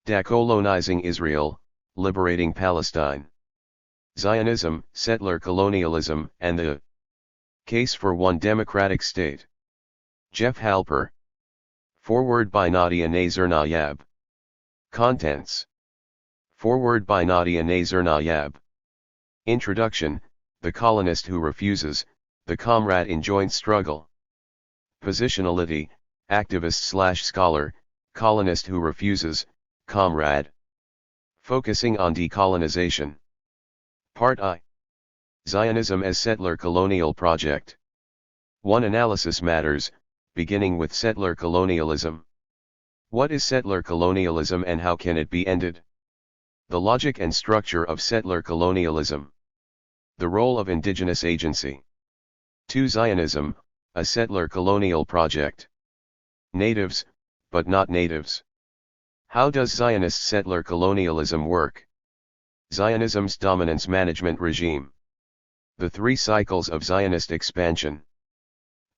Decolonizing Israel, Liberating Palestine. Zionism, settler colonialism, and the case for one democratic state. Jeff Halper. Foreword by Nadia Nazir-Nayab. Contents. Foreword by Nadia Nazir-Nayab. Introduction, the colonist who refuses, the comrade in joint struggle. Positionality, activist/scholar, colonist who refuses, comrade. Focusing on decolonization. Part I. Zionism as settler colonial project. 1. Analysis matters, beginning with settler colonialism. What is settler colonialism and how can it be ended? The logic and structure of settler colonialism. The role of indigenous agency. 2. Zionism, a settler colonial project. Natives, but not natives. How does Zionist settler colonialism work? Zionism's dominance management regime. The 3 cycles of Zionist expansion.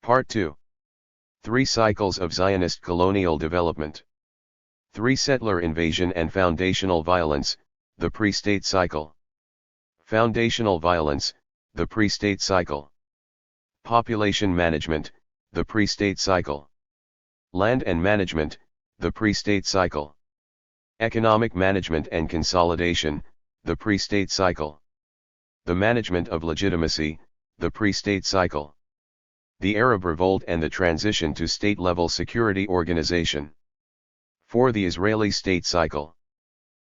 Part 2. 3 cycles of Zionist colonial development. 3 settler invasion and foundational violence, the pre-state cycle. Foundational violence, the pre-state cycle. Population management, the pre-state cycle. Land and management, the pre-state cycle. Economic management and consolidation, the pre-state cycle. The management of legitimacy, the pre-state cycle. The Arab Revolt and the transition to state-level security organization. 4. The Israeli state cycle.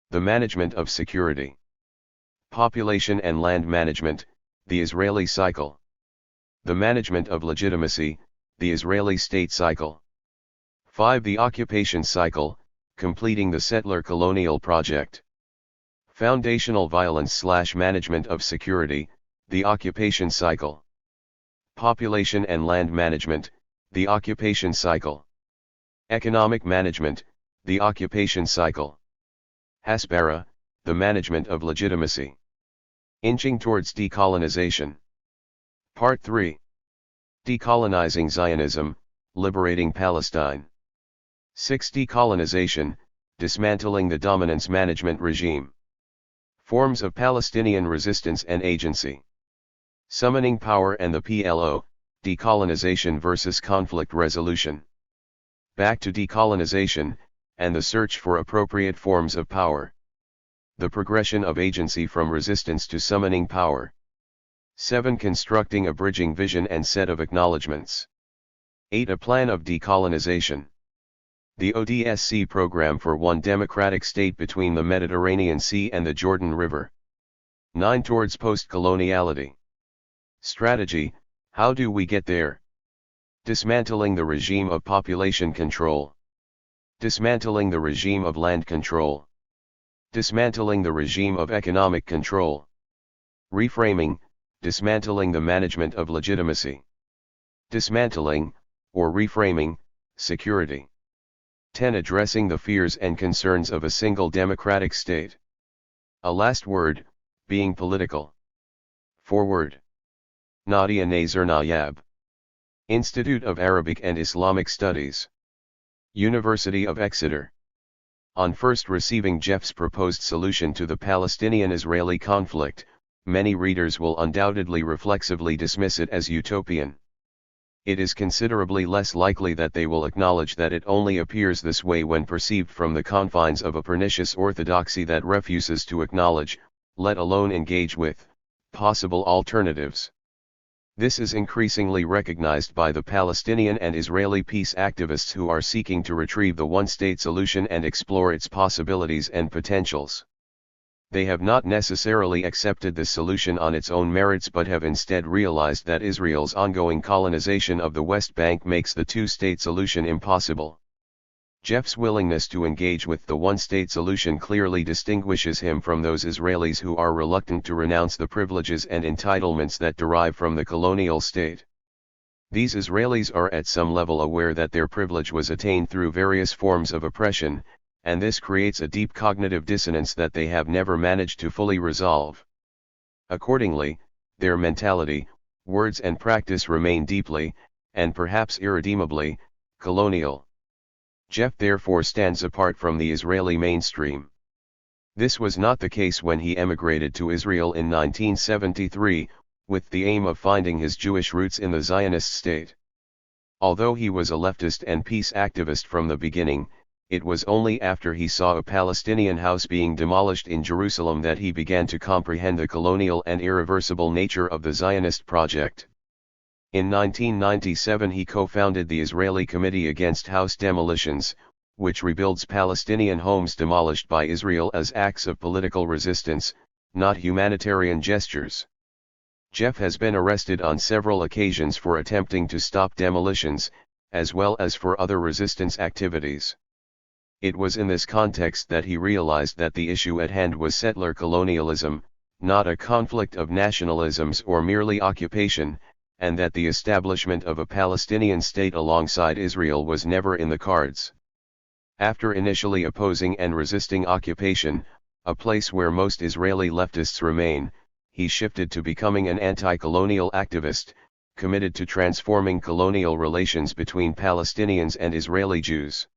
The management of security. Population and land management, the Israeli cycle. The management of legitimacy, the Israeli state cycle. 5. The occupation cycle, completing the settler colonial project. Foundational violence/management of security, the occupation cycle. Population and land management, the occupation cycle. Economic management, the occupation cycle. Hasbara, the management of legitimacy. Inching towards decolonization. Part 3. Decolonizing Zionism, Liberating Palestine. 6. Decolonization, dismantling the dominance management regime. Forms of Palestinian resistance and agency. Summoning power and the PLO, decolonization versus conflict resolution. Back to decolonization, and the search for appropriate forms of power. The progression of agency from resistance to summoning power. 7. Constructing a bridging vision and set of acknowledgements. 8. A plan of decolonization. The ODSC program for one democratic state between the Mediterranean Sea and the Jordan River. 9. Towards post-coloniality. Strategy, how do we get there? Dismantling the regime of population control. Dismantling the regime of land control. Dismantling the regime of economic control. Reframing, dismantling the management of legitimacy. Dismantling, or reframing, security. 10. Addressing the fears and concerns of a single democratic state. A last word, being political. Foreword. Nadia Nazir-Nayab. Institute of Arabic and Islamic Studies. University of Exeter. On first receiving Jeff's proposed solution to the Palestinian-Israeli conflict, many readers will undoubtedly reflexively dismiss it as utopian. It is considerably less likely that they will acknowledge that it only appears this way when perceived from the confines of a pernicious orthodoxy that refuses to acknowledge, let alone engage with, possible alternatives. This is increasingly recognized by the Palestinian and Israeli peace activists who are seeking to retrieve the one-state solution and explore its possibilities and potentials. They have not necessarily accepted this solution on its own merits but have instead realized that Israel's ongoing colonization of the West Bank makes the two-state solution impossible. Jeff's willingness to engage with the one-state solution clearly distinguishes him from those Israelis who are reluctant to renounce the privileges and entitlements that derive from the colonial state. These Israelis are at some level aware that their privilege was attained through various forms of oppression, and this creates a deep cognitive dissonance that they have never managed to fully resolve. Accordingly, their mentality, words and practice remain deeply, and perhaps irredeemably, colonial. Jeff therefore stands apart from the Israeli mainstream. This was not the case when he emigrated to Israel in 1973, with the aim of finding his Jewish roots in the Zionist state. Although he was a leftist and peace activist from the beginning, it was only after he saw a Palestinian house being demolished in Jerusalem that he began to comprehend the colonial and irreversible nature of the Zionist project. In 1997 he co-founded the Israeli Committee Against House Demolitions, which rebuilds Palestinian homes demolished by Israel as acts of political resistance, not humanitarian gestures. Jeff has been arrested on several occasions for attempting to stop demolitions, as well as for other resistance activities. It was in this context that he realized that the issue at hand was settler colonialism, not a conflict of nationalisms or merely occupation, and that the establishment of a Palestinian state alongside Israel was never in the cards. After initially opposing and resisting occupation, a place where most Israeli leftists remain, he shifted to becoming an anti-colonial activist, committed to transforming colonial relations between Palestinians and Israeli Jews.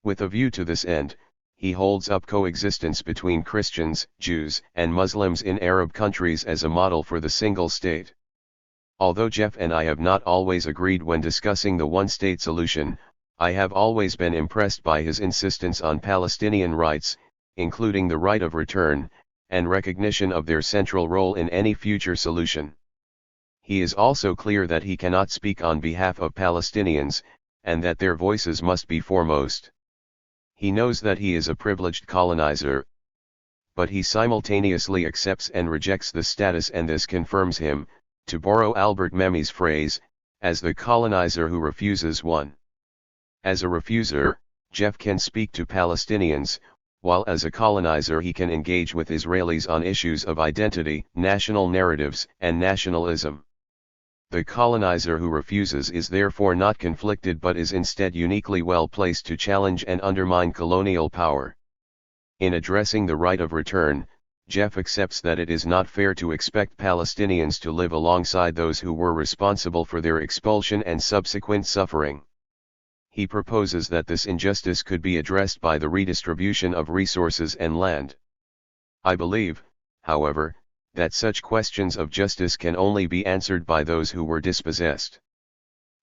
With a view to this end, he holds up coexistence between Christians, Jews, and Muslims in Arab countries as a model for the single state. Although Jeff and I have not always agreed when discussing the one-state solution, I have always been impressed by his insistence on Palestinian rights, including the right of return, and recognition of their central role in any future solution. He is also clear that he cannot speak on behalf of Palestinians, and that their voices must be foremost. He knows that he is a privileged colonizer, but he simultaneously accepts and rejects the status, and this confirms him, to borrow Albert Memmi's phrase, as the colonizer who refuses one. As a refuser, Jeff can speak to Palestinians, while as a colonizer he can engage with Israelis on issues of identity, national narratives, and nationalism. The colonizer who refuses is therefore not conflicted but is instead uniquely well placed to challenge and undermine colonial power. In addressing the right of return, Jeff accepts that it is not fair to expect Palestinians to live alongside those who were responsible for their expulsion and subsequent suffering. He proposes that this injustice could be addressed by the redistribution of resources and land. I believe, however, that such questions of justice can only be answered by those who were dispossessed.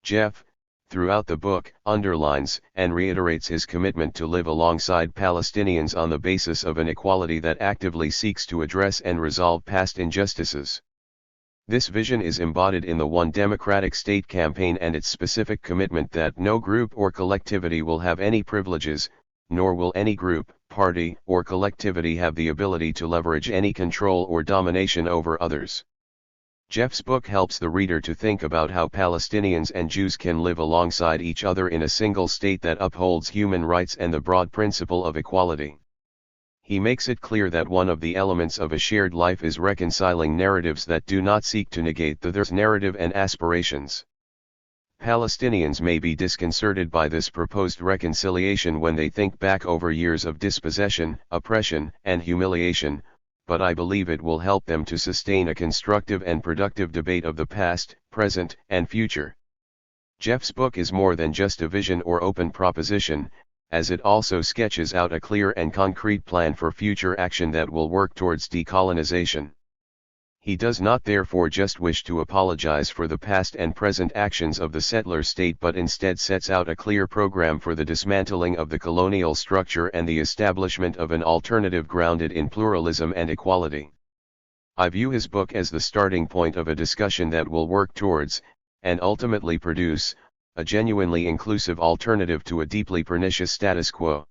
Jeff, throughout the book, underlines and reiterates his commitment to live alongside Palestinians on the basis of an equality that actively seeks to address and resolve past injustices. This vision is embodied in the One Democratic State campaign and its specific commitment that no group or collectivity will have any privileges, nor will any group, party, or collectivity have the ability to leverage any control or domination over others. Jeff's book helps the reader to think about how Palestinians and Jews can live alongside each other in a single state that upholds human rights and the broad principle of equality. He makes it clear that one of the elements of a shared life is reconciling narratives that do not seek to negate the other's narrative and aspirations. Palestinians may be disconcerted by this proposed reconciliation when they think back over years of dispossession, oppression, and humiliation, but I believe it will help them to sustain a constructive and productive debate of the past, present, and future. Jeff's book is more than just a vision or open proposition, as it also sketches out a clear and concrete plan for future action that will work towards decolonization. He does not therefore just wish to apologize for the past and present actions of the settler state but instead sets out a clear program for the dismantling of the colonial structure and the establishment of an alternative grounded in pluralism and equality. I view his book as the starting point of a discussion that will work towards, and ultimately produce, a genuinely inclusive alternative to a deeply pernicious status quo.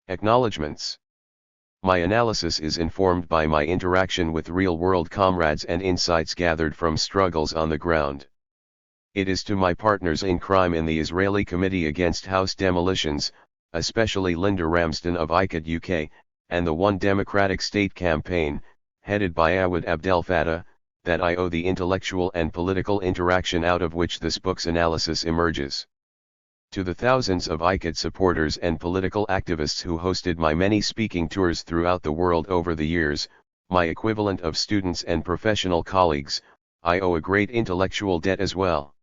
Acknowledgements. My analysis is informed by my interaction with real-world comrades and insights gathered from struggles on the ground. It is to my partners in crime in the Israeli Committee Against House Demolitions, especially Linda Ramsden of ICAT UK, and the One Democratic State campaign, headed by Awad Abdel Fattah, that I owe the intellectual and political interaction out of which this book's analysis emerges. To the thousands of ICAT supporters and political activists who hosted my many speaking tours throughout the world over the years, my equivalent of students and professional colleagues, I owe a great intellectual debt as well.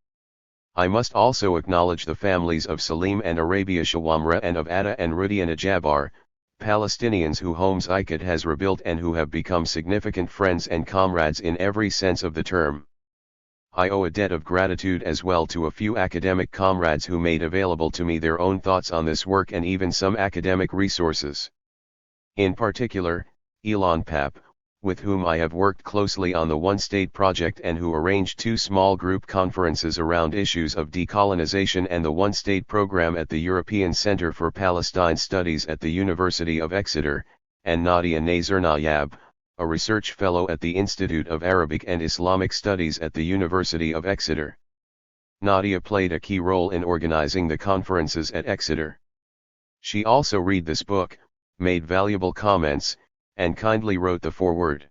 I must also acknowledge the families of Salim and Arabia Shawamra and of Atta and Rudiana Jabbar, Palestinians whose homes ICAT has rebuilt and who have become significant friends and comrades in every sense of the term. I owe a debt of gratitude as well to a few academic comrades who made available to me their own thoughts on this work and even some academic resources. In particular, Elon Papp, with whom I have worked closely on the One State project and who arranged 2 small group conferences around issues of decolonization and the One State program at the European Center for Palestine Studies at the University of Exeter, and Nadia Nazarnayab, a research fellow at the Institute of Arabic and Islamic Studies at the University of Exeter. Nadia played a key role in organizing the conferences at Exeter. She also read this book, made valuable comments, and kindly wrote the foreword.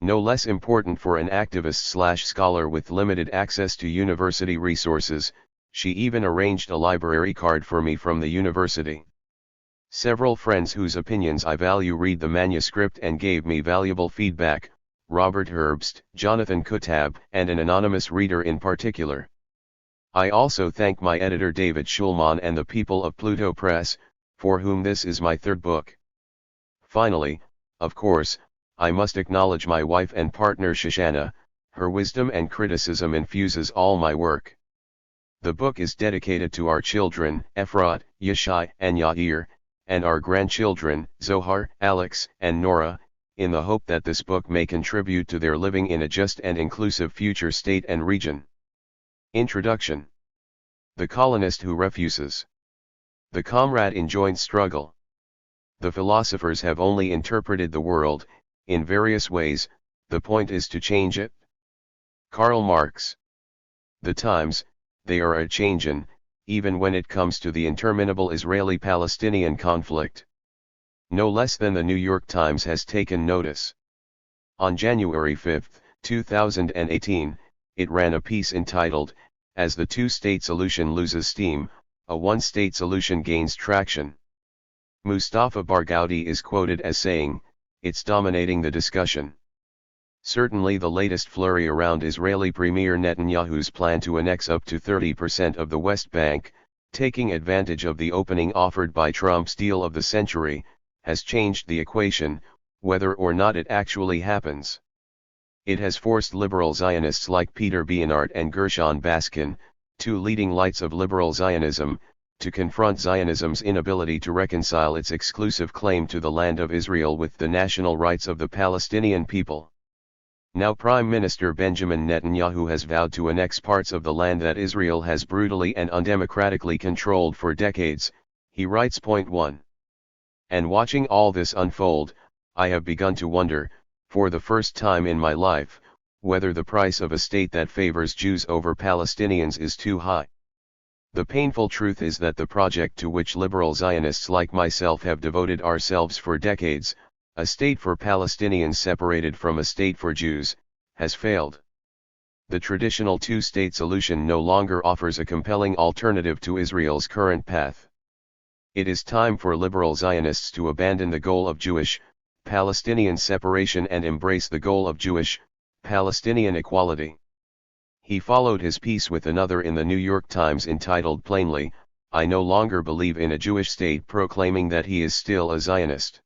No less important for an activist/scholar with limited access to university resources, she even arranged a library card for me from the university. Several friends whose opinions I value read the manuscript and gave me valuable feedback, Robert Herbst, Jonathan Kutab, and an anonymous reader in particular. I also thank my editor David Schulman and the people of Pluto Press, for whom this is my 3rd book. Finally, of course, I must acknowledge my wife and partner Shoshana. Her wisdom and criticism infuses all my work. The book is dedicated to our children, Efrat, Yeshai, and Yair, and our grandchildren, Zohar, Alex, and Nora, in the hope that this book may contribute to their living in a just and inclusive future state and region. Introduction. The colonist who refuses. The comrade in joint struggle. The philosophers have only interpreted the world, in various ways, the point is to change it. Karl Marx. The times, they are a-changin', even when it comes to the interminable Israeli-Palestinian conflict. No less than the New York Times has taken notice. On January 5, 2018, it ran a piece entitled, "As the Two-State Solution Loses Steam, a One-State Solution Gains Traction." Mustafa Barghouti is quoted as saying, "It's dominating the discussion." Certainly the latest flurry around Israeli Premier Netanyahu's plan to annex up to 30% of the West Bank, taking advantage of the opening offered by Trump's deal of the century, has changed the equation, whether or not it actually happens. It has forced liberal Zionists like Peter Beinart and Gershon Baskin, 2 leading lights of liberal Zionism, to confront Zionism's inability to reconcile its exclusive claim to the land of Israel with the national rights of the Palestinian people. Now Prime Minister Benjamin Netanyahu has vowed to annex parts of the land that Israel has brutally and undemocratically controlled for decades, he writes. Point 1. And watching all this unfold, I have begun to wonder, for the first time in my life, whether the price of a state that favors Jews over Palestinians is too high. The painful truth is that the project to which liberal Zionists like myself have devoted ourselves for decades, a state for Palestinians separated from a state for Jews, has failed. The traditional 2-state solution no longer offers a compelling alternative to Israel's current path. It is time for liberal Zionists to abandon the goal of Jewish-Palestinian separation and embrace the goal of Jewish-Palestinian equality. He followed his piece with another in the New York Times entitled plainly, "I no longer believe in a Jewish state," proclaiming that he is still a Zionist.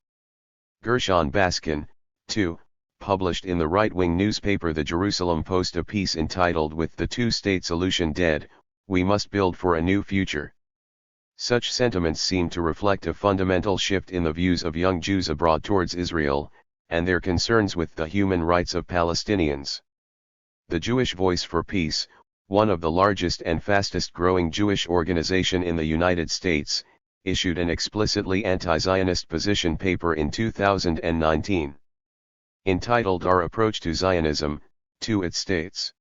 Gershon Baskin, too, published in the right-wing newspaper The Jerusalem Post a piece entitled "With the Two-State Solution Dead, We Must Build for a New Future." Such sentiments seem to reflect a fundamental shift in the views of young Jews abroad towards Israel, and their concerns with the human rights of Palestinians. The Jewish Voice for Peace, one of the largest and fastest-growing Jewish organization in the United States, issued an explicitly anti-Zionist position paper in 2019. Entitled "Our Approach to Zionism," it states,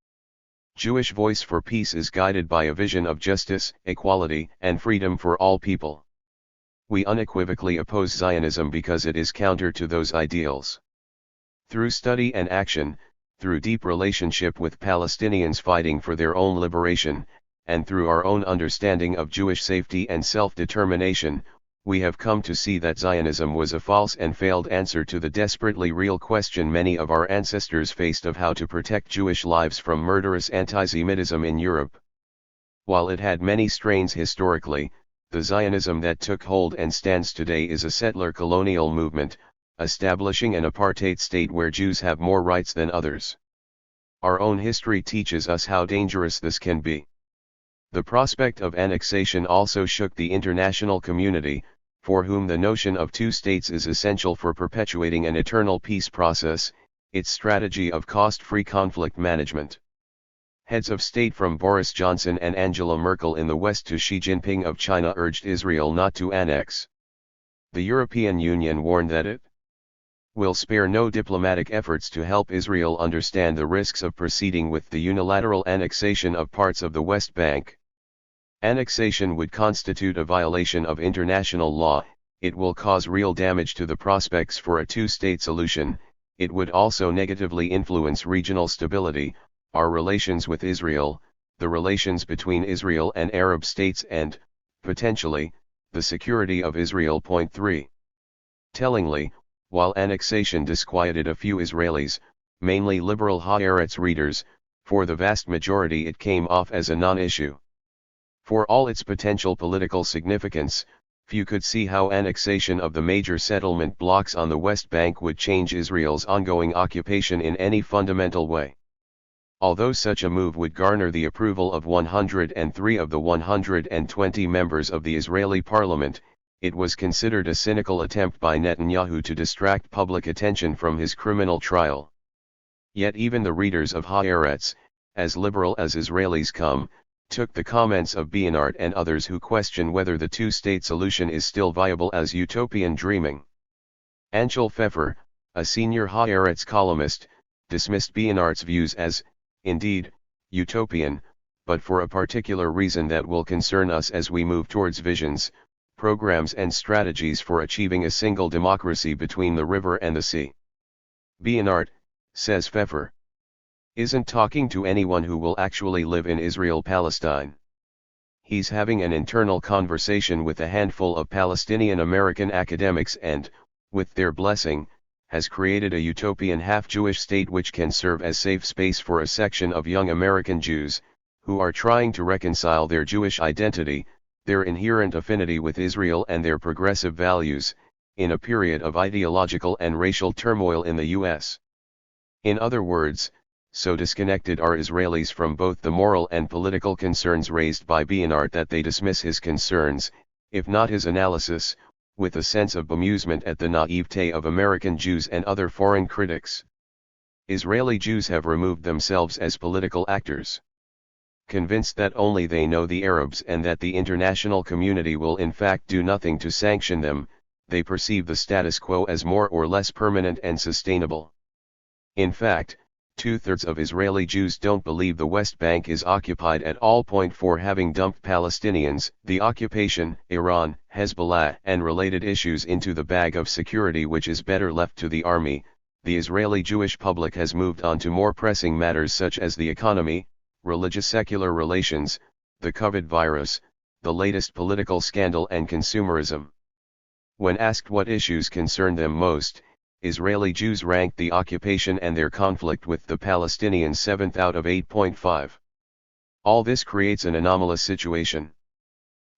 "Jewish Voice for Peace is guided by a vision of justice, equality, and freedom for all people. We unequivocally oppose Zionism because it is counter to those ideals. Through study and action, through deep relationship with Palestinians fighting for their own liberation, and through our own understanding of Jewish safety and self-determination, we have come to see that Zionism was a false and failed answer to the desperately real question many of our ancestors faced of how to protect Jewish lives from murderous anti-Semitism in Europe. While it had many strains historically, the Zionism that took hold and stands today is a settler colonial movement, establishing an apartheid state where Jews have more rights than others. Our own history teaches us how dangerous this can be. The prospect of annexation also shook the international community, for whom the notion of two states is essential for perpetuating an eternal peace process, its strategy of cost-free conflict management. Heads of state from Boris Johnson and Angela Merkel in the West to Xi Jinping of China urged Israel not to annex. The European Union warned that it will spare no diplomatic efforts to help Israel understand the risks of proceeding with the unilateral annexation of parts of the West Bank. Annexation would constitute a violation of international law, it will cause real damage to the prospects for a two-state solution, it would also negatively influence regional stability, our relations with Israel, the relations between Israel and Arab states and, potentially, the security of Israel. Point 3. Tellingly, while annexation disquieted a few Israelis, mainly liberal Haaretz readers, for the vast majority it came off as a non-issue. For all its potential political significance, few could see how annexation of the major settlement blocks on the West Bank would change Israel's ongoing occupation in any fundamental way. Although such a move would garner the approval of 103 of the 120 members of the Israeli parliament, it was considered a cynical attempt by Netanyahu to distract public attention from his criminal trial. Yet even the readers of Haaretz, as liberal as Israelis come, took the comments of Beinart and others who question whether the two-state solution is still viable as utopian dreaming. Anshel Pfeffer, a senior Haaretz columnist, dismissed Beinart's views as, indeed, utopian, but for a particular reason that will concern us as we move towards visions, programs and strategies for achieving a single democracy between the river and the sea. Beinart, says Pfeffer, isn't talking to anyone who will actually live in Israel-Palestine. He's having an internal conversation with a handful of Palestinian American academics and, with their blessing, has created a utopian half-Jewish state which can serve as safe space for a section of young American Jews, who are trying to reconcile their Jewish identity, their inherent affinity with Israel and their progressive values, in a period of ideological and racial turmoil in the U.S. In other words, so disconnected are Israelis from both the moral and political concerns raised by Beinart that they dismiss his concerns, if not his analysis, with a sense of bemusement at the naivete of American Jews and other foreign critics. Israeli Jews have removed themselves as political actors. Convinced that only they know the Arabs and that the international community will in fact do nothing to sanction them, they perceive the status quo as more or less permanent and sustainable. In fact, two-thirds of Israeli Jews don't believe the West Bank is occupied at all. Point 4. Having dumped Palestinians, the occupation, Iran, Hezbollah and related issues into the bag of security which is better left to the army, the Israeli Jewish public has moved on to more pressing matters such as the economy, religious-secular relations, the COVID virus, the latest political scandal and consumerism. When asked what issues concern them most, Israeli Jews ranked the occupation and their conflict with the Palestinians 7th out of 8.5. All this creates an anomalous situation.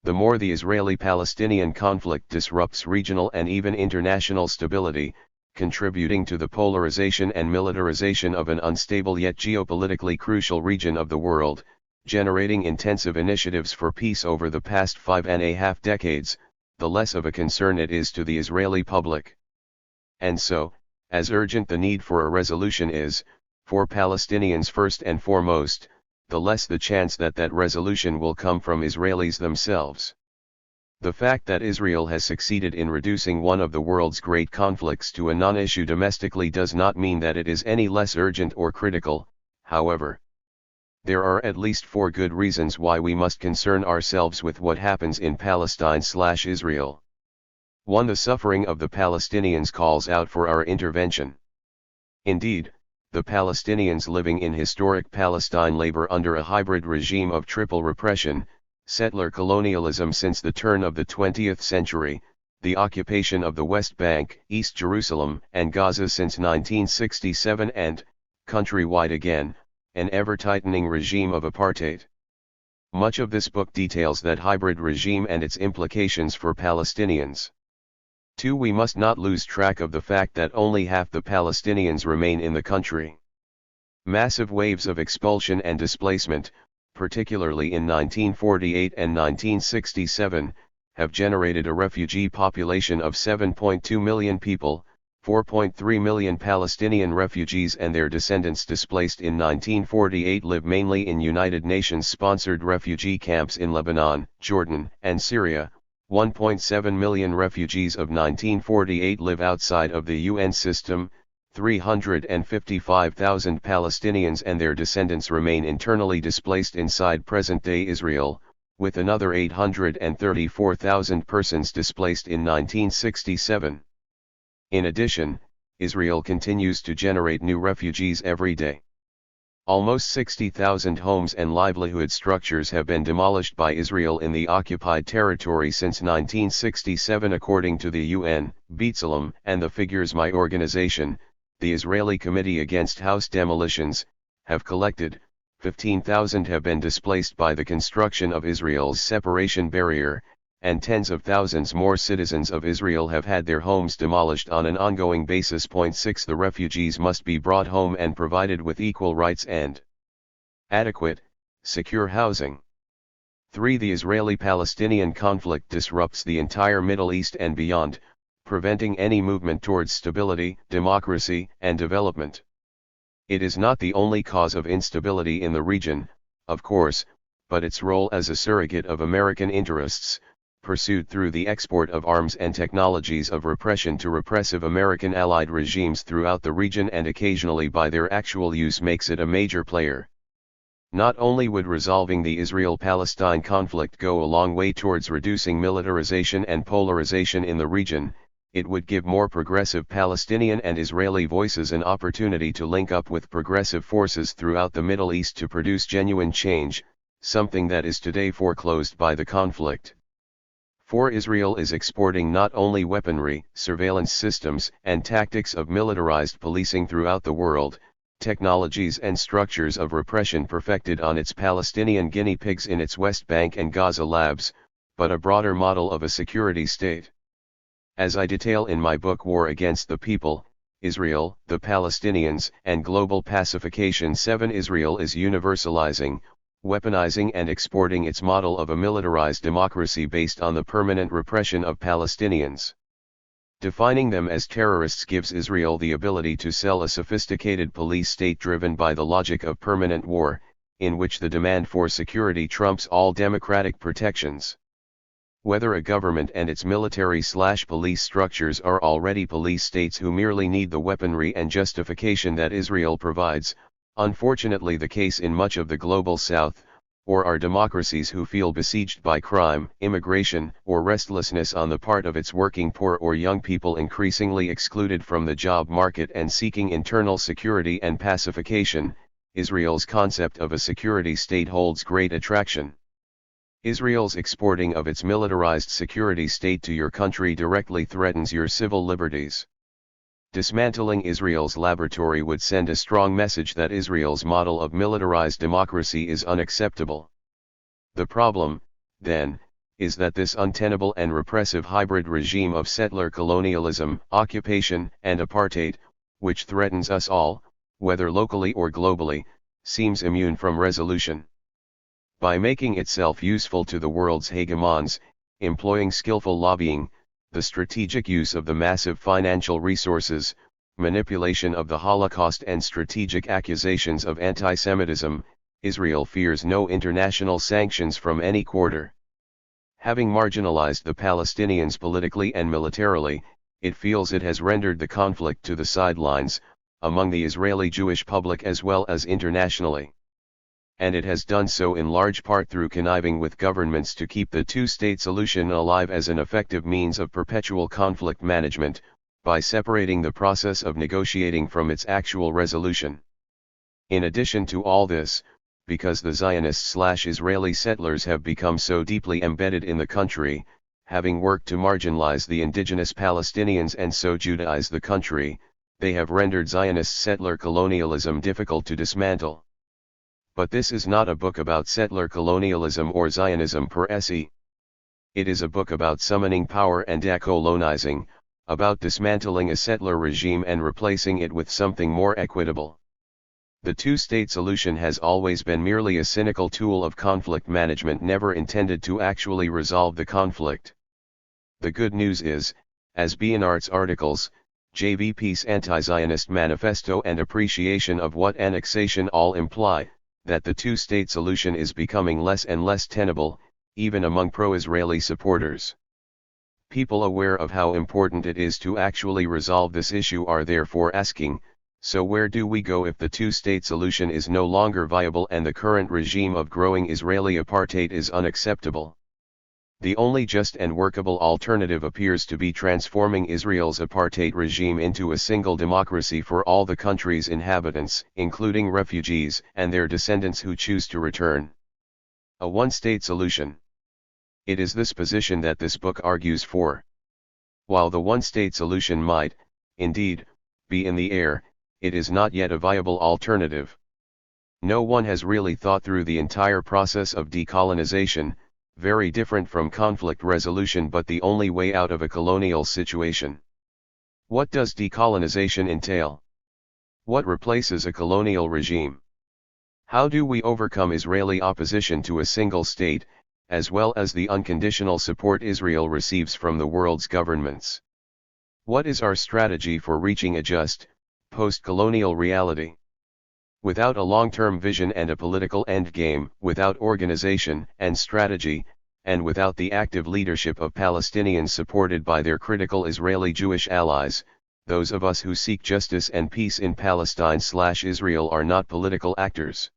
The more the Israeli-Palestinian conflict disrupts regional and even international stability, contributing to the polarization and militarization of an unstable yet geopolitically crucial region of the world, generating intensive initiatives for peace over the past 5.5 decades, the less of a concern it is to the Israeli public. And so, as urgent the need for a resolution is, for Palestinians first and foremost, the less the chance that that resolution will come from Israelis themselves. The fact that Israel has succeeded in reducing one of the world's great conflicts to a non-issue domestically does not mean that it is any less urgent or critical, however. There are at least 4 good reasons why we must concern ourselves with what happens in Palestine/Israel. 1. The suffering of the Palestinians calls out for our intervention. Indeed, the Palestinians living in historic Palestine labor under a hybrid regime of triple repression, settler colonialism since the turn of the 20th century, the occupation of the West Bank, East Jerusalem and Gaza since 1967 and, countrywide again, an ever-tightening regime of apartheid. Much of this book details that hybrid regime and its implications for Palestinians. 2. We must not lose track of the fact that only half the Palestinians remain in the country. Massive waves of expulsion and displacement, particularly in 1948 and 1967, have generated a refugee population of 7.2 million people, 4.3 million Palestinian refugees and their descendants displaced in 1948 live mainly in United Nations-sponsored refugee camps in Lebanon, Jordan, and Syria. 1.7 million refugees of 1948 live outside of the UN system. 355,000 Palestinians and their descendants remain internally displaced inside present-day Israel, with another 834,000 persons displaced in 1967. In addition, Israel continues to generate new refugees every day. Almost 60,000 homes and livelihood structures have been demolished by Israel in the occupied territory since 1967 according to the UN, B'Tselem, and the Figures My organization, the Israeli Committee Against House Demolitions, have collected. 15,000 have been displaced by the construction of Israel's separation barrier, and tens of thousands more citizens of Israel have had their homes demolished on an ongoing basis. 6. The refugees must be brought home and provided with equal rights and adequate, secure housing. 3. The Israeli-Palestinian conflict disrupts the entire Middle East and beyond, preventing any movement towards stability, democracy, and development. It is not the only cause of instability in the region, of course, but its role as a surrogate of American interests, pursued through the export of arms and technologies of repression to repressive American allied regimes throughout the region and occasionally by their actual use, makes it a major player. Not only would resolving the Israel-Palestine conflict go a long way towards reducing militarization and polarization in the region, it would give more progressive Palestinian and Israeli voices an opportunity to link up with progressive forces throughout the Middle East to produce genuine change, something that is today foreclosed by the conflict. 4. Israel is exporting not only weaponry, surveillance systems, and tactics of militarized policing throughout the world, technologies and structures of repression perfected on its Palestinian guinea pigs in its West Bank and Gaza labs, but a broader model of a security state. As I detail in my book War Against the People, Israel, the Palestinians, and Global Pacification. 7. Israel is universalizing, weaponizing and exporting its model of a militarized democracy based on the permanent repression of Palestinians. Defining them as terrorists gives Israel the ability to sell a sophisticated police state driven by the logic of permanent war, in which the demand for security trumps all democratic protections. Whether a government and its military/police structures are already police states who merely need the weaponry and justification that Israel provides, unfortunately the case in much of the global south, or are democracies who feel besieged by crime, immigration, or restlessness on the part of its working poor or young people increasingly excluded from the job market and seeking internal security and pacification. Israel's concept of a security state holds great attraction. Israel's exporting of its militarized security state to your country directly threatens your civil liberties. Dismantling Israel's laboratory would send a strong message that Israel's model of militarized democracy is unacceptable. The problem, then, is that this untenable and repressive hybrid regime of settler colonialism, occupation, and apartheid, which threatens us all, whether locally or globally, seems immune from resolution. By making itself useful to the world's hegemons, employing skillful lobbying, the strategic use of the massive financial resources, manipulation of the Holocaust and strategic accusations of anti-Semitism, Israel fears no international sanctions from any quarter. Having marginalized the Palestinians politically and militarily, it feels it has rendered the conflict to the sidelines, among the Israeli Jewish public as well as internationally. And it has done so in large part through conniving with governments to keep the two-state solution alive as an effective means of perpetual conflict management, by separating the process of negotiating from its actual resolution. In addition to all this, because the Zionist/Israeli settlers have become so deeply embedded in the country, having worked to marginalize the indigenous Palestinians and so Judaize the country, they have rendered Zionist settler colonialism difficult to dismantle. But this is not a book about settler colonialism or Zionism per se. It is a book about summoning power and decolonizing, about dismantling a settler regime and replacing it with something more equitable. The two-state solution has always been merely a cynical tool of conflict management, never intended to actually resolve the conflict. The good news is, as Bernard's articles, JVP's anti-Zionist manifesto and appreciation of what annexation all imply, that the two-state solution is becoming less and less tenable, even among pro-Israeli supporters. People aware of how important it is to actually resolve this issue are therefore asking, so where do we go if the two-state solution is no longer viable and the current regime of growing Israeli apartheid is unacceptable? The only just and workable alternative appears to be transforming Israel's apartheid regime into a single democracy for all the country's inhabitants, including refugees and their descendants who choose to return. A one-state solution. It is this position that this book argues for. While the one-state solution might, indeed, be in the air, it is not yet a viable alternative. No one has really thought through the entire process of decolonization, very different from conflict resolution but the only way out of a colonial situation. What does decolonization entail? What replaces a colonial regime? How do we overcome Israeli opposition to a single state, as well as the unconditional support Israel receives from the world's governments? What is our strategy for reaching a just, post-colonial reality? Without a long-term vision and a political endgame, without organization and strategy, and without the active leadership of Palestinians supported by their critical Israeli Jewish allies, those of us who seek justice and peace in Palestine/Israel are not political actors.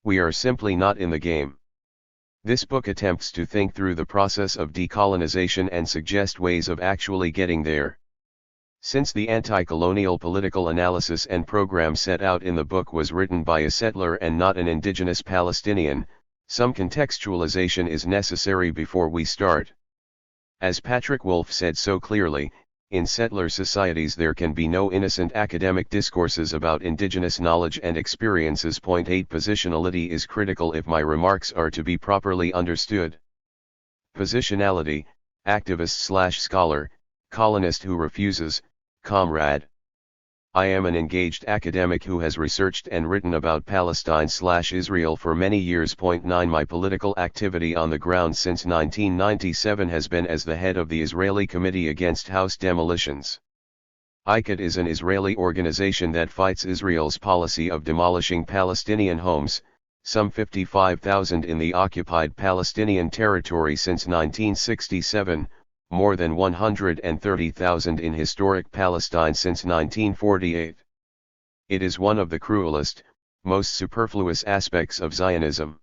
We are simply not in the game. This book attempts to think through the process of decolonization and suggest ways of actually getting there. Since the anti-colonial political analysis and program set out in the book was written by a settler and not an indigenous Palestinian, some contextualization is necessary before we start. As Patrick Wolfe said so clearly, in settler societies there can be no innocent academic discourses about indigenous knowledge and experiences. Point 8 Positionality is critical if my remarks are to be properly understood. Positionality, activist/scholar, colonist who refuses, comrade. I am an engaged academic who has researched and written about Palestine/Israel for many years. Point 9 My political activity on the ground since 1997 has been as the head of the Israeli Committee Against House Demolitions. ICAD is an Israeli organization that fights Israel's policy of demolishing Palestinian homes, some 55,000 in the occupied Palestinian territory since 1967, more than 130,000 in historic Palestine since 1948. It is one of the cruelest, most superfluous aspects of Zionism.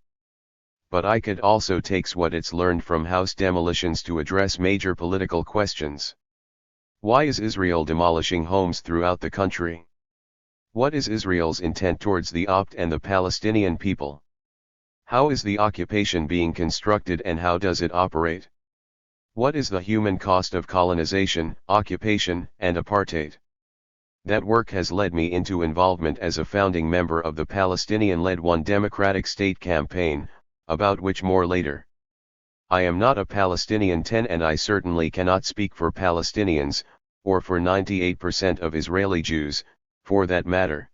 But ICAD also takes what it's learned from house demolitions to address major political questions. Why is Israel demolishing homes throughout the country? What is Israel's intent towards the Opt and the Palestinian people? How is the occupation being constructed and how does it operate? What is the human cost of colonization, occupation, and apartheid? That work has led me into involvement as a founding member of the Palestinian-led One Democratic State campaign, about which more later. I am not a Palestinian 10 and I certainly cannot speak for Palestinians, or for 98% of Israeli Jews, for that matter.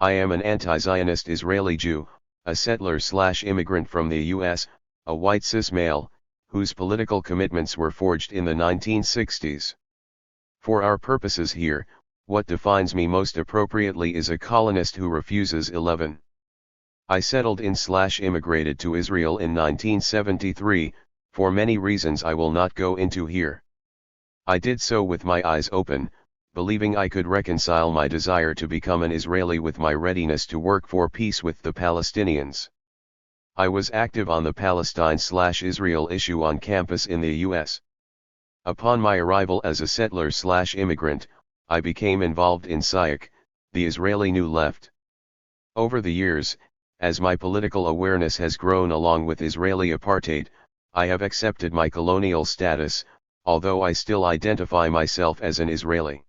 I am an anti-Zionist Israeli Jew, a settler/immigrant from the US, a white cis male, whose political commitments were forged in the 1960s. For our purposes here, what defines me most appropriately is a colonist who refuses 11. I settled in/immigrated to Israel in 1973, for many reasons I will not go into here. I did so with my eyes open, believing I could reconcile my desire to become an Israeli with my readiness to work for peace with the Palestinians. I was active on the Palestine/Israel issue on campus in the US. Upon my arrival as a settler/immigrant, I became involved in SIAC, the Israeli New Left. Over the years, as my political awareness has grown along with Israeli apartheid, I have accepted my colonial status, although I still identify myself as an Israeli.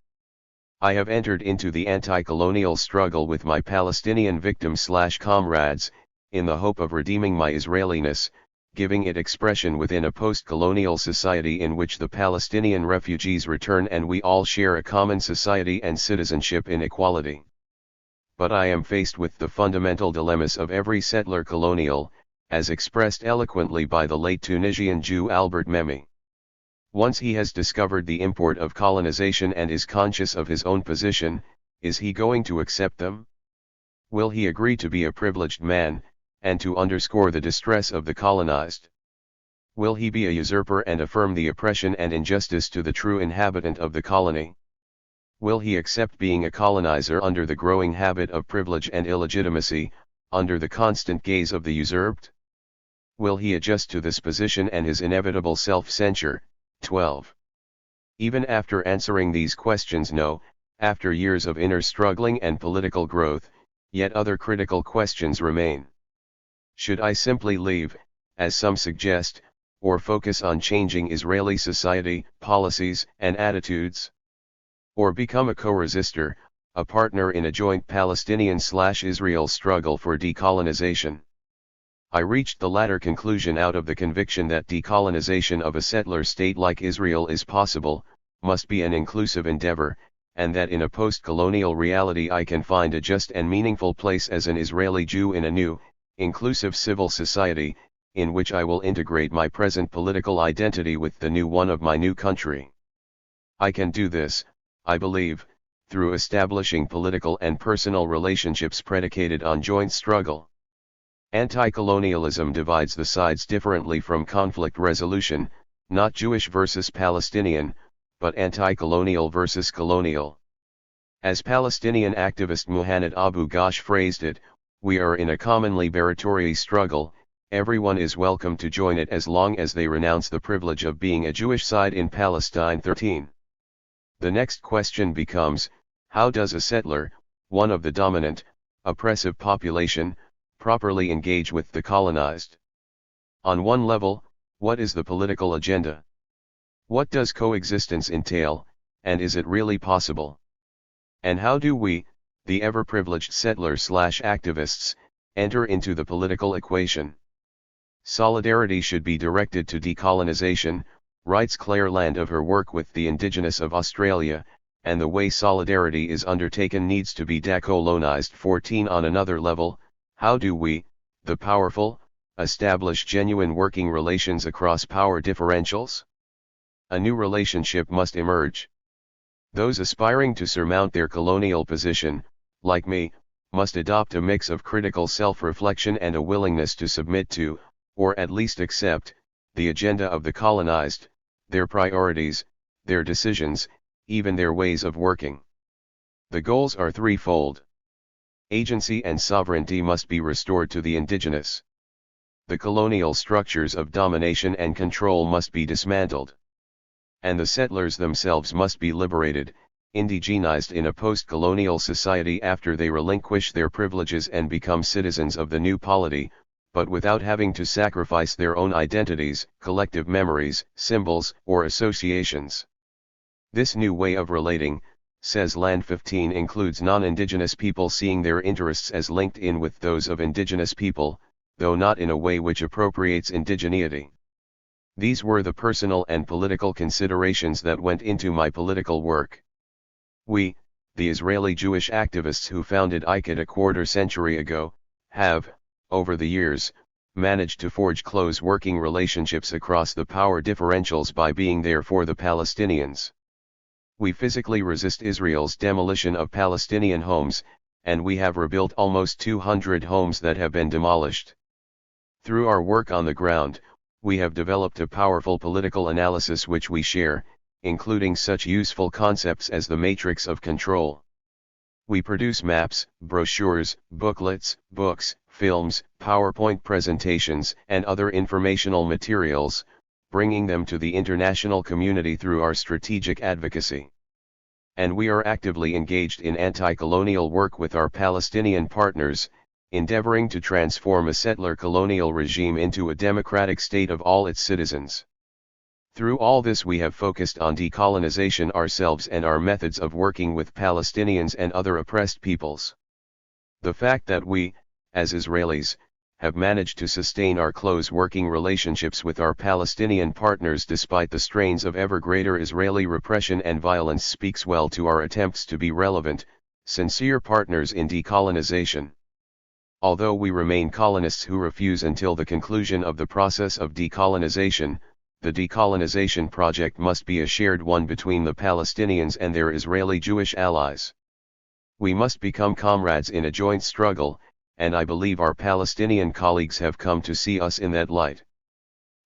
I have entered into the anti-colonial struggle with my Palestinian victims/comrades, in the hope of redeeming my Israeliness, giving it expression within a post-colonial society in which the Palestinian refugees return and we all share a common society and citizenship in equality. But I am faced with the fundamental dilemmas of every settler colonial, as expressed eloquently by the late Tunisian Jew Albert Memmi. Once he has discovered the import of colonization and is conscious of his own position, is he going to accept them? Will he agree to be a privileged man, and to underscore the distress of the colonized? Will he be a usurper and affirm the oppression and injustice to the true inhabitant of the colony? Will he accept being a colonizer under the growing habit of privilege and illegitimacy, under the constant gaze of the usurped? Will he adjust to this position and his inevitable self-censure? 12. Even after answering these questions no, after years of inner struggling and political growth, yet other critical questions remain. Should I simply leave, as some suggest, or focus on changing Israeli society, policies, and attitudes? Or become a co-resistor, a partner in a joint Palestinian/Israel struggle for decolonization? I reached the latter conclusion out of the conviction that decolonization of a settler state like Israel is possible, must be an inclusive endeavor, and that in a post-colonial reality I can find a just and meaningful place as an Israeli Jew in a new, inclusive civil society, in which I will integrate my present political identity with the new one of my new country. I can do this, I believe, through establishing political and personal relationships predicated on joint struggle. Anti-colonialism divides the sides differently from conflict resolution, not Jewish versus Palestinian, but anti-colonial versus colonial. As Palestinian activist Muhannad Abu Ghosh phrased it, we are in a common liberatory struggle, everyone is welcome to join it as long as they renounce the privilege of being a Jewish side in Palestine. 13. The next question becomes, how does a settler, one of the dominant, oppressive population, properly engage with the colonized? On one level, what is the political agenda? What does coexistence entail, and is it really possible? And how do we, the ever-privileged settlers/activists, enter into the political equation? Solidarity should be directed to decolonization, writes Claire Land of her work with the indigenous of Australia, and the way solidarity is undertaken needs to be decolonized. 14. On another level, how do we, the powerful, establish genuine working relations across power differentials? A new relationship must emerge. Those aspiring to surmount their colonial position, like me, must adopt a mix of critical self-reflection and a willingness to submit to, or at least accept, the agenda of the colonized, their priorities, their decisions, even their ways of working. The goals are threefold. Agency and sovereignty must be restored to the indigenous. The colonial structures of domination and control must be dismantled. And the settlers themselves must be liberated, indigenized in a post-colonial society after they relinquish their privileges and become citizens of the new polity, but without having to sacrifice their own identities, collective memories, symbols, or associations. This new way of relating, says Land 15, includes non-indigenous people seeing their interests as linked in with those of indigenous people, though not in a way which appropriates indigeneity. These were the personal and political considerations that went into my political work. We, the Israeli Jewish activists who founded ICAT a quarter century ago, have, over the years, managed to forge close working relationships across the power differentials by being there for the Palestinians. We physically resist Israel's demolition of Palestinian homes, and we have rebuilt almost 200 homes that have been demolished. Through our work on the ground, we have developed a powerful political analysis which we share, including such useful concepts as the matrix of control. We produce maps, brochures, booklets, books, films, PowerPoint presentations, and other informational materials, bringing them to the international community through our strategic advocacy. And we are actively engaged in anti-colonial work with our Palestinian partners, endeavoring to transform a settler colonial regime into a democratic state of all its citizens. Through all this we have focused on decolonization ourselves and our methods of working with Palestinians and other oppressed peoples. The fact that we, as Israelis, have managed to sustain our close working relationships with our Palestinian partners despite the strains of ever greater Israeli repression and violence speaks well to our attempts to be relevant, sincere partners in decolonization. Although we remain colonists who refuse until the conclusion of the process of decolonization, the decolonization project must be a shared one between the Palestinians and their Israeli Jewish allies. We must become comrades in a joint struggle, and I believe our Palestinian colleagues have come to see us in that light.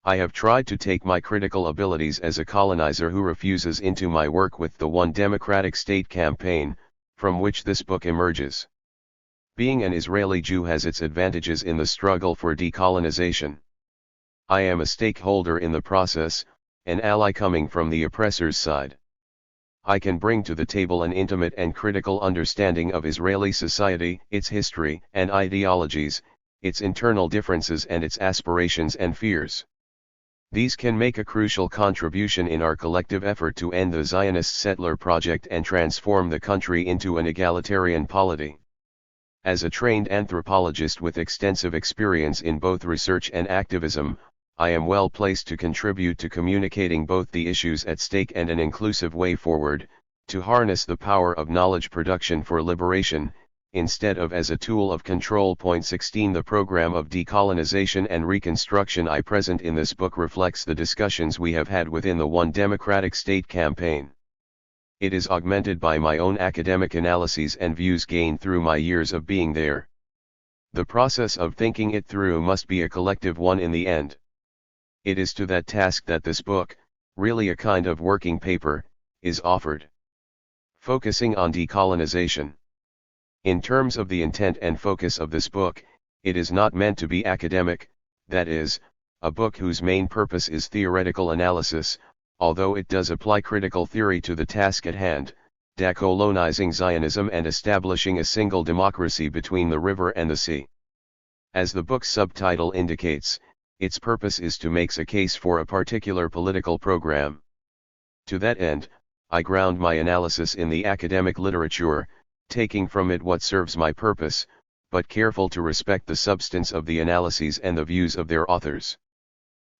I have tried to take my critical abilities as a colonizer who refuses into my work with the One Democratic State campaign, from which this book emerges. Being an Israeli Jew has its advantages in the struggle for decolonization. I am a stakeholder in the process, an ally coming from the oppressor's side. I can bring to the table an intimate and critical understanding of Israeli society, its history and ideologies, its internal differences and its aspirations and fears. These can make a crucial contribution in our collective effort to end the Zionist settler project and transform the country into an egalitarian polity. As a trained anthropologist with extensive experience in both research and activism, I am well placed to contribute to communicating both the issues at stake and an inclusive way forward, to harness the power of knowledge production for liberation, instead of as a tool of control. 16 The program of decolonization and reconstruction I present in this book reflects the discussions we have had within the One Democratic State campaign. It is augmented by my own academic analyses and views gained through my years of being there. The process of thinking it through must be a collective one in the end. It is to that task that this book, really a kind of working paper, is offered. Focusing on decolonization. In terms of the intent and focus of this book, it is not meant to be academic, that is, a book whose main purpose is theoretical analysis, although it does apply critical theory to the task at hand, decolonizing Zionism and establishing a single democracy between the river and the sea. As the book's subtitle indicates, its purpose is to make a case for a particular political program. To that end, I ground my analysis in the academic literature, taking from it what serves my purpose, but careful to respect the substance of the analyses and the views of their authors.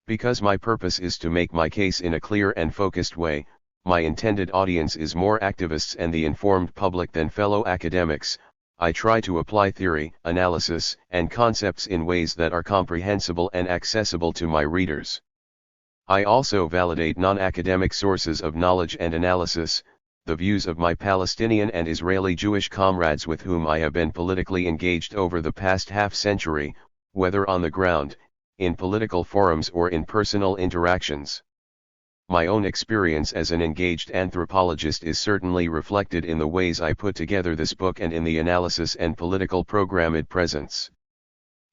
Because my purpose is to make my case in a clear and focused way, my intended audience is more activists and the informed public than fellow academics. I try to apply theory, analysis, and concepts in ways that are comprehensible and accessible to my readers. I also validate non-academic sources of knowledge and analysis, the views of my Palestinian and Israeli Jewish comrades with whom I have been politically engaged over the past half-century, whether on the ground, in political forums or in personal interactions. My own experience as an engaged anthropologist is certainly reflected in the ways I put together this book and in the analysis and political program it presents.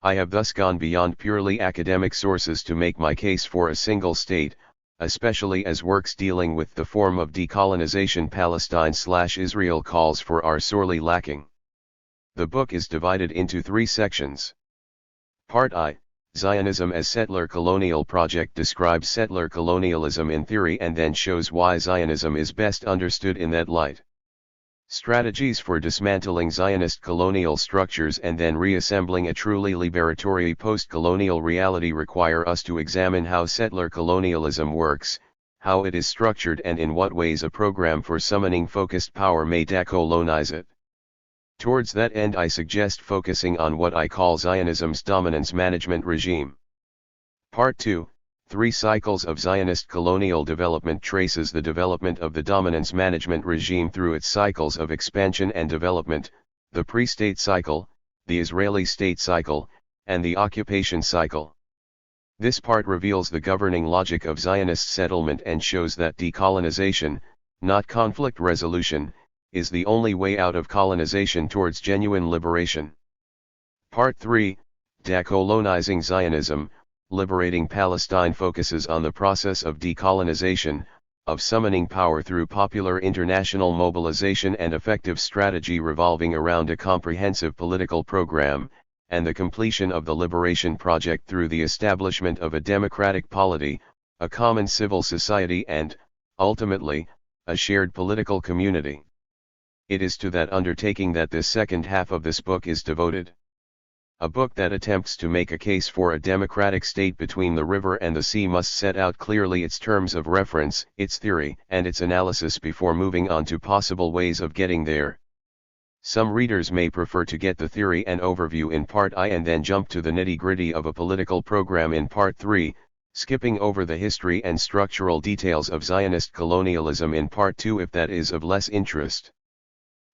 I have thus gone beyond purely academic sources to make my case for a single state, especially as works dealing with the form of decolonization Palestine/Israel calls for are sorely lacking. The book is divided into 3 sections. Part I, Zionism as Settler Colonial Project, describes settler colonialism in theory and then shows why Zionism is best understood in that light. Strategies for dismantling Zionist colonial structures and then reassembling a truly liberatory post-colonial reality require us to examine how settler colonialism works, how it is structured, and in what ways a program for summoning focused power may decolonize it. Towards that end I suggest focusing on what I call Zionism's dominance management regime. Part 2, 3 Cycles of Zionist Colonial Development traces the development of the dominance management regime through its cycles of expansion and development, the pre-state cycle, the Israeli state cycle, and the occupation cycle. This part reveals the governing logic of Zionist settlement and shows that decolonization, not conflict resolution, is the only way out of colonization towards genuine liberation. Part 3, Decolonizing Zionism, Liberating Palestine focuses on the process of decolonization, of summoning power through popular international mobilization and effective strategy revolving around a comprehensive political program, and the completion of the liberation project through the establishment of a democratic polity, a common civil society and, ultimately, a shared political community. It is to that undertaking that this second half of this book is devoted. A book that attempts to make a case for a democratic state between the river and the sea must set out clearly its terms of reference, its theory, and its analysis before moving on to possible ways of getting there. Some readers may prefer to get the theory and overview in Part I and then jump to the nitty-gritty of a political program in Part 3, skipping over the history and structural details of Zionist colonialism in Part 2 if that is of less interest.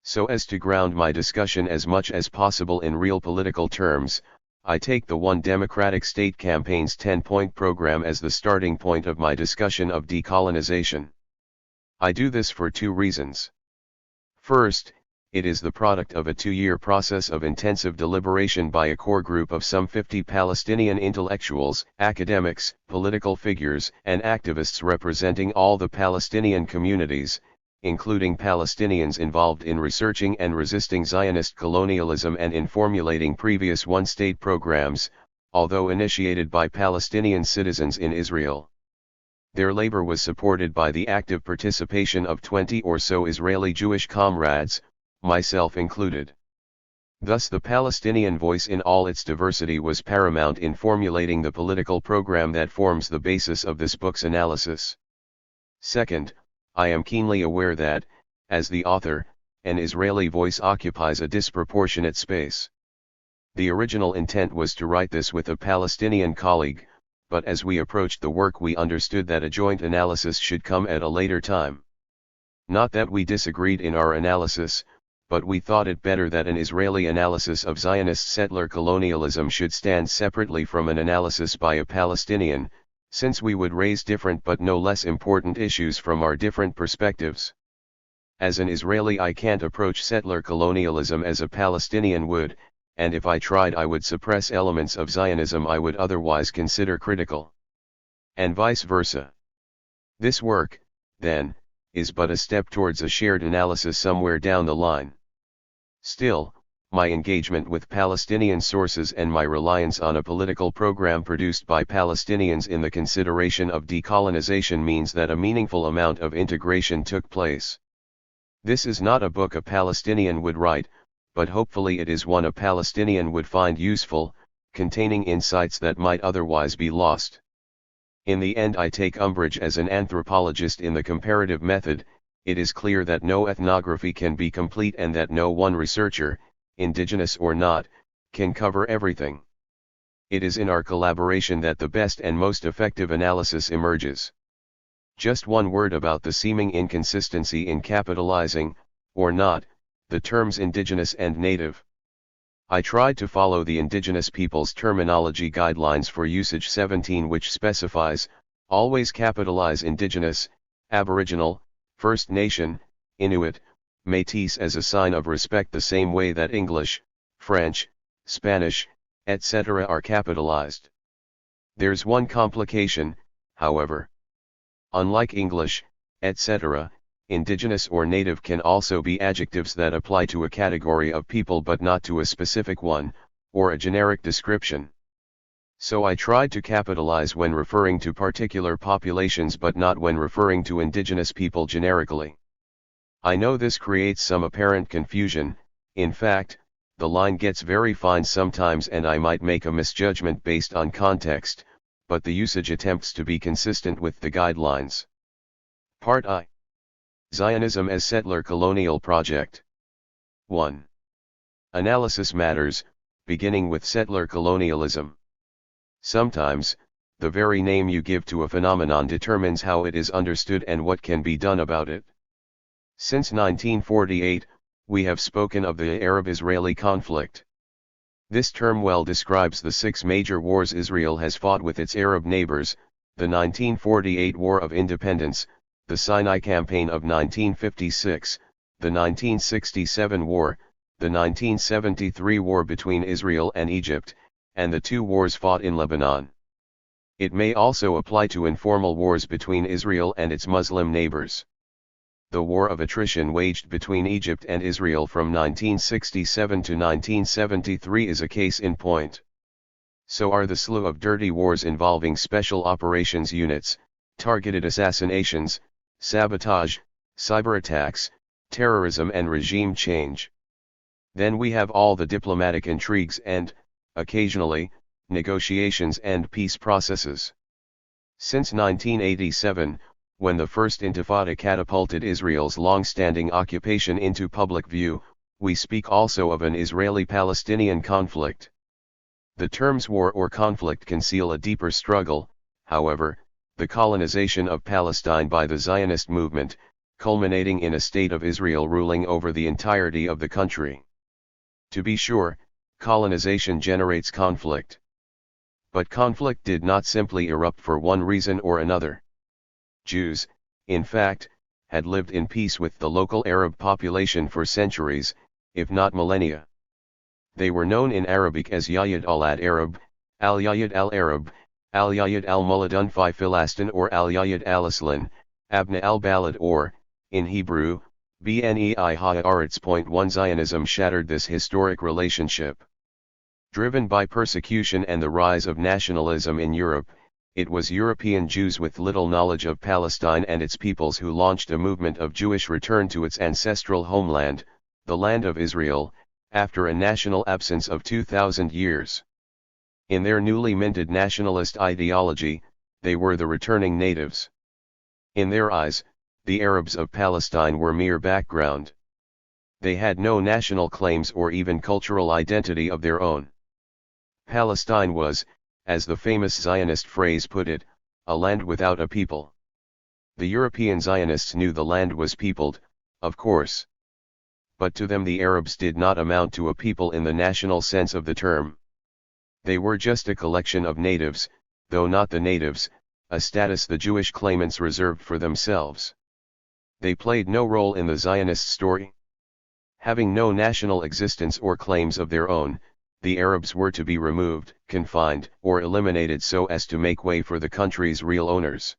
So as to ground my discussion as much as possible in real political terms, I take the One Democratic State campaign's 10-point program as the starting point of my discussion of decolonization. I do this for two reasons. First, it is the product of a 2-year process of intensive deliberation by a core group of some 50 Palestinian intellectuals, academics, political figures, and activists representing all the Palestinian communities, including Palestinians involved in researching and resisting Zionist colonialism and in formulating previous one-state programs, although initiated by Palestinian citizens in Israel. Their labor was supported by the active participation of 20 or so Israeli Jewish comrades, myself included. Thus the Palestinian voice in all its diversity was paramount in formulating the political program that forms the basis of this book's analysis. Second, I am keenly aware that, as the author, an Israeli voice occupies a disproportionate space. The original intent was to write this with a Palestinian colleague, but as we approached the work we understood that a joint analysis should come at a later time. Not that we disagreed in our analysis, but we thought it better that an Israeli analysis of Zionist settler colonialism should stand separately from an analysis by a Palestinian, since we would raise different but no less important issues from our different perspectives. As an Israeli, I can't approach settler colonialism as a Palestinian would, and if I tried I would suppress elements of Zionism I would otherwise consider critical. And vice versa. This work, then, is but a step towards a shared analysis somewhere down the line. Still, my engagement with Palestinian sources and my reliance on a political program produced by Palestinians in the consideration of decolonization means that a meaningful amount of integration took place. This is not a book a Palestinian would write, but hopefully it is one a Palestinian would find useful, containing insights that might otherwise be lost. In the end, I take umbrage as an anthropologist in the comparative method. It is clear that no ethnography can be complete and that no one researcher, indigenous or not, can cover everything. It is in our collaboration that the best and most effective analysis emerges. Just one word about the seeming inconsistency in capitalizing, or not, the terms indigenous and native. I tried to follow the Indigenous Peoples Terminology Guidelines for Usage 17, which specifies, always capitalize Indigenous, Aboriginal, First Nation, Inuit, Métis as a sign of respect the same way that English, French, Spanish, etc. are capitalized. There's one complication, however. Unlike English, etc., indigenous or native can also be adjectives that apply to a category of people but not to a specific one, or a generic description. So I tried to capitalize when referring to particular populations but not when referring to indigenous people generically. I know this creates some apparent confusion. In fact, the line gets very fine sometimes and I might make a misjudgment based on context, but the usage attempts to be consistent with the guidelines. Part I. Zionism as Settler Colonial Project. 1. Analysis matters, beginning with settler colonialism. Sometimes, the very name you give to a phenomenon determines how it is understood and what can be done about it. Since 1948, we have spoken of the Arab-Israeli conflict. This term well describes the 6 major wars Israel has fought with its Arab neighbors: the 1948 War of Independence, the Sinai Campaign of 1956, the 1967 War, the 1973 War between Israel and Egypt, and the 2 wars fought in Lebanon. It may also apply to informal wars between Israel and its Muslim neighbors. The war of attrition waged between Egypt and Israel from 1967 to 1973 is a case in point. So are the slew of dirty wars involving special operations units, targeted assassinations, sabotage, cyber attacks, terrorism and regime change. Then we have all the diplomatic intrigues and, occasionally, negotiations and peace processes. Since 1987, when the First Intifada catapulted Israel's long-standing occupation into public view, we speak also of an Israeli-Palestinian conflict. The terms war or conflict conceal a deeper struggle, however, the colonization of Palestine by the Zionist movement, culminating in a state of Israel ruling over the entirety of the country. To be sure, colonization generates conflict. But conflict did not simply erupt for one reason or another. Jews, in fact, had lived in peace with the local Arab population for centuries, if not millennia. They were known in Arabic as Yayid al-Arab, al-Yayid al-Arab, al-Yayid al-Muladun fi Filastin or al-Yayid al-Aslan, Abna al-Balad or, in Hebrew, Bnei Ha'aretz. 1 Zionism shattered this historic relationship. Driven by persecution and the rise of nationalism in Europe, it was European Jews with little knowledge of Palestine and its peoples who launched a movement of Jewish return to its ancestral homeland, the land of Israel, after a national absence of 2,000 years. In their newly minted nationalist ideology, they were the returning natives. In their eyes, the Arabs of Palestine were mere background. They had no national claims or even cultural identity of their own. Palestine was, as the famous Zionist phrase put it, a land without a people. The European Zionists knew the land was peopled, of course. But to them the Arabs did not amount to a people in the national sense of the term. They were just a collection of natives, though not the natives, a status the Jewish claimants reserved for themselves. They played no role in the Zionist story. Having no national existence or claims of their own, the Arabs were to be removed, confined, or eliminated so as to make way for the country's real owners.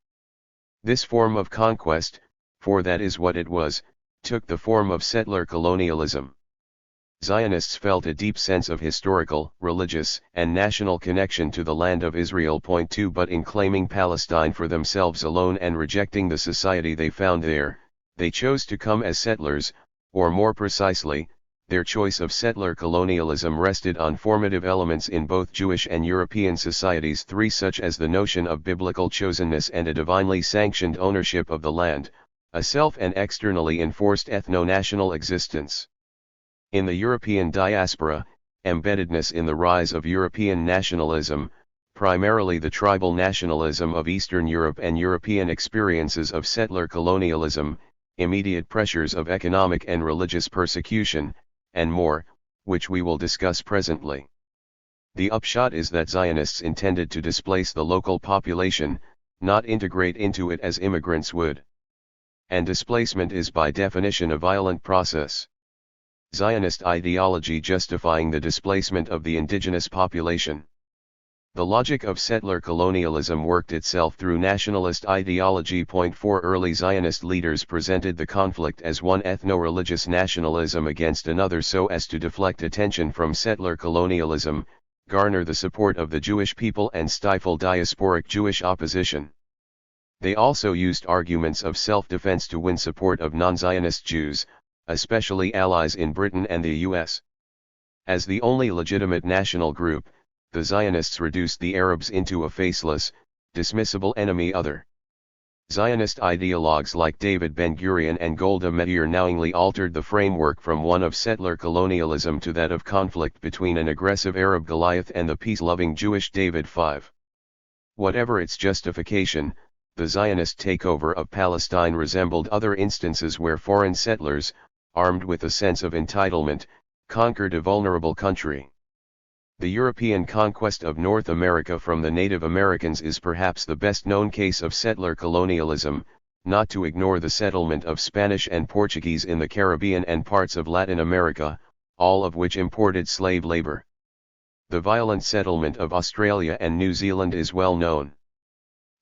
This form of conquest, for that is what it was, took the form of settler colonialism. Zionists felt a deep sense of historical, religious, and national connection to the land of Israel. 2 But in claiming Palestine for themselves alone and rejecting the society they found there, they chose to come as settlers, or more precisely, their choice of settler colonialism rested on formative elements in both Jewish and European societies, 3 such as the notion of biblical chosenness and a divinely sanctioned ownership of the land, a self and externally enforced ethno-national existence. In the European diaspora, embeddedness in the rise of European nationalism, primarily the tribal nationalism of Eastern Europe and European experiences of settler colonialism, immediate pressures of economic and religious persecution, and more, which we will discuss presently. The upshot is that Zionists intended to displace the local population, not integrate into it as immigrants would. And displacement is by definition a violent process. Zionist ideology justifying the displacement of the indigenous population. The logic of settler colonialism worked itself through nationalist ideology. 4 Early Zionist leaders presented the conflict as one ethno-religious nationalism against another so as to deflect attention from settler colonialism, garner the support of the Jewish people and stifle diasporic Jewish opposition. They also used arguments of self-defense to win support of non-Zionist Jews, especially allies in Britain and the US. As the only legitimate national group, the Zionists reduced the Arabs into a faceless, dismissible enemy other. Zionist ideologues like David Ben-Gurion and Golda Meir knowingly altered the framework from one of settler colonialism to that of conflict between an aggressive Arab Goliath and the peace-loving Jewish David V. Whatever its justification, the Zionist takeover of Palestine resembled other instances where foreign settlers, armed with a sense of entitlement, conquered a vulnerable country. The European conquest of North America from the Native Americans is perhaps the best-known case of settler colonialism, not to ignore the settlement of Spanish and Portuguese in the Caribbean and parts of Latin America, all of which imported slave labor. The violent settlement of Australia and New Zealand is well known.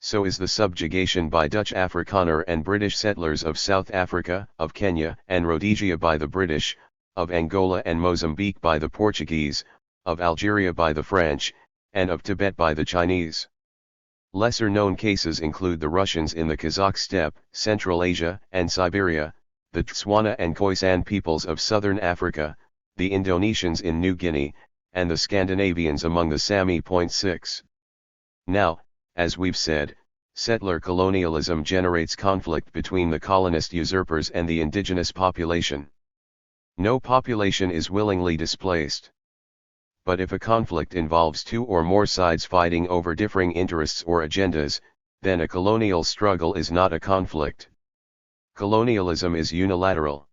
So is the subjugation by Dutch Afrikaner and British settlers of South Africa, of Kenya and Rhodesia by the British, of Angola and Mozambique by the Portuguese, of Algeria by the French, and of Tibet by the Chinese. Lesser-known cases include the Russians in the Kazakh steppe, Central Asia and Siberia, the Tswana and Khoisan peoples of southern Africa, the Indonesians in New Guinea, and the Scandinavians among the Sami. 6. Now, as we've said, settler colonialism generates conflict between the colonist usurpers and the indigenous population. No population is willingly displaced. But if a conflict involves two or more sides fighting over differing interests or agendas, then a colonial struggle is not a conflict. Colonialism is unilateral.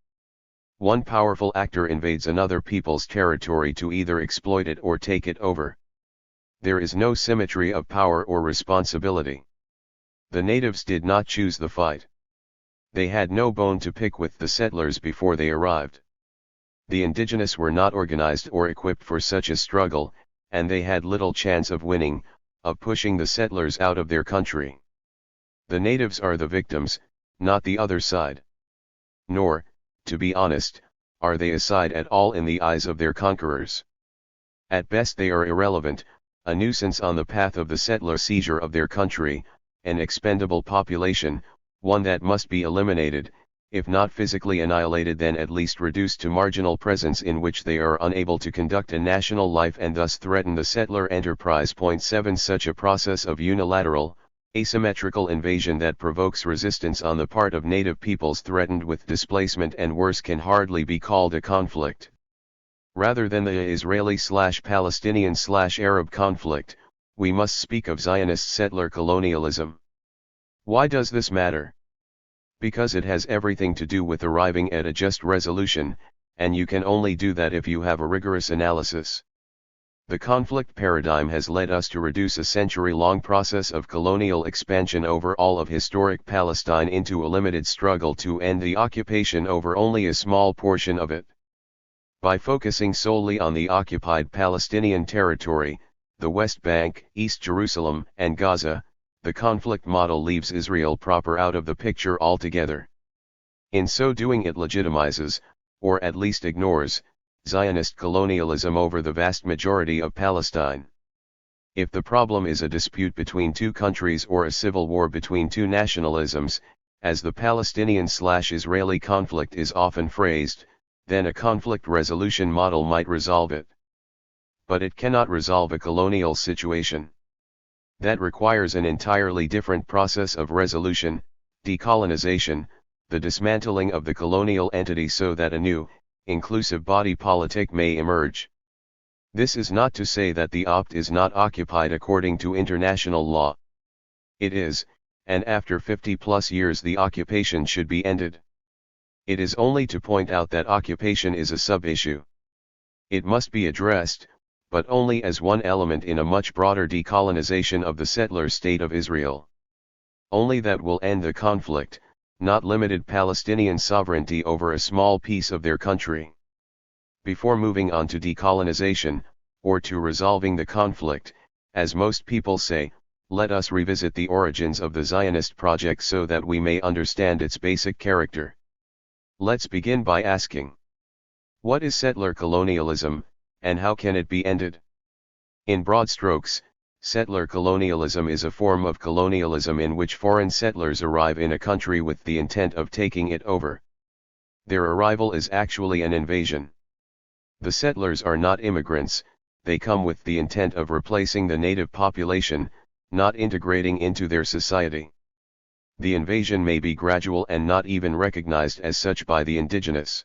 One powerful actor invades another people's territory to either exploit it or take it over. There is no symmetry of power or responsibility. The natives did not choose the fight. They had no bone to pick with the settlers before they arrived. The indigenous were not organized or equipped for such a struggle, and they had little chance of winning, of pushing the settlers out of their country. The natives are the victims, not the other side. Nor, to be honest, are they a side at all in the eyes of their conquerors. At best they are irrelevant, a nuisance on the path of the settler seizure of their country, an expendable population, one that must be eliminated, if not physically annihilated then at least reduced to marginal presence in which they are unable to conduct a national life and thus threaten the settler enterprise. 7 Such a process of unilateral, asymmetrical invasion that provokes resistance on the part of native peoples threatened with displacement and worse can hardly be called a conflict. Rather than the Israeli/Palestinian/Arab conflict, we must speak of Zionist settler colonialism. Why does this matter? Because it has everything to do with arriving at a just resolution, and you can only do that if you have a rigorous analysis. The conflict paradigm has led us to reduce a century-long process of colonial expansion over all of historic Palestine into a limited struggle to end the occupation over only a small portion of it. By focusing solely on the occupied Palestinian territory, the West Bank, East Jerusalem, and Gaza, the conflict model leaves Israel proper out of the picture altogether. In so doing it legitimizes, or at least ignores, Zionist colonialism over the vast majority of Palestine. If the problem is a dispute between two countries or a civil war between two nationalisms, as the Palestinian/Israeli conflict is often phrased, then a conflict resolution model might resolve it. But it cannot resolve a colonial situation. That requires an entirely different process of resolution, decolonization, the dismantling of the colonial entity so that a new, inclusive body politic may emerge. This is not to say that the opt is not occupied according to international law. It is, and after 50+ years the occupation should be ended. It is only to point out that occupation is a sub-issue. It must be addressed, but only as one element in a much broader decolonization of the settler state of Israel. Only that will end the conflict, not limited Palestinian sovereignty over a small piece of their country. Before moving on to decolonization, or to resolving the conflict, as most people say, let us revisit the origins of the Zionist project so that we may understand its basic character. Let's begin by asking, what is settler colonialism, and how can it be ended? In broad strokes, settler colonialism is a form of colonialism in which foreign settlers arrive in a country with the intent of taking it over. Their arrival is actually an invasion. The settlers are not immigrants, they come with the intent of replacing the native population, not integrating into their society. The invasion may be gradual and not even recognized as such by the indigenous.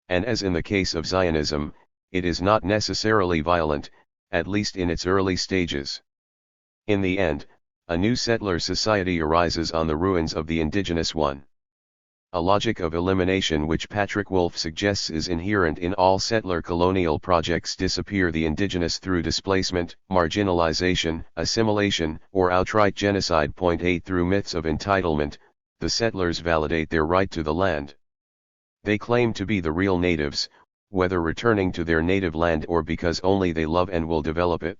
And as in the case of Zionism, it is not necessarily violent, at least in its early stages. In the end, a new settler society arises on the ruins of the indigenous one. A logic of elimination which Patrick Wolfe suggests is inherent in all settler colonial projects disappear the indigenous through displacement, marginalization, assimilation, or outright genocide. 8 Through myths of entitlement, the settlers validate their right to the land. They claim to be the real natives, whether returning to their native land or because only they love and will develop it.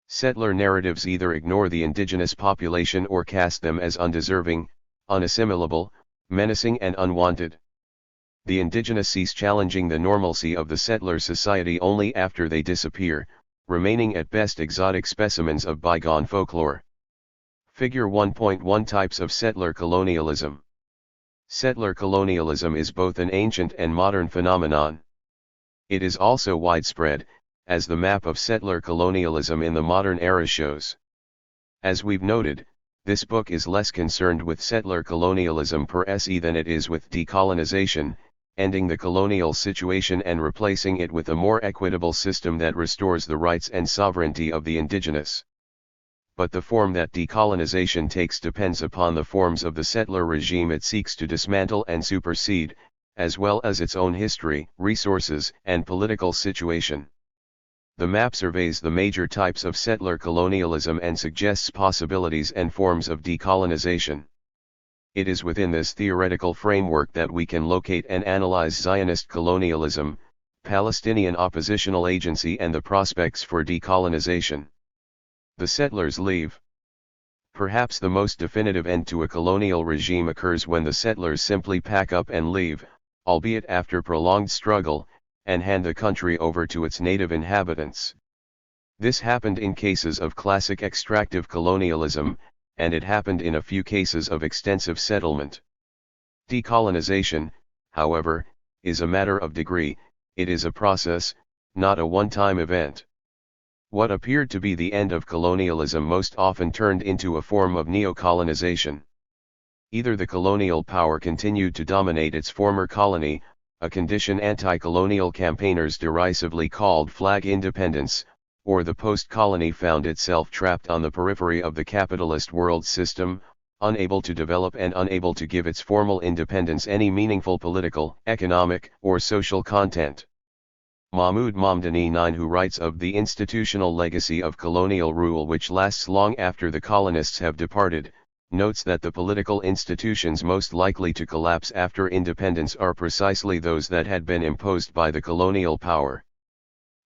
Settler narratives either ignore the indigenous population or cast them as undeserving, unassimilable, menacing and unwanted. The indigenous cease challenging the normalcy of the settler society only after they disappear, remaining at best exotic specimens of bygone folklore. Figure 1.1 Types of settler colonialism. Settler colonialism is both an ancient and modern phenomenon. It is also widespread, as the map of settler colonialism in the modern era shows. As we've noted, this book is less concerned with settler colonialism per se than it is with decolonization, ending the colonial situation and replacing it with a more equitable system that restores the rights and sovereignty of the indigenous. But the form that decolonization takes depends upon the forms of the settler regime it seeks to dismantle and supersede, as well as its own history, resources, and political situation. The map surveys the major types of settler colonialism and suggests possibilities and forms of decolonization. It is within this theoretical framework that we can locate and analyze Zionist colonialism, Palestinian oppositional agency, and the prospects for decolonization. The settlers leave. Perhaps the most definitive end to a colonial regime occurs when the settlers simply pack up and leave, albeit after prolonged struggle, and hand the country over to its native inhabitants. This happened in cases of classic extractive colonialism, and it happened in a few cases of extensive settlement. Decolonization, however, is a matter of degree. It is a process, not a one-time event. What appeared to be the end of colonialism most often turned into a form of neocolonization. Either the colonial power continued to dominate its former colony, a condition anti-colonial campaigners derisively called flag independence, or the post-colony found itself trapped on the periphery of the capitalist world system, unable to develop and unable to give its formal independence any meaningful political, economic, or social content. Mahmoud Mamdani 9, who writes of the institutional legacy of colonial rule which lasts long after the colonists have departed, notes that the political institutions most likely to collapse after independence are precisely those that had been imposed by the colonial power.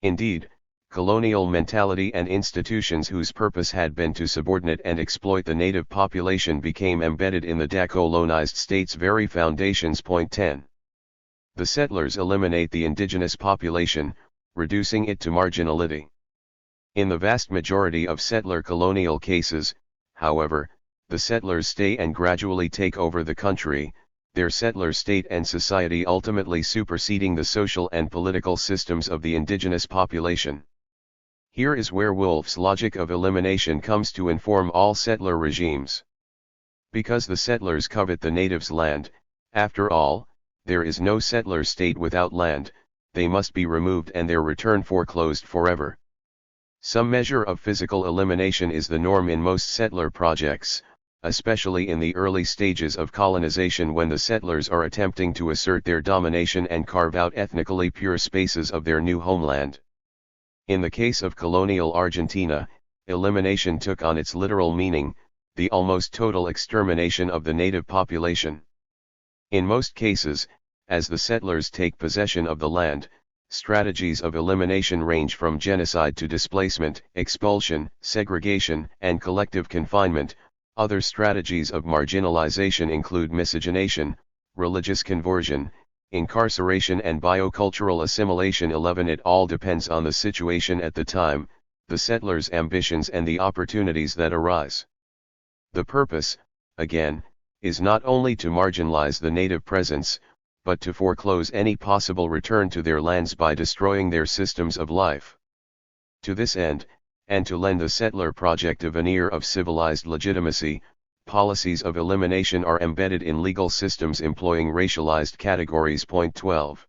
Indeed, colonial mentality and institutions whose purpose had been to subordinate and exploit the native population became embedded in the decolonized state's very foundations. Point 10. The settlers eliminate the indigenous population, reducing it to marginality. In the vast majority of settler colonial cases, however, the settlers stay and gradually take over the country, their settler state and society ultimately superseding the social and political systems of the indigenous population. Here is where Wolff's logic of elimination comes to inform all settler regimes. Because the settlers covet the natives' land, after all, there is no settler state without land, they must be removed and their return foreclosed forever. Some measure of physical elimination is the norm in most settler projects, especially in the early stages of colonization when the settlers are attempting to assert their domination and carve out ethnically pure spaces of their new homeland. In the case of colonial Argentina, elimination took on its literal meaning, the almost total extermination of the native population. In most cases, as the settlers take possession of the land, strategies of elimination range from genocide to displacement, expulsion, segregation, and collective confinement. Other strategies of marginalization include miscegenation, religious conversion, incarceration, and biocultural assimilation. 11 It all depends on the situation at the time, the settlers' ambitions, and the opportunities that arise. The purpose, again, is not only to marginalize the native presence, but to foreclose any possible return to their lands by destroying their systems of life. To this end, and to lend the settler project a veneer of civilized legitimacy, policies of elimination are embedded in legal systems employing racialized categories. Point 12.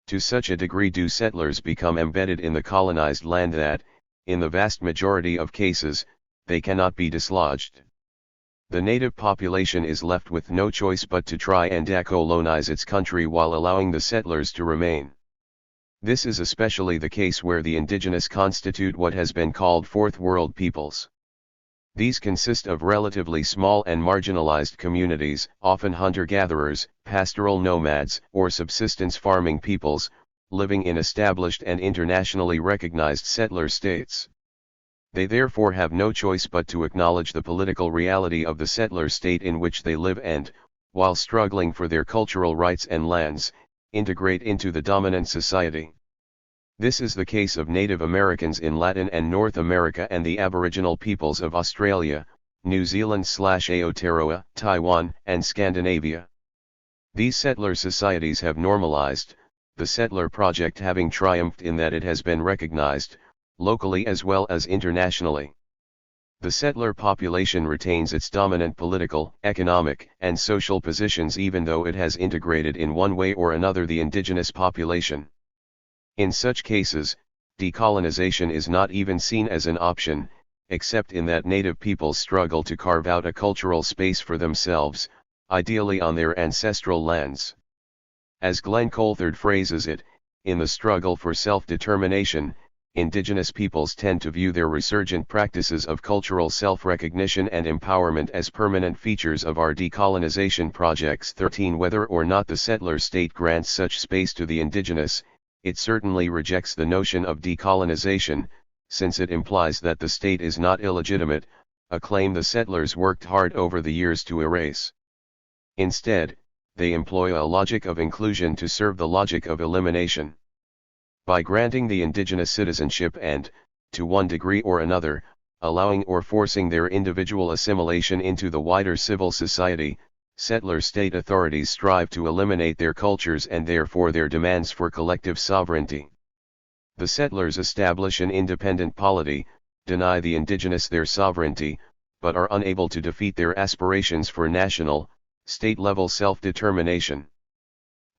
To such a degree do settlers become embedded in the colonized land that, in the vast majority of cases, they cannot be dislodged. The native population is left with no choice but to try and decolonize its country while allowing the settlers to remain. This is especially the case where the indigenous constitute what has been called fourth world peoples. These consist of relatively small and marginalized communities, often hunter-gatherers, pastoral nomads, or subsistence farming peoples, living in established and internationally recognized settler states. They therefore have no choice but to acknowledge the political reality of the settler state in which they live and, while struggling for their cultural rights and lands, integrate into the dominant society. This is the case of Native Americans in Latin and North America and the Aboriginal peoples of Australia, New Zealand/Aotearoa, Taiwan, and Scandinavia. These settler societies have normalized, the settler project having triumphed in that it has been recognized, locally as well as internationally. The settler population retains its dominant political, economic, and social positions even though it has integrated in one way or another the indigenous population. In such cases, decolonization is not even seen as an option, except in that native peoples struggle to carve out a cultural space for themselves, ideally on their ancestral lands. As Glenn Coulthard phrases it, in the struggle for self-determination, indigenous peoples tend to view their resurgent practices of cultural self-recognition and empowerment as permanent features of our decolonization projects. 13. Whether or not the settler state grants such space to the indigenous, it certainly rejects the notion of decolonization, since it implies that the state is not illegitimate, a claim the settlers worked hard over the years to erase. Instead, they employ a logic of inclusion to serve the logic of elimination. By granting the indigenous citizenship and, to one degree or another, allowing or forcing their individual assimilation into the wider civil society, settler state authorities strive to eliminate their cultures and therefore their demands for collective sovereignty. The settlers establish an independent polity, deny the indigenous their sovereignty, but are unable to defeat their aspirations for national, state-level self-determination.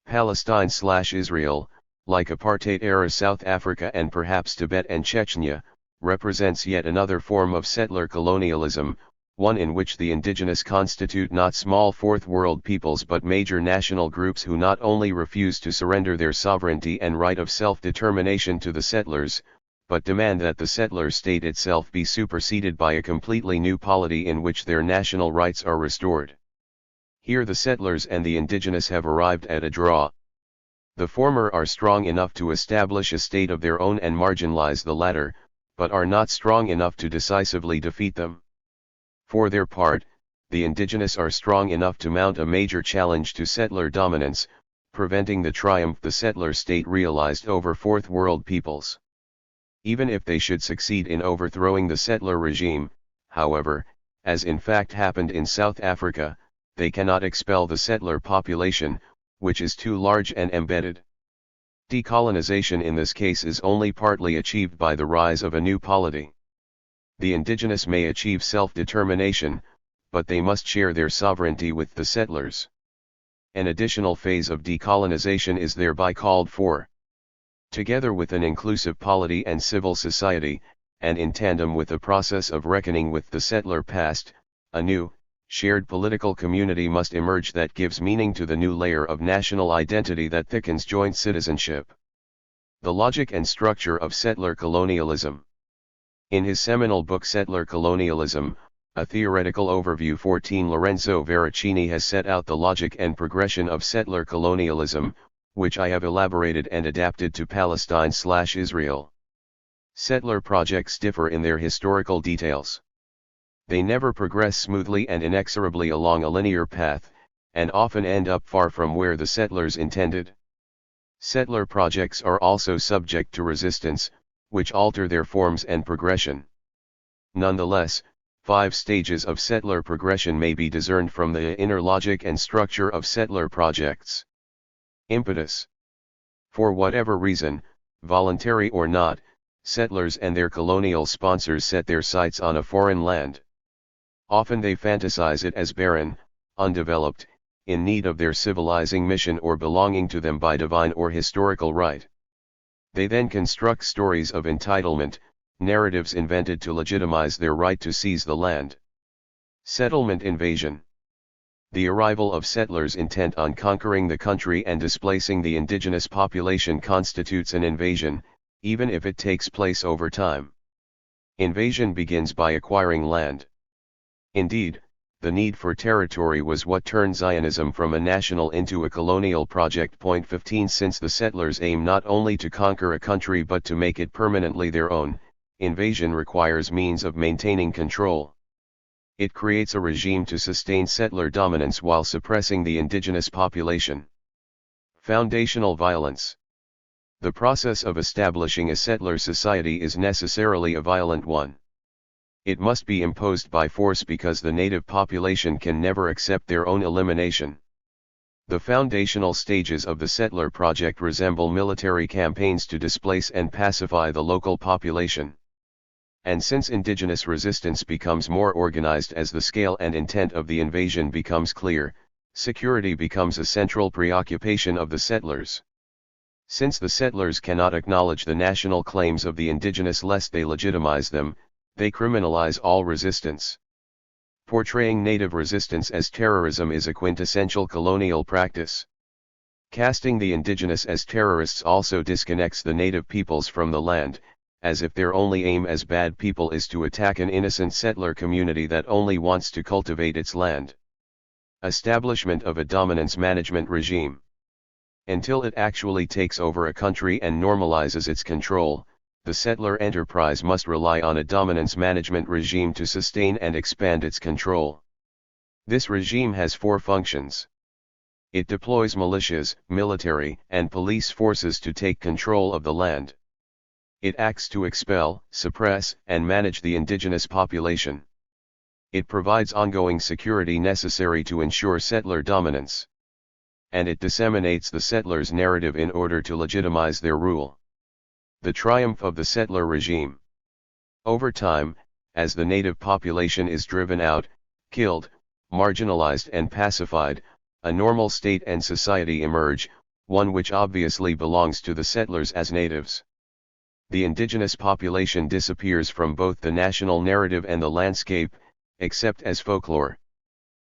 Palestine/Israel, like apartheid-era South Africa and perhaps Tibet and Chechnya, represents yet another form of settler colonialism, one in which the indigenous constitute not small fourth world peoples but major national groups who not only refuse to surrender their sovereignty and right of self-determination to the settlers, but demand that the settler state itself be superseded by a completely new polity in which their national rights are restored. Here the settlers and the indigenous have arrived at a draw. The former are strong enough to establish a state of their own and marginalize the latter, but are not strong enough to decisively defeat them. For their part, the indigenous are strong enough to mount a major challenge to settler dominance, preventing the triumph the settler state realized over fourth world peoples. Even if they should succeed in overthrowing the settler regime, however, as in fact happened in South Africa, they cannot expel the settler population, which is too large and embedded. Decolonization in this case is only partly achieved by the rise of a new polity. The indigenous may achieve self-determination, but they must share their sovereignty with the settlers. An additional phase of decolonization is thereby called for. Together with an inclusive polity and civil society, and in tandem with the process of reckoning with the settler past, a new, shared political community must emerge that gives meaning to the new layer of national identity that thickens joint citizenship. The logic and structure of settler colonialism. In his seminal book Settler Colonialism, A Theoretical Overview 14, Lorenzo Veracini has set out the logic and progression of settler colonialism, which I have elaborated and adapted to Palestine/Israel. Settler projects differ in their historical details. They never progress smoothly and inexorably along a linear path, and often end up far from where the settlers intended. Settler projects are also subject to resistance, which alter their forms and progression. Nonetheless, 5 stages of settler progression may be discerned from the inner logic and structure of settler projects. Impetus. For whatever reason, voluntary or not, settlers and their colonial sponsors set their sights on a foreign land. Often they fantasize it as barren, undeveloped, in need of their civilizing mission or belonging to them by divine or historical right. They then construct stories of entitlement, narratives invented to legitimize their right to seize the land. Settlement invasion. The arrival of settlers intent on conquering the country and displacing the indigenous population constitutes an invasion, even if it takes place over time. Invasion begins by acquiring land. Indeed, the need for territory was what turned Zionism from a national into a colonial project. 15 Since the settlers aim not only to conquer a country but to make it permanently their own, invasion requires means of maintaining control. It creates a regime to sustain settler dominance while suppressing the indigenous population. Foundational violence. The process of establishing a settler society is necessarily a violent one. It must be imposed by force because the native population can never accept their own elimination. The foundational stages of the settler project resemble military campaigns to displace and pacify the local population. And since indigenous resistance becomes more organized as the scale and intent of the invasion becomes clear, security becomes a central preoccupation of the settlers. Since the settlers cannot acknowledge the national claims of the indigenous lest they legitimize them, they criminalize all resistance. Portraying native resistance as terrorism is a quintessential colonial practice. Casting the indigenous as terrorists also disconnects the native peoples from the land, as if their only aim as bad people is to attack an innocent settler community that only wants to cultivate its land. Establishment of a dominance management regime. Until it actually takes over a country and normalizes its control, the settler enterprise must rely on a dominance management regime to sustain and expand its control. This regime has four functions. It deploys militias, military, and police forces to take control of the land. It acts to expel, suppress, and manage the indigenous population. It provides ongoing security necessary to ensure settler dominance. And it disseminates the settlers' narrative in order to legitimize their rule. The triumph of the settler regime. Over time, as the native population is driven out, killed, marginalized and pacified, a normal state and society emerge, one which obviously belongs to the settlers as natives. The indigenous population disappears from both the national narrative and the landscape, except as folklore.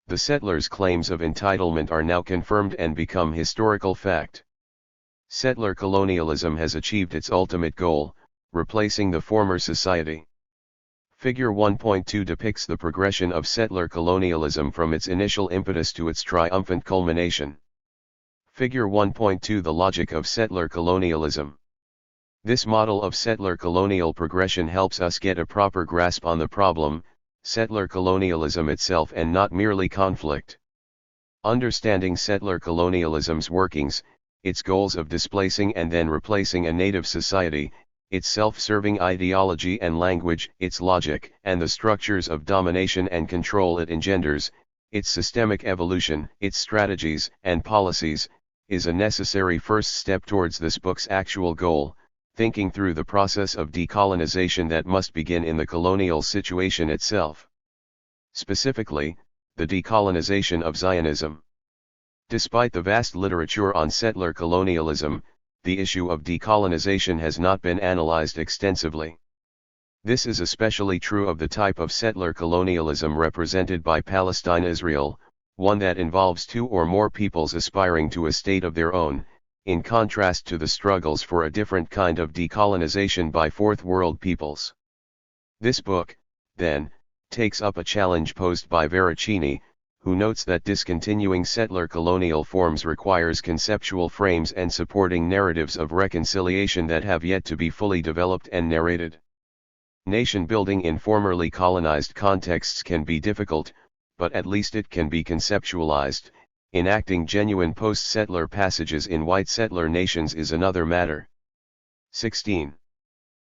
The settlers' claims of entitlement are now confirmed and become historical fact. Settler colonialism has achieved its ultimate goal, replacing the former society. Figure 1.2 depicts the progression of settler colonialism from its initial impetus to its triumphant culmination. Figure 1.2 The logic of settler colonialism. This model of settler colonial progression helps us get a proper grasp on the problem, settler colonialism itself and not merely conflict. Understanding settler colonialism's workings, its goals of displacing and then replacing a native society, its self-serving ideology and language, its logic, and the structures of domination and control it engenders, its systemic evolution, its strategies and policies, is a necessary first step towards this book's actual goal, thinking through the process of decolonization that must begin in the colonial situation itself. Specifically, the decolonization of Zionism. Despite the vast literature on settler colonialism, the issue of decolonization has not been analyzed extensively. This is especially true of the type of settler colonialism represented by Palestine-Israel, one that involves two or more peoples aspiring to a state of their own, in contrast to the struggles for a different kind of decolonization by Fourth World peoples. This book, then, takes up a challenge posed by Veracini, who notes that discontinuing settler colonial forms requires conceptual frames and supporting narratives of reconciliation that have yet to be fully developed and narrated. Nation building in formerly colonized contexts can be difficult, but at least it can be conceptualized. Enacting genuine post-settler passages in white settler nations is another matter. 16.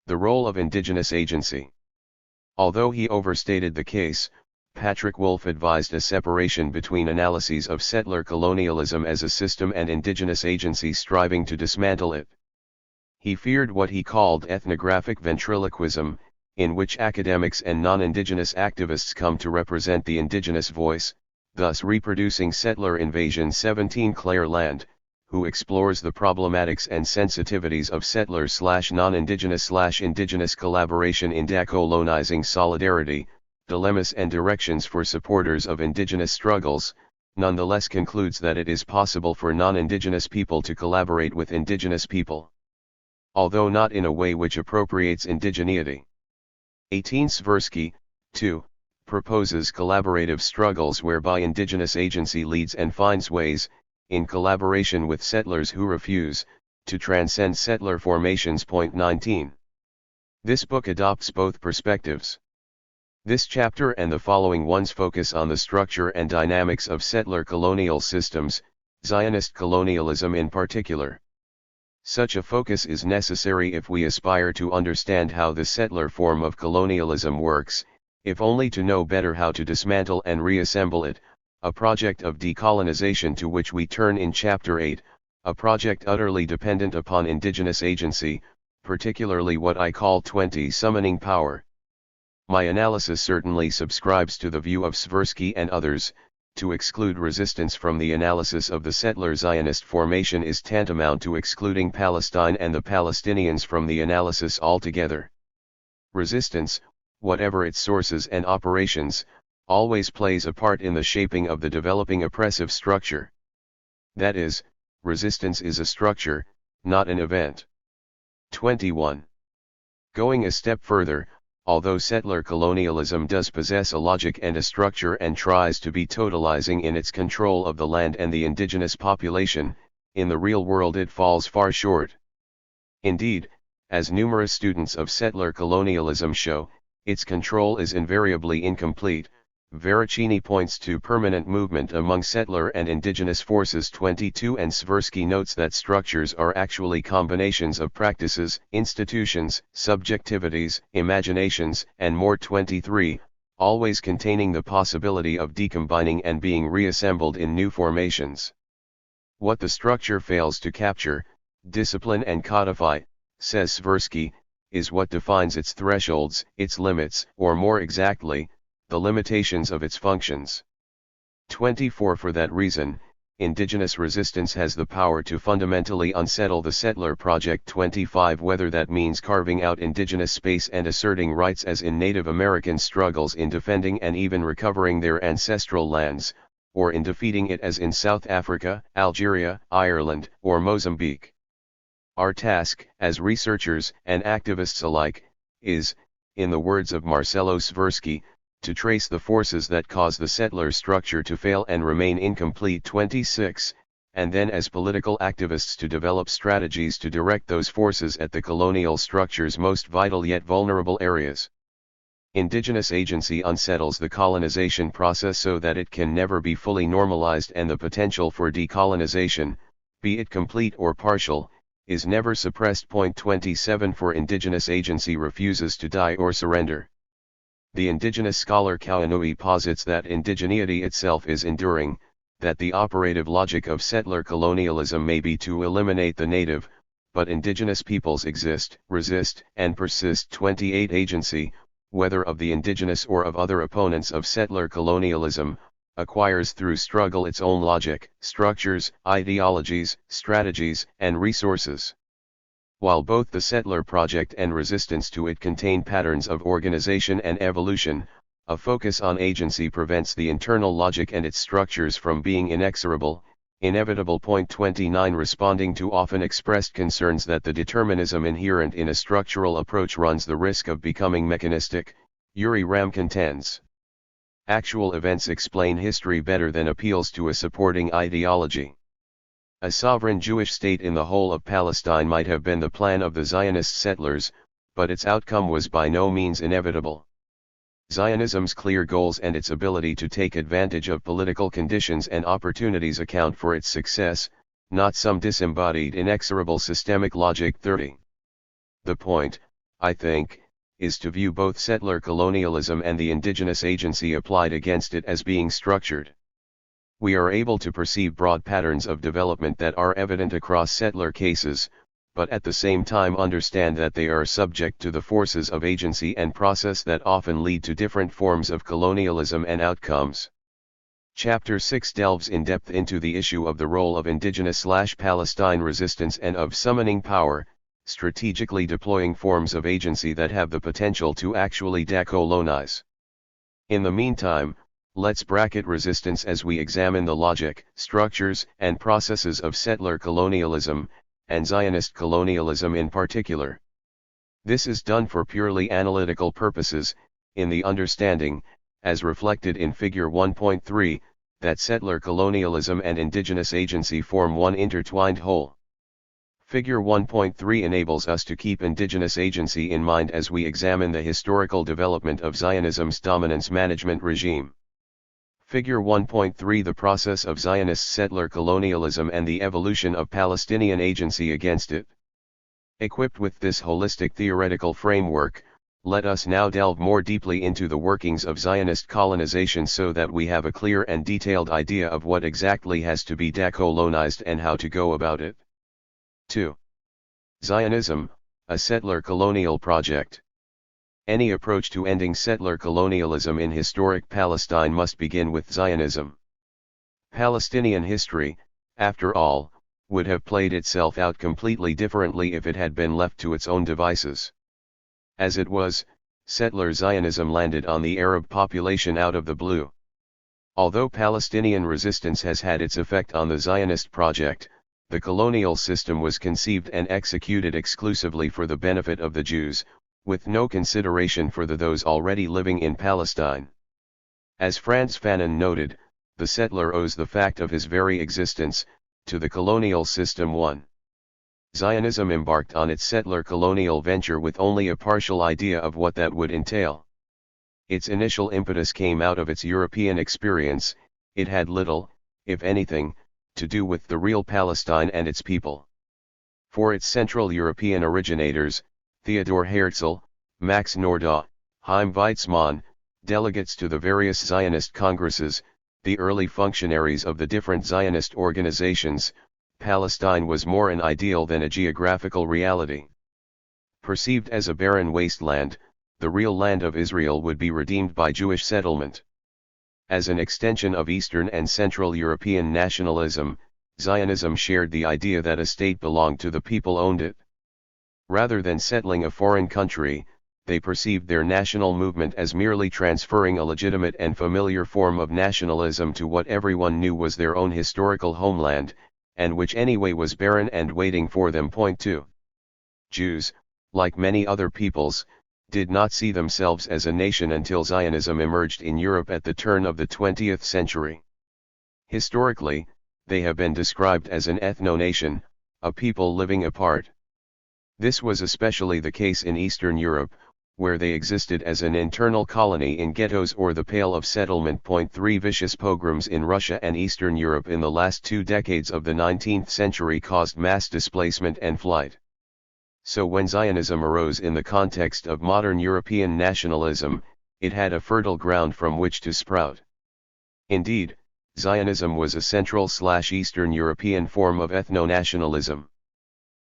The role of indigenous agency. Although he overstated the case, Patrick Wolfe advised a separation between analyses of settler colonialism as a system and indigenous agency striving to dismantle it. He feared what he called ethnographic ventriloquism, in which academics and non-indigenous activists come to represent the indigenous voice, thus reproducing Settler Invasion 17 Clare Land, who explores the problematics and sensitivities of settler/non-indigenous/indigenous collaboration in decolonizing solidarity, dilemmas and directions for supporters of indigenous struggles, nonetheless concludes that it is possible for non-indigenous people to collaborate with indigenous people, although not in a way which appropriates indigeneity. 18 Swirsky, 2, proposes collaborative struggles whereby indigenous agency leads and finds ways, in collaboration with settlers who refuse, to transcend settler formations. 19. This book adopts both perspectives. This chapter and the following ones focus on the structure and dynamics of settler colonial systems, Zionist colonialism in particular. Such a focus is necessary if we aspire to understand how the settler form of colonialism works, if only to know better how to dismantle and reassemble it, a project of decolonization to which we turn in Chapter 8, a project utterly dependent upon indigenous agency, particularly what I call 20 summoning power. My analysis certainly subscribes to the view of Tversky and others. To exclude resistance from the analysis of the settler Zionist formation is tantamount to excluding Palestine and the Palestinians from the analysis altogether. Resistance, whatever its sources and operations, always plays a part in the shaping of the developing oppressive structure. That is, resistance is a structure, not an event. 21. Going a step further, although settler colonialism does possess a logic and a structure and tries to be totalizing in its control of the land and the indigenous population, in the real world it falls far short. Indeed, as numerous students of settler colonialism show, its control is invariably incomplete. Veracini points to permanent movement among settler and indigenous forces 22 and Tversky notes that structures are actually combinations of practices, institutions, subjectivities, imaginations, and more 23, always containing the possibility of decombining and being reassembled in new formations. What the structure fails to capture, discipline and codify, says Tversky, is what defines its thresholds, its limits, or more exactly, the limitations of its functions. 24. For that reason, indigenous resistance has the power to fundamentally unsettle the settler project. 25. Whether that means carving out indigenous space and asserting rights as in Native American struggles in defending and even recovering their ancestral lands, or in defeating it as in South Africa, Algeria, Ireland, or Mozambique. Our task, as researchers and activists alike, is, in the words of Marcelo Tversky, to trace the forces that cause the settler structure to fail and remain incomplete. 26, and then as political activists to develop strategies to direct those forces at the colonial structure's most vital yet vulnerable areas. Indigenous agency unsettles the colonization process so that it can never be fully normalized, and the potential for decolonization, be it complete or partial, is never suppressed. 27 For indigenous agency refuses to die or surrender. The indigenous scholar Kauanui posits that indigeneity itself is enduring, that the operative logic of settler colonialism may be to eliminate the native, but indigenous peoples exist, resist, and persist. 28 Agency, whether of the indigenous or of other opponents of settler colonialism, acquires through struggle its own logic, structures, ideologies, strategies, and resources. While both the settler project and resistance to it contain patterns of organization and evolution, a focus on agency prevents the internal logic and its structures from being inexorable, inevitable. 29 Responding to often expressed concerns that the determinism inherent in a structural approach runs the risk of becoming mechanistic, Uri Ram contends. Actual events explain history better than appeals to a supporting ideology. A sovereign Jewish state in the whole of Palestine might have been the plan of the Zionist settlers, but its outcome was by no means inevitable. Zionism's clear goals and its ability to take advantage of political conditions and opportunities account for its success, not some disembodied inexorable systemic logic. 30. The point, I think, is to view both settler colonialism and the indigenous agency applied against it as being structured. We are able to perceive broad patterns of development that are evident across settler cases, but at the same time understand that they are subject to the forces of agency and process that often lead to different forms of colonialism and outcomes. Chapter 6 delves in depth into the issue of the role of indigenous/Palestine resistance and of summoning power, strategically deploying forms of agency that have the potential to actually decolonize. In the meantime, let's bracket resistance as we examine the logic, structures, and processes of settler colonialism, and Zionist colonialism in particular. This is done for purely analytical purposes, in the understanding, as reflected in Figure 1.3, that settler colonialism and indigenous agency form one intertwined whole. Figure 1.3 enables us to keep indigenous agency in mind as we examine the historical development of Zionism's dominance management regime. Figure 1.3 The process of Zionist settler colonialism and the evolution of Palestinian agency against it. Equipped with this holistic theoretical framework, Let us now delve more deeply into the workings of Zionist colonization so that we have a clear and detailed idea of what exactly has to be decolonized and how to go about it. 2. Zionism, a settler colonial project. Any approach to ending settler colonialism in historic Palestine must begin with Zionism. Palestinian history, after all, would have played itself out completely differently if it had been left to its own devices. As it was, settler Zionism landed on the Arab population out of the blue. Although Palestinian resistance has had its effect on the Zionist project, the colonial system was conceived and executed exclusively for the benefit of the Jews, with no consideration for those already living in Palestine. As Frantz Fanon noted, the settler owes the fact of his very existence to the colonial system. 1. Zionism embarked on its settler colonial venture with only a partial idea of what that would entail. Its initial impetus came out of its European experience. It had little, if anything, to do with the real Palestine and its people. For its Central European originators, Theodor Herzl, Max Nordau, Chaim Weizmann, delegates to the various Zionist congresses, the early functionaries of the different Zionist organizations, Palestine was more an ideal than a geographical reality. Perceived as a barren wasteland, the real land of Israel would be redeemed by Jewish settlement. As an extension of Eastern and Central European nationalism, Zionism shared the idea that a state belonged to the people owned it. Rather than settling a foreign country, they perceived their national movement as merely transferring a legitimate and familiar form of nationalism to what everyone knew was their own historical homeland, and which anyway was barren and waiting for them. 2. Jews, like many other peoples, did not see themselves as a nation until Zionism emerged in Europe at the turn of the 20th century. Historically, they have been described as an ethno-nation, a people living apart. This was especially the case in Eastern Europe, where they existed as an internal colony in ghettos or the Pale of Settlement. 3 Vicious pogroms in Russia and Eastern Europe in the last 2 decades of the 19th century caused mass displacement and flight. So when Zionism arose in the context of modern European nationalism, it had a fertile ground from which to sprout. Indeed, Zionism was a Central/Eastern European form of ethno-nationalism.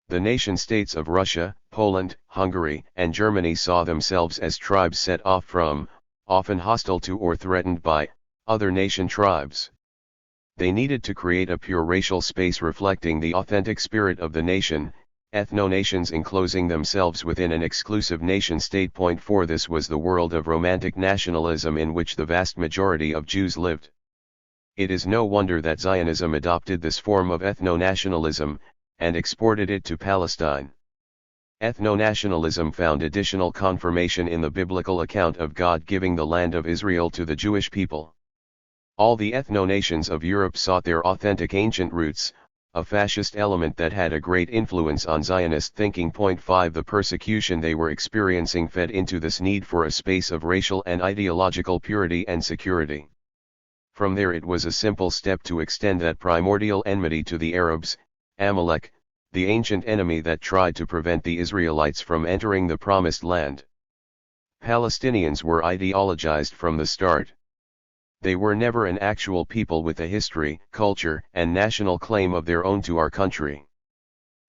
The nation-states of Russia, Poland, Hungary, and Germany saw themselves as tribes set off from, often hostile to or threatened by, other nation tribes. They needed to create a pure racial space reflecting the authentic spirit of the nation, ethno-nations enclosing themselves within an exclusive nation-state. 4 This was the world of romantic nationalism in which the vast majority of Jews lived. It is no wonder that Zionism adopted this form of ethno-nationalism, and exported it to Palestine. Ethno-nationalism found additional confirmation in the biblical account of God giving the land of Israel to the Jewish people. All the ethno-nations of Europe sought their authentic ancient roots, a fascist element that had a great influence on Zionist thinking. 5 The persecution they were experiencing fed into this need for a space of racial and ideological purity and security. From there it was a simple step to extend that primordial enmity to the Arabs, Amalek, the ancient enemy that tried to prevent the Israelites from entering the Promised Land. Palestinians were ideologized from the start. They were never an actual people with a history, culture, and national claim of their own to our country.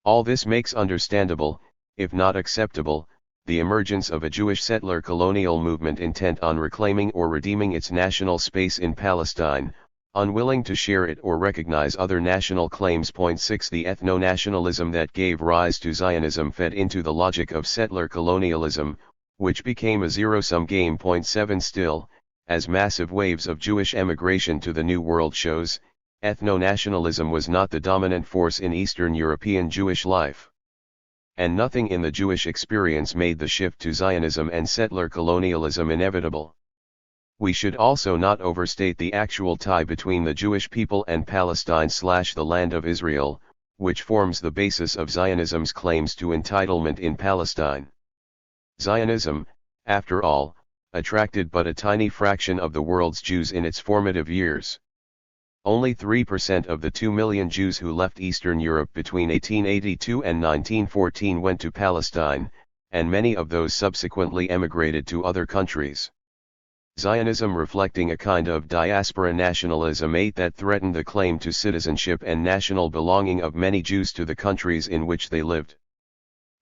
All this makes understandable, if not acceptable, the emergence of a Jewish settler colonial movement intent on reclaiming or redeeming its national space in Palestine, unwilling to share it or recognize other national claims. 6 The ethno-nationalism that gave rise to Zionism fed into the logic of settler colonialism, which became a zero-sum game. 7 Still, as massive waves of Jewish emigration to the New World shows, ethno-nationalism was not the dominant force in Eastern European Jewish life. And nothing in the Jewish experience made the shift to Zionism and settler colonialism inevitable. We should also not overstate the actual tie between the Jewish people and Palestine/the land of Israel, which forms the basis of Zionism's claims to entitlement in Palestine. Zionism, after all, attracted but a tiny fraction of the world's Jews in its formative years. Only 3% of the 2 million Jews who left Eastern Europe between 1882 and 1914 went to Palestine, and many of those subsequently emigrated to other countries. Zionism reflecting a kind of diaspora nationalism that threatened the claim to citizenship and national belonging of many Jews to the countries in which they lived.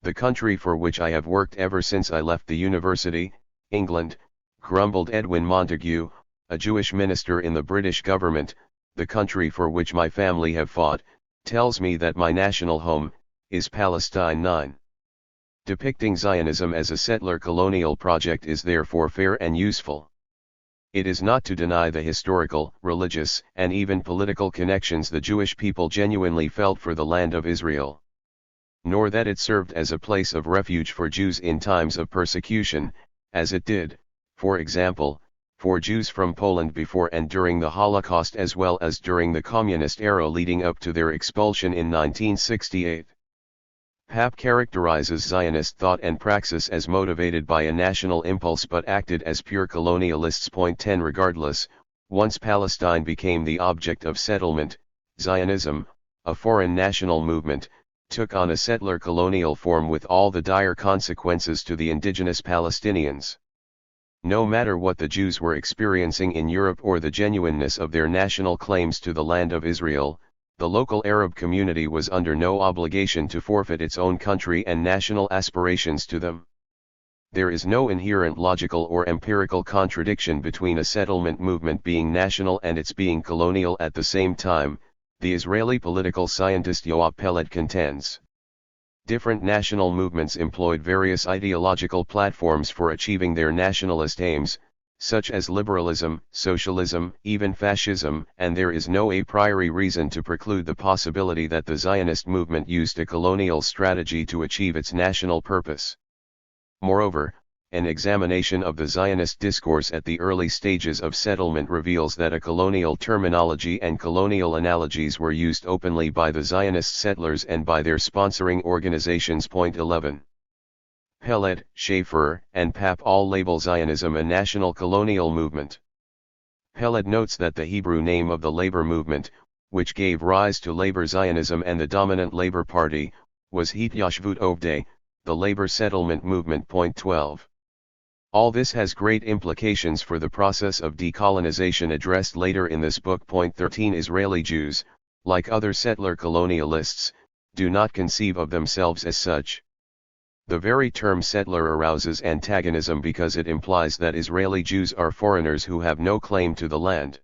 The country for which I have worked ever since I left the university, England, grumbled Edwin Montague, a Jewish minister in the British government, the country for which my family have fought, tells me that my national home, is Palestine. 9. Depicting Zionism as a settler colonial project is therefore fair and useful. It is not to deny the historical, religious, and even political connections the Jewish people genuinely felt for the land of Israel. Nor that it served as a place of refuge for Jews in times of persecution, as it did, for example, for Jews from Poland before and during the Holocaust as well as during the communist era leading up to their expulsion in 1968. Papp characterizes Zionist thought and praxis as motivated by a national impulse but acted as pure colonialists. Point 10 Regardless, once Palestine became the object of settlement, Zionism, a foreign national movement, took on a settler colonial form with all the dire consequences to the indigenous Palestinians. No matter what the Jews were experiencing in Europe or the genuineness of their national claims to the land of Israel, the local Arab community was under no obligation to forfeit its own country and national aspirations to them. There is no inherent logical or empirical contradiction between a settlement movement being national and its being colonial at the same time, the Israeli political scientist Yoav Peled contends. Different national movements employed various ideological platforms for achieving their nationalist aims, such as liberalism, socialism, even fascism, and there is no a priori reason to preclude the possibility that the Zionist movement used a colonial strategy to achieve its national purpose. Moreover, an examination of the Zionist discourse at the early stages of settlement reveals that a colonial terminology and colonial analogies were used openly by the Zionist settlers and by their sponsoring organizations. Point 11. Peled, Schaeffer, and Papp all label Zionism a national colonial movement. Peled notes that the Hebrew name of the labor movement, which gave rise to labor Zionism and the dominant Labor Party, was Hityashvut Ovdei, the labor settlement movement. Point 12. All this has great implications for the process of decolonization addressed later in this book. Point 13. Israeli Jews, like other settler colonialists, do not conceive of themselves as such. The very term settler arouses antagonism because it implies that Israeli Jews are foreigners who have no claim to the land.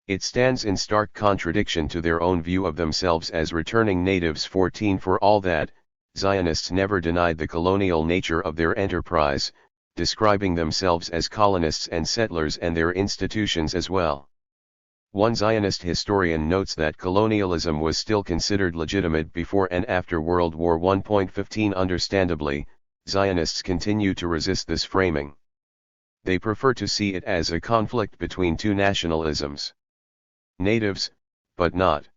It stands in stark contradiction to their own view of themselves as returning natives. 14. For all that, Zionists never denied the colonial nature of their enterprise, describing themselves as colonists and settlers and their institutions as well. One Zionist historian notes that colonialism was still considered legitimate before and after World War I. 15. Understandably, Zionists continue to resist this framing. They prefer to see it as a conflict between two nationalisms. Natives, but not.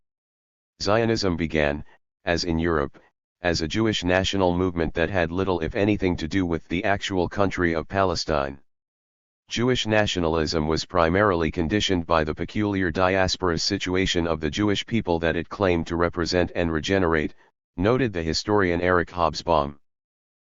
Zionism began, as in Europe, as a Jewish national movement that had little if anything to do with the actual country of Palestine. Jewish nationalism was primarily conditioned by the peculiar diaspora situation of the Jewish people that it claimed to represent and regenerate, noted the historian Eric Hobsbawm.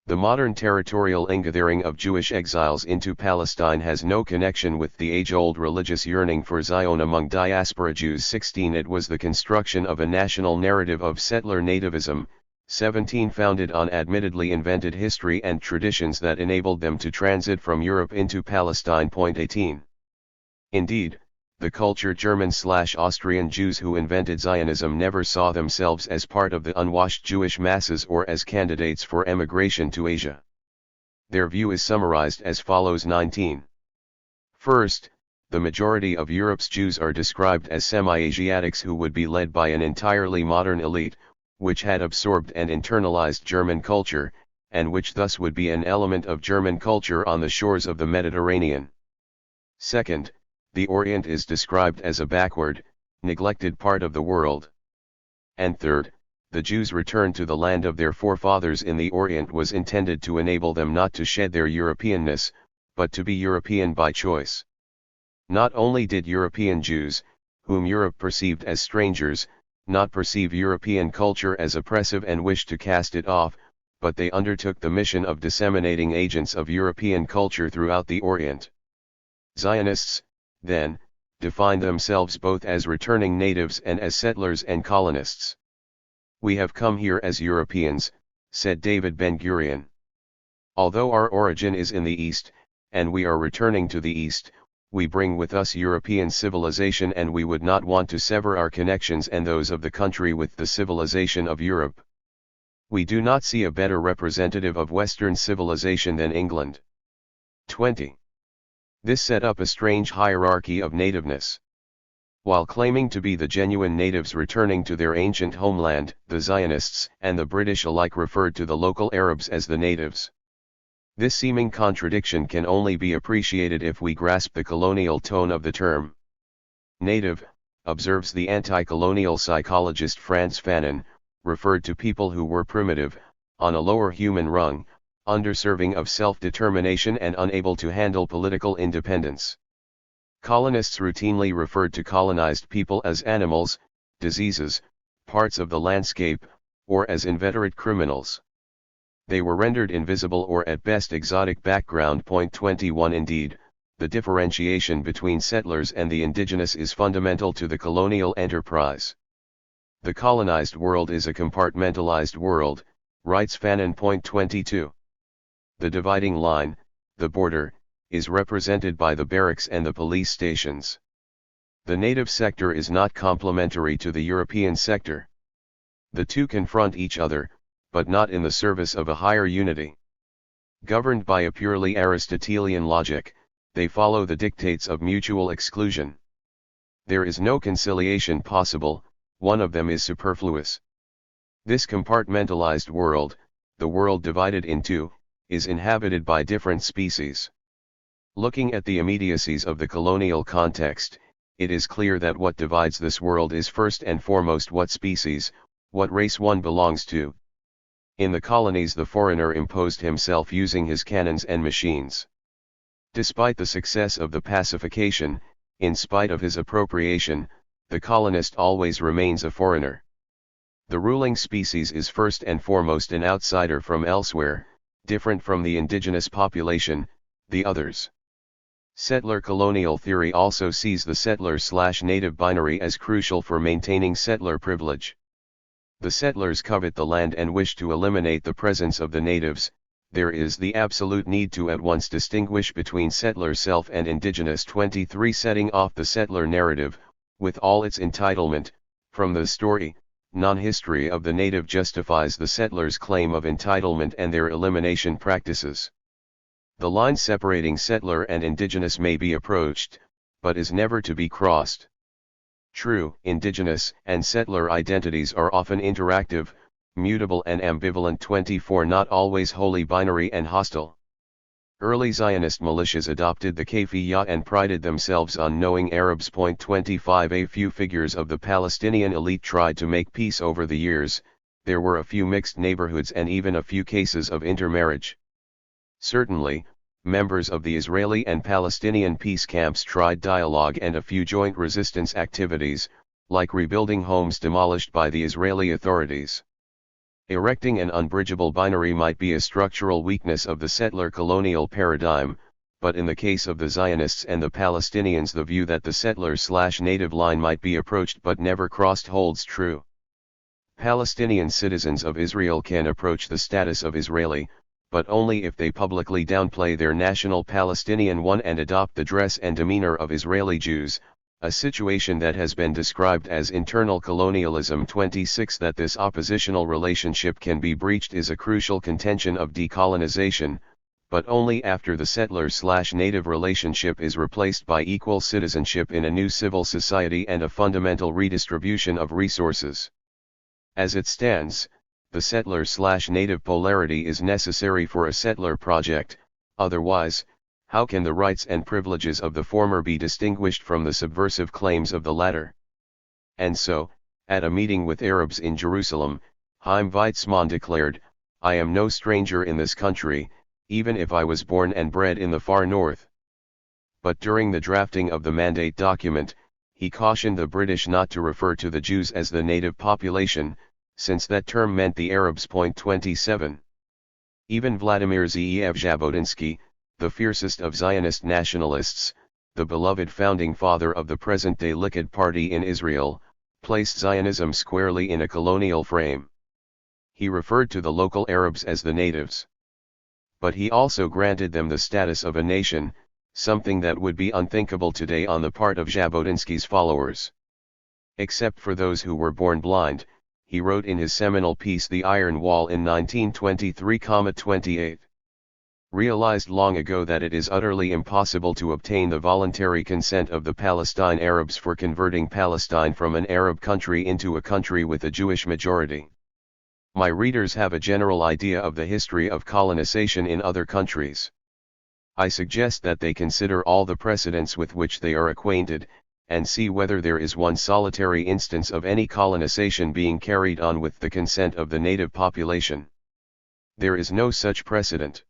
The modern territorial ingathering of Jewish exiles into Palestine has no connection with the age-old religious yearning for Zion among diaspora Jews. 16. It was the construction of a national narrative of settler nativism, 17. Founded on admittedly invented history and traditions that enabled them to transit from Europe into Palestine. 18. Indeed, the cultured German/Austrian Jews who invented Zionism never saw themselves as part of the unwashed Jewish masses or as candidates for emigration to Asia. Their view is summarized as follows. 19. First, the majority of Europe's Jews are described as semi-Asiatics who would be led by an entirely modern elite, which had absorbed and internalized German culture, and which thus would be an element of German culture on the shores of the Mediterranean. Second, the Orient is described as a backward, neglected part of the world. And third, the Jews' return to the land of their forefathers in the Orient was intended to enable them not to shed their Europeanness, but to be European by choice. Not only did European Jews, whom Europe perceived as strangers, not perceive European culture as oppressive and wish to cast it off, but they undertook the mission of disseminating agents of European culture throughout the Orient. Zionists, then, define themselves both as returning natives and as settlers and colonists. "We have come here as Europeans," said David Ben-Gurion. "Although our origin is in the East, and we are returning to the East, we bring with us European civilization, and we would not want to sever our connections and those of the country with the civilization of Europe. We do not see a better representative of Western civilization than England." 20. This set up a strange hierarchy of nativeness. While claiming to be the genuine natives returning to their ancient homeland, the Zionists and the British alike referred to the local Arabs as the natives. This seeming contradiction can only be appreciated if we grasp the colonial tone of the term. Native, observes the anti-colonial psychologist Frantz Fanon, referred to people who were primitive, on a lower human rung, underserving of self-determination and unable to handle political independence. Colonists routinely referred to colonized people as animals, diseases, parts of the landscape, or as inveterate criminals. They were rendered invisible or at best exotic. Background. Point 21. Indeed, the differentiation between settlers and the indigenous is fundamental to the colonial enterprise. "The colonized world is a compartmentalized world," writes Fanon. Point 22. "The dividing line, the border, is represented by the barracks and the police stations. The native sector is not complementary to the European sector. The two confront each other, but not in the service of a higher unity. Governed by a purely Aristotelian logic, they follow the dictates of mutual exclusion. There is no conciliation possible, one of them is superfluous. This compartmentalized world, the world divided in two, is inhabited by different species." Looking at the immediacies of the colonial context, it is clear that what divides this world is first and foremost what species, what race one belongs to. In the colonies, the foreigner imposed himself using his cannons and machines. Despite the success of the pacification, in spite of his appropriation, the colonist always remains a foreigner. The ruling species is first and foremost an outsider from elsewhere, different from the indigenous population, the others. Settler colonial theory also sees the settler/native binary as crucial for maintaining settler privilege. The settlers covet the land and wish to eliminate the presence of the natives. There is the absolute need to at once distinguish between settler self and indigenous. 23. Setting off the settler narrative, with all its entitlement, from the story, non-history of the native justifies the settler's claim of entitlement and their elimination practices. The line separating settler and indigenous may be approached, but is never to be crossed. True, indigenous and settler identities are often interactive, mutable and ambivalent. 24. Not always wholly binary and hostile. Early Zionist militias adopted the keffiyeh and prided themselves on knowing Arabs. 25. A few figures of the Palestinian elite tried to make peace over the years. There were a few mixed neighborhoods and even a few cases of intermarriage. Certainly, members of the Israeli and Palestinian peace camps tried dialogue and a few joint resistance activities, like rebuilding homes demolished by the Israeli authorities. Erecting an unbridgeable binary might be a structural weakness of the settler colonial paradigm, but in the case of the Zionists and the Palestinians, the view that the settler/native line might be approached but never crossed holds true. Palestinian citizens of Israel can approach the status of Israeli, but only if they publicly downplay their national Palestinian one and adopt the dress and demeanor of Israeli Jews, a situation that has been described as internal colonialism. 26. That this oppositional relationship can be breached is a crucial contention of decolonization, but only after the settler/native relationship is replaced by equal citizenship in a new civil society and a fundamental redistribution of resources. As it stands, the settler/native polarity is necessary for a settler project, otherwise, how can the rights and privileges of the former be distinguished from the subversive claims of the latter? And so, at a meeting with Arabs in Jerusalem, Chaim Weizmann declared, "I am no stranger in this country, even if I was born and bred in the far north." But during the drafting of the mandate document, he cautioned the British not to refer to the Jews as the native population, since that term meant the Arabs. 27. Even Vladimir Zeev Jabotinsky, the fiercest of Zionist nationalists, the beloved founding father of the present-day Likud party in Israel, placed Zionism squarely in a colonial frame. He referred to the local Arabs as the natives. But he also granted them the status of a nation, something that would be unthinkable today on the part of Jabotinsky's followers. Except for those who were born blind, he wrote in his seminal piece The Iron Wall in 1923-28. Realized long ago that it is utterly impossible to obtain the voluntary consent of the Palestine Arabs for converting Palestine from an Arab country into a country with a Jewish majority. My readers have a general idea of the history of colonization in other countries. I suggest that they consider all the precedents with which they are acquainted, and see whether there is one solitary instance of any colonization being carried on with the consent of the native population. There is no such precedent.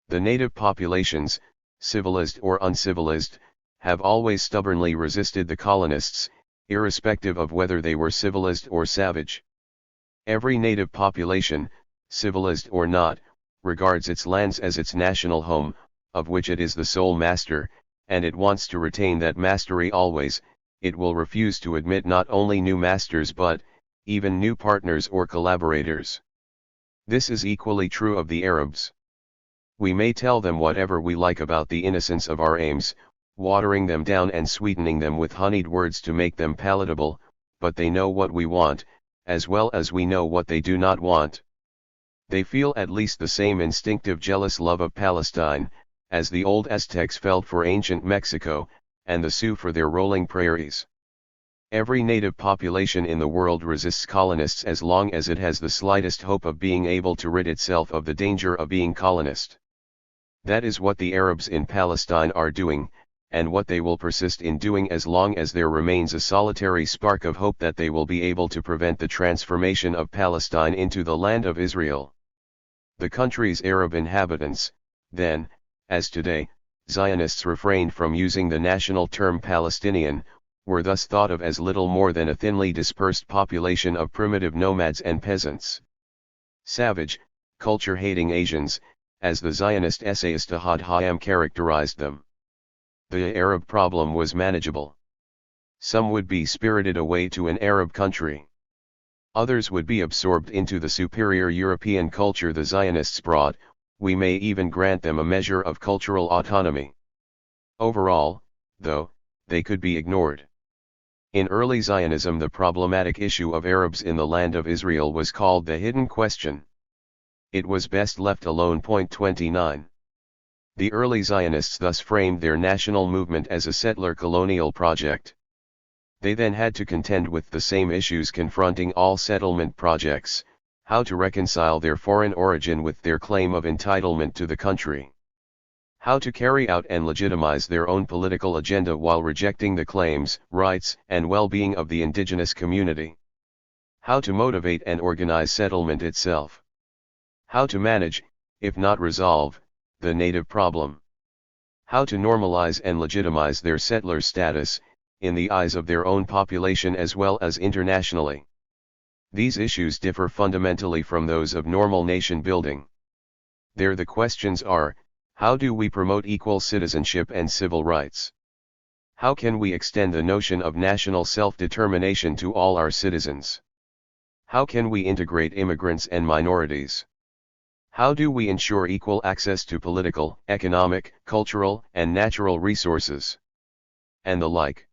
The native populations, civilized or uncivilized, have always stubbornly resisted the colonists, irrespective of whether they were civilized or savage. Every native population, civilized or not, regards its lands as its national home, of which it is the sole master, and it wants to retain that mastery always. It will refuse to admit not only new masters but, even new partners or collaborators. This is equally true of the Arabs. We may tell them whatever we like about the innocence of our aims, watering them down and sweetening them with honeyed words to make them palatable, but they know what we want, as well as we know what they do not want. They feel at least the same instinctive jealous love of Palestine, as the old Aztecs felt for ancient Mexico, and the Sioux for their rolling prairies. Every native population in the world resists colonists as long as it has the slightest hope of being able to rid itself of the danger of being colonist. That is what the Arabs in Palestine are doing, and what they will persist in doing as long as there remains a solitary spark of hope that they will be able to prevent the transformation of Palestine into the land of Israel. The country's Arab inhabitants, then, as today, Zionists refrained from using the national term Palestinian, were thus thought of as little more than a thinly dispersed population of primitive nomads and peasants. Savage, culture-hating Asians, as the Zionist essayist Ahad Hayam characterized them. The Arab problem was manageable. Some would be spirited away to an Arab country. Others would be absorbed into the superior European culture the Zionists brought. We may even grant them a measure of cultural autonomy. Overall, though, they could be ignored. In early Zionism, the problematic issue of Arabs in the land of Israel was called the hidden question. It was best left alone. 29. The early Zionists thus framed their national movement as a settler colonial project. They then had to contend with the same issues confronting all settlement projects: how to reconcile their foreign origin with their claim of entitlement to the country. How to carry out and legitimize their own political agenda while rejecting the claims, rights, and well-being of the indigenous community. How to motivate and organize settlement itself. How to manage, if not resolve, the native problem. How to normalize and legitimize their settler status, in the eyes of their own population as well as internationally. These issues differ fundamentally from those of normal nation building. There the questions are: how do we promote equal citizenship and civil rights? How can we extend the notion of national self-determination to all our citizens? How can we integrate immigrants and minorities? How do we ensure equal access to political, economic, cultural, and natural resources? And the like.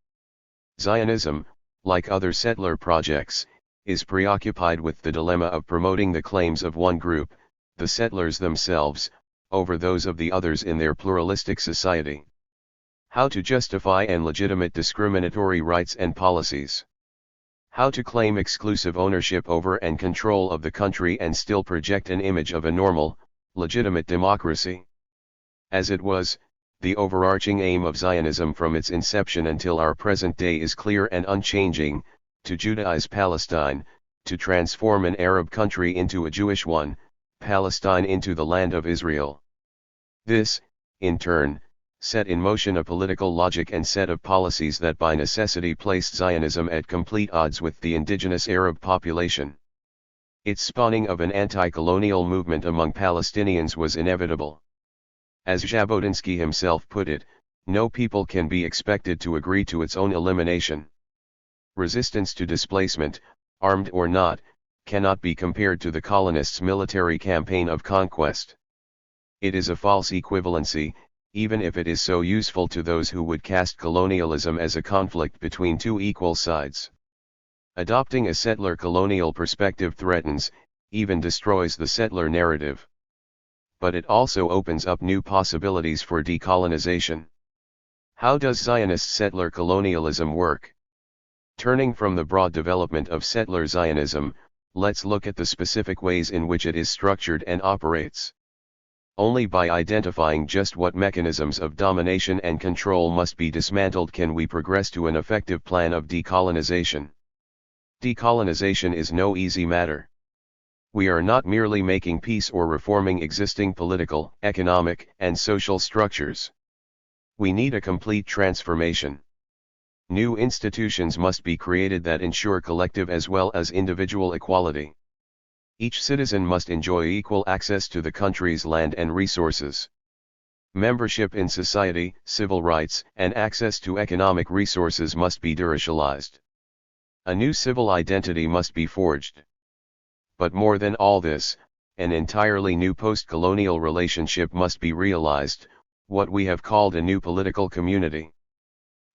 Zionism, like other settler projects, is preoccupied with the dilemma of promoting the claims of one group, the settlers themselves, over those of the others in their pluralistic society. How to justify and legitimate discriminatory rights and policies. How to claim exclusive ownership over and control of the country and still project an image of a normal, legitimate democracy. As it was, the overarching aim of Zionism from its inception until our present day is clear and unchanging: to Judaize Palestine, to transform an Arab country into a Jewish one, Palestine into the land of Israel. This, in turn, set in motion a political logic and set of policies that by necessity placed Zionism at complete odds with the indigenous Arab population. Its spawning of an anti-colonial movement among Palestinians was inevitable. As Jabotinsky himself put it, no people can be expected to agree to its own elimination. Resistance to displacement, armed or not, cannot be compared to the colonists' military campaign of conquest. It is a false equivalency, even if it is so useful to those who would cast colonialism as a conflict between two equal sides. Adopting a settler colonial perspective threatens, even destroys the settler narrative. But it also opens up new possibilities for decolonization. How does Zionist settler colonialism work? Turning from the broad development of settler Zionism, let's look at the specific ways in which it is structured and operates. Only by identifying just what mechanisms of domination and control must be dismantled can we progress to an effective plan of decolonization. Decolonization is no easy matter. We are not merely making peace or reforming existing political, economic, and social structures. We need a complete transformation. New institutions must be created that ensure collective as well as individual equality. Each citizen must enjoy equal access to the country's land and resources. Membership in society, civil rights, and access to economic resources must be deracialized. A new civil identity must be forged. But more than all this, an entirely new post-colonial relationship must be realized, what we have called a new political community.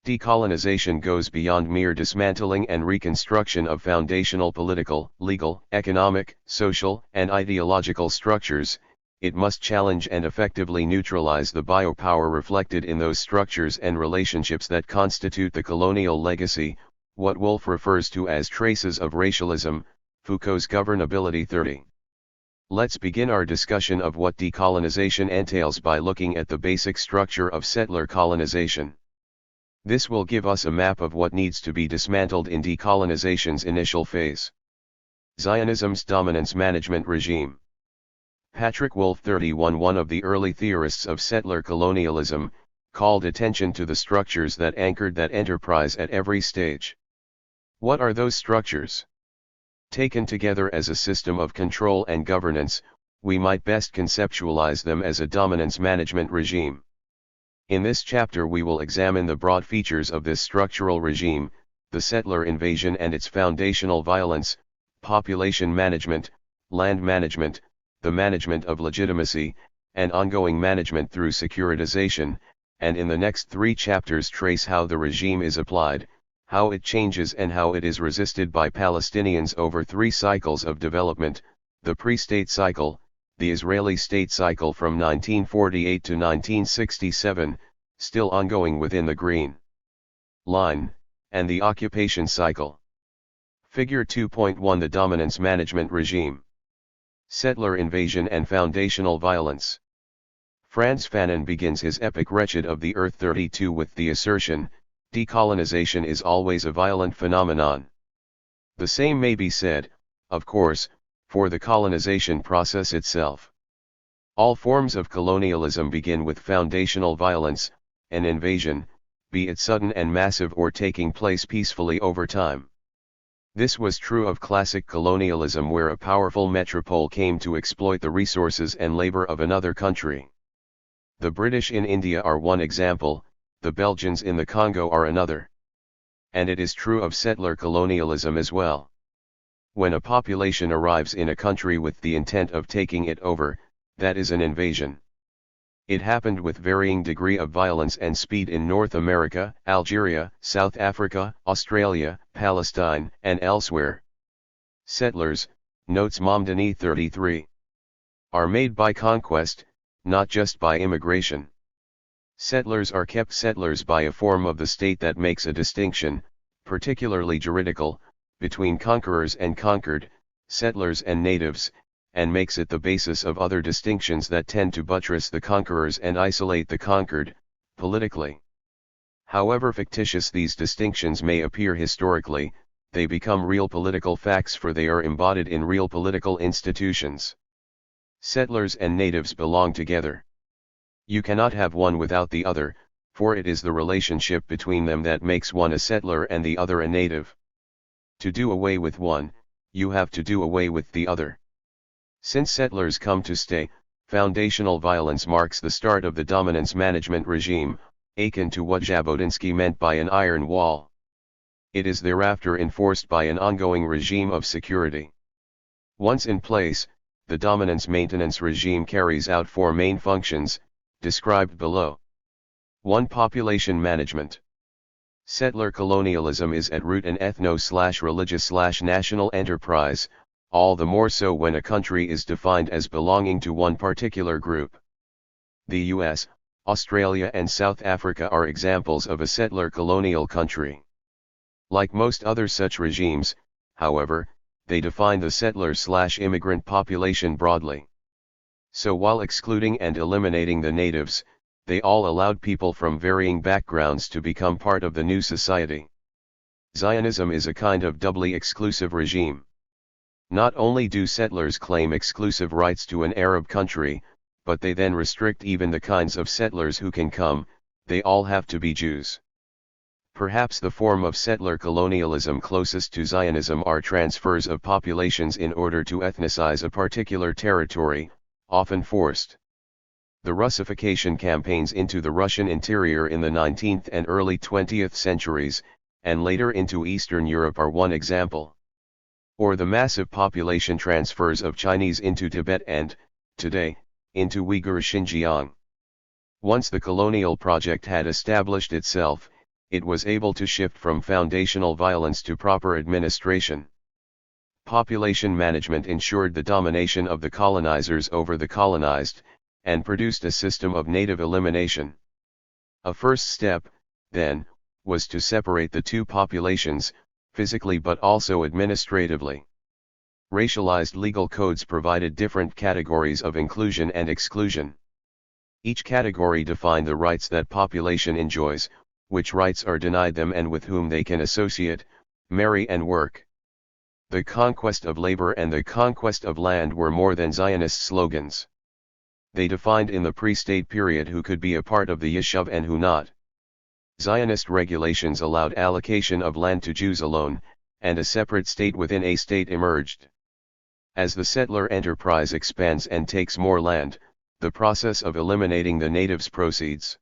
Decolonization goes beyond mere dismantling and reconstruction of foundational political, legal, economic, social, and ideological structures. It must challenge and effectively neutralize the biopower reflected in those structures and relationships that constitute the colonial legacy, what Wolff refers to as traces of racialism, Foucault's Governability 30. Let's begin our discussion of what decolonization entails by looking at the basic structure of settler colonization. This will give us a map of what needs to be dismantled in decolonization's initial phase. Zionism's dominance management regime. Patrick Wolff 31, one of the early theorists of settler colonialism, called attention to the structures that anchored that enterprise at every stage. What are those structures? Taken together as a system of control and governance, we might best conceptualize them as a dominance management regime. In this chapter we will examine the broad features of this structural regime, the settler invasion and its foundational violence, population management, land management, the management of legitimacy, and ongoing management through securitization, and in the next 3 chapters trace how the regime is applied, how it changes and how it is resisted by Palestinians over 3 cycles of development, the pre-state cycle, the Israeli state cycle from 1948 to 1967, still ongoing within the Green Line, and the occupation cycle. Figure 2.1 The dominance management regime. Settler invasion and foundational violence. Frantz Fanon begins his epic Wretched of the Earth 32 with the assertion, decolonization is always a violent phenomenon. The same may be said, of course, for the colonization process itself. All forms of colonialism begin with foundational violence, an invasion, be it sudden and massive or taking place peacefully over time. This was true of classic colonialism where a powerful metropole came to exploit the resources and labor of another country. The British in India are one example, the Belgians in the Congo are another. And it is true of settler colonialism as well. When a population arrives in a country with the intent of taking it over, that is an invasion. It happened with varying degree of violence and speed in North America, Algeria, South Africa, Australia, Palestine, and elsewhere. Settlers, notes Mamdani 33, are made by conquest, not just by immigration. Settlers are kept settlers by a form of the state that makes a distinction, particularly juridical, between conquerors and conquered, settlers and natives, and makes it the basis of other distinctions that tend to buttress the conquerors and isolate the conquered, politically. However fictitious these distinctions may appear historically, they become real political facts for they are embodied in real political institutions. Settlers and natives belong together. You cannot have one without the other, for it is the relationship between them that makes one a settler and the other a native. To do away with one, you have to do away with the other. Since settlers come to stay, foundational violence marks the start of the dominance management regime, akin to what Jabotinsky meant by an iron wall. It is thereafter enforced by an ongoing regime of security. Once in place, the dominance maintenance regime carries out four main functions, described below. 1. Population management. Settler colonialism is at root an ethno-religious-national enterprise, all the more so when a country is defined as belonging to one particular group. The US, Australia and South Africa are examples of a settler colonial country. Like most other such regimes, however, they define the settler/immigrant population broadly. So while excluding and eliminating the natives, they all allowed people from varying backgrounds to become part of the new society. Zionism is a kind of doubly exclusive regime. Not only do settlers claim exclusive rights to an Arab country, but they then restrict even the kinds of settlers who can come, they all have to be Jews. Perhaps the form of settler colonialism closest to Zionism are transfers of populations in order to ethnicize a particular territory, often forced. The Russification campaigns into the Russian interior in the 19th and early 20th centuries, and later into Eastern Europe are one example. Or the massive population transfers of Chinese into Tibet and, today, into Uyghur Xinjiang. Once the colonial project had established itself, it was able to shift from foundational violence to proper administration. Population management ensured the domination of the colonizers over the colonized, and produced a system of native elimination. A first step, then, was to separate the two populations, physically but also administratively. Racialized legal codes provided different categories of inclusion and exclusion. Each category defined the rights that population enjoys, which rights are denied them and with whom they can associate, marry and work. The conquest of labor and the conquest of land were more than Zionist slogans. They defined in the pre-state period who could be a part of the Yishuv and who not. Zionist regulations allowed allocation of land to Jews alone, and a separate state within a state emerged. As the settler enterprise expands and takes more land, the process of eliminating the natives proceeds.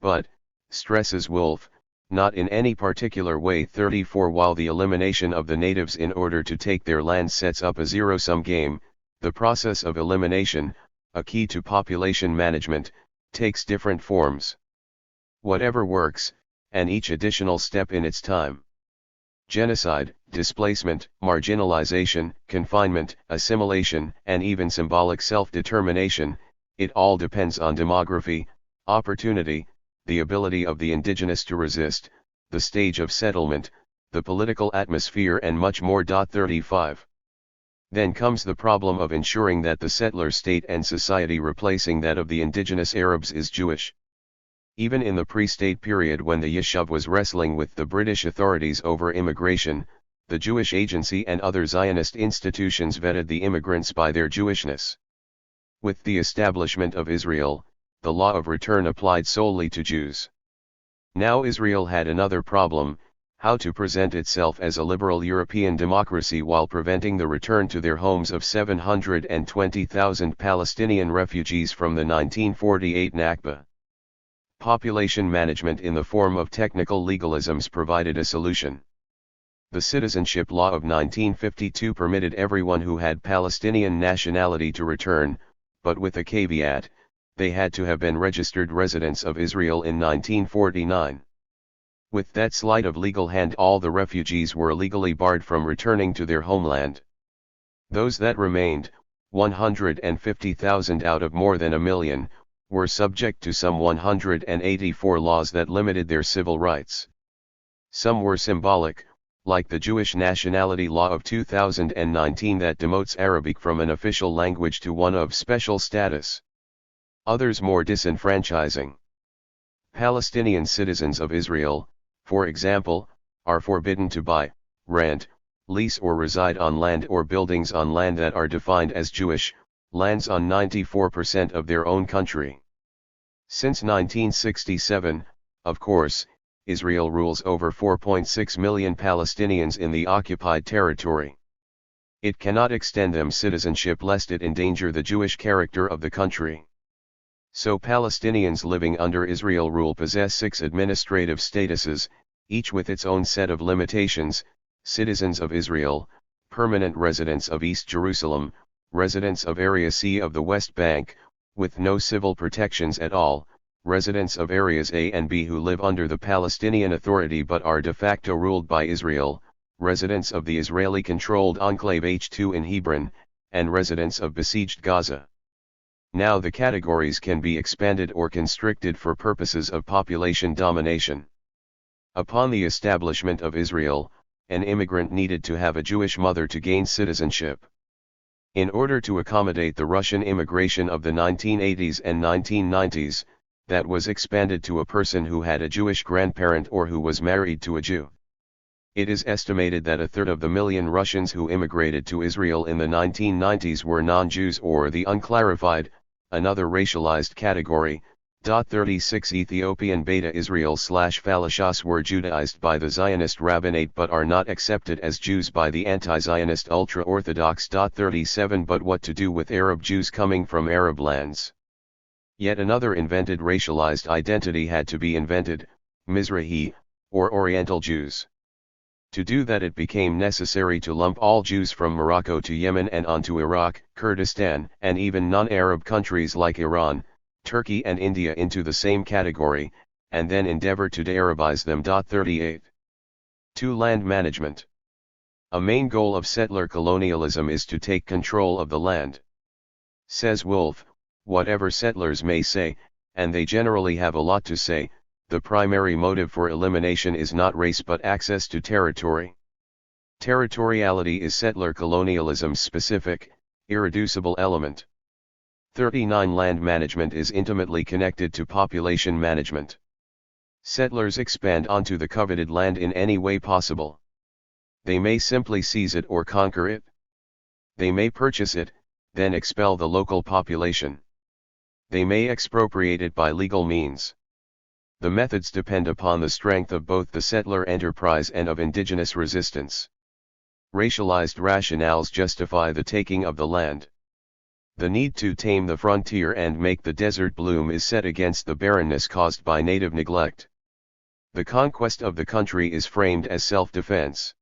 But, stresses Wolf, not in any particular way 34. While the elimination of the natives in order to take their land sets up a zero-sum game, the process of elimination, a key to population management, takes different forms. Whatever works, and each additional step in its time. Genocide, displacement, marginalization, confinement, assimilation, and even symbolic self-determination, it all depends on demography, opportunity, the ability of the indigenous to resist, the stage of settlement, the political atmosphere and much more. 35. Then comes the problem of ensuring that the settler state and society replacing that of the indigenous Arabs is Jewish. Even in the pre-state period when the Yishuv was wrestling with the British authorities over immigration, the Jewish Agency and other Zionist institutions vetted the immigrants by their Jewishness. With the establishment of Israel, the law of return applied solely to Jews. Now Israel had another problem: how to present itself as a liberal European democracy while preventing the return to their homes of 720,000 Palestinian refugees from the 1948 Nakba. Population management in the form of technical legalisms provided a solution. The Citizenship Law of 1952 permitted everyone who had Palestinian nationality to return, but with a caveat: they had to have been registered residents of Israel in 1949. With that sleight of legal hand, all the refugees were legally barred from returning to their homeland. Those that remained, 150,000 out of more than a million, were subject to some 184 laws that limited their civil rights. Some were symbolic, like the Jewish nationality law of 2019 that demotes Arabic from an official language to one of special status. Others more disenfranchising. Palestinian citizens of Israel, for example, are forbidden to buy, rent, lease or reside on land or buildings on land that are defined as Jewish, lands on 94% of their own country. Since 1967, of course, Israel rules over 4.6 million Palestinians in the occupied territory. It cannot extend them citizenship lest it endanger the Jewish character of the country. So Palestinians living under Israel rule possess 6 administrative statuses, each with its own set of limitations: citizens of Israel, permanent residents of East Jerusalem, residents of Area C of the West Bank, with no civil protections at all, residents of Areas A and B who live under the Palestinian Authority but are de facto ruled by Israel, residents of the Israeli-controlled enclave H2 in Hebron, and residents of besieged Gaza. Now the categories can be expanded or constricted for purposes of population domination. Upon the establishment of Israel, an immigrant needed to have a Jewish mother to gain citizenship. In order to accommodate the Russian immigration of the 1980s and 1990s, that was expanded to a person who had a Jewish grandparent or who was married to a Jew. It is estimated that 1/3 of the million Russians who immigrated to Israel in the 1990s were non-Jews or the unclarified, another racialized category. 36 Ethiopian Beta Israel/Falashas were Judaized by the Zionist rabbinate but are not accepted as Jews by the anti-Zionist ultra-Orthodox. 37 But what to do with Arab Jews coming from Arab lands? Yet another invented racialized identity had to be invented: Mizrahi, or Oriental Jews. To do that it became necessary to lump all Jews from Morocco to Yemen and on to Iraq, Kurdistan, and even non-Arab countries like Iran, Turkey and India into the same category, and then endeavor to de-Arabize them. 38. 2. Land management. A main goal of settler colonialism is to take control of the land. Says Wolf, whatever settlers may say, and they generally have a lot to say, the primary motive for elimination is not race but access to territory. Territoriality is settler colonialism's specific, irreducible element. 39. Land management is intimately connected to population management. Settlers expand onto the coveted land in any way possible. They may simply seize it or conquer it. They may purchase it, then expel the local population. They may expropriate it by legal means. The methods depend upon the strength of both the settler enterprise and of indigenous resistance. Racialized rationales justify the taking of the land. The need to tame the frontier and make the desert bloom is set against the barrenness caused by native neglect. The conquest of the country is framed as self-defense.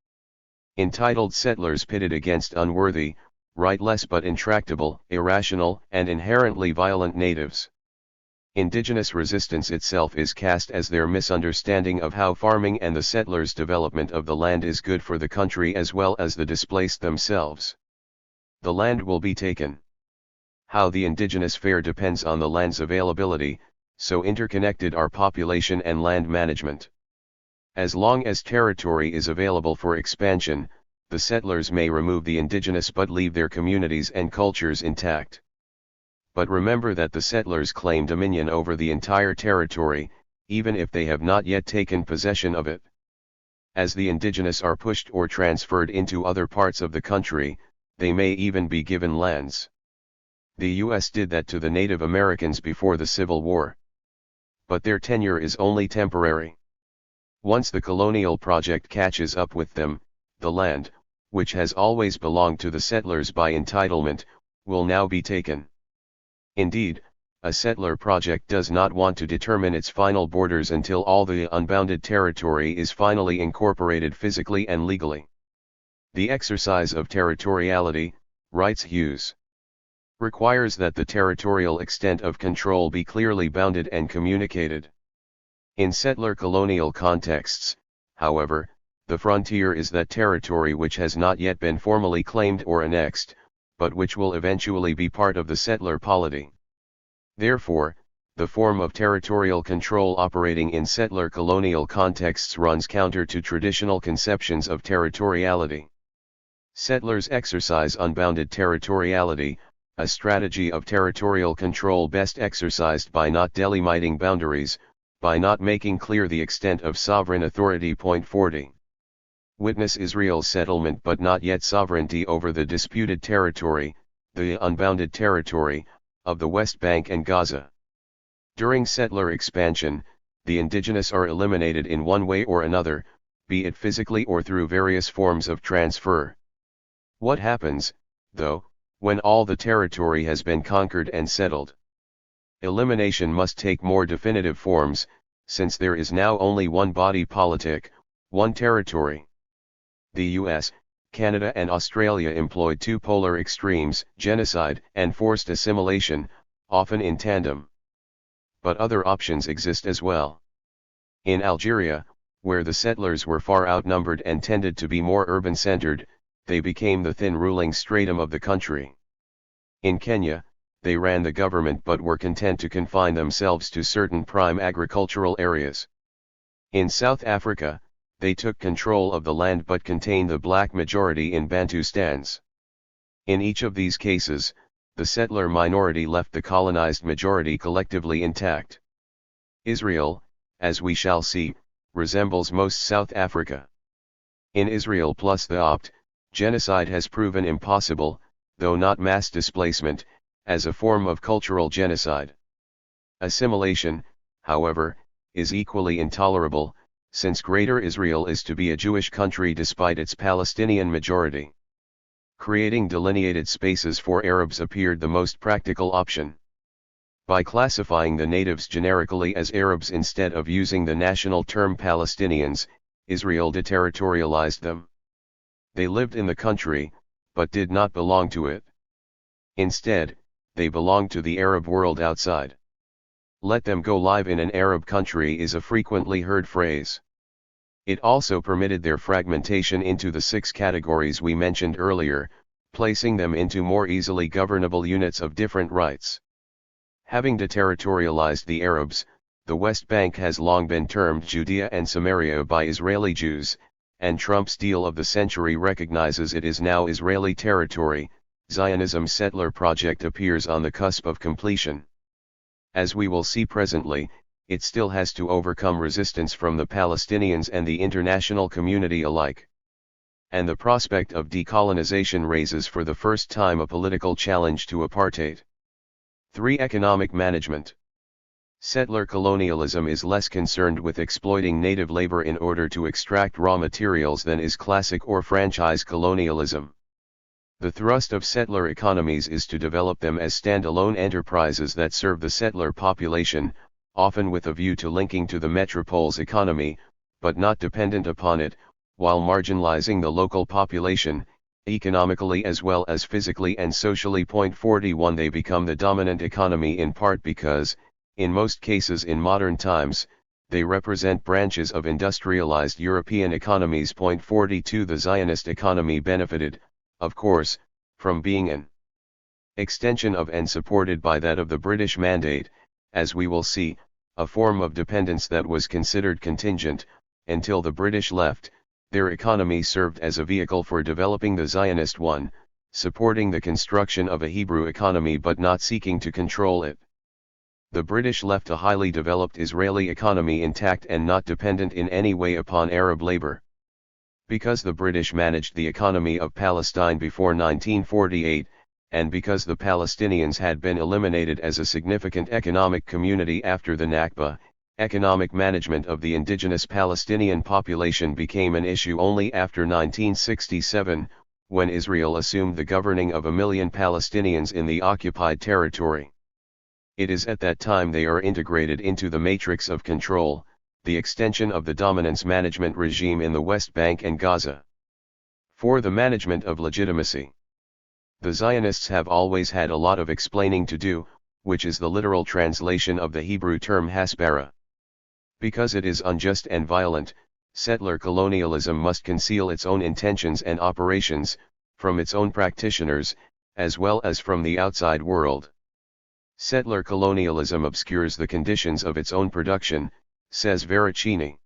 Entitled settlers pitted against unworthy, rightless but intractable, irrational, and inherently violent natives. Indigenous resistance itself is cast as their misunderstanding of how farming and the settlers' development of the land is good for the country as well as the displaced themselves. The land will be taken. How the indigenous fare depends on the land's availability, so interconnected are population and land management. As long as territory is available for expansion, the settlers may remove the indigenous but leave their communities and cultures intact. But remember that the settlers claim dominion over the entire territory, even if they have not yet taken possession of it. As the indigenous are pushed or transferred into other parts of the country, they may even be given lands. The U.S. did that to the Native Americans before the Civil War. But their tenure is only temporary. Once the colonial project catches up with them, the land, which has always belonged to the settlers by entitlement, will now be taken. Indeed, a settler project does not want to determine its final borders until all the unbounded territory is finally incorporated physically and legally. The exercise of territoriality, writes Hughes, requires that the territorial extent of control be clearly bounded and communicated. In settler colonial contexts, however, the frontier is that territory which has not yet been formally claimed or annexed, but which will eventually be part of the settler polity. Therefore, the form of territorial control operating in settler colonial contexts runs counter to traditional conceptions of territoriality. Settlers exercise unbounded territoriality, a strategy of territorial control best exercised by not delimiting boundaries, by not making clear the extent of sovereign authority. 40. Witness Israel's settlement but not yet sovereignty over the disputed territory, the unbounded territory, of the West Bank and Gaza. During settler expansion, the indigenous are eliminated in one way or another, be it physically or through various forms of transfer. What happens, though, when all the territory has been conquered and settled? Elimination must take more definitive forms, since there is now only one body politic, one territory. The US, Canada and Australia employed two polar extremes, genocide and forced assimilation, often in tandem. But other options exist as well. In Algeria, where the settlers were far outnumbered and tended to be more urban-centered, they became the thin ruling stratum of the country. In Kenya, they ran the government but were content to confine themselves to certain prime agricultural areas. In South Africa, they took control of the land but contained the black majority in Bantustans. In each of these cases, the settler minority left the colonized majority collectively intact. Israel, as we shall see, resembles most South Africa. In Israel plus the Opt, genocide has proven impossible, though not mass displacement, as a form of cultural genocide. Assimilation, however, is equally intolerable, since Greater Israel is to be a Jewish country despite its Palestinian majority. Creating delineated spaces for Arabs appeared the most practical option. By classifying the natives generically as Arabs instead of using the national term Palestinians, Israel deterritorialized them. They lived in the country, but did not belong to it. Instead, they belonged to the Arab world outside. Let them go live in an Arab country is a frequently heard phrase. It also permitted their fragmentation into the 6 categories we mentioned earlier, placing them into more easily governable units of different rights. Having deterritorialized the Arabs, the West Bank has long been termed Judea and Samaria by Israeli Jews, and Trump's deal of the century recognizes it is now Israeli territory. Zionism's settler project appears on the cusp of completion. As we will see presently, it still has to overcome resistance from the Palestinians and the international community alike. And the prospect of decolonization raises for the first time a political challenge to apartheid. 3. Economic management. Settler colonialism is less concerned with exploiting native labor in order to extract raw materials than is classic or franchise colonialism. The thrust of settler economies is to develop them as standalone enterprises that serve the settler population, often with a view to linking to the metropole's economy, but not dependent upon it, while marginalizing the local population, economically as well as physically and socially. 41 They become the dominant economy in part because, in most cases in modern times, they represent branches of industrialized European economies. 42 The Zionist economy benefited, of course, from being an extension of and supported by that of the British Mandate, as we will see, a form of dependence that was considered contingent. Until the British left, their economy served as a vehicle for developing the Zionist one, supporting the construction of a Hebrew economy but not seeking to control it. The British left a highly developed Israeli economy intact and not dependent in any way upon Arab labor. Because the British managed the economy of Palestine before 1948, and because the Palestinians had been eliminated as a significant economic community after the Nakba, economic management of the indigenous Palestinian population became an issue only after 1967, when Israel assumed the governing of 1 million Palestinians in the occupied territory. It is at that time they are integrated into the matrix of control, the extension of the dominance management regime in the West Bank and Gaza. 4. The management of legitimacy. The Zionists have always had a lot of explaining to do, which is the literal translation of the Hebrew term hasbara. Because it is unjust and violent, settler colonialism must conceal its own intentions and operations, from its own practitioners, as well as from the outside world. Settler colonialism obscures the conditions of its own production, says Veracini.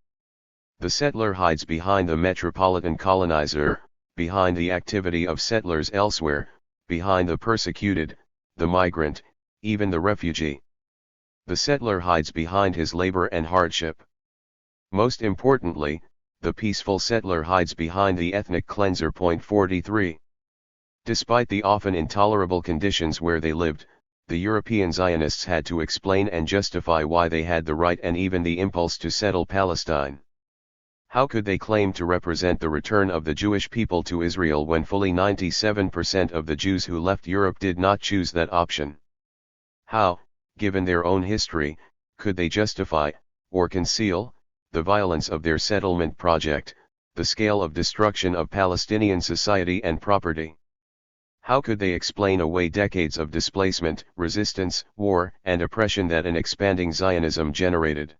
The settler hides behind the metropolitan colonizer, behind the activity of settlers elsewhere, behind the persecuted, the migrant, even the refugee. The settler hides behind his labor and hardship. Most importantly, the peaceful settler hides behind the ethnic cleanser. 43. Despite the often intolerable conditions where they lived, the European Zionists had to explain and justify why they had the right and even the impulse to settle Palestine. How could they claim to represent the return of the Jewish people to Israel when fully 97% of the Jews who left Europe did not choose that option? How, given their own history, could they justify, or conceal, the violence of their settlement project, the scale of destruction of Palestinian society and property? How could they explain away decades of displacement, resistance, war, and oppression that an expanding Zionism generated?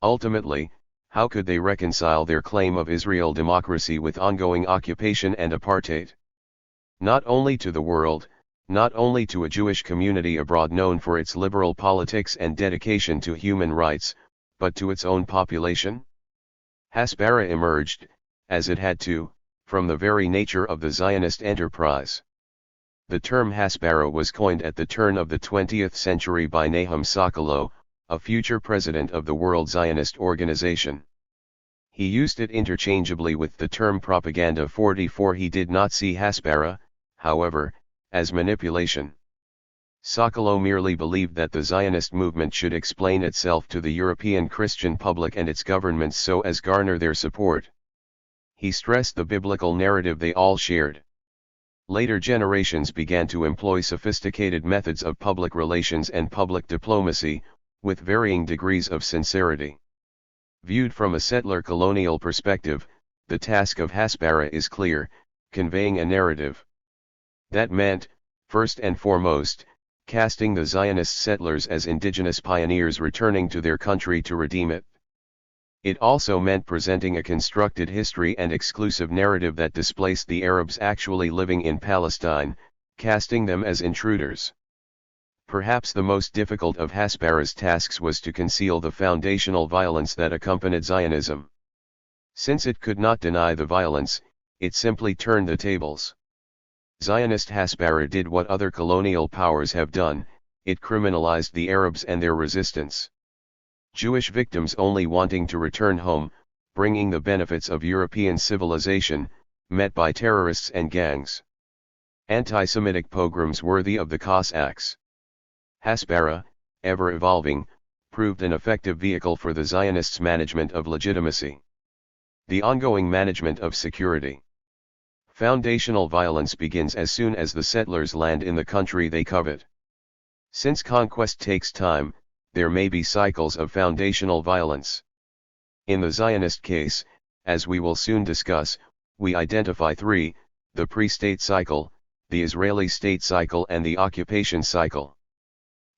Ultimately, how could they reconcile their claim of Israel democracy with ongoing occupation and apartheid? Not only to the world, not only to a Jewish community abroad known for its liberal politics and dedication to human rights, but to its own population? Hasbara emerged, as it had to, from the very nature of the Zionist enterprise. The term Hasbara was coined at the turn of the 20th century by Nahum Sokolow, a future president of the World Zionist Organization. He used it interchangeably with the term propaganda 44. He did not see Hasbara, however, as manipulation. Sokolow merely believed that the Zionist movement should explain itself to the European Christian public and its governments so as garner their support. He stressed the biblical narrative they all shared. Later generations began to employ sophisticated methods of public relations and public diplomacy, with varying degrees of sincerity. Viewed from a settler colonial perspective, the task of Hasbara is clear: conveying a narrative. That meant, first and foremost, casting the Zionist settlers as indigenous pioneers returning to their country to redeem it. It also meant presenting a constructed history and exclusive narrative that displaced the Arabs actually living in Palestine, casting them as intruders. Perhaps the most difficult of Hasbara's tasks was to conceal the foundational violence that accompanied Zionism. Since it could not deny the violence, it simply turned the tables. Zionist Hasbara did what other colonial powers have done: it criminalized the Arabs and their resistance. Jewish victims only wanting to return home, bringing the benefits of European civilization, met by terrorists and gangs. Anti-Semitic pogroms worthy of the Cossacks. Hasbara, ever evolving, proved an effective vehicle for the Zionists' management of legitimacy. The ongoing management of security. Foundational violence begins as soon as the settlers land in the country they covet. Since conquest takes time, there may be cycles of foundational violence. In the Zionist case, as we will soon discuss, we identify three: the pre-state cycle, the Israeli state cycle, and the occupation cycle.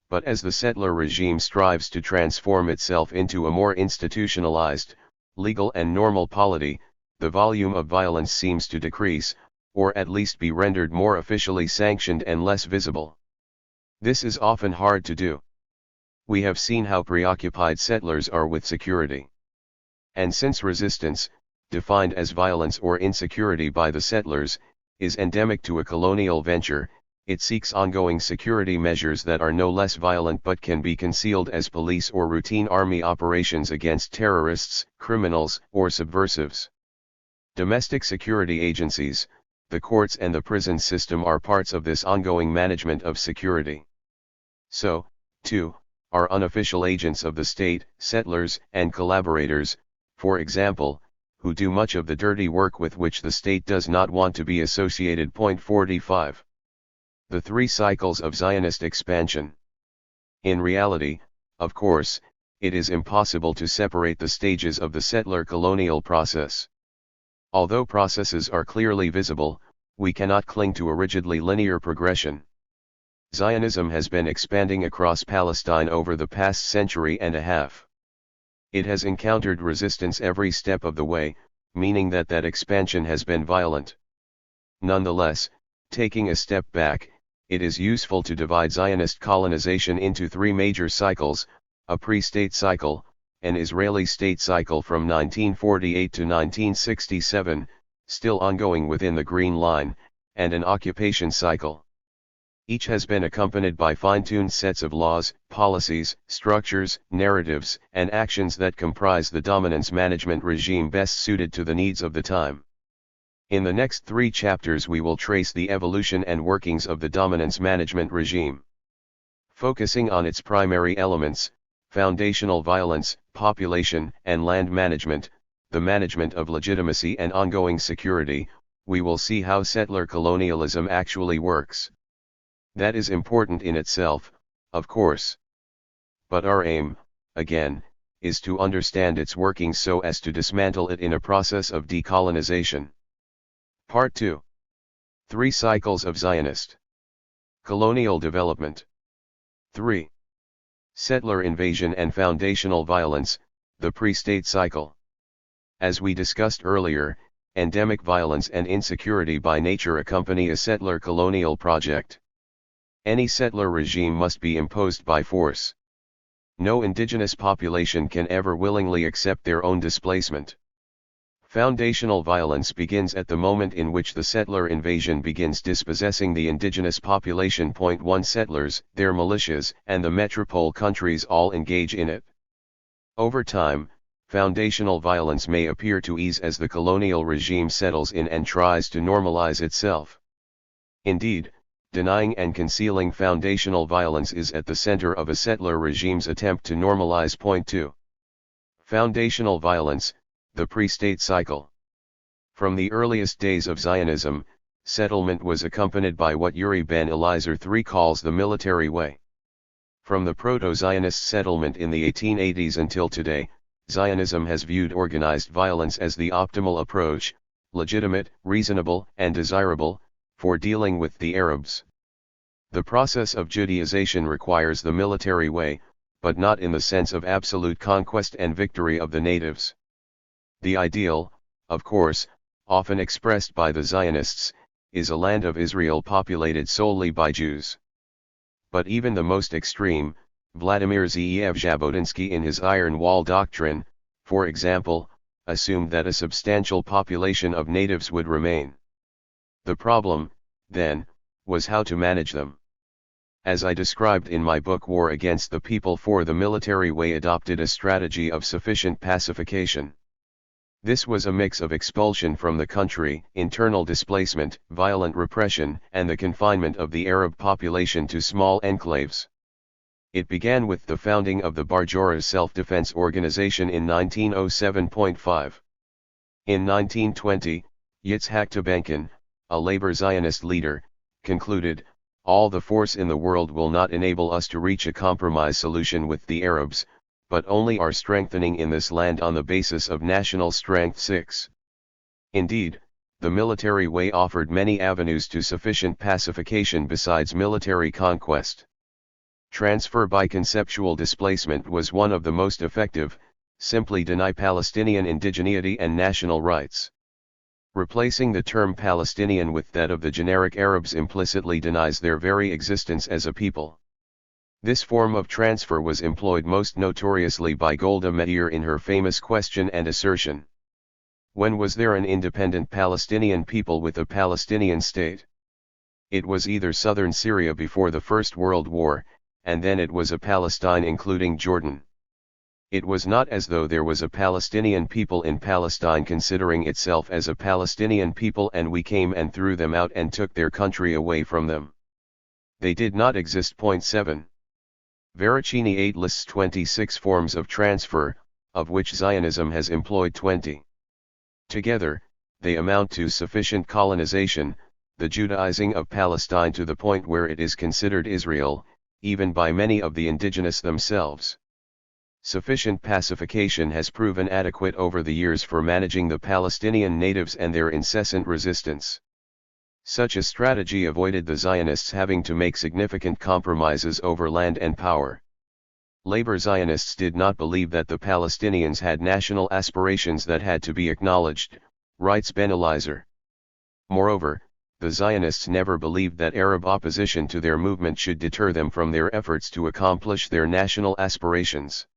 But as the settler regime strives to transform itself into a more institutionalized, legal and normal polity, the volume of violence seems to decrease, or at least be rendered more officially sanctioned and less visible. This is often hard to do. We have seen how preoccupied settlers are with security. And since resistance, defined as violence or insecurity by the settlers, is endemic to a colonial venture, it seeks ongoing security measures that are no less violent but can be concealed as police or routine army operations against terrorists, criminals, or subversives. Domestic security agencies, the courts and the prison system are parts of this ongoing management of security. So, too, are unofficial agents of the state, settlers and collaborators, for example, who do much of the dirty work with which the state does not want to be associated. Point 45. The three cycles of Zionist expansion. In reality, of course, it is impossible to separate the stages of the settler colonial process. Although processes are clearly visible, we cannot cling to a rigidly linear progression. Zionism has been expanding across Palestine over the past century and a half. It has encountered resistance every step of the way, meaning that expansion has been violent. Nonetheless, taking a step back, it is useful to divide Zionist colonization into three major cycles: a pre-state cycle, an Israeli state cycle from 1948 to 1967, still ongoing within the Green Line, and an occupation cycle. Each has been accompanied by fine-tuned sets of laws, policies, structures, narratives, and actions that comprise the dominance management regime best suited to the needs of the time. In the next 3 chapters we will trace the evolution and workings of the dominance management regime. Focusing on its primary elements: foundational violence, population and land management, the management of legitimacy and ongoing security, we will see how settler colonialism actually works. That is important in itself, of course. But our aim, again, is to understand its workings so as to dismantle it in a process of decolonization. Part 2. 3 Cycles of Zionist colonial development. 3. Settler invasion and foundational violence, the pre-state cycle. As we discussed earlier, endemic violence and insecurity by nature accompany a settler colonial project. Any settler regime must be imposed by force. No indigenous population can ever willingly accept their own displacement. Foundational violence begins at the moment in which the settler invasion begins dispossessing the indigenous population. 1 Settlers, their militias, and the metropole countries all engage in it. Over time, foundational violence may appear to ease as the colonial regime settles in and tries to normalize itself. Indeed, denying and concealing foundational violence is at the center of a settler regime's attempt to normalize. 2. Foundational violence, the pre-state cycle. From the earliest days of Zionism, settlement was accompanied by what Uri ben Eliezer III calls the military way. From the proto-Zionist settlement in the 1880s until today, Zionism has viewed organized violence as the optimal approach, legitimate, reasonable, and desirable, for dealing with the Arabs. The process of Judaization requires the military way, but not in the sense of absolute conquest and victory of the natives. The ideal, of course, often expressed by the Zionists, is a land of Israel populated solely by Jews. But even the most extreme, Vladimir Zeev Jabotinsky in his Iron Wall doctrine, for example, assumed that a substantial population of natives would remain. The problem, then, was how to manage them. As I described in my book War Against the People, the military way adopted a strategy of sufficient pacification. This was a mix of expulsion from the country, internal displacement, violent repression, and the confinement of the Arab population to small enclaves. It began with the founding of the Barjora Self-Defense Organization in 1907.5. In 1920, Yitzhak Tabenkin, a labor Zionist leader, concluded, "All the force in the world will not enable us to reach a compromise solution with the Arabs, but only our strengthening in this land on the basis of national strength." 6. Indeed, the military way offered many avenues to sufficient pacification besides military conquest. Transfer by conceptual displacement was one of the most effective. Simply deny Palestinian indigeneity and national rights. Replacing the term Palestinian with that of the generic Arabs implicitly denies their very existence as a people. This form of transfer was employed most notoriously by Golda Meir in her famous question and assertion. When was there an independent Palestinian people with a Palestinian state? It was either southern Syria before the First World War, and then it was a Palestine including Jordan. It was not as though there was a Palestinian people in Palestine considering itself as a Palestinian people and we came and threw them out and took their country away from them. They did not exist. 7. Veracini 8 lists 26 forms of transfer, of which Zionism has employed 20. Together, they amount to sufficient colonization, the Judaizing of Palestine to the point where it is considered Israel, even by many of the indigenous themselves. Sufficient pacification has proven adequate over the years for managing the Palestinian natives and their incessant resistance. Such a strategy avoided the Zionists having to make significant compromises over land and power. Labor Zionists did not believe that the Palestinians had national aspirations that had to be acknowledged, writes Ben Eliezer. Moreover, the Zionists never believed that Arab opposition to their movement should deter them from their efforts to accomplish their national aspirations.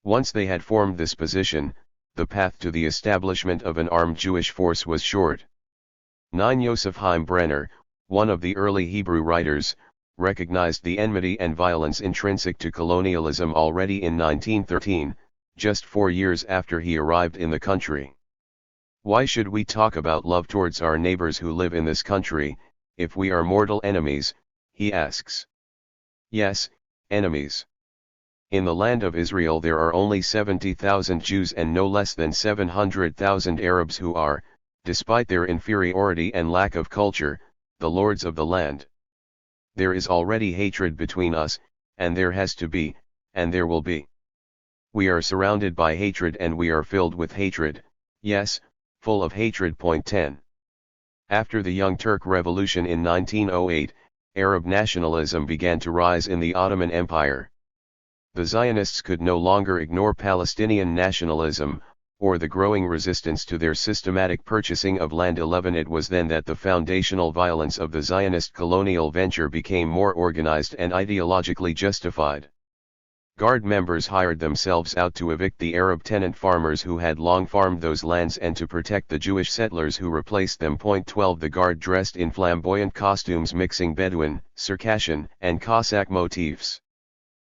Once they had formed this position, the path to the establishment of an armed Jewish force was short. 9. Yosef Chaim Brenner, one of the early Hebrew writers, recognized the enmity and violence intrinsic to colonialism already in 1913, just 4 years after he arrived in the country. Why should we talk about love towards our neighbors who live in this country, if we are mortal enemies, he asks. Yes, enemies. In the land of Israel there are only 70,000 Jews and no less than 700,000 Arabs who are, despite their inferiority and lack of culture, the lords of the land. There is already hatred between us, and there has to be, and there will be. We are surrounded by hatred and we are filled with hatred, yes, full of hatred. 10. After the Young Turk Revolution in 1908, Arab nationalism began to rise in the Ottoman Empire. The Zionists could no longer ignore Palestinian nationalism, or the growing resistance to their systematic purchasing of land. 11. It was then that the foundational violence of the Zionist colonial venture became more organized and ideologically justified. Guard members hired themselves out to evict the Arab tenant farmers who had long farmed those lands and to protect the Jewish settlers who replaced them. 12. The Guard dressed in flamboyant costumes mixing Bedouin, Circassian, and Cossack motifs.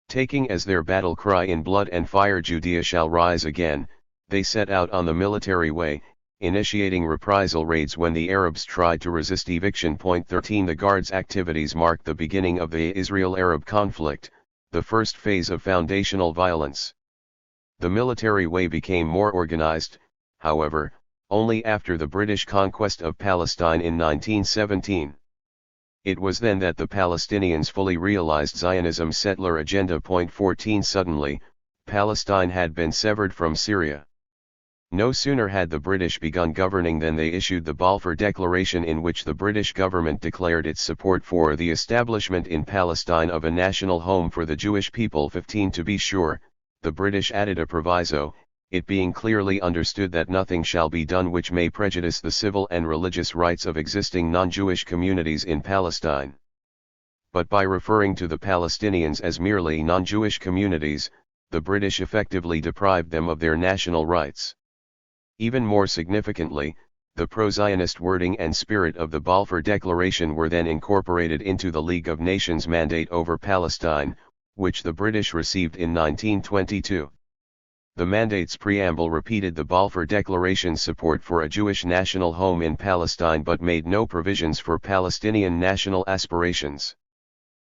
Taking as their battle cry in blood and fire Judea shall rise again, they set out on the military way, initiating reprisal raids when the Arabs tried to resist eviction. 13. The Guard's activities marked the beginning of the Israel-Arab conflict, the first phase of foundational violence. The military way became more organized, however, only after the British conquest of Palestine in 1917. It was then that the Palestinians fully realized Zionism's settler agenda. 14. Suddenly, Palestine had been severed from Syria. No sooner had the British begun governing than they issued the Balfour Declaration, in which the British government declared its support for the establishment in Palestine of a national home for the Jewish people. 15. To be sure, the British added a proviso, it being clearly understood that nothing shall be done which may prejudice the civil and religious rights of existing non-Jewish communities in Palestine. But by referring to the Palestinians as merely non-Jewish communities, the British effectively deprived them of their national rights. Even more significantly, the pro-Zionist wording and spirit of the Balfour Declaration were then incorporated into the League of Nations mandate over Palestine, which the British received in 1922. The mandate's preamble repeated the Balfour Declaration's support for a Jewish national home in Palestine but made no provisions for Palestinian national aspirations.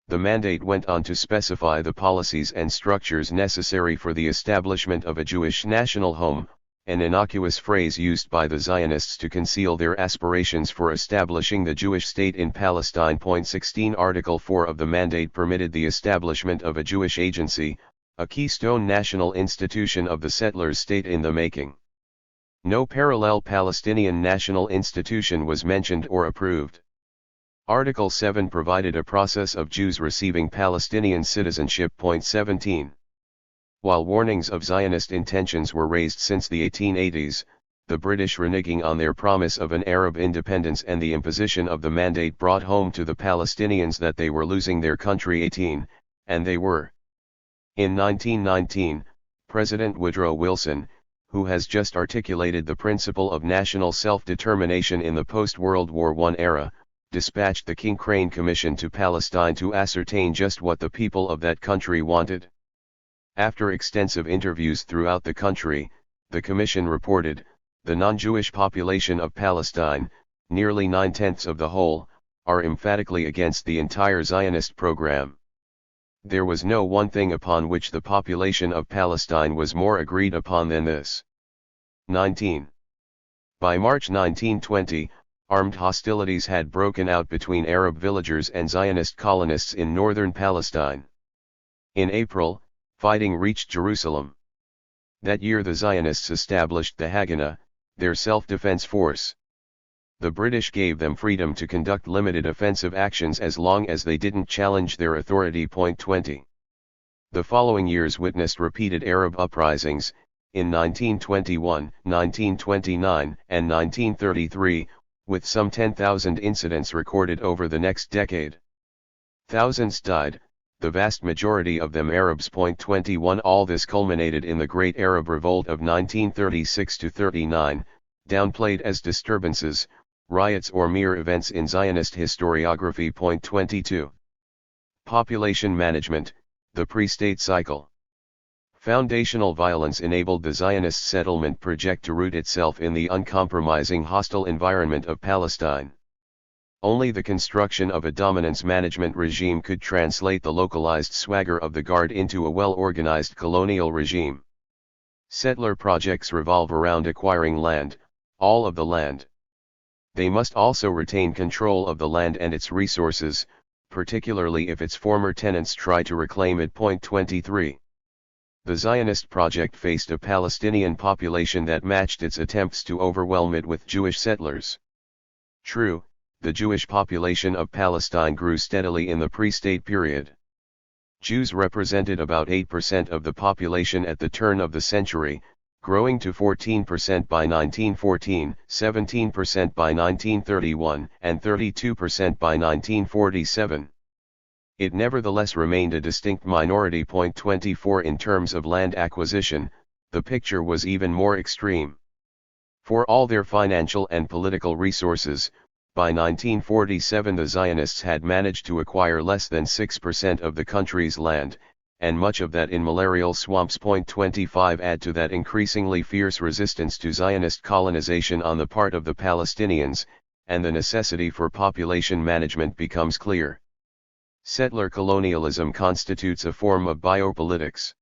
The mandate went on to specify the policies and structures necessary for the establishment of a Jewish national home, an innocuous phrase used by the Zionists to conceal their aspirations for establishing the Jewish state in Palestine. 16. Article 4 of the mandate permitted the establishment of a Jewish agency, a keystone national institution of the settlers' state in the making. No parallel Palestinian national institution was mentioned or approved. Article 7 provided a process of Jews receiving Palestinian citizenship. 17. While warnings of Zionist intentions were raised since the 1880s, the British, reneging on their promise of an Arab independence and the imposition of the mandate, brought home to the Palestinians that they were losing their country. 18, and they were. In 1919, President Woodrow Wilson, who has just articulated the principle of national self-determination in the post-World War I era, dispatched the King Crane Commission to Palestine to ascertain just what the people of that country wanted. After extensive interviews throughout the country, the commission reported, the non-Jewish population of Palestine, nearly 9/10 of the whole, are emphatically against the entire Zionist program. There was no one thing upon which the population of Palestine was more agreed upon than this. 19. By March 1920, armed hostilities had broken out between Arab villagers and Zionist colonists in northern Palestine. In April, fighting reached Jerusalem. That year the Zionists established the Haganah, their self-defense force. The British gave them freedom to conduct limited offensive actions as long as they didn't challenge their authority. 20. The following years witnessed repeated Arab uprisings, in 1921, 1929, and 1933, with some 10,000 incidents recorded over the next decade. Thousands died, the vast majority of them Arabs. 21. All this culminated in the Great Arab Revolt of 1936–39, downplayed as disturbances, riots or mere events in Zionist historiography. 22. Population management, the pre-state cycle. Foundational violence enabled the Zionist settlement project to root itself in the uncompromising hostile environment of Palestine. Only the construction of a dominance management regime could translate the localized swagger of the Guard into a well-organized colonial regime. Settler projects revolve around acquiring land, all of the land. They must also retain control of the land and its resources, particularly if its former tenants try to reclaim it. 23. The Zionist project faced a Palestinian population that matched its attempts to overwhelm it with Jewish settlers. True, the Jewish population of Palestine grew steadily in the pre-state period. Jews represented about 8% of the population at the turn of the century, growing to 14% by 1914, 17% by 1931, and 32% by 1947. It nevertheless remained a distinct minority. 24. In terms of land acquisition, the picture was even more extreme. For all their financial and political resources, by 1947 the Zionists had managed to acquire less than 6% of the country's land, and much of that in malarial swamps. 25. Add to that increasingly fierce resistance to Zionist colonization on the part of the Palestinians, and the necessity for population management becomes clear. Settler colonialism constitutes a form of biopolitics.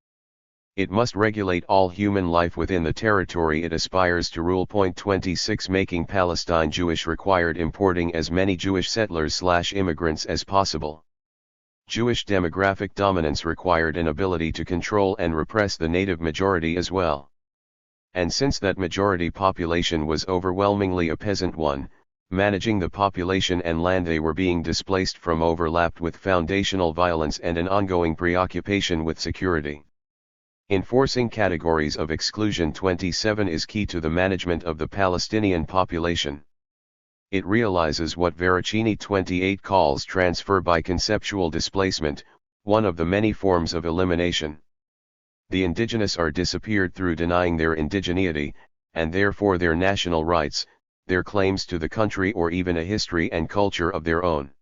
It must regulate all human life within the territory it aspires to rule. 26. Making Palestine Jewish required importing as many Jewish settlers/immigrants as possible. Jewish demographic dominance required an ability to control and repress the native majority as well. And since that majority population was overwhelmingly a peasant one, managing the population and land they were being displaced from overlapped with foundational violence and an ongoing preoccupation with security. Enforcing categories of exclusion. 27 is key to the management of the Palestinian population. It realizes what Veracini 28 calls transfer by conceptual displacement, one of the many forms of elimination. The indigenous are disappeared through denying their indigeneity, and therefore their national rights, their claims to the country or even a history and culture of their own.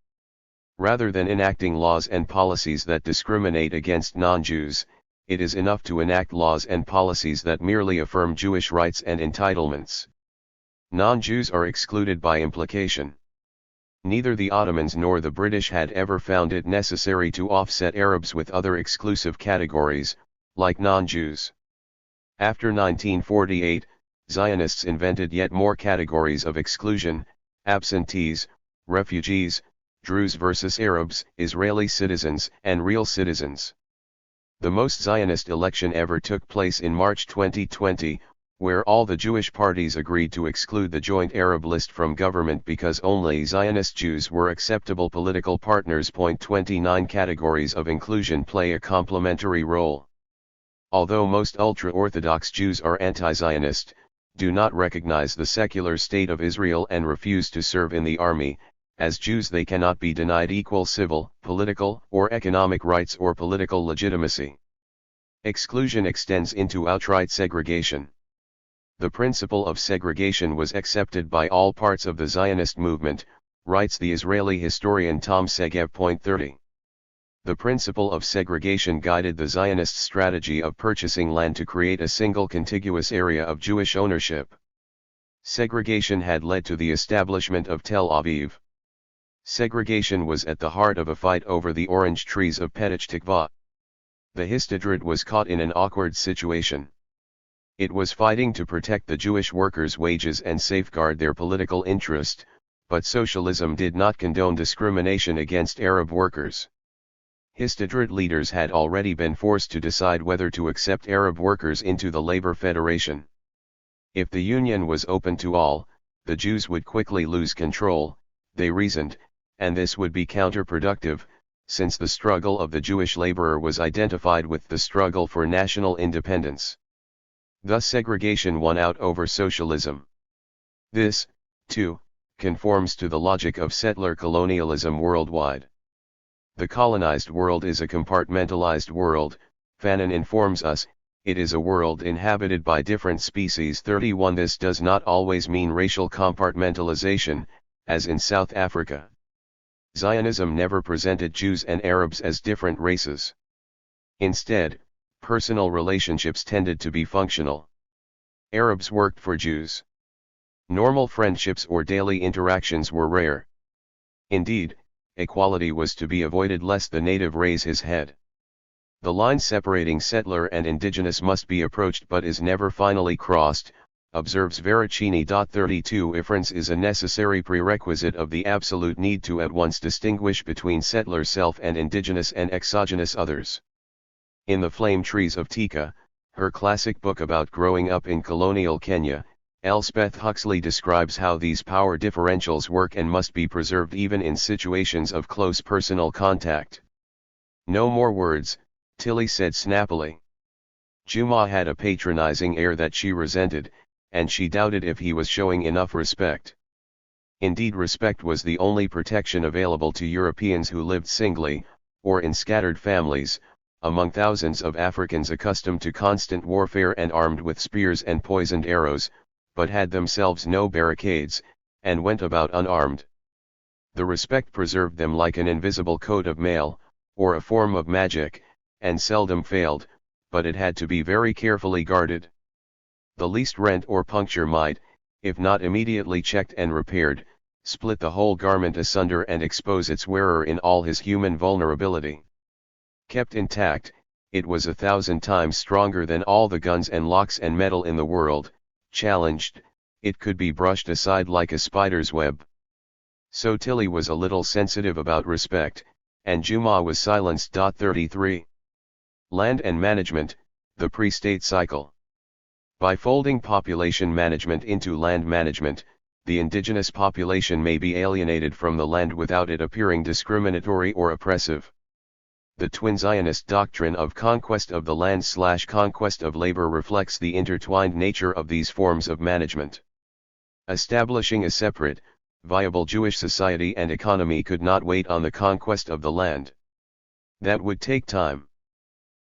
Rather than enacting laws and policies that discriminate against non-Jews, it is enough to enact laws and policies that merely affirm Jewish rights and entitlements. Non-Jews are excluded by implication. Neither the Ottomans nor the British had ever found it necessary to offset Arabs with other exclusive categories, like non-Jews. After 1948, Zionists invented yet more categories of exclusion: absentees, refugees, Druze versus Arabs, Israeli citizens, and real citizens. The most Zionist election ever took place in March 2020, where all the Jewish parties agreed to exclude the joint Arab list from government because only Zionist Jews were acceptable political partners. 29 Categories of inclusion play a complementary role. Although most ultra-Orthodox Jews are anti-Zionist, do not recognize the secular state of Israel and refuse to serve in the army, as Jews they cannot be denied equal civil, political, or economic rights or political legitimacy. Exclusion extends into outright segregation. The principle of segregation was accepted by all parts of the Zionist movement, writes the Israeli historian Tom Segev. 30. The principle of segregation guided the Zionist strategy of purchasing land to create a single contiguous area of Jewish ownership. Segregation had led to the establishment of Tel Aviv. Segregation was at the heart of a fight over the orange trees of Petach Tikva. The Histadrut was caught in an awkward situation. It was fighting to protect the Jewish workers' wages and safeguard their political interest, but socialism did not condone discrimination against Arab workers. Histadrut leaders had already been forced to decide whether to accept Arab workers into the labor federation. If the union was open to all, the Jews would quickly lose control, they reasoned, and this would be counterproductive, since the struggle of the Jewish laborer was identified with the struggle for national independence. Thus segregation won out over socialism. This, too, conforms to the logic of settler colonialism worldwide. The colonized world is a compartmentalized world, Fanon informs us. It is a world inhabited by different species. 31 This does not always mean racial compartmentalization, as in South Africa. Zionism never presented Jews and Arabs as different races. Instead, personal relationships tended to be functional. Arabs worked for Jews. Normal friendships or daily interactions were rare. Indeed, equality was to be avoided lest the native raise his head. The line separating settler and indigenous must be approached but is never finally crossed, observes Veracini. 32 Difference is a necessary prerequisite of the absolute need to at once distinguish between settler self and indigenous and exogenous others. In The Flame Trees of Tika, her classic book about growing up in colonial Kenya, Elspeth Huxley describes how these power differentials work and must be preserved even in situations of close personal contact. "No more words," Tilly said snappily. Juma had a patronizing air that she resented, and she doubted if he was showing enough respect. Indeed, respect was the only protection available to Europeans who lived singly, or in scattered families, among thousands of Africans accustomed to constant warfare and armed with spears and poisoned arrows, but had themselves no barricades, and went about unarmed. The respect preserved them like an invisible coat of mail, or a form of magic, and seldom failed, but it had to be very carefully guarded. The least rent or puncture might, if not immediately checked and repaired, split the whole garment asunder and expose its wearer in all his human vulnerability. Kept intact, it was 1,000 times stronger than all the guns and locks and metal in the world. Challenged, it could be brushed aside like a spider's web. So Tilly was a little sensitive about respect, and Juma was silenced. 33. Land and Management, the Pre-State Cycle. By folding population management into land management, the indigenous population may be alienated from the land without it appearing discriminatory or oppressive. The twin Zionist doctrine of conquest of the land/conquest of labor reflects the intertwined nature of these forms of management. Establishing a separate, viable Jewish society and economy could not wait on the conquest of the land. That would take time.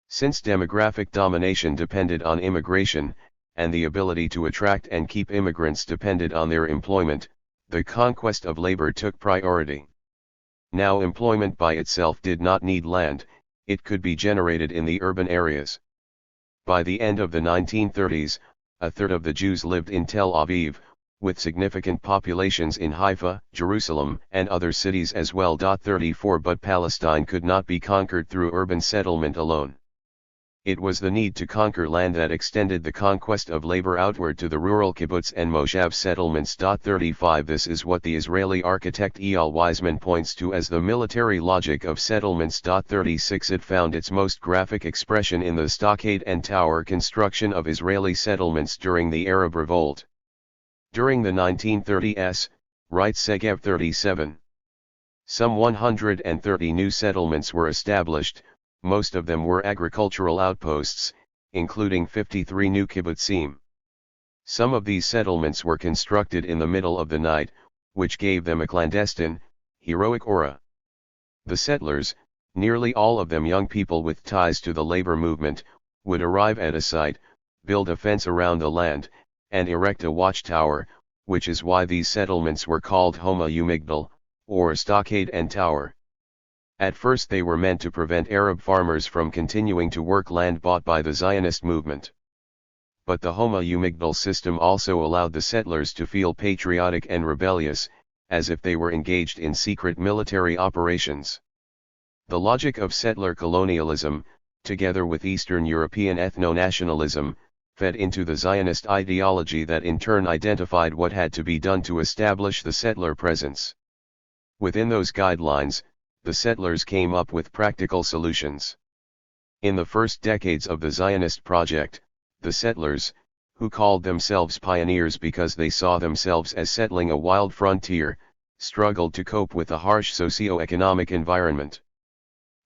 Since demographic domination depended on immigration, and the ability to attract and keep immigrants depended on their employment, the conquest of labor took priority. Now employment by itself did not need land, it could be generated in the urban areas. By the end of the 1930s, a third of the Jews lived in Tel Aviv, with significant populations in Haifa, Jerusalem, and other cities as well. 34 But Palestine could not be conquered through urban settlement alone. It was the need to conquer land that extended the conquest of labor outward to the rural kibbutz and moshav settlements. 35 This is what the Israeli architect Eyal Weizman points to as the military logic of settlements. 36 It found its most graphic expression in the stockade and tower construction of Israeli settlements during the Arab Revolt. During the 1930s, writes Segev 37, some 130 new settlements were established. Most of them were agricultural outposts, including 53 new kibbutzim. Some of these settlements were constructed in the middle of the night, which gave them a clandestine, heroic aura. The settlers, nearly all of them young people with ties to the labor movement, would arrive at a site, build a fence around the land, and erect a watchtower, which is why these settlements were called Homa Umigdal, or stockade and tower. At first they were meant to prevent Arab farmers from continuing to work land bought by the Zionist movement. But the Homa Umigdal system also allowed the settlers to feel patriotic and rebellious, as if they were engaged in secret military operations. The logic of settler colonialism, together with Eastern European ethno-nationalism, fed into the Zionist ideology that in turn identified what had to be done to establish the settler presence. Within those guidelines, the settlers came up with practical solutions. In the first decades of the Zionist project, the settlers, who called themselves pioneers because they saw themselves as settling a wild frontier, struggled to cope with a harsh socio-economic environment.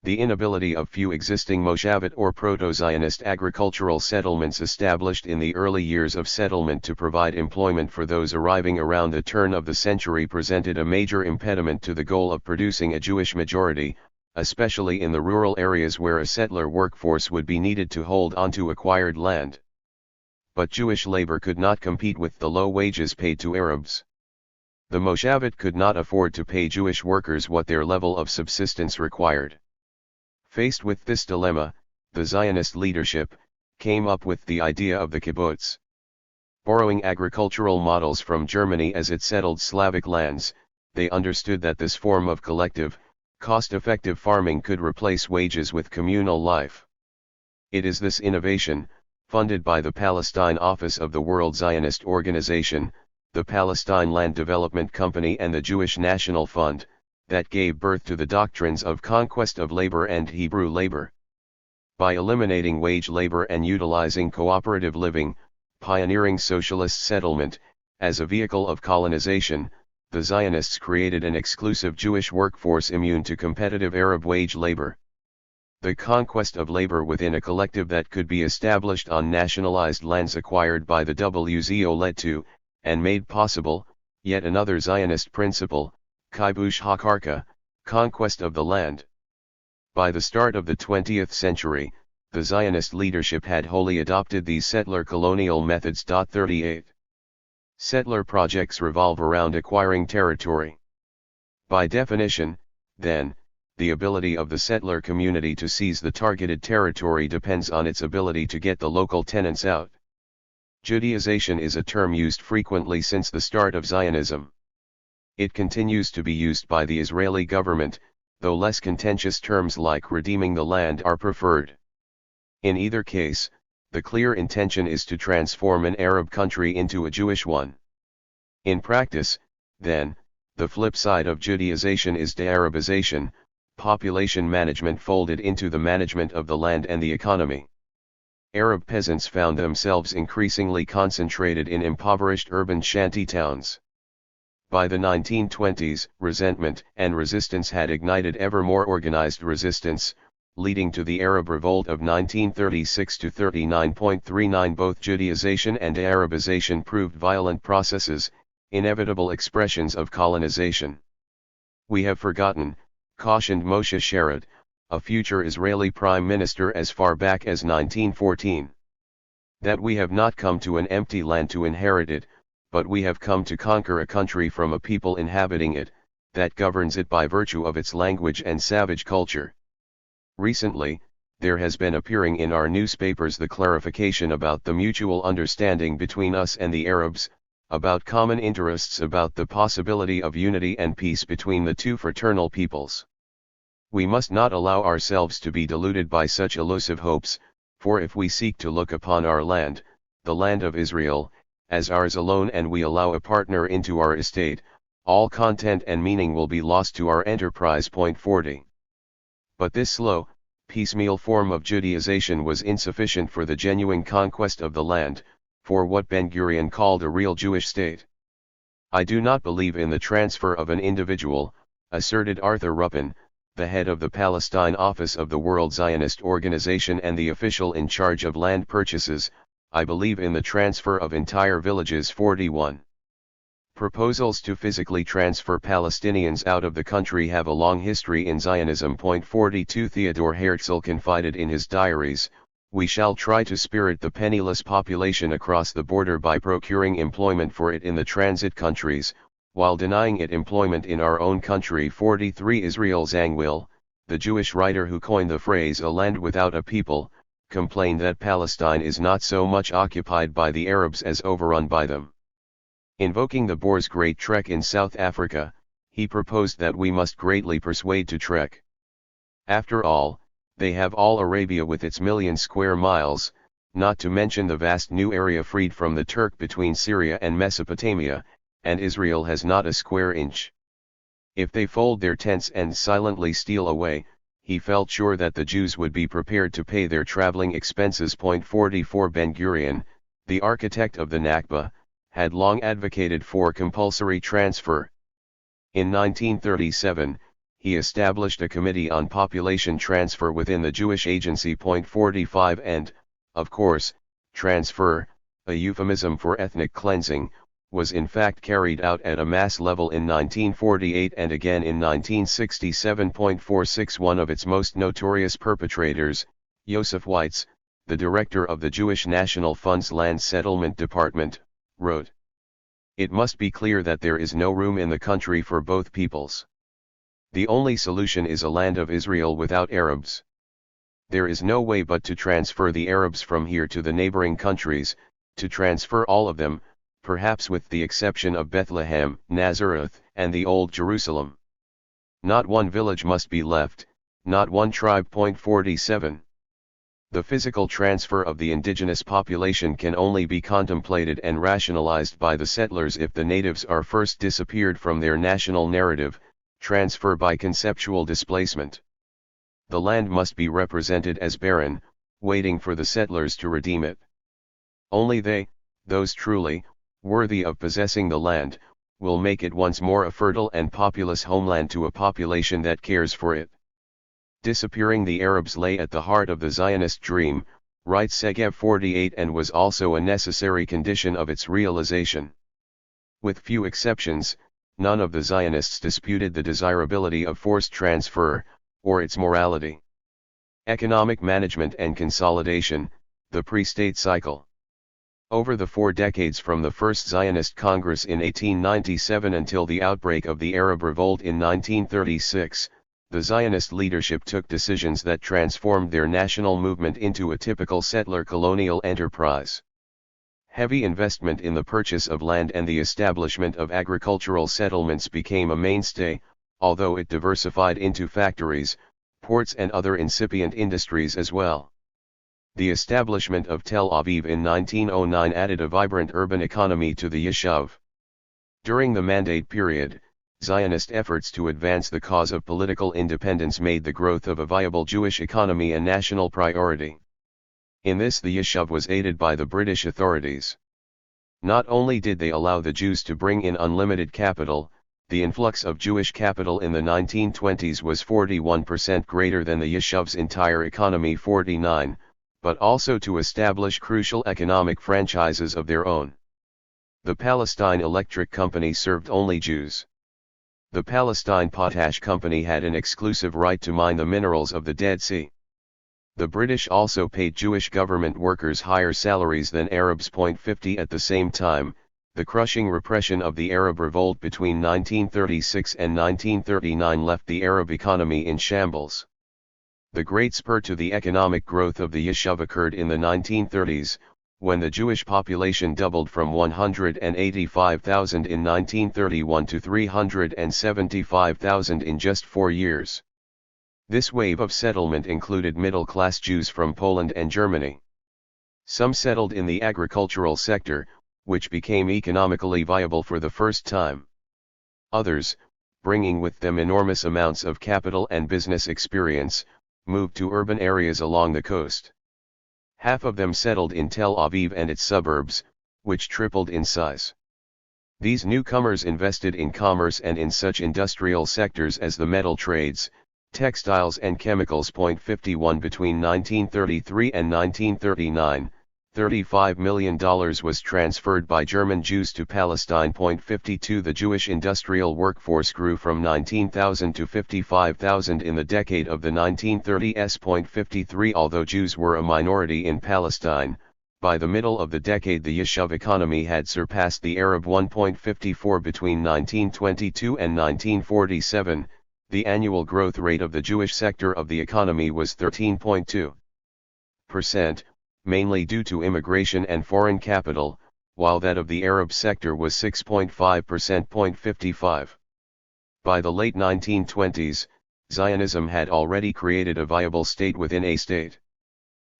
The inability of few existing Moshavit or proto-Zionist agricultural settlements established in the early years of settlement to provide employment for those arriving around the turn of the century presented a major impediment to the goal of producing a Jewish majority, especially in the rural areas where a settler workforce would be needed to hold onto acquired land. But Jewish labor could not compete with the low wages paid to Arabs. The Moshavit could not afford to pay Jewish workers what their level of subsistence required. Faced with this dilemma, the Zionist leadership came up with the idea of the kibbutz. Borrowing agricultural models from Germany as it settled Slavic lands, they understood that this form of collective, cost-effective farming could replace wages with communal life. It is this innovation, funded by the Palestine Office of the World Zionist Organization, the Palestine Land Development Company and the Jewish National Fund, that gave birth to the doctrines of conquest of labor and Hebrew labor. By eliminating wage labor and utilizing cooperative living, pioneering socialist settlement, as a vehicle of colonization, the Zionists created an exclusive Jewish workforce immune to competitive Arab wage labor. The conquest of labor within a collective that could be established on nationalized lands acquired by the WZO led to, and made possible, yet another Zionist principle, kibush hakarka, conquest of the land. By the start of the 20th century, the Zionist leadership had wholly adopted these settler colonial methods. 38. Settler projects revolve around acquiring territory. By definition, then, the ability of the settler community to seize the targeted territory depends on its ability to get the local tenants out. Judaization is a term used frequently since the start of Zionism. It continues to be used by the Israeli government, though less contentious terms like redeeming the land are preferred. In either case, the clear intention is to transform an Arab country into a Jewish one. In practice, then, the flip side of Judaization is de-Arabization, population management folded into the management of the land and the economy. Arab peasants found themselves increasingly concentrated in impoverished urban shanty towns. By the 1920s, resentment and resistance had ignited ever more organized resistance, leading to the Arab Revolt of 1936–39.39. Both Judaization and de-Arabization proved violent processes, inevitable expressions of colonization. We have forgotten, cautioned Moshe Sharad, a future Israeli prime minister as far back as 1914, that we have not come to an empty land to inherit it, but we have come to conquer a country from a people inhabiting it, that governs it by virtue of its language and savage culture. Recently, there has been appearing in our newspapers the clarification about the mutual understanding between us and the Arabs, about common interests, about the possibility of unity and peace between the two fraternal peoples. We must not allow ourselves to be deluded by such elusive hopes, for if we seek to look upon our land, the land of Israel, as ours alone and we allow a partner into our estate, all content and meaning will be lost to our enterprise. 40. But this slow, piecemeal form of Judaization was insufficient for the genuine conquest of the land, for what Ben-Gurion called a real Jewish state. I do not believe in the transfer of an individual, asserted Arthur Ruppin, the head of the Palestine Office of the World Zionist Organization and the official in charge of land purchases. I believe in the transfer of entire villages. 41. Proposals to physically transfer Palestinians out of the country have a long history in Zionism. 42. Theodor Herzl confided in his diaries, "We shall try to spirit the penniless population across the border by procuring employment for it in the transit countries, while denying it employment in our own country." 43. Israel Zangwill, the Jewish writer who coined the phrase "a land without a people," complained that Palestine is not so much occupied by the Arabs as overrun by them. Invoking the Boer's Great Trek in South Africa, he proposed that we must greatly persuade to trek. After all, they have all Arabia with its million square miles, not to mention the vast new area freed from the Turk between Syria and Mesopotamia, and Israel has not a square inch. If they fold their tents and silently steal away, he felt sure that the Jews would be prepared to pay their traveling expenses. 44. Ben-Gurion, the architect of the Nakba, had long advocated for compulsory transfer. In 1937, he established a committee on population transfer within the Jewish Agency. 45. And, of course, transfer, a euphemism for ethnic cleansing, was in fact carried out at a mass level in 1948 and again in 1967. 46. One of its most notorious perpetrators, Yosef Weitz, the director of the Jewish National Fund's Land Settlement Department, wrote, "It must be clear that there is no room in the country for both peoples. The only solution is a land of Israel without Arabs. There is no way but to transfer the Arabs from here to the neighboring countries, to transfer all of them, perhaps with the exception of Bethlehem, Nazareth, and the Old Jerusalem. Not one village must be left, not one tribe. 47. The physical transfer of the indigenous population can only be contemplated and rationalized by the settlers if the natives are first disappeared from their national narrative, transfer by conceptual displacement. The land must be represented as barren, waiting for the settlers to redeem it. Only they, those truly worthy of possessing the land, will make it once more a fertile and populous homeland to a population that cares for it. Disappearing the Arabs lay at the heart of the Zionist dream, writes Segev 48, and was also a necessary condition of its realization. With few exceptions, none of the Zionists disputed the desirability of forced transfer, or its morality. Economic management and consolidation, the pre-state cycle. Over the 4 decades from the First Zionist Congress in 1897 until the outbreak of the Arab Revolt in 1936, the Zionist leadership took decisions that transformed their national movement into a typical settler colonial enterprise. Heavy investment in the purchase of land and the establishment of agricultural settlements became a mainstay, although it diversified into factories, ports and other incipient industries as well. The establishment of Tel Aviv in 1909 added a vibrant urban economy to the Yishuv. During the Mandate period, Zionist efforts to advance the cause of political independence made the growth of a viable Jewish economy a national priority. In this, the Yishuv was aided by the British authorities. Not only did they allow the Jews to bring in unlimited capital, the influx of Jewish capital in the 1920s was 41% greater than the Yishuv's entire economy, 49%, but also to establish crucial economic franchises of their own. The Palestine Electric Company served only Jews. The Palestine Potash Company had an exclusive right to mine the minerals of the Dead Sea. The British also paid Jewish government workers higher salaries than Arabs. 50. At the same time, the crushing repression of the Arab Revolt between 1936 and 1939 left the Arab economy in shambles. The great spur to the economic growth of the Yishuv occurred in the 1930s, when the Jewish population doubled from 185,000 in 1931 to 375,000 in just 4 years. This wave of settlement included middle-class Jews from Poland and Germany. Some settled in the agricultural sector, which became economically viable for the first time. Others, bringing with them enormous amounts of capital and business experience, moved to urban areas along the coast. Half of them settled in Tel Aviv and its suburbs, which tripled in size. These newcomers invested in commerce and in such industrial sectors as the metal trades, textiles and chemicals. 51. Between 1933 and 1939, $35 million was transferred by German Jews to Palestine. 52. The Jewish industrial workforce grew from 19,000 to 55,000 in the decade of the 1930s. 53. Although Jews were a minority in Palestine, by the middle of the decade the Yishuv economy had surpassed the Arab one. 54. Between 1922 and 1947, the annual growth rate of the Jewish sector of the economy was 13.2%, mainly due to immigration and foreign capital, while that of the Arab sector was 6.5%. 55. By the late 1920s, Zionism had already created a viable state within a state.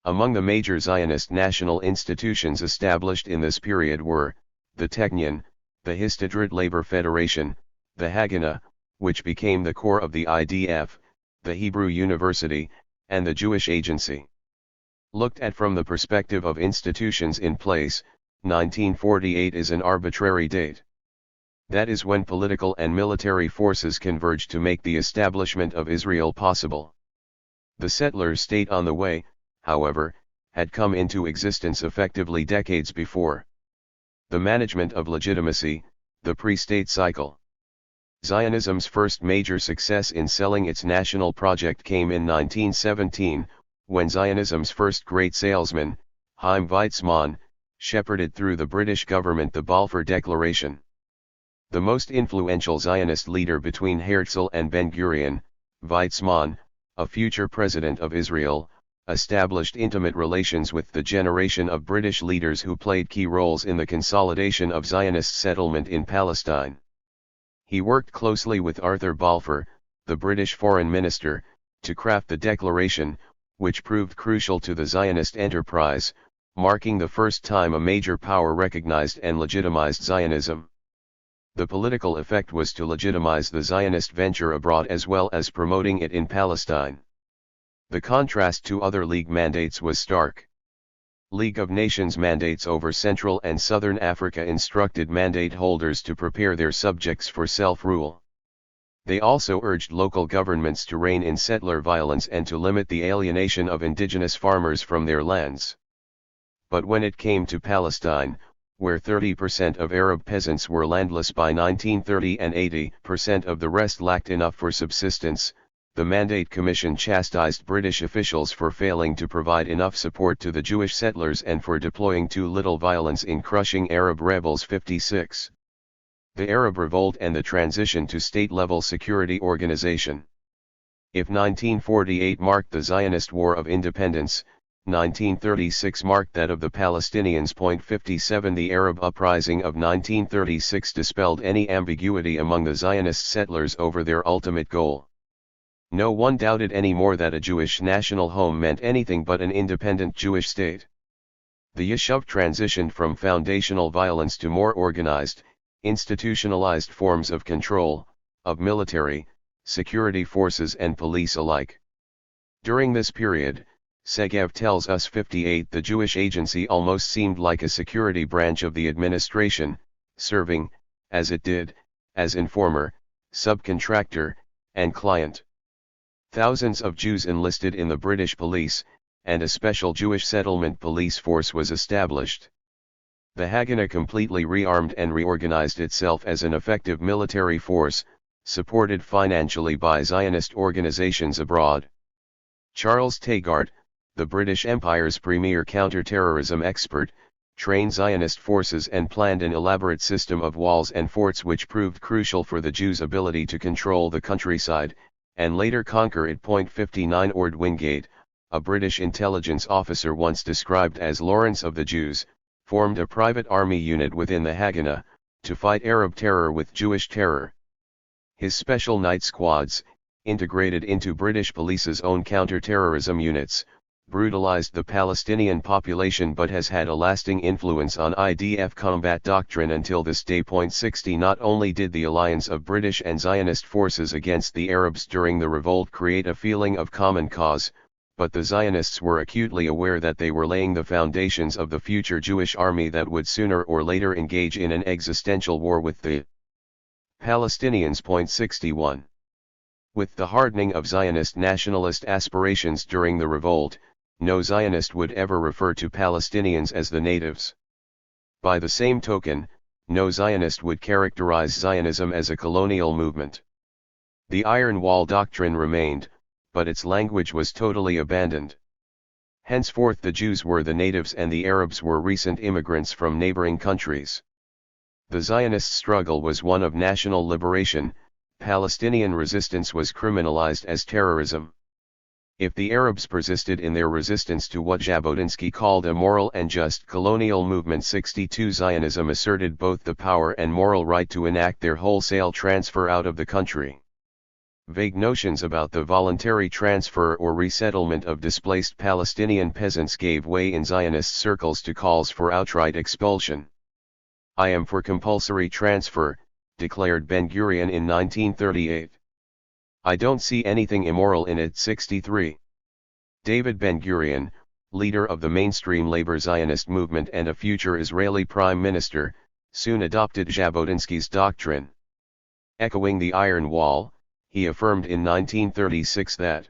Among the major Zionist national institutions established in this period were, the Technion, the Histadrut Labor Federation, the Haganah, which became the core of the IDF, the Hebrew University, and the Jewish Agency. Looked at from the perspective of institutions in place, 1948 is an arbitrary date. That is when political and military forces converged to make the establishment of Israel possible. The settler state on the way, however, had come into existence effectively decades before. The management of legitimacy, the pre-state cycle. Zionism's first major success in selling its national project came in 1917, when Zionism's first great salesman, Chaim Weizmann, shepherded through the British government the Balfour Declaration. The most influential Zionist leader between Herzl and Ben-Gurion, Weizmann, a future president of Israel, established intimate relations with the generation of British leaders who played key roles in the consolidation of Zionist settlement in Palestine. He worked closely with Arthur Balfour, the British foreign minister, to craft the declaration, which proved crucial to the Zionist enterprise, marking the first time a major power recognized and legitimized Zionism. The political effect was to legitimize the Zionist venture abroad as well as promoting it in Palestine. The contrast to other League mandates was stark. League of Nations mandates over Central and Southern Africa instructed mandate holders to prepare their subjects for self-rule. They also urged local governments to rein in settler violence and to limit the alienation of indigenous farmers from their lands. But when it came to Palestine, where 30% of Arab peasants were landless by 1930 and 80% of the rest lacked enough for subsistence, the Mandate Commission chastised British officials for failing to provide enough support to the Jewish settlers and for deploying too little violence in crushing Arab rebels. 56. The Arab Revolt and the transition to state-level security organization. If 1948 marked the Zionist War of Independence, 1936 marked that of the Palestinians. 57 The Arab uprising of 1936 dispelled any ambiguity among the Zionist settlers over their ultimate goal. No one doubted any more that a Jewish national home meant anything but an independent Jewish state. The Yishuv transitioned from foundational violence to more organized, institutionalized forms of control, of military, security forces and police alike. During this period, Segev tells us 58 the Jewish agency almost seemed like a security branch of the administration, serving, as it did, as informer, subcontractor, and client. Thousands of Jews enlisted in the British police, and a special Jewish settlement police force was established. The Haganah completely rearmed and reorganized itself as an effective military force, supported financially by Zionist organizations abroad. Charles Taggart, the British Empire's premier counter-terrorism expert, trained Zionist forces and planned an elaborate system of walls and forts which proved crucial for the Jews' ability to control the countryside, and later conquer it. 59 Ord Wingate, a British intelligence officer once described as Lawrence of the Jews, formed a private army unit within the Haganah, to fight Arab terror with Jewish terror. His special night squads, integrated into British police's own counter-terrorism units, brutalized the Palestinian population but has had a lasting influence on IDF combat doctrine until this day. 60 Not only did the alliance of British and Zionist forces against the Arabs during the revolt create a feeling of common cause, but the Zionists were acutely aware that they were laying the foundations of the future Jewish army that would sooner or later engage in an existential war with the Palestinians. 61 With the hardening of Zionist nationalist aspirations during the revolt, no Zionist would ever refer to Palestinians as the natives. By the same token, no Zionist would characterize Zionism as a colonial movement. The Iron Wall doctrine remained, but its language was totally abandoned. Henceforth the Jews were the natives and the Arabs were recent immigrants from neighboring countries. The Zionist struggle was one of national liberation. Palestinian resistance was criminalized as terrorism. If the Arabs persisted in their resistance to what Jabotinsky called a moral and just colonial movement, 62 Zionism asserted both the power and moral right to enact their wholesale transfer out of the country. Vague notions about the voluntary transfer or resettlement of displaced Palestinian peasants gave way in Zionist circles to calls for outright expulsion. "I am for compulsory transfer," declared Ben-Gurion in 1938. "I don't see anything immoral in it." 63. David Ben-Gurion, leader of the mainstream labor Zionist movement and a future Israeli prime minister, soon adopted Jabotinsky's doctrine. Echoing the Iron Wall, he affirmed in 1936 that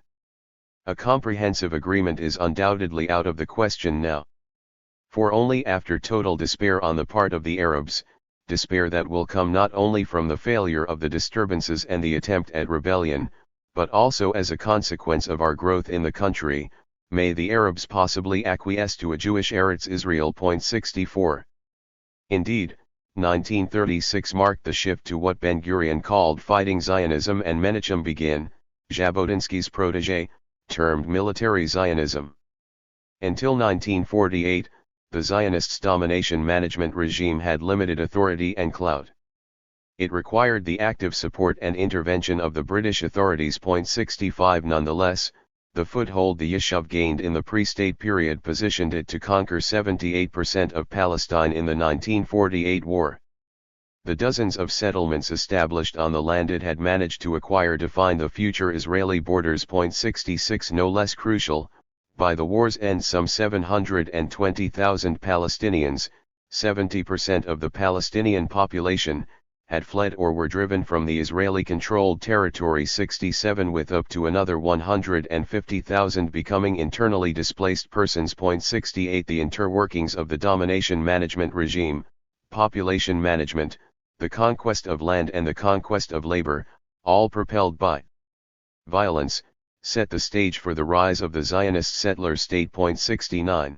a comprehensive agreement is undoubtedly out of the question now. For only after total despair on the part of the Arabs, despair that will come not only from the failure of the disturbances and the attempt at rebellion, but also as a consequence of our growth in the country, may the Arabs possibly acquiesce to a Jewish Eretz Israel. 64. Indeed, 1936 marked the shift to what Ben-Gurion called fighting Zionism and Menachem Begin, Jabotinsky's protege, termed military Zionism. Until 1948, the Zionists' domination management regime had limited authority and clout. It required the active support and intervention of the British authorities. 65 Nonetheless, the foothold the Yishuv gained in the pre-state period positioned it to conquer 78% of Palestine in the 1948 war. The dozens of settlements established on the land it had managed to acquire define the future Israeli borders. 66 No less crucial, by the war's end some 720,000 Palestinians, 70% of the Palestinian population, had fled or were driven from the Israeli-controlled territory. 67 With up to another 150,000 becoming internally displaced persons. 68 The interworkings of the domination management regime, population management, the conquest of land and the conquest of labor, all propelled by violence, set the stage for the rise of the Zionist settler state. 69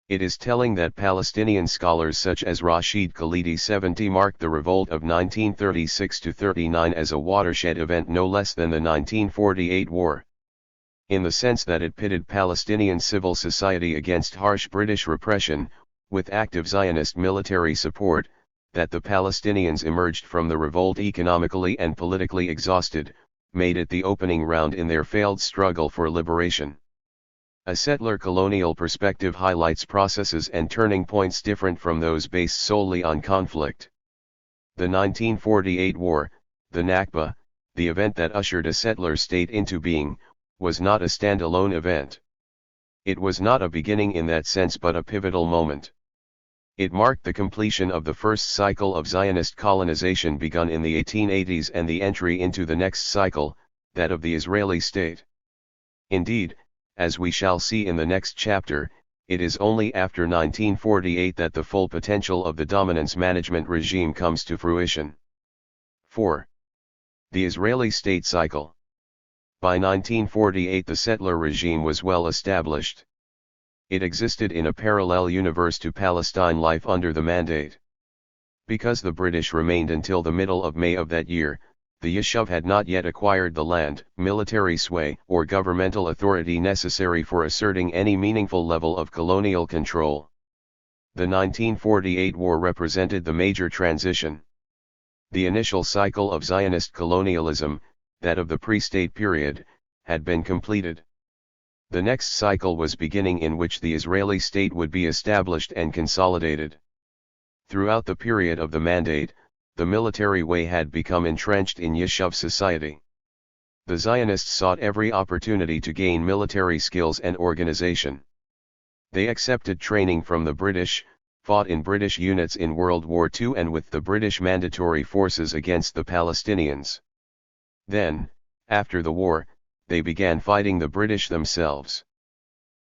It is telling that Palestinian scholars such as Rashid Khalidi 70 marked the revolt of 1936-39 as a watershed event no less than the 1948 war. In the sense that it pitted Palestinian civil society against harsh British repression, with active Zionist military support, that the Palestinians emerged from the revolt economically and politically exhausted, made it the opening round in their failed struggle for liberation. A settler colonial perspective highlights processes and turning points different from those based solely on conflict. The 1948 war, the Nakba, the event that ushered a settler state into being, was not a standalone event. It was not a beginning in that sense but a pivotal moment. It marked the completion of the first cycle of Zionist colonization begun in the 1880s and the entry into the next cycle, that of the Israeli state. Indeed, as we shall see in the next chapter, it is only after 1948 that the full potential of the dominance management regime comes to fruition. 4. The Israeli state cycle. By 1948 the settler regime was well established. It existed in a parallel universe to Palestine life under the Mandate. Because the British remained until the middle of May of that year, the Yishuv had not yet acquired the land, military sway, or governmental authority necessary for asserting any meaningful level of colonial control. The 1948 war represented the major transition. The initial cycle of Zionist colonialism, that of the pre-state period, had been completed. The next cycle was beginning in which the Israeli state would be established and consolidated. Throughout the period of the Mandate, the military way had become entrenched in Yishuv society. The Zionists sought every opportunity to gain military skills and organization. They accepted training from the British, fought in British units in World War II and with the British mandatory forces against the Palestinians. Then, after the war, they began fighting the British themselves.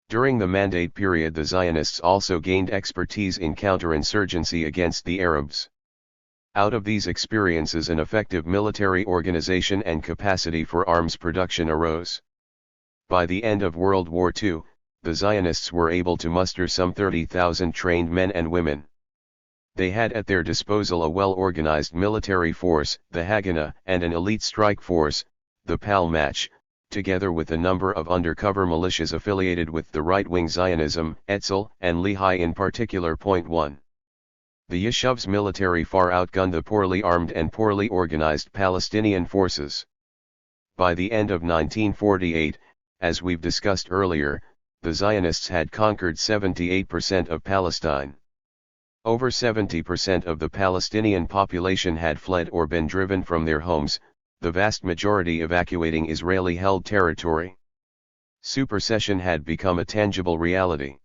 During the Mandate period the Zionists also gained expertise in counterinsurgency against the Arabs. Out of these experiences an effective military organization and capacity for arms production arose. By the end of World War II, the Zionists were able to muster some 30,000 trained men and women. They had at their disposal a well-organized military force, the Haganah, and an elite strike force, the Palmach, together with a number of undercover militias affiliated with the right-wing Zionism, Etzel and Lehi in particular. 1. The Yishuv's military far outgunned the poorly armed and poorly organized Palestinian forces. By the end of 1948, as we've discussed earlier, the Zionists had conquered 78% of Palestine. Over 70% of the Palestinian population had fled or been driven from their homes, the vast majority evacuating Israeli-held territory. Supersession had become a tangible reality.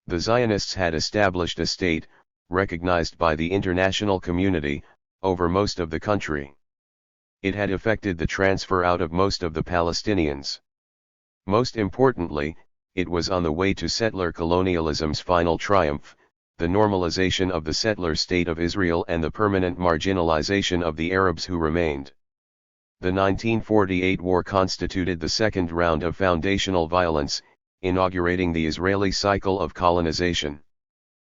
The Zionists had established a state, recognized by the international community, over most of the country. It had effected the transfer out of most of the Palestinians. Most importantly, it was on the way to settler colonialism's final triumph, the normalization of the settler state of Israel and the permanent marginalization of the Arabs who remained. The 1948 war constituted the second round of foundational violence, inaugurating the Israeli cycle of colonization.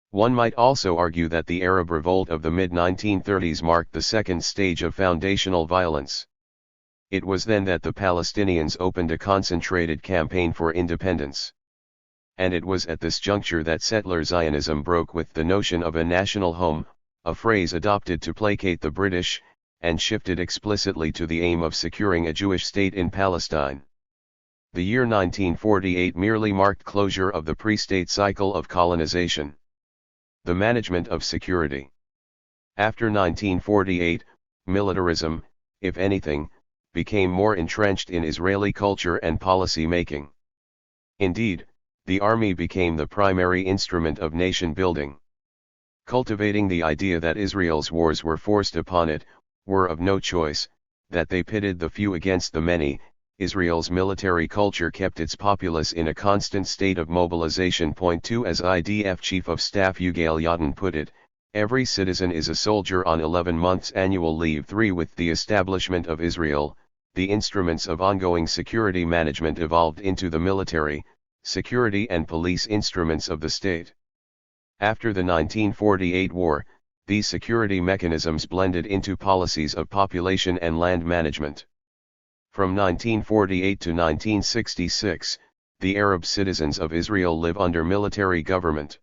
One might also argue that the Arab revolt of the mid-1930s marked the second stage of foundational violence. It was then that the Palestinians opened a concentrated campaign for independence. And it was at this juncture that settler Zionism broke with the notion of a national home, a phrase adopted to placate the British, and shifted explicitly to the aim of securing a Jewish state in Palestine. The year 1948 merely marked closure of the pre-state cycle of colonization. The management of security. After 1948, militarism, if anything, became more entrenched in Israeli culture and policy making. Indeed, the army became the primary instrument of nation building. Cultivating the idea that Israel's wars were forced upon it, were of no choice, that they pitted the few against the many, Israel's military culture kept its populace in a constant state of mobilization. Point 2 As IDF Chief of Staff Yigael Yadin put it, every citizen is a soldier on 11 months annual leave. 3 With the establishment of Israel, the instruments of ongoing security management evolved into the military, security and police instruments of the state. After the 1948 war, these security mechanisms blended into policies of population and land management. From 1948 to 1966, the Arab citizens of Israel live under military government.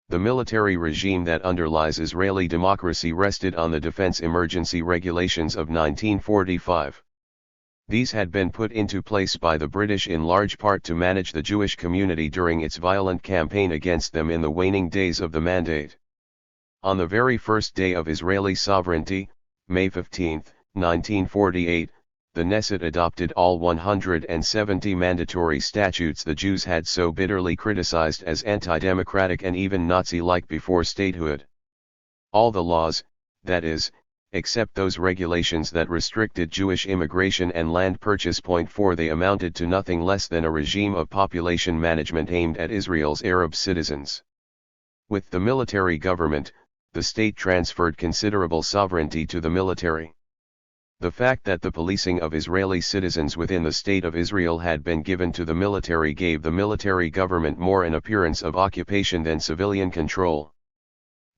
The military regime that underlies Israeli democracy rested on the Defense Emergency Regulations of 1945. These had been put into place by the British in large part to manage the Jewish community during its violent campaign against them in the waning days of the Mandate. On the very first day of Israeli sovereignty, May 15, 1948, the Knesset adopted all 170 mandatory statutes the Jews had so bitterly criticized as anti-democratic and even Nazi-like before statehood. All the laws, that is, except those regulations that restricted Jewish immigration and land purchase. Point 4 They amounted to nothing less than a regime of population management aimed at Israel's Arab citizens. With the military government, the state transferred considerable sovereignty to the military. The fact that the policing of Israeli citizens within the State of Israel had been given to the military gave the military government more an appearance of occupation than civilian control.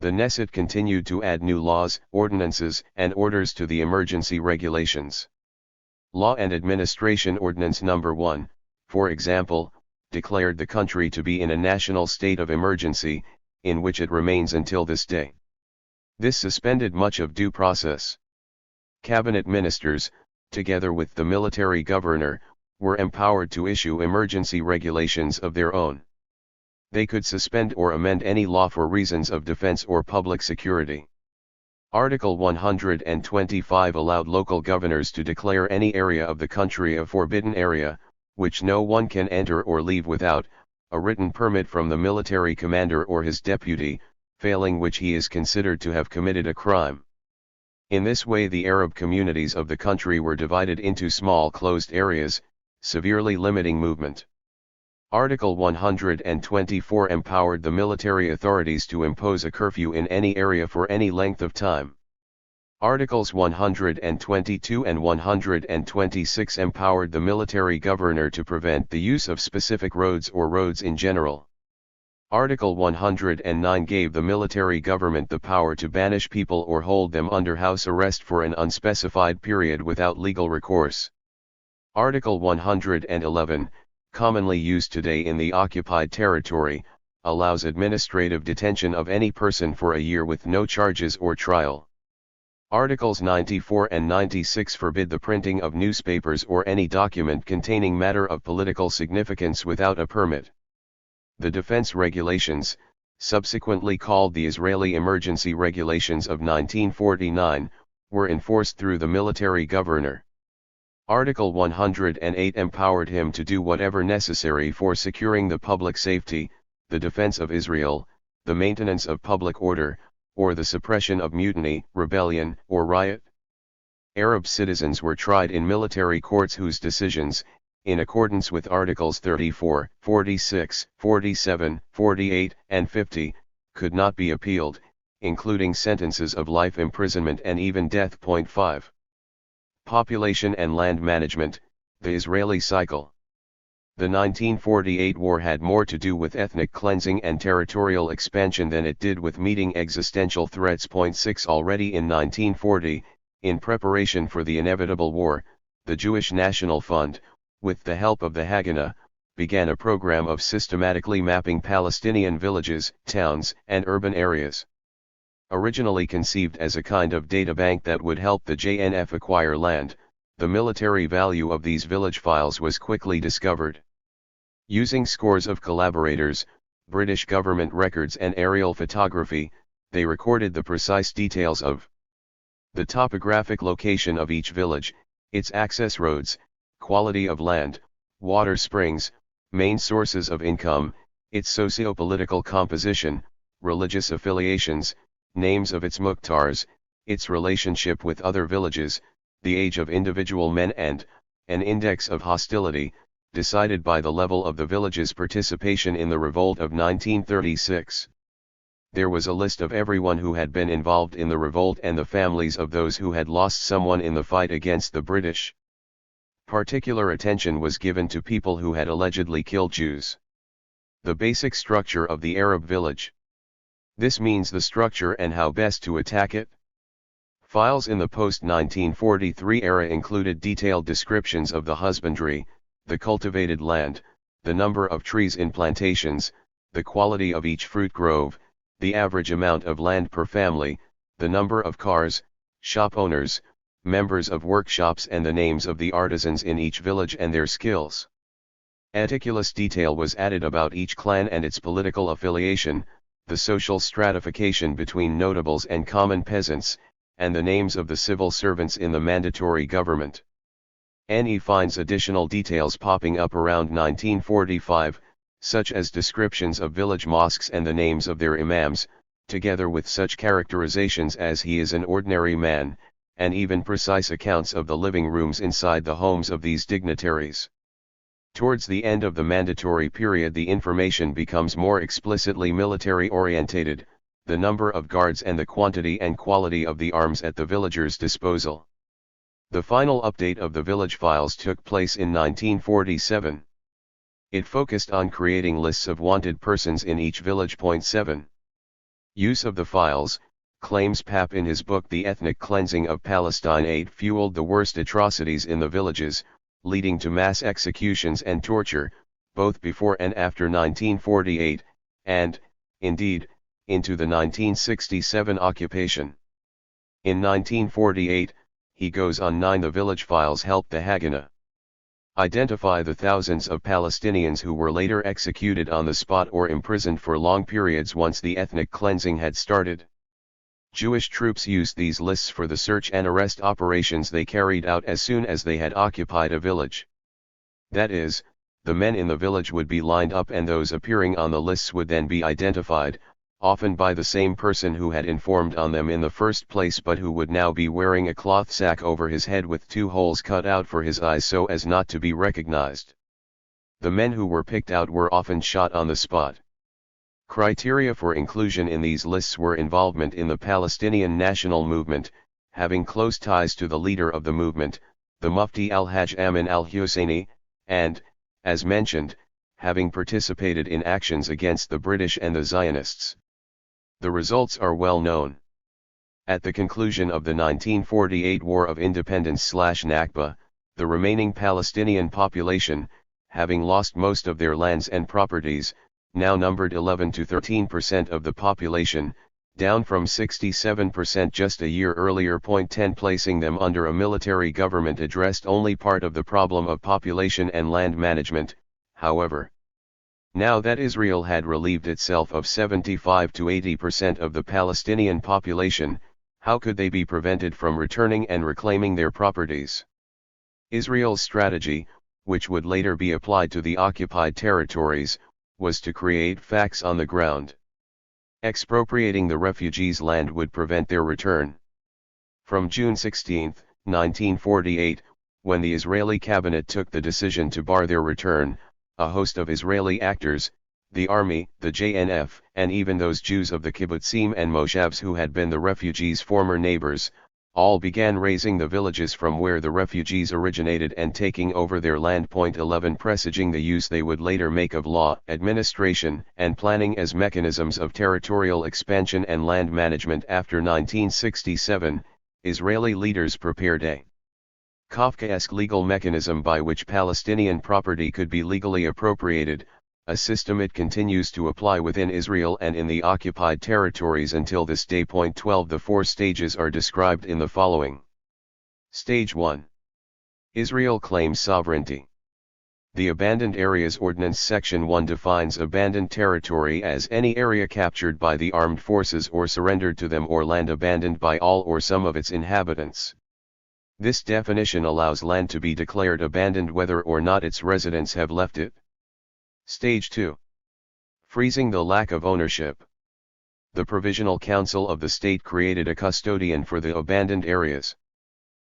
The Knesset continued to add new laws, ordinances, and orders to the emergency regulations. Law and Administration Ordinance No. 1, for example, declared the country to be in a national state of emergency, in which it remains until this day. This suspended much of due process. Cabinet ministers, together with the military governor, were empowered to issue emergency regulations of their own. They could suspend or amend any law for reasons of defense or public security. Article 125 allowed local governors to declare any area of the country a forbidden area, which no one can enter or leave without a written permit from the military commander or his deputy, failing which he is considered to have committed a crime. In this way the Arab communities of the country were divided into small closed areas, severely limiting movement. Article 124 empowered the military authorities to impose a curfew in any area for any length of time. Articles 122 and 126 empowered the military governor to prevent the use of specific roads or roads in general. Article 109 gave the military government the power to banish people or hold them under house arrest for an unspecified period without legal recourse. Article 111, commonly used today in the occupied territory, allows administrative detention of any person for a year with no charges or trial. Articles 94 and 96 forbid the printing of newspapers or any document containing matter of political significance without a permit. The Defense Regulations, subsequently called the Israeli Emergency Regulations of 1949, were enforced through the military governor. Article 108 empowered him to do whatever necessary for securing the public safety, the defense of Israel, the maintenance of public order, or the suppression of mutiny, rebellion, or riot. Arab citizens were tried in military courts whose decisions, in accordance with Articles 34, 46, 47, 48, and 50, could not be appealed, including sentences of life imprisonment and even death. 5. Population and land management, the Israeli cycle. The 1948 war had more to do with ethnic cleansing and territorial expansion than it did with meeting existential threats. 6. Already in 1940, in preparation for the inevitable war, the Jewish National Fund, with the help of the Haganah, began a program of systematically mapping Palestinian villages, towns, and urban areas. Originally conceived as a kind of databank that would help the JNF acquire land, the military value of these village files was quickly discovered. Using scores of collaborators, British government records and aerial photography, they recorded the precise details of the topographic location of each village, its access roads, quality of land, water springs, main sources of income, its socio-political composition, religious affiliations, names of its mukhtars, its relationship with other villages, the age of individual men and an index of hostility, decided by the level of the village's participation in the revolt of 1936. There was a list of everyone who had been involved in the revolt and the families of those who had lost someone in the fight against the British. Particular attention was given to people who had allegedly killed Jews. The basic structure of the Arab village. This means the structure and how best to attack it. Files in the post-1943 era included detailed descriptions of the husbandry, the cultivated land, the number of trees in plantations, the quality of each fruit grove, the average amount of land per family, the number of cars, shop owners, members of workshops and the names of the artisans in each village and their skills. Meticulous detail was added about each clan and its political affiliation, the social stratification between notables and common peasants, and the names of the civil servants in the mandatory government. NE finds additional details popping up around 1945, such as descriptions of village mosques and the names of their imams, together with such characterizations as he is an ordinary man, and even precise accounts of the living rooms inside the homes of these dignitaries. Towards the end of the mandatory period, the information becomes more explicitly military-orientated, the number of guards and the quantity and quality of the arms at the villagers' disposal. The final update of the village files took place in 1947. It focused on creating lists of wanted persons in each village. 7. Use of the files, claims Papp in his book The Ethnic Cleansing of Palestine 8, fueled the worst atrocities in the villages, leading to mass executions and torture, both before and after 1948, and, indeed, into the 1967 occupation. In 1948, he goes on 9. The village files helped the Haganah identify the thousands of Palestinians who were later executed on the spot or imprisoned for long periods once the ethnic cleansing had started. Jewish troops used these lists for the search and arrest operations they carried out as soon as they had occupied a village. That is, the men in the village would be lined up and those appearing on the lists would then be identified, often by the same person who had informed on them in the first place but who would now be wearing a cloth sack over his head with 2 holes cut out for his eyes so as not to be recognized. The men who were picked out were often shot on the spot. Criteria for inclusion in these lists were involvement in the Palestinian national movement, having close ties to the leader of the movement, the Mufti al-Hajj Amin al-Husseini, and, as mentioned, having participated in actions against the British and the Zionists. The results are well known. At the conclusion of the 1948 War of Independence/Nakba, the remaining Palestinian population, having lost most of their lands and properties, now numbered 11 to 13% of the population, down from 67% just a year earlier. 10 Placing them under a military government addressed only part of the problem of population and land management, however. Now that Israel had relieved itself of 75 to 80% of the Palestinian population, how could they be prevented from returning and reclaiming their properties? Israel's strategy, which would later be applied to the occupied territories, was to create facts on the ground. Expropriating the refugees' land would prevent their return. From June 16, 1948, when the Israeli cabinet took the decision to bar their return, a host of Israeli actors, the army, the JNF, and even those Jews of the kibbutzim and moshavs who had been the refugees' former neighbors, all began razing the villages from where the refugees originated and taking over their land. 11 Presaging the use they would later make of law, administration, and planning as mechanisms of territorial expansion and land management after 1967, Israeli leaders prepared a Kafkaesque legal mechanism by which Palestinian property could be legally appropriated, a system it continues to apply within Israel and in the occupied territories until this day. Point 12. The four stages are described in the following. Stage 1. Israel claims sovereignty. The Abandoned Areas Ordinance Section 1 defines abandoned territory as any area captured by the armed forces or surrendered to them, or land abandoned by all or some of its inhabitants. This definition allows land to be declared abandoned whether or not its residents have left it. Stage 2. Freezing the lack of ownership. The Provisional Council of the state created a custodian for the abandoned areas.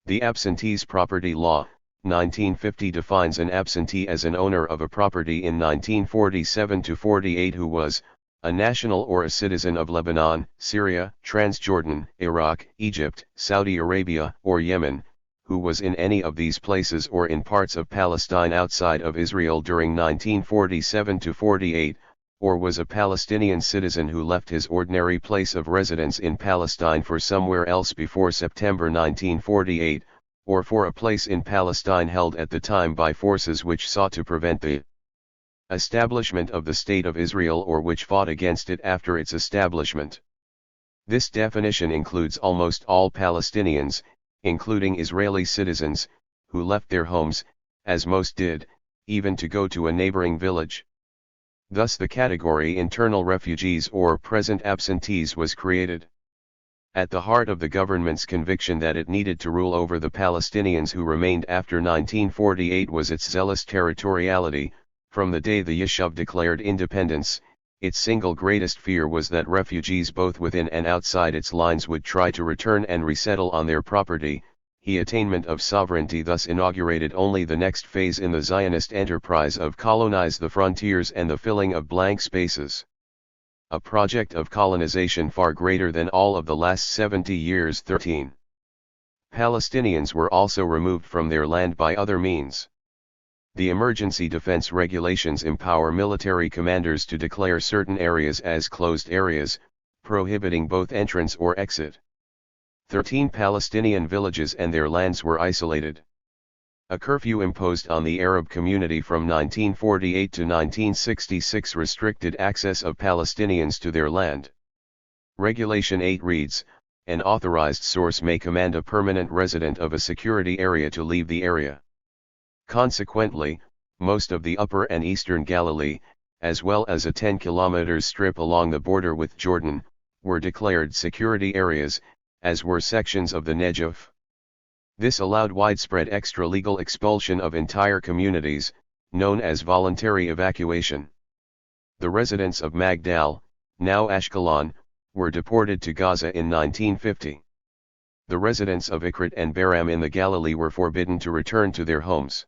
The Absentees Property Law, 1950 defines an absentee as an owner of a property in 1947-48 who was a national or a citizen of Lebanon, Syria, Transjordan, Iraq, Egypt, Saudi Arabia, or Yemen, who was in any of these places or in parts of Palestine outside of Israel during 1947-48, or was a Palestinian citizen who left his ordinary place of residence in Palestine for somewhere else before September 1948, or for a place in Palestine held at the time by forces which sought to prevent the establishment of the State of Israel or which fought against it after its establishment. This definition includes almost all Palestinians, including Israeli citizens, who left their homes, as most did, even to go to a neighboring village. Thus the category internal refugees or present absentees was created. At the heart of the government's conviction that it needed to rule over the Palestinians who remained after 1948 was its zealous territoriality. From the day the Yishuv declared independence, its single greatest fear was that refugees both within and outside its lines would try to return and resettle on their property. The attainment of sovereignty thus inaugurated only the next phase in the Zionist enterprise of colonize the frontiers and the filling of blank spaces. A project of colonization far greater than all of the last 70 years. 13. Palestinians were also removed from their land by other means. The emergency defense regulations empower military commanders to declare certain areas as closed areas, prohibiting both entrance or exit. 13 Palestinian villages and their lands were isolated. A curfew imposed on the Arab community from 1948 to 1966 restricted access of Palestinians to their land. Regulation 8 reads, an authorized source may command a permanent resident of a security area to leave the area. Consequently, most of the upper and eastern Galilee, as well as a 10 km strip along the border with Jordan, were declared security areas, as were sections of the Negev. This allowed widespread extra-legal expulsion of entire communities, known as voluntary evacuation. The residents of Magdal, now Ashkelon, were deported to Gaza in 1950. The residents of Ikrit and Baram in the Galilee were forbidden to return to their homes.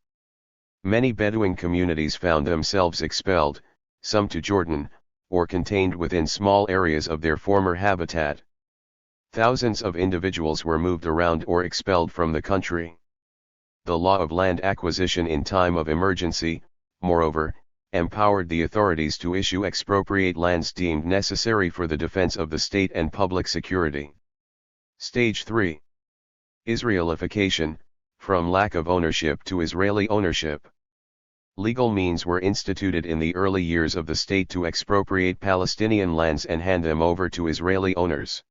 Many Bedouin communities found themselves expelled, some to Jordan, or contained within small areas of their former habitat. Thousands of individuals were moved around or expelled from the country. The law of land acquisition in time of emergency, moreover, empowered the authorities to issue expropriate lands deemed necessary for the defense of the state and public security. Stage 3. Israelification, from lack of ownership to Israeli ownership. Legal means were instituted in the early years of the state to expropriate Palestinian lands and hand them over to Israeli owners.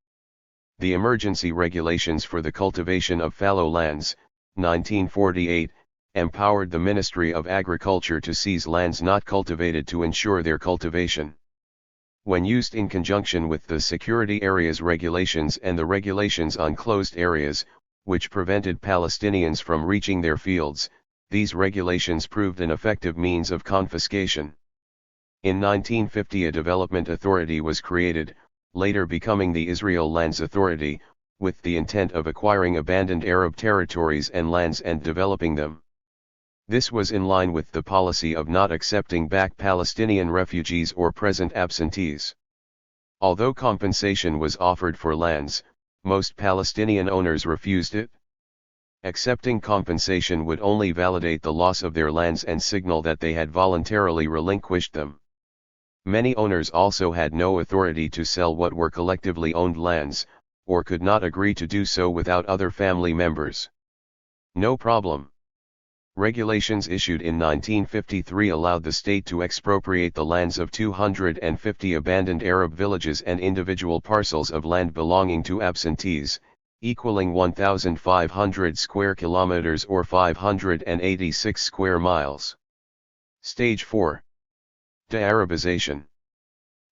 The emergency regulations for the cultivation of fallow lands, 1948, empowered the Ministry of Agriculture to seize lands not cultivated to ensure their cultivation. When used in conjunction with the security areas regulations and the regulations on closed areas, which prevented Palestinians from reaching their fields, these regulations proved an effective means of confiscation. In 1950 a development authority was created, later becoming the Israel Lands Authority, with the intent of acquiring abandoned Arab territories and lands and developing them. This was in line with the policy of not accepting back Palestinian refugees or present absentees. Although compensation was offered for lands, most Palestinian owners refused it. Accepting compensation would only validate the loss of their lands and signal that they had voluntarily relinquished them. Many owners also had no authority to sell what were collectively owned lands, or could not agree to do so without other family members. No problem. Regulations issued in 1953 allowed the state to expropriate the lands of 250 abandoned Arab villages and individual parcels of land belonging to absentees, equaling 1,500 square kilometers or 586 square miles. Stage 4. De-Arabization.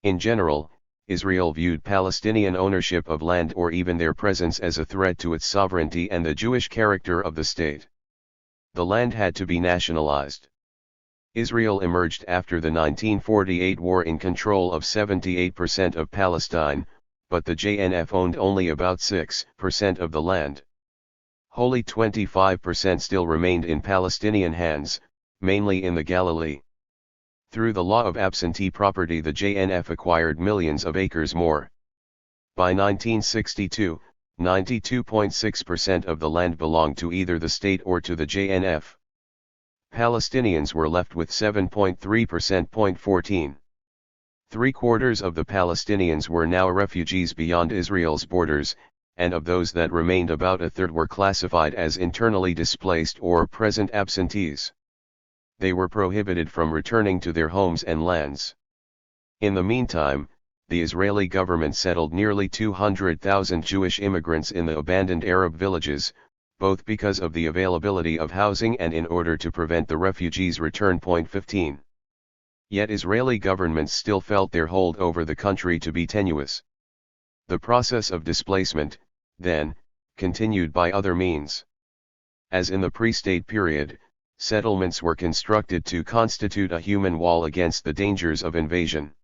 In general, Israel viewed Palestinian ownership of land or even their presence as a threat to its sovereignty and the Jewish character of the state. The land had to be nationalized. Israel emerged after the 1948 war in control of 78% of Palestine, but the JNF owned only about 6% of the land. Wholly 25% still remained in Palestinian hands, mainly in the Galilee. Through the law of absentee property, the JNF acquired millions of acres more. By 1962, 92.6% of the land belonged to either the state or to the JNF. Palestinians were left with 7.3%. 14. Three-quarters of the Palestinians were now refugees beyond Israel's borders, and of those that remained, about a third were classified as internally displaced or present absentees. They were prohibited from returning to their homes and lands. In the meantime, the Israeli government settled nearly 200,000 Jewish immigrants in the abandoned Arab villages, both because of the availability of housing and in order to prevent the refugees' return. 15. Yet Israeli governments still felt their hold over the country to be tenuous. The process of displacement, then, continued by other means. As in the pre-state period, settlements were constructed to constitute a human wall against the dangers of invasion.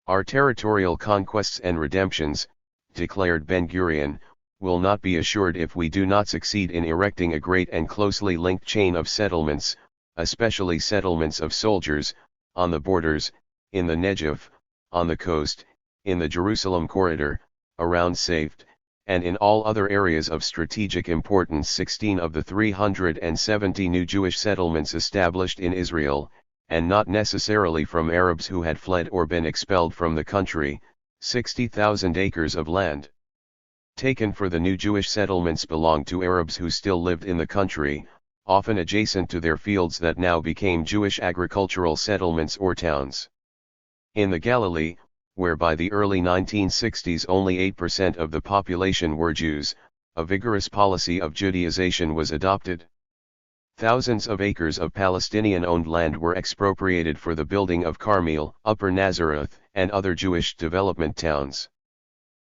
Our territorial conquests and redemptions, declared Ben-Gurion, will not be assured if we do not succeed in erecting a great and closely linked chain of settlements, especially settlements of soldiers, on the borders, in the Negev, on the coast, in the Jerusalem corridor, around Safed, and in all other areas of strategic importance. 16 of the 370 new Jewish settlements established in Israel, and not necessarily from Arabs who had fled or been expelled from the country, 60,000 acres of land taken for the new Jewish settlements belonged to Arabs who still lived in the country, often adjacent to their fields that now became Jewish agricultural settlements or towns. In the Galilee, where by the early 1960s only 8% of the population were Jews, a vigorous policy of Judaization was adopted. Thousands of acres of Palestinian-owned land were expropriated for the building of Carmel, Upper Nazareth, and other Jewish development towns.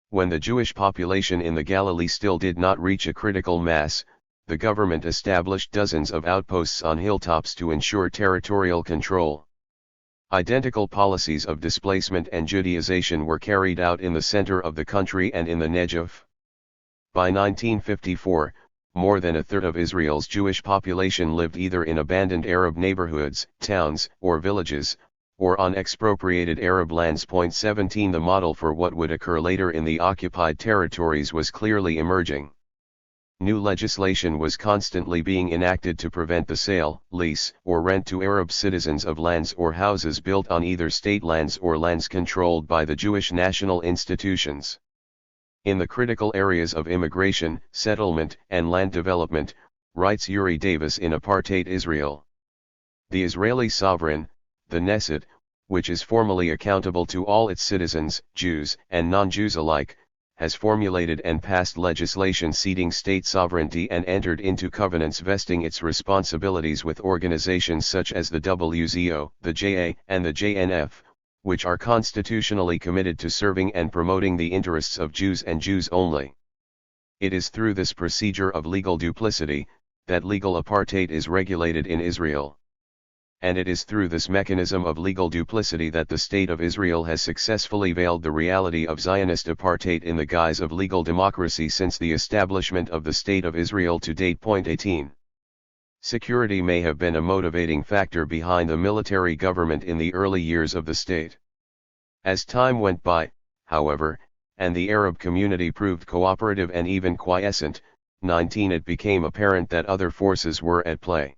When the Jewish population in the Galilee still did not reach a critical mass, the government established dozens of outposts on hilltops to ensure territorial control. Identical policies of displacement and Judaization were carried out in the center of the country and in the Negev. By 1954, more than a third of Israel's Jewish population lived either in abandoned Arab neighborhoods, towns, or villages, or on expropriated Arab lands. 17 The model for what would occur later in the occupied territories was clearly emerging. New legislation was constantly being enacted to prevent the sale, lease, or rent to Arab citizens of lands or houses built on either state lands or lands controlled by the Jewish national institutions. In the critical areas of immigration, settlement, and land development, writes Uri Davis in Apartheid Israel, the Israeli sovereign, the Knesset, which is formally accountable to all its citizens, Jews and non-Jews alike, has formulated and passed legislation ceding state sovereignty and entered into covenants vesting its responsibilities with organizations such as the WZO, the JA, and the JNF, which are constitutionally committed to serving and promoting the interests of Jews and Jews only. It is through this procedure of legal duplicity, that legal apartheid is regulated in Israel. And it is through this mechanism of legal duplicity that the State of Israel has successfully veiled the reality of Zionist apartheid in the guise of legal democracy since the establishment of the State of Israel to date. 18. Security may have been a motivating factor behind the military government in the early years of the state. As time went by, however, and the Arab community proved cooperative and even quiescent, 19 it became apparent that other forces were at play.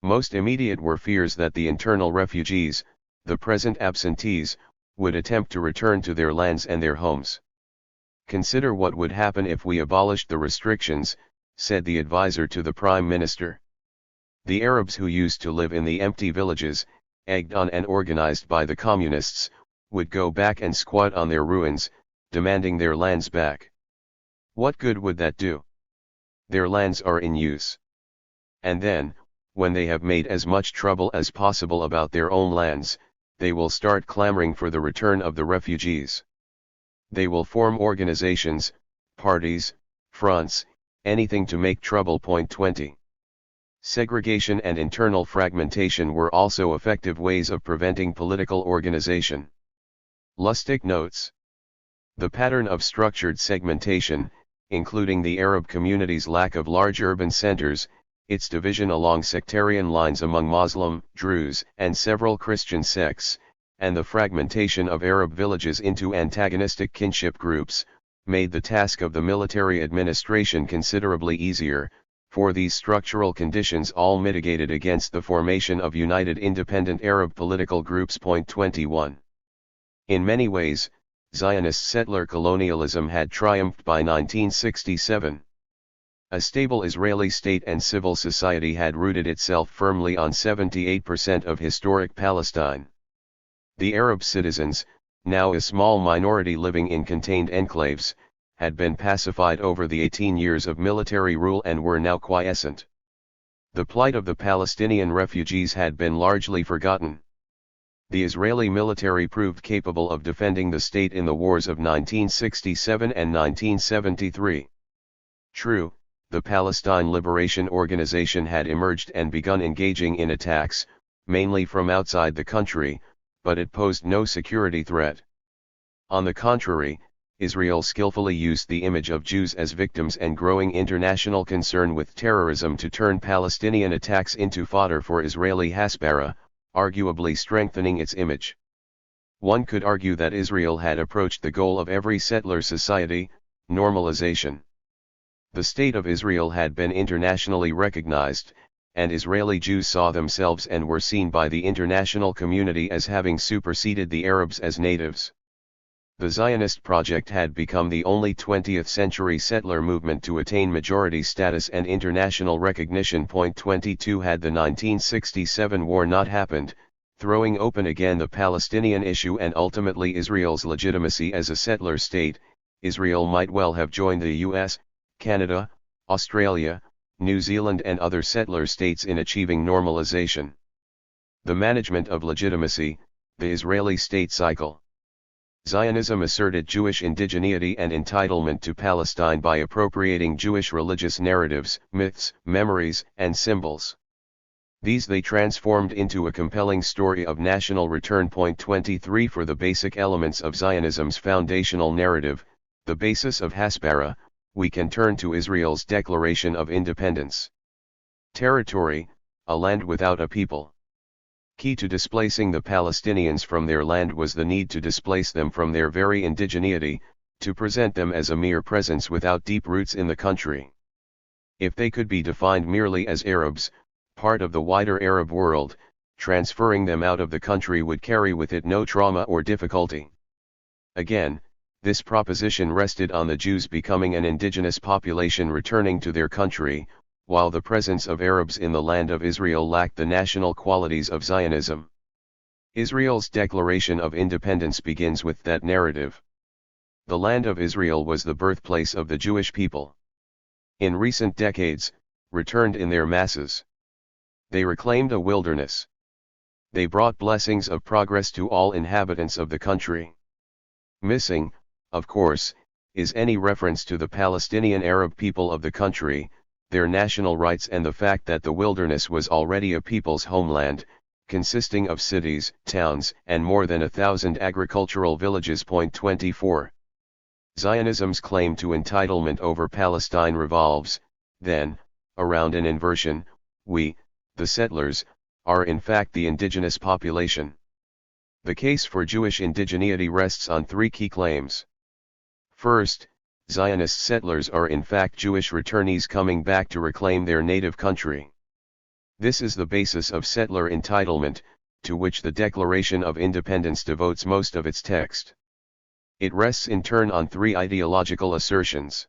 Most immediate were fears that the internal refugees, the present absentees, would attempt to return to their lands and their homes. Consider what would happen if we abolished the restrictions, said the advisor to the Prime Minister. The Arabs who used to live in the empty villages, egged on and organized by the communists, would go back and squat on their ruins, demanding their lands back. What good would that do? Their lands are in use. And then, when they have made as much trouble as possible about their own lands, they will start clamoring for the return of the refugees. They will form organizations, parties, fronts, anything to make trouble. Point 20. Segregation and internal fragmentation were also effective ways of preventing political organization. Lustig notes. The pattern of structured segmentation, including the Arab community's lack of large urban centers, its division along sectarian lines among Muslim, Druze, and several Christian sects, and the fragmentation of Arab villages into antagonistic kinship groups, made the task of the military administration considerably easier, for these structural conditions all mitigated against the formation of united independent Arab political groups. Point 21. In many ways, Zionist settler colonialism had triumphed by 1967. A stable Israeli state and civil society had rooted itself firmly on 78% of historic Palestine. The Arab citizens, now a small minority living in contained enclaves, had been pacified over the 18 years of military rule and were now quiescent. The plight of the Palestinian refugees had been largely forgotten. The Israeli military proved capable of defending the state in the wars of 1967 and 1973. True, the Palestine Liberation Organization had emerged and begun engaging in attacks, mainly from outside the country, but it posed no security threat. On the contrary, Israel skillfully used the image of Jews as victims and growing international concern with terrorism to turn Palestinian attacks into fodder for Israeli Hasbara, arguably strengthening its image. One could argue that Israel had approached the goal of every settler society, normalization. The State of Israel had been internationally recognized, and Israeli Jews saw themselves and were seen by the international community as having superseded the Arabs as natives. The Zionist project had become the only 20th-century settler movement to attain majority status and international recognition. Point 22. Had the 1967 war not happened, throwing open again the Palestinian issue and ultimately Israel's legitimacy as a settler state, Israel might well have joined the US, Canada, Australia, New Zealand and other settler states in achieving normalization. The management of legitimacy, the Israeli state cycle. Zionism asserted Jewish indigeneity and entitlement to Palestine by appropriating Jewish religious narratives, myths, memories, and symbols. These they transformed into a compelling story of national return. Point 23. For the basic elements of Zionism's foundational narrative, the basis of Hasbara, we can turn to Israel's Declaration of Independence. Territory, a land without a people. Key to displacing the Palestinians from their land was the need to displace them from their very indigeneity, to present them as a mere presence without deep roots in the country. If they could be defined merely as Arabs, part of the wider Arab world, transferring them out of the country would carry with it no trauma or difficulty. Again, this proposition rested on the Jews becoming an indigenous population returning to their country, while the presence of Arabs in the land of Israel lacked the national qualities of Zionism. Israel's Declaration of Independence begins with that narrative. The land of Israel was the birthplace of the Jewish people. In recent decades, returned in their masses. They reclaimed a wilderness. They brought blessings of progress to all inhabitants of the country. Missing, of course, is any reference to the Palestinian Arab people of the country, their national rights and the fact that the wilderness was already a people's homeland, consisting of cities, towns, and more than 1,000 agricultural villages. Point 24. Zionism's claim to entitlement over Palestine revolves, then, around an inversion. We, the settlers, are in fact the indigenous population. The case for Jewish indigeneity rests on three key claims. First, Zionist settlers are in fact Jewish returnees coming back to reclaim their native country. This is the basis of settler entitlement, to which the Declaration of Independence devotes most of its text. It rests in turn on three ideological assertions.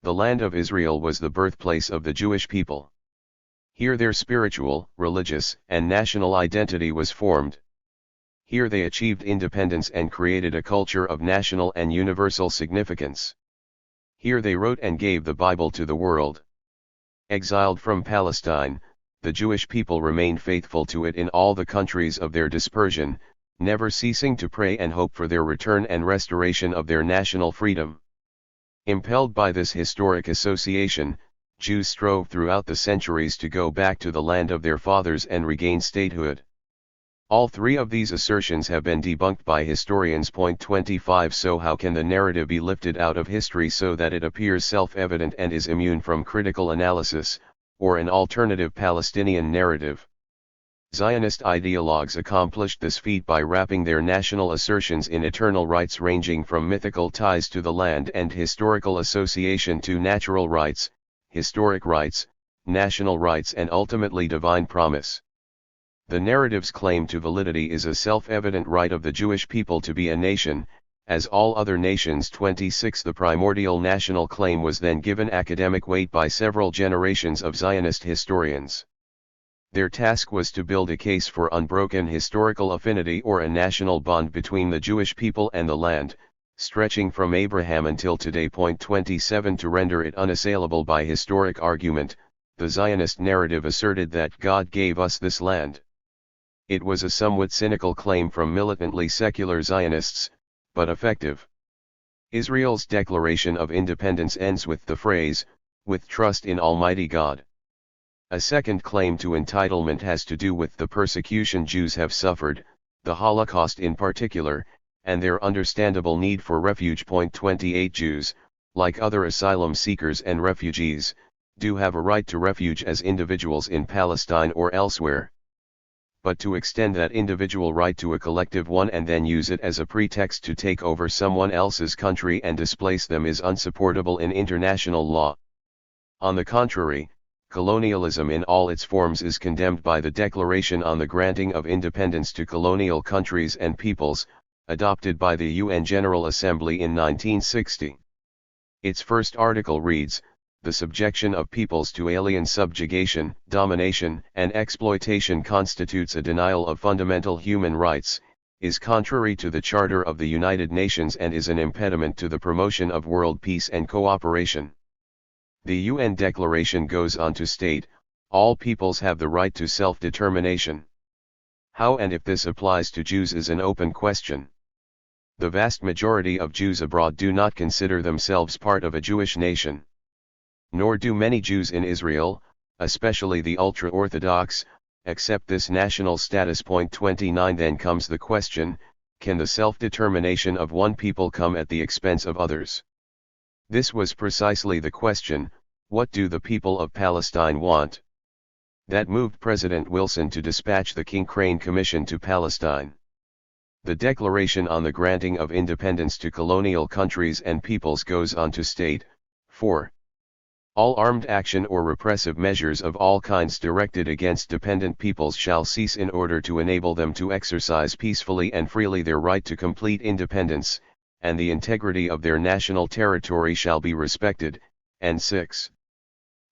The land of Israel was the birthplace of the Jewish people. Here their spiritual, religious, and national identity was formed. Here they achieved independence and created a culture of national and universal significance. Here they wrote and gave the Bible to the world. Exiled from Palestine, the Jewish people remained faithful to it in all the countries of their dispersion, never ceasing to pray and hope for their return and restoration of their national freedom. Impelled by this historic association, Jews strove throughout the centuries to go back to the land of their fathers and regain statehood. All three of these assertions have been debunked by historians. Point 25. So how can the narrative be lifted out of history so that it appears self-evident and is immune from critical analysis, or an alternative Palestinian narrative? Zionist ideologues accomplished this feat by wrapping their national assertions in eternal rights ranging from mythical ties to the land and historical association to natural rights, historic rights, national rights and ultimately divine promise. The narrative's claim to validity is a self-evident right of the Jewish people to be a nation, as all other nations. 26. The primordial national claim was then given academic weight by several generations of Zionist historians. Their task was to build a case for unbroken historical affinity or a national bond between the Jewish people and the land, stretching from Abraham until today. Point 27. To render it unassailable by historic argument, the Zionist narrative asserted that God gave us this land. It was a somewhat cynical claim from militantly secular Zionists, but effective. Israel's declaration of independence ends with the phrase, "with trust in Almighty God." A second claim to entitlement has to do with the persecution Jews have suffered, the Holocaust in particular, and their understandable need for refuge. Point 28. Jews, like other asylum seekers and refugees, do have a right to refuge as individuals in Palestine or elsewhere. But to extend that individual right to a collective one and then use it as a pretext to take over someone else's country and displace them is unsupportable in international law. On the contrary, colonialism in all its forms is condemned by the Declaration on the Granting of Independence to Colonial Countries and Peoples, adopted by the UN General Assembly in 1960. Its first article reads, "The subjection of peoples to alien subjugation, domination, and exploitation constitutes a denial of fundamental human rights, is contrary to the Charter of the United Nations and is an impediment to the promotion of world peace and cooperation." The UN Declaration goes on to state, "All peoples have the right to self-determination." How and if this applies to Jews is an open question. The vast majority of Jews abroad do not consider themselves part of a Jewish nation. Nor do many Jews in Israel, especially the ultra-Orthodox, accept this national status. Point 29. Then comes the question, can the self-determination of one people come at the expense of others? This was precisely the question, what do the people of Palestine want? That moved President Wilson to dispatch the King Crane Commission to Palestine. The Declaration on the Granting of Independence to Colonial Countries and Peoples goes on to state, 4. All armed action or repressive measures of all kinds directed against dependent peoples shall cease in order to enable them to exercise peacefully and freely their right to complete independence, and the integrity of their national territory shall be respected, and 6.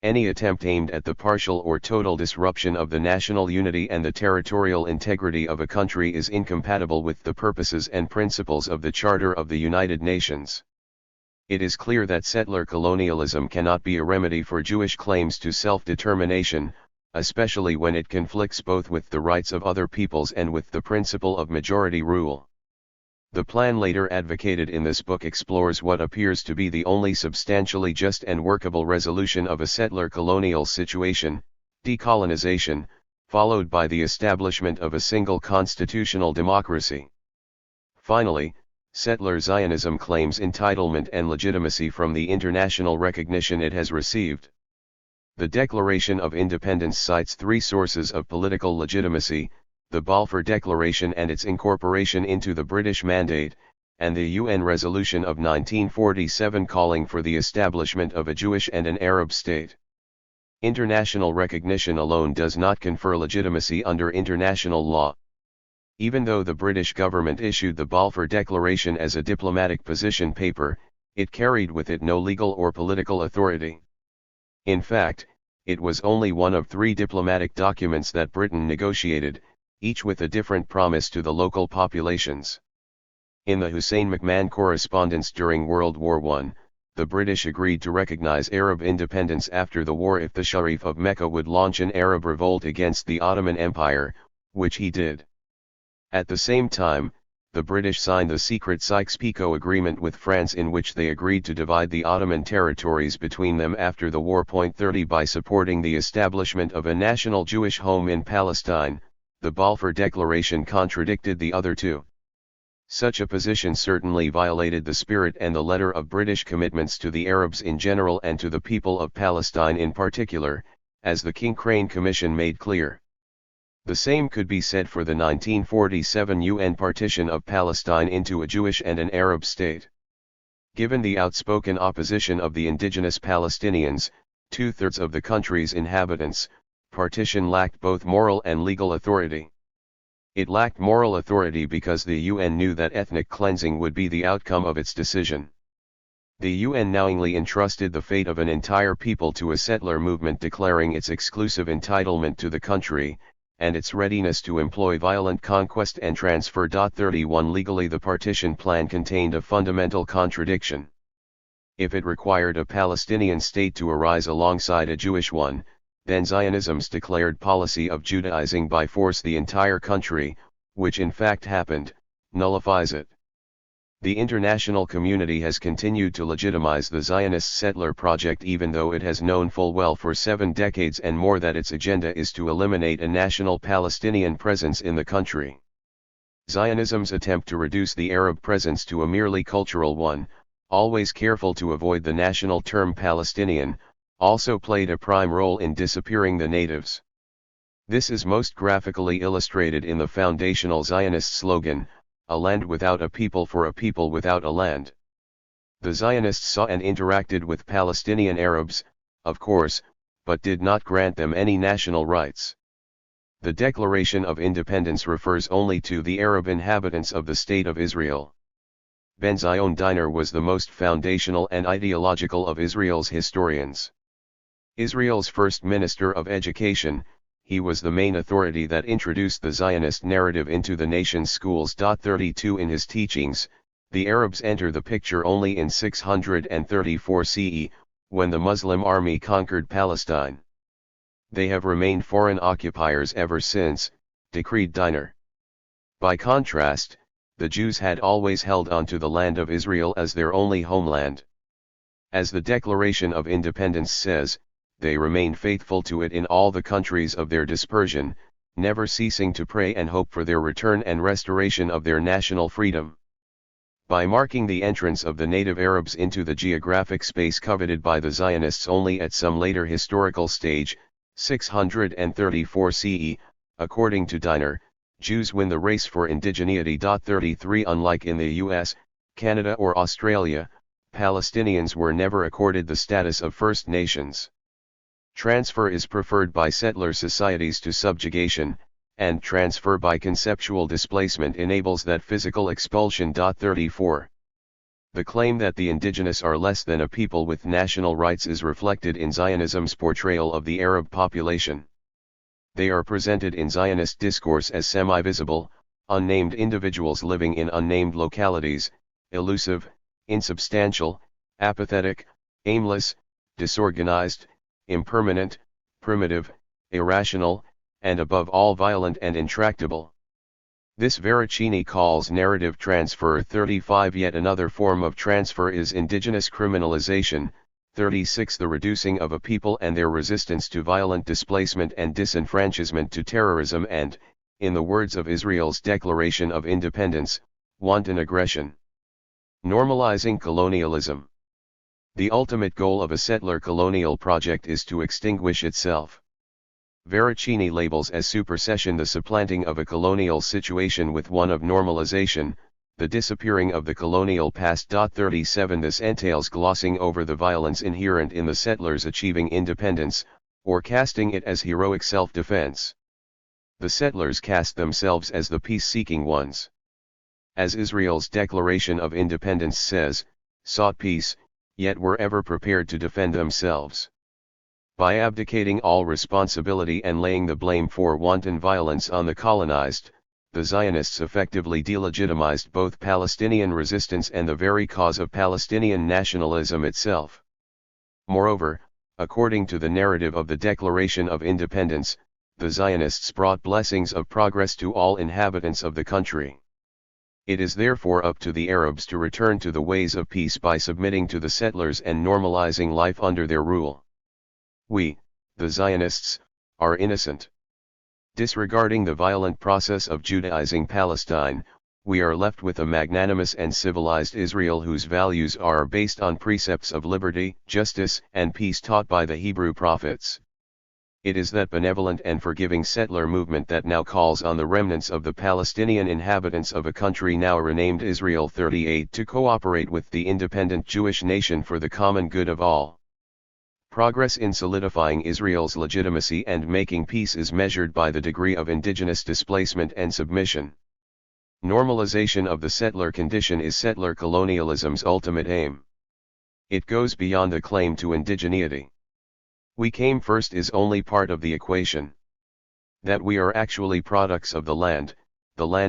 Any attempt aimed at the partial or total disruption of the national unity and the territorial integrity of a country is incompatible with the purposes and principles of the Charter of the United Nations. It is clear that settler colonialism cannot be a remedy for Jewish claims to self-determination, especially when it conflicts both with the rights of other peoples and with the principle of majority rule. The plan later advocated in this book explores what appears to be the only substantially just and workable resolution of a settler colonial situation, decolonization, followed by the establishment of a single constitutional democracy. Finally, settler Zionism claims entitlement and legitimacy from the international recognition it has received. The Declaration of Independence cites three sources of political legitimacy: the Balfour Declaration and its incorporation into the British Mandate, and the UN Resolution of 1947 calling for the establishment of a Jewish and an Arab state. International recognition alone does not confer legitimacy under international law. Even though the British government issued the Balfour Declaration as a diplomatic position paper, it carried with it no legal or political authority. In fact, it was only one of 3 diplomatic documents that Britain negotiated, each with a different promise to the local populations. In the Hussein McMahon correspondence during World War I, the British agreed to recognize Arab independence after the war if the Sharif of Mecca would launch an Arab revolt against the Ottoman Empire, which he did. At the same time, the British signed the secret Sykes-Picot Agreement with France, in which they agreed to divide the Ottoman territories between them after the war. 30 By supporting the establishment of a national Jewish home in Palestine, the Balfour Declaration contradicted the other two. Such a position certainly violated the spirit and the letter of British commitments to the Arabs in general and to the people of Palestine in particular, as the King-Crane Commission made clear. The same could be said for the 1947 UN partition of Palestine into a Jewish and an Arab state. Given the outspoken opposition of the indigenous Palestinians, 2/3 of the country's inhabitants, partition lacked both moral and legal authority. It lacked moral authority because the UN knew that ethnic cleansing would be the outcome of its decision. The UN knowingly entrusted the fate of an entire people to a settler movement declaring its exclusive entitlement to the country, and its readiness to employ violent conquest and transfer. 31 Legally, the partition plan contained a fundamental contradiction. If it required a Palestinian state to arise alongside a Jewish one, then Zionism's declared policy of Judaizing by force the entire country, which in fact happened, nullifies it. The international community has continued to legitimize the Zionist settler project even though it has known full well for 7 decades and more that its agenda is to eliminate a national Palestinian presence in the country. Zionism's attempt to reduce the Arab presence to a merely cultural one, always careful to avoid the national term Palestinian, also played a prime role in disappearing the natives. This is most graphically illustrated in the foundational Zionist slogan, "A land without a people for a people without a land." The Zionists saw and interacted with Palestinian Arabs, of course, but did not grant them any national rights. The Declaration of Independence refers only to the Arab inhabitants of the State of Israel. Ben Zion Diner was the most foundational and ideological of Israel's historians. Israel's first minister of education, he was the main authority that introduced the Zionist narrative into the nation's schools. 32 In his teachings, the Arabs enter the picture only in 634 CE, when the Muslim army conquered Palestine. They have remained foreign occupiers ever since, decreed Diner. By contrast, the Jews had always held on to the land of Israel as their only homeland. As the Declaration of Independence says, they remained faithful to it in all the countries of their dispersion, never ceasing to pray and hope for their return and restoration of their national freedom. By marking the entrance of the native Arabs into the geographic space coveted by the Zionists only at some later historical stage, 634 CE, according to Diner, Jews win the race for indigeneity. 33 Unlike in the US, Canada or Australia, Palestinians were never accorded the status of First Nations. Transfer is preferred by settler societies to subjugation, and transfer by conceptual displacement enables that physical expulsion. 34. The claim that the indigenous are less than a people with national rights is reflected in Zionism's portrayal of the Arab population. They are presented in Zionist discourse as semi-visible, unnamed individuals living in unnamed localities, elusive, insubstantial, apathetic, aimless, disorganized, impermanent, primitive, irrational, and above all violent and intractable. This Veracini calls narrative transfer. 35 Yet another form of transfer is indigenous criminalization. 36 The reducing of a people and their resistance to violent displacement and disenfranchisement to terrorism and, in the words of Israel's Declaration of Independence, wanton aggression. Normalizing colonialism. The ultimate goal of a settler colonial project is to extinguish itself. Veracini labels as supersession the supplanting of a colonial situation with one of normalization, the disappearing of the colonial past. 37 This entails glossing over the violence inherent in the settlers achieving independence, or casting it as heroic self-defense. The settlers cast themselves as the peace-seeking ones. As Israel's Declaration of Independence says, sought peace, yet were ever prepared to defend themselves. By abdicating all responsibility and laying the blame for wanton violence on the colonized, the Zionists effectively delegitimized both Palestinian resistance and the very cause of Palestinian nationalism itself. Moreover, according to the narrative of the Declaration of Independence, the Zionists brought blessings of progress to all inhabitants of the country. It is therefore up to the Arabs to return to the ways of peace by submitting to the settlers and normalizing life under their rule. We, the Zionists, are innocent. Disregarding the violent process of Judaizing Palestine, we are left with a magnanimous and civilized Israel whose values are based on precepts of liberty, justice, and peace taught by the Hebrew prophets. It is that benevolent and forgiving settler movement that now calls on the remnants of the Palestinian inhabitants of a country now renamed Israel 38 to cooperate with the independent Jewish nation for the common good of all. Progress in solidifying Israel's legitimacy and making peace is measured by the degree of indigenous displacement and submission. Normalization of the settler condition is settler colonialism's ultimate aim. It goes beyond the claim to indigeneity. We came first is only part of the equation. That we are actually products of the land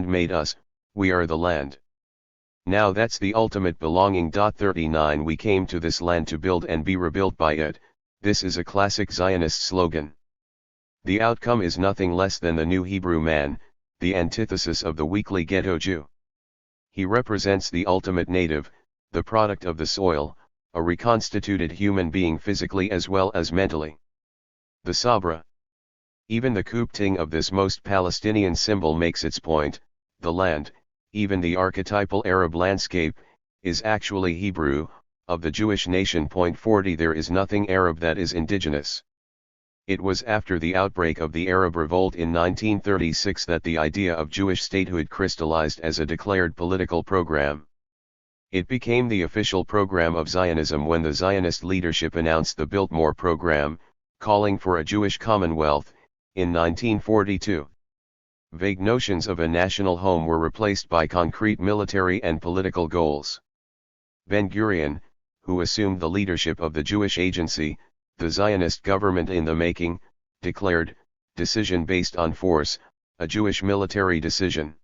made us, we are the land. Now that's the ultimate belonging. 39 We came to this land to build and be rebuilt by it. This is a classic Zionist slogan. The outcome is nothing less than the new Hebrew man, the antithesis of the weakly ghetto Jew. He represents the ultimate native, the product of the soil, a reconstituted human being physically as well as mentally. The Sabra. Even the Kupting of this most Palestinian symbol makes its point. The land, even the archetypal Arab landscape, is actually Hebrew. Of the Jewish nation. 40 There is nothing Arab that is indigenous. It was after the outbreak of the Arab Revolt in 1936 that the idea of Jewish statehood crystallized as a declared political program. It became the official program of Zionism when the Zionist leadership announced the Biltmore program, calling for a Jewish Commonwealth, in 1942. Vague notions of a national home were replaced by concrete military and political goals. Ben-Gurion, who assumed the leadership of the Jewish Agency, the Zionist government in the making, declared, decision based on force, a Jewish military decision.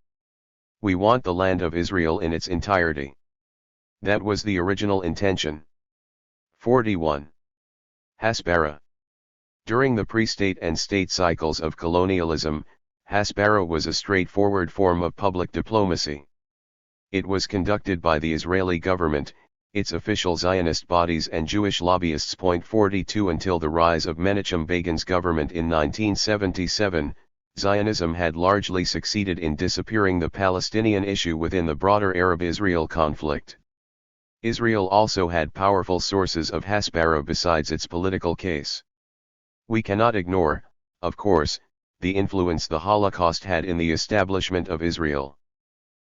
We want the land of Israel in its entirety. That was the original intention. 41. Hasbara. During the pre-state and state cycles of colonialism, Hasbara was a straightforward form of public diplomacy. It was conducted by the Israeli government, its official Zionist bodies and Jewish lobbyists. 42 Until the rise of Menachem Begin's government in 1977, Zionism had largely succeeded in disappearing the Palestinian issue within the broader Arab-Israel conflict. Israel also had powerful sources of Hasbara besides its political case. We cannot ignore, of course, the influence the Holocaust had in the establishment of Israel.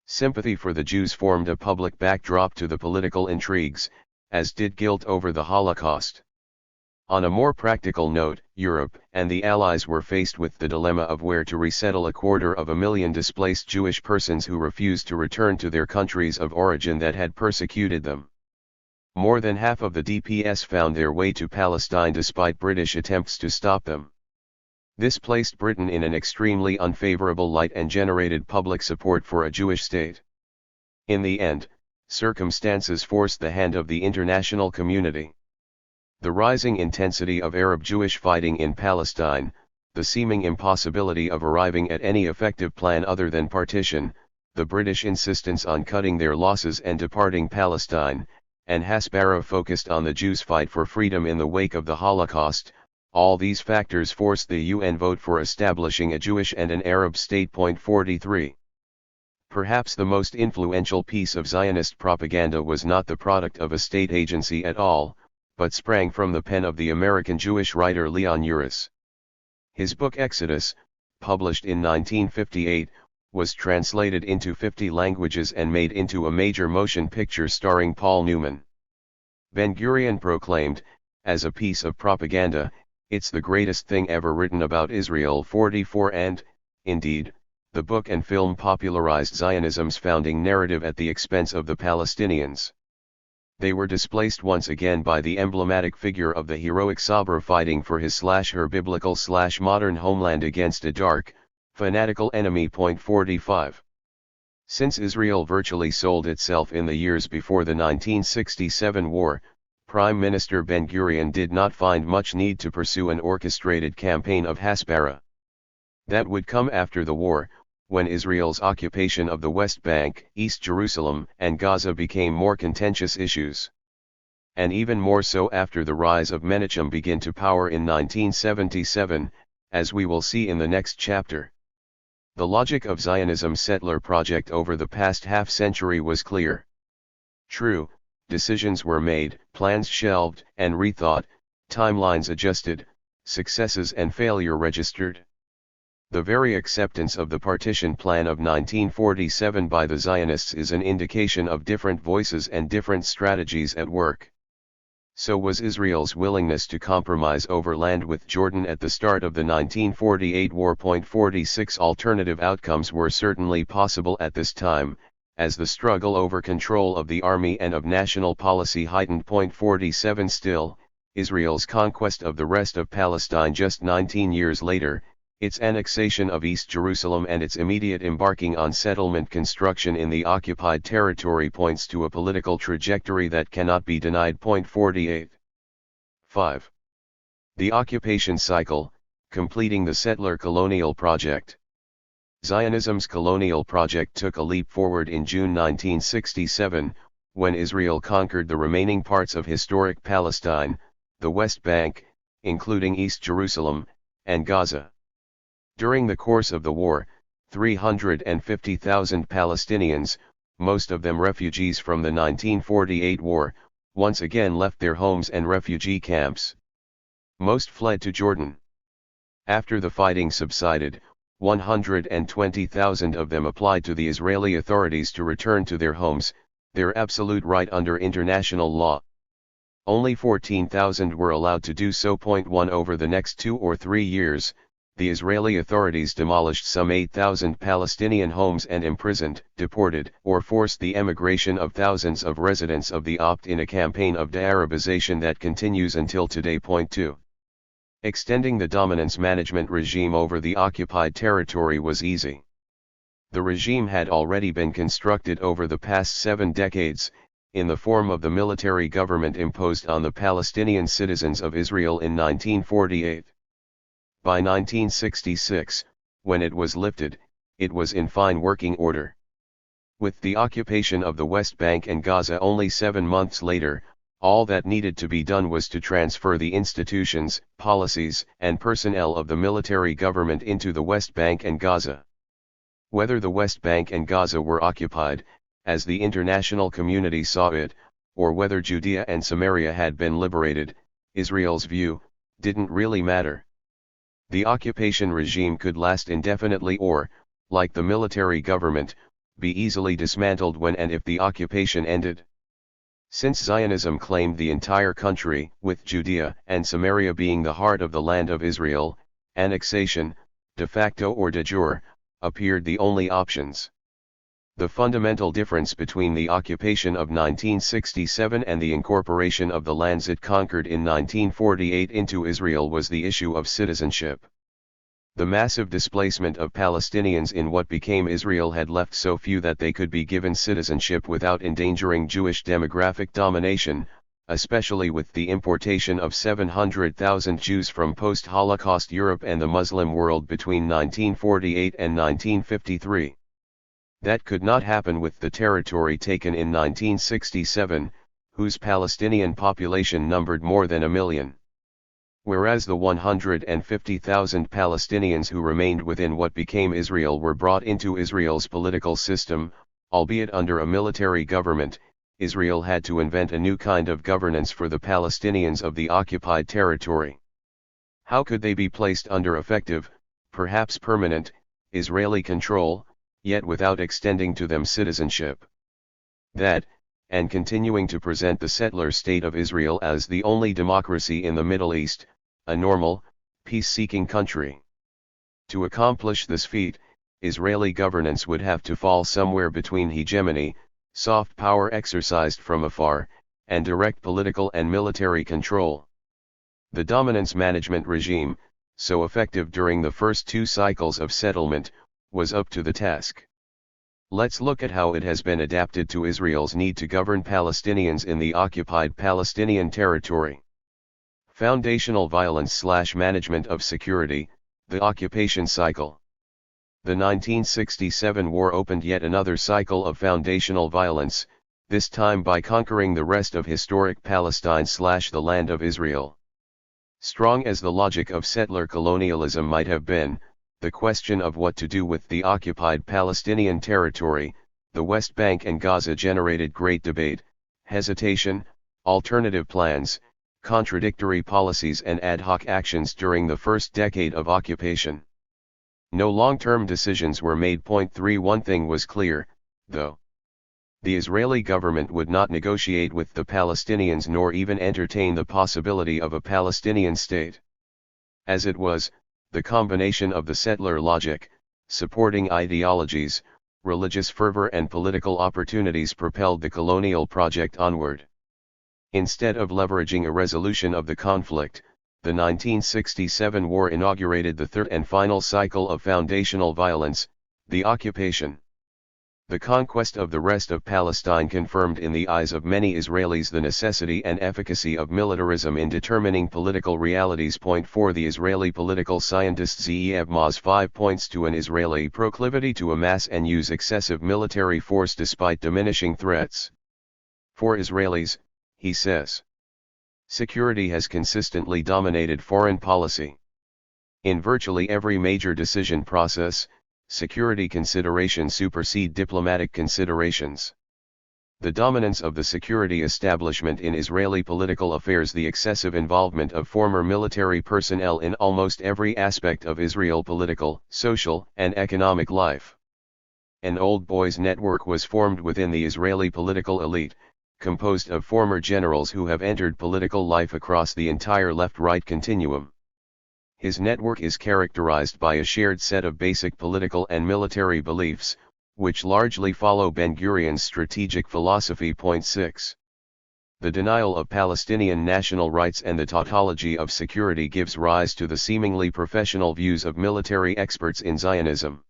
Sympathy for the Jews formed a public backdrop to the political intrigues, as did guilt over the Holocaust. On a more practical note, Europe and the Allies were faced with the dilemma of where to resettle 250,000 displaced Jewish persons who refused to return to their countries of origin that had persecuted them. More than half of the DPS found their way to Palestine despite British attempts to stop them. This placed Britain in an extremely unfavorable light and generated public support for a Jewish state. In the end, circumstances forced the hand of the international community. The rising intensity of Arab-Jewish fighting in Palestine, the seeming impossibility of arriving at any effective plan other than partition, the British insistence on cutting their losses and departing Palestine, and Hasbara focused on the Jews' fight for freedom in the wake of the Holocaust. All these factors forced the UN vote for establishing a Jewish and an Arab state. 43. Perhaps the most influential piece of Zionist propaganda was not the product of a state agency at all, but sprang from the pen of the American Jewish writer Leon Uris. His book Exodus, published in 1958, was translated into 50 languages and made into a major motion picture starring Paul Newman. Ben-Gurion proclaimed, as a piece of propaganda, "It's the greatest thing ever written about Israel." 44 And, indeed, the book and film popularized Zionism's founding narrative at the expense of the Palestinians. They were displaced once again by the emblematic figure of the heroic Sabra fighting for his/her biblical/modern homeland against a dark, fanatical enemy. 45. Since Israel virtually sold itself in the years before the 1967 war, Prime Minister Ben-Gurion did not find much need to pursue an orchestrated campaign of Hasbara. That would come after the war, when Israel's occupation of the West Bank, East Jerusalem, and Gaza became more contentious issues. And even more so after the rise of Menachem began to power in 1977, as we will see in the next chapter. The logic of Zionism's settler project over the past half-century was clear. True, decisions were made, plans shelved and rethought, timelines adjusted, successes and failure registered. The very acceptance of the partition plan of 1947 by the Zionists is an indication of different voices and different strategies at work. So was Israel's willingness to compromise over land with Jordan at the start of the 1948 war. 46 Alternative outcomes were certainly possible at this time, as the struggle over control of the army and of national policy heightened. 47 Still, Israel's conquest of the rest of Palestine just 19 years later, its annexation of East Jerusalem and its immediate embarking on settlement construction in the occupied territory points to a political trajectory that cannot be denied. 48. 5. The occupation cycle, completing the settler colonial project. Zionism's colonial project took a leap forward in June 1967, when Israel conquered the remaining parts of historic Palestine, the West Bank, including East Jerusalem, and Gaza. During the course of the war, 350,000 Palestinians, most of them refugees from the 1948 war, once again left their homes and refugee camps. Most fled to Jordan. After the fighting subsided, 120,000 of them applied to the Israeli authorities to return to their homes, their absolute right under international law. Only 14,000 were allowed to do so. 1 Over the next 2 or 3 years, the Israeli authorities demolished some 8,000 Palestinian homes and imprisoned, deported, or forced the emigration of thousands of residents of the Opt in a campaign of de-Arabization that continues until today. 2. Extending the dominance management regime over the occupied territory was easy. The regime had already been constructed over the past 7 decades, in the form of the military government imposed on the Palestinian citizens of Israel in 1948. By 1966, when it was lifted, it was in fine working order. With the occupation of the West Bank and Gaza only 7 months later, all that needed to be done was to transfer the institutions, policies, and personnel of the military government into the West Bank and Gaza. Whether the West Bank and Gaza were occupied, as the international community saw it, or whether Judea and Samaria had been liberated, Israel's view, didn't really matter. The occupation regime could last indefinitely or, like the military government, be easily dismantled when and if the occupation ended. Since Zionism claimed the entire country, with Judea and Samaria being the heart of the land of Israel, annexation, de facto or de jure, appeared the only options. The fundamental difference between the occupation of 1967 and the incorporation of the lands it conquered in 1948 into Israel was the issue of citizenship. The massive displacement of Palestinians in what became Israel had left so few that they could be given citizenship without endangering Jewish demographic domination, especially with the importation of 700,000 Jews from post-Holocaust Europe and the Muslim world between 1948 and 1953. That could not happen with the territory taken in 1967, whose Palestinian population numbered more than 1 million. Whereas the 150,000 Palestinians who remained within what became Israel were brought into Israel's political system, albeit under a military government, Israel had to invent a new kind of governance for the Palestinians of the occupied territory. How could they be placed under effective, perhaps permanent, Israeli control, yet without extending to them citizenship? That, and continuing to present the settler state of Israel as the only democracy in the Middle East, a normal, peace-seeking country. To accomplish this feat, Israeli governance would have to fall somewhere between hegemony, soft power exercised from afar, and direct political and military control. The dominance management regime, so effective during the first two cycles of settlement, was up to the task. Let's look at how it has been adapted to Israel's need to govern Palestinians in the occupied Palestinian territory. Foundational violence/management of security, the occupation cycle. The 1967 war opened yet another cycle of foundational violence, this time by conquering the rest of historic Palestine/the land of Israel. Strong as the logic of settler colonialism might have been, the question of what to do with the occupied Palestinian territory, the West Bank and Gaza generated great debate, hesitation, alternative plans, contradictory policies and ad hoc actions during the first decade of occupation. No long-term decisions were made. Point 3. One thing was clear, though. The Israeli government would not negotiate with the Palestinians nor even entertain the possibility of a Palestinian state. As it was, the combination of the settler logic, supporting ideologies, religious fervor and political opportunities propelled the colonial project onward. Instead of leveraging a resolution of the conflict, the 1967 war inaugurated the third and final cycle of foundational violence, the occupation. The conquest of the rest of Palestine confirmed in the eyes of many Israelis the necessity and efficacy of militarism in determining political realities. Point 4. The Israeli political scientist Zeev Maz 5 points to an Israeli proclivity to amass and use excessive military force despite diminishing threats. For Israelis, he says, security has consistently dominated foreign policy. In virtually every major decision process, security considerations supersede diplomatic considerations. The dominance of the security establishment in Israeli political affairs, the excessive involvement of former military personnel in almost every aspect of Israel political, social, and economic life. An old boys network was formed within the Israeli political elite, composed of former generals who have entered political life across the entire left-right continuum. His network is characterized by a shared set of basic political and military beliefs, which largely follow Ben-Gurion's strategic philosophy. Point 6. The denial of Palestinian national rights and the tautology of security gives rise to the seemingly professional views of military experts in Zionism.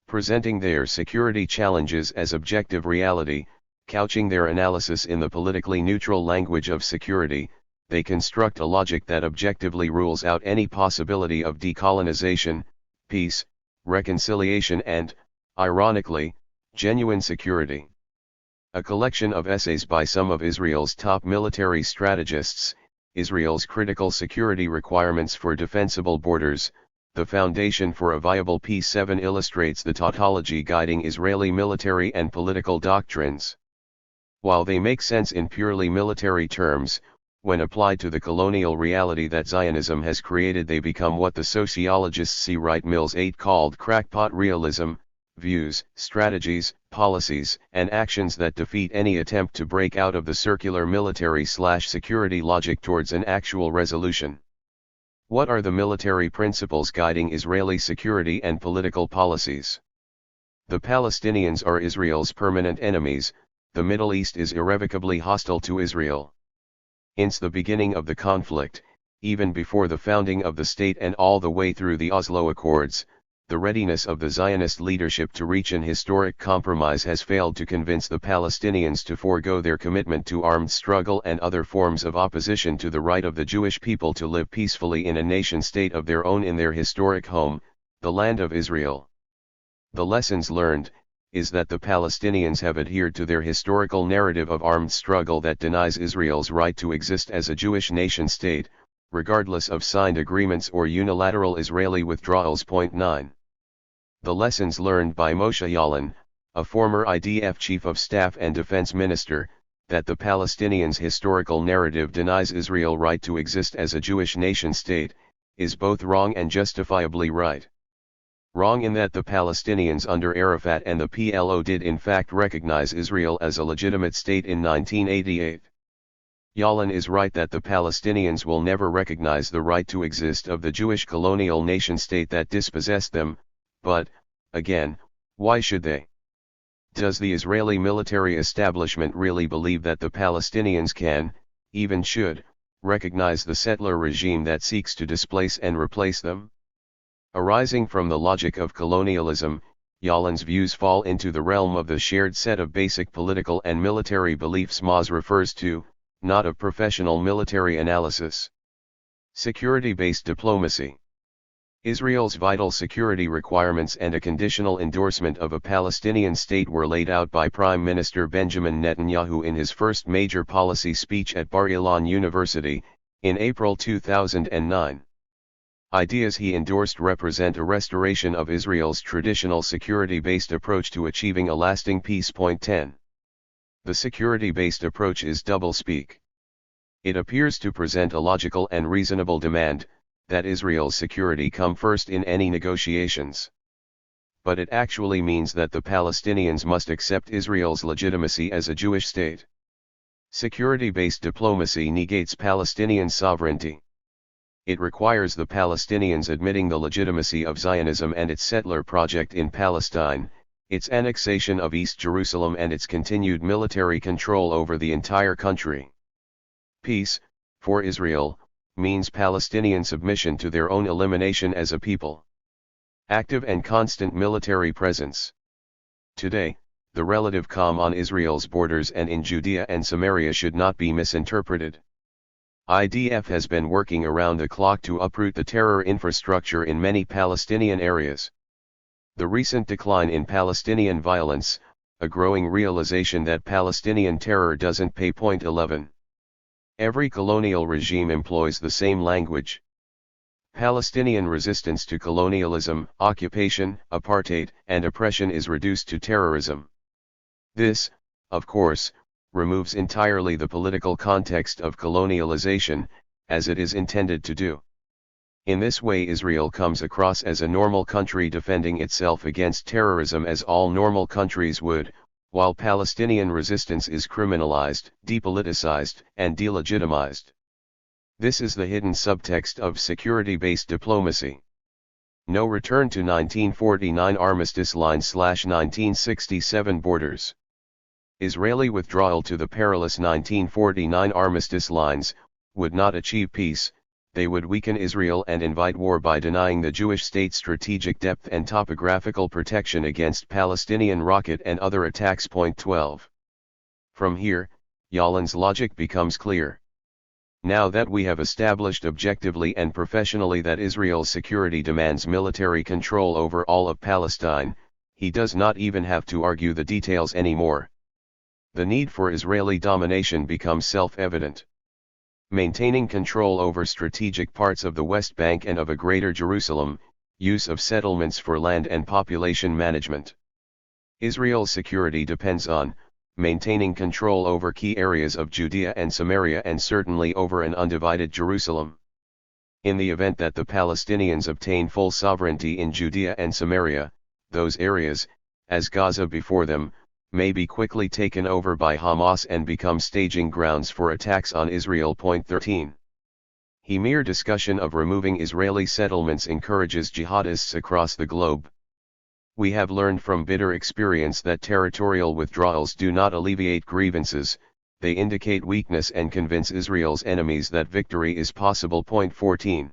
Presenting their security challenges as objective reality, couching their analysis in the politically neutral language of security, they construct a logic that objectively rules out any possibility of decolonization, peace, reconciliation and, ironically, genuine security. A collection of essays by some of Israel's top military strategists, Israel's critical security requirements for defensible borders, the foundation for a viable peace. 7 illustrates the tautology guiding Israeli military and political doctrines. While they make sense in purely military terms, when applied to the colonial reality that Zionism has created, they become what the sociologist C. Wright Mills 8 called crackpot realism, views, strategies, policies, and actions that defeat any attempt to break out of the circular military/security logic towards an actual resolution. What are the military principles guiding Israeli security and political policies? The Palestinians are Israel's permanent enemies, the Middle East is irrevocably hostile to Israel. Since the beginning of the conflict, even before the founding of the state and all the way through the Oslo Accords, the readiness of the Zionist leadership to reach an historic compromise has failed to convince the Palestinians to forego their commitment to armed struggle and other forms of opposition to the right of the Jewish people to live peacefully in a nation-state of their own in their historic home, the land of Israel. The lessons learned is that the Palestinians have adhered to their historical narrative of armed struggle that denies Israel's right to exist as a Jewish nation-state, regardless of signed agreements or unilateral Israeli withdrawals. Point 9. The lessons learned by Moshe Yaalon, a former IDF chief of staff and defense minister, that the Palestinians' historical narrative denies Israel right to exist as a Jewish nation-state, is both wrong and justifiably right. Wrong in that the Palestinians under Arafat and the PLO did in fact recognize Israel as a legitimate state in 1988. Yaalon is right that the Palestinians will never recognize the right to exist of the Jewish colonial nation-state that dispossessed them, but, again, why should they? Does the Israeli military establishment really believe that the Palestinians can, even should, recognize the settler regime that seeks to displace and replace them? Arising from the logic of colonialism, Yallin's views fall into the realm of the shared set of basic political and military beliefs Moz refers to, not of professional military analysis. Security-based diplomacy. Israel's vital security requirements and a conditional endorsement of a Palestinian state were laid out by Prime Minister Benjamin Netanyahu in his first major policy speech at Bar-Ilan University, in April 2009. Ideas he endorsed represent a restoration of Israel's traditional security-based approach to achieving a lasting peace. 10. The security-based approach is doublespeak. It appears to present a logical and reasonable demand, that Israel's security come first in any negotiations. But it actually means that the Palestinians must accept Israel's legitimacy as a Jewish state. Security-based diplomacy negates Palestinian sovereignty. It requires the Palestinians admitting the legitimacy of Zionism and its settler project in Palestine, its annexation of East Jerusalem and its continued military control over the entire country. Peace, for Israel, means Palestinian submission to their own elimination as a people. Active and constant military presence. Today, the relative calm on Israel's borders and in Judea and Samaria should not be misinterpreted. IDF has been working around the clock to uproot the terror infrastructure in many Palestinian areas. The recent decline in Palestinian violence, a growing realization that Palestinian terror doesn't pay. 11. Every colonial regime employs the same language. Palestinian resistance to colonialism, occupation, apartheid, and oppression is reduced to terrorism. This, of course, removes entirely the political context of colonialization, as it is intended to do. In this way Israel comes across as a normal country defending itself against terrorism as all normal countries would, while Palestinian resistance is criminalized, depoliticized, and delegitimized. This is the hidden subtext of security-based diplomacy. No return to 1949 armistice line/1967 borders. Israeli withdrawal to the perilous 1949 armistice lines would not achieve peace. They would weaken Israel and invite war by denying the Jewish state strategic depth and topographical protection against Palestinian rocket and other attacks. 12. From here, Yallin's logic becomes clear. Now that we have established objectively and professionally that Israel's security demands military control over all of Palestine, he does not even have to argue the details anymore. The need for Israeli domination becomes self-evident. Maintaining control over strategic parts of the West Bank and of a Greater Jerusalem, use of settlements for land and population management. Israel's security depends on maintaining control over key areas of Judea and Samaria and certainly over an undivided Jerusalem. In the event that the Palestinians obtain full sovereignty in Judea and Samaria, those areas, as Gaza before them, may be quickly taken over by Hamas and become staging grounds for attacks on Israel. 13. Mere discussion of removing Israeli settlements encourages jihadists across the globe. We have learned from bitter experience that territorial withdrawals do not alleviate grievances, they indicate weakness and convince Israel's enemies that victory is possible. 14.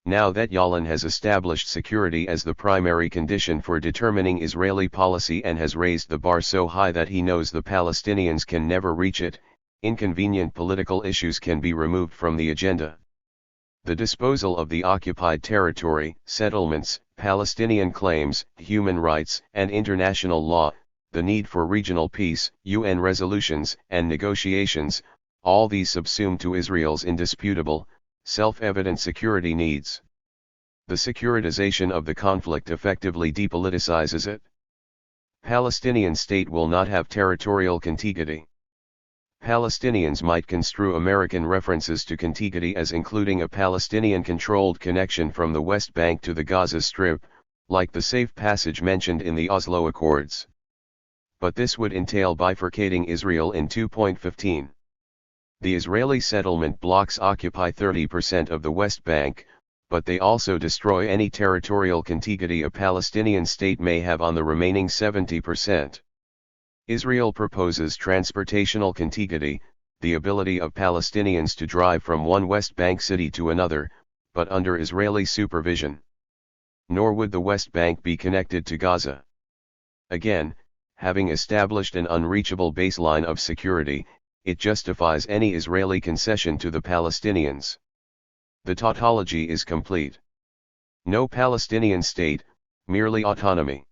Now that Yallin has established security as the primary condition for determining Israeli policy and has raised the bar so high that he knows the Palestinians can never reach it, inconvenient political issues can be removed from the agenda. The disposal of the occupied territory, settlements, Palestinian claims, human rights, and international law, the need for regional peace, UN resolutions, and negotiations, all these subsume to Israel's indisputable, self-evident security needs. The securitization of the conflict effectively depoliticizes it. Palestinian state will not have territorial contiguity. Palestinians might construe American references to contiguity as including a Palestinian-controlled connection from the West Bank to the Gaza Strip, like the safe passage mentioned in the Oslo Accords. But this would entail bifurcating Israel in 2.15. The Israeli settlement blocks occupy 30% of the West Bank, but they also destroy any territorial contiguity a Palestinian state may have on the remaining 70%. Israel proposes transportational contiguity, the ability of Palestinians to drive from one West Bank city to another, but under Israeli supervision. Nor would the West Bank be connected to Gaza. Again, having established an unreachable baseline of security, it justifies any Israeli concession to the Palestinians. The tautology is complete. No Palestinian state, merely autonomy.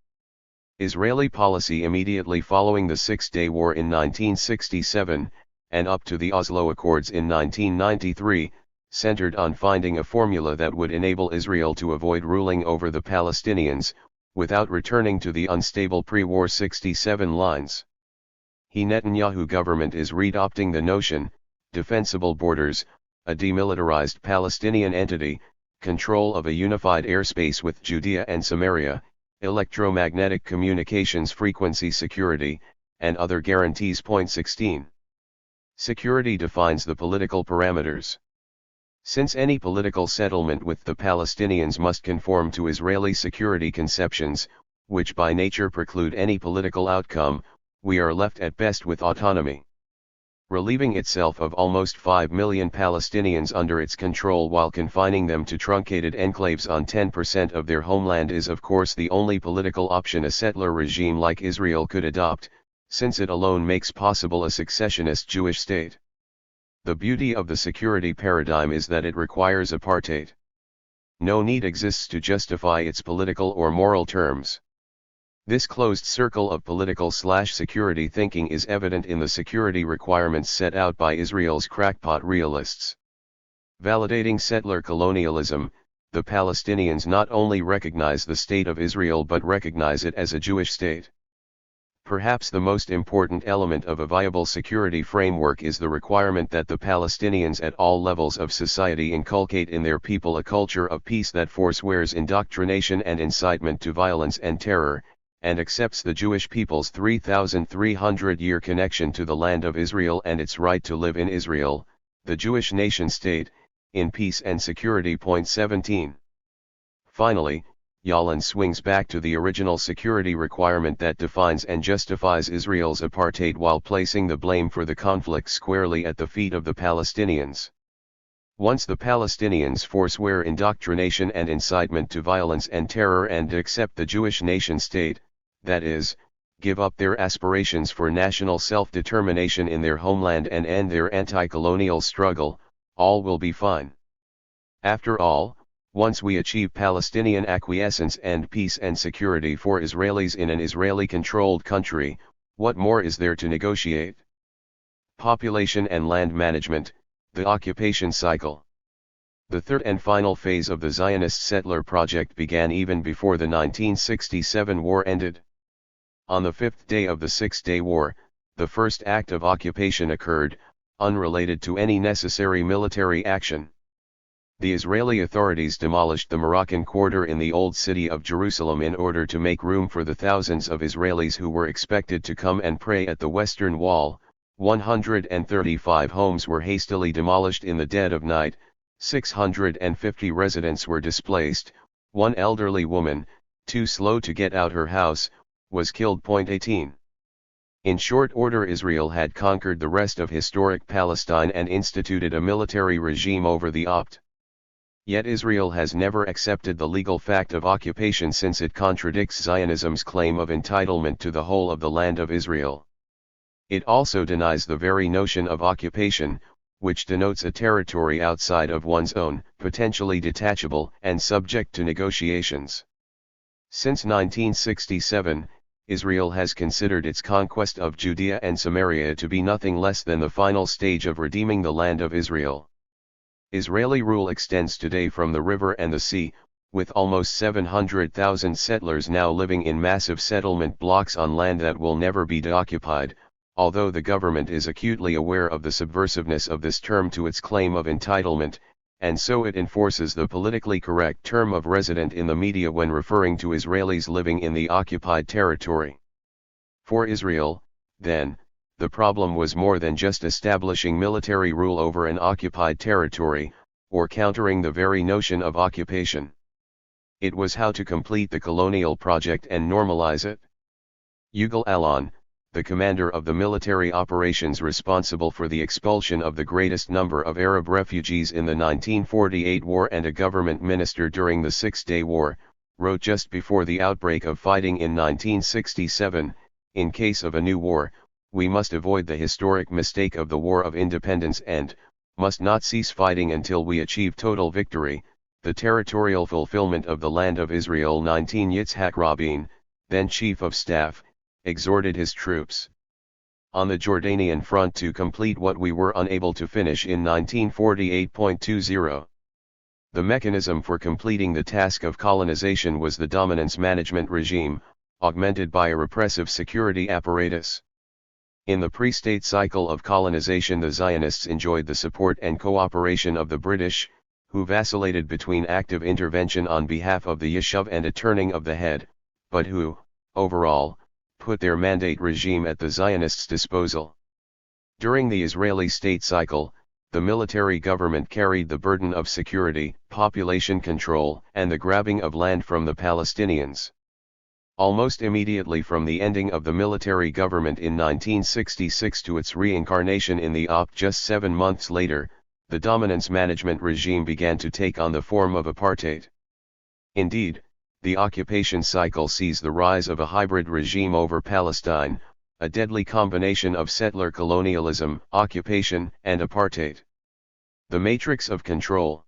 Israeli policy immediately following the Six-Day War in 1967, and up to the Oslo Accords in 1993, centered on finding a formula that would enable Israel to avoid ruling over the Palestinians, without returning to the unstable pre-war 67 lines. The Netanyahu government is readopting the notion, defensible borders, a demilitarized Palestinian entity, control of a unified airspace with Judea and Samaria, electromagnetic communications frequency security, and other guarantees. Point 16. Security defines the political parameters. Since any political settlement with the Palestinians must conform to Israeli security conceptions, which by nature preclude any political outcome, we are left at best with autonomy. Relieving itself of almost 5 million Palestinians under its control while confining them to truncated enclaves on 10% of their homeland is of course the only political option a settler regime like Israel could adopt, since it alone makes possible a successionist Jewish state. The beauty of the security paradigm is that it requires apartheid. No need exists to justify its political or moral terms. This closed circle of political/security thinking is evident in the security requirements set out by Israel's crackpot realists. Validating settler colonialism, the Palestinians not only recognize the state of Israel but recognize it as a Jewish state. Perhaps the most important element of a viable security framework is the requirement that the Palestinians at all levels of society inculcate in their people a culture of peace that forswears indoctrination and incitement to violence and terror, and accepts the Jewish people's 3,300-year connection to the land of Israel and its right to live in Israel, the Jewish nation-state, in peace and security. Point 17. Finally, Yalin swings back to the original security requirement that defines and justifies Israel's apartheid while placing the blame for the conflict squarely at the feet of the Palestinians. Once the Palestinians forswear indoctrination and incitement to violence and terror and accept the Jewish nation-state, that is, give up their aspirations for national self-determination in their homeland and end their anti-colonial struggle, all will be fine. After all, once we achieve Palestinian acquiescence and peace and security for Israelis in an Israeli-controlled country, what more is there to negotiate? Population and land management, the occupation cycle. The third and final phase of the Zionist settler project began even before the 1967 war ended. On the fifth day of the Six-Day War, the first act of occupation occurred, unrelated to any necessary military action. The Israeli authorities demolished the Moroccan quarter in the Old City of Jerusalem in order to make room for the thousands of Israelis who were expected to come and pray at the Western Wall. 135 homes were hastily demolished in the dead of night, 650 residents were displaced, one elderly woman, too slow to get out her house, was killed. Point 18. In short order, Israel had conquered the rest of historic Palestine and instituted a military regime over the Opt. Yet Israel has never accepted the legal fact of occupation since it contradicts Zionism's claim of entitlement to the whole of the land of Israel. It also denies the very notion of occupation, which denotes a territory outside of one's own, potentially detachable and subject to negotiations. Since 1967, Israel has considered its conquest of Judea and Samaria to be nothing less than the final stage of redeeming the land of Israel. Israeli rule extends today from the river and the sea, with almost 700,000 settlers now living in massive settlement blocks on land that will never be deoccupied, although the government is acutely aware of the subversiveness of this term to its claim of entitlement, and so it enforces the politically correct term of resident in the media when referring to Israelis living in the occupied territory. For Israel, then, the problem was more than just establishing military rule over an occupied territory, or countering the very notion of occupation. It was how to complete the colonial project and normalize it. Yugal Alon, the commander of the military operations responsible for the expulsion of the greatest number of Arab refugees in the 1948 war and a government minister during the Six-Day War, wrote just before the outbreak of fighting in 1967, "In case of a new war, we must avoid the historic mistake of the War of Independence and must not cease fighting until we achieve total victory, the territorial fulfillment of the land of Israel." 19 Yitzhak Rabin, then Chief of Staff, exhorted his troops on the Jordanian front to complete what we were unable to finish in 1948.20. The mechanism for completing the task of colonization was the dominance management regime, augmented by a repressive security apparatus. In the pre-state cycle of colonization, the Zionists enjoyed the support and cooperation of the British, who vacillated between active intervention on behalf of the Yishuv and a turning of the head, but who, overall, put their mandate regime at the Zionists' disposal. During the Israeli state cycle, the military government carried the burden of security, population control, and the grabbing of land from the Palestinians. Almost immediately from the ending of the military government in 1966 to its reincarnation in the OP just 7 months later, the dominance management regime began to take on the form of apartheid. Indeed, the occupation cycle sees the rise of a hybrid regime over Palestine, a deadly combination of settler colonialism, occupation, and apartheid. The matrix of control.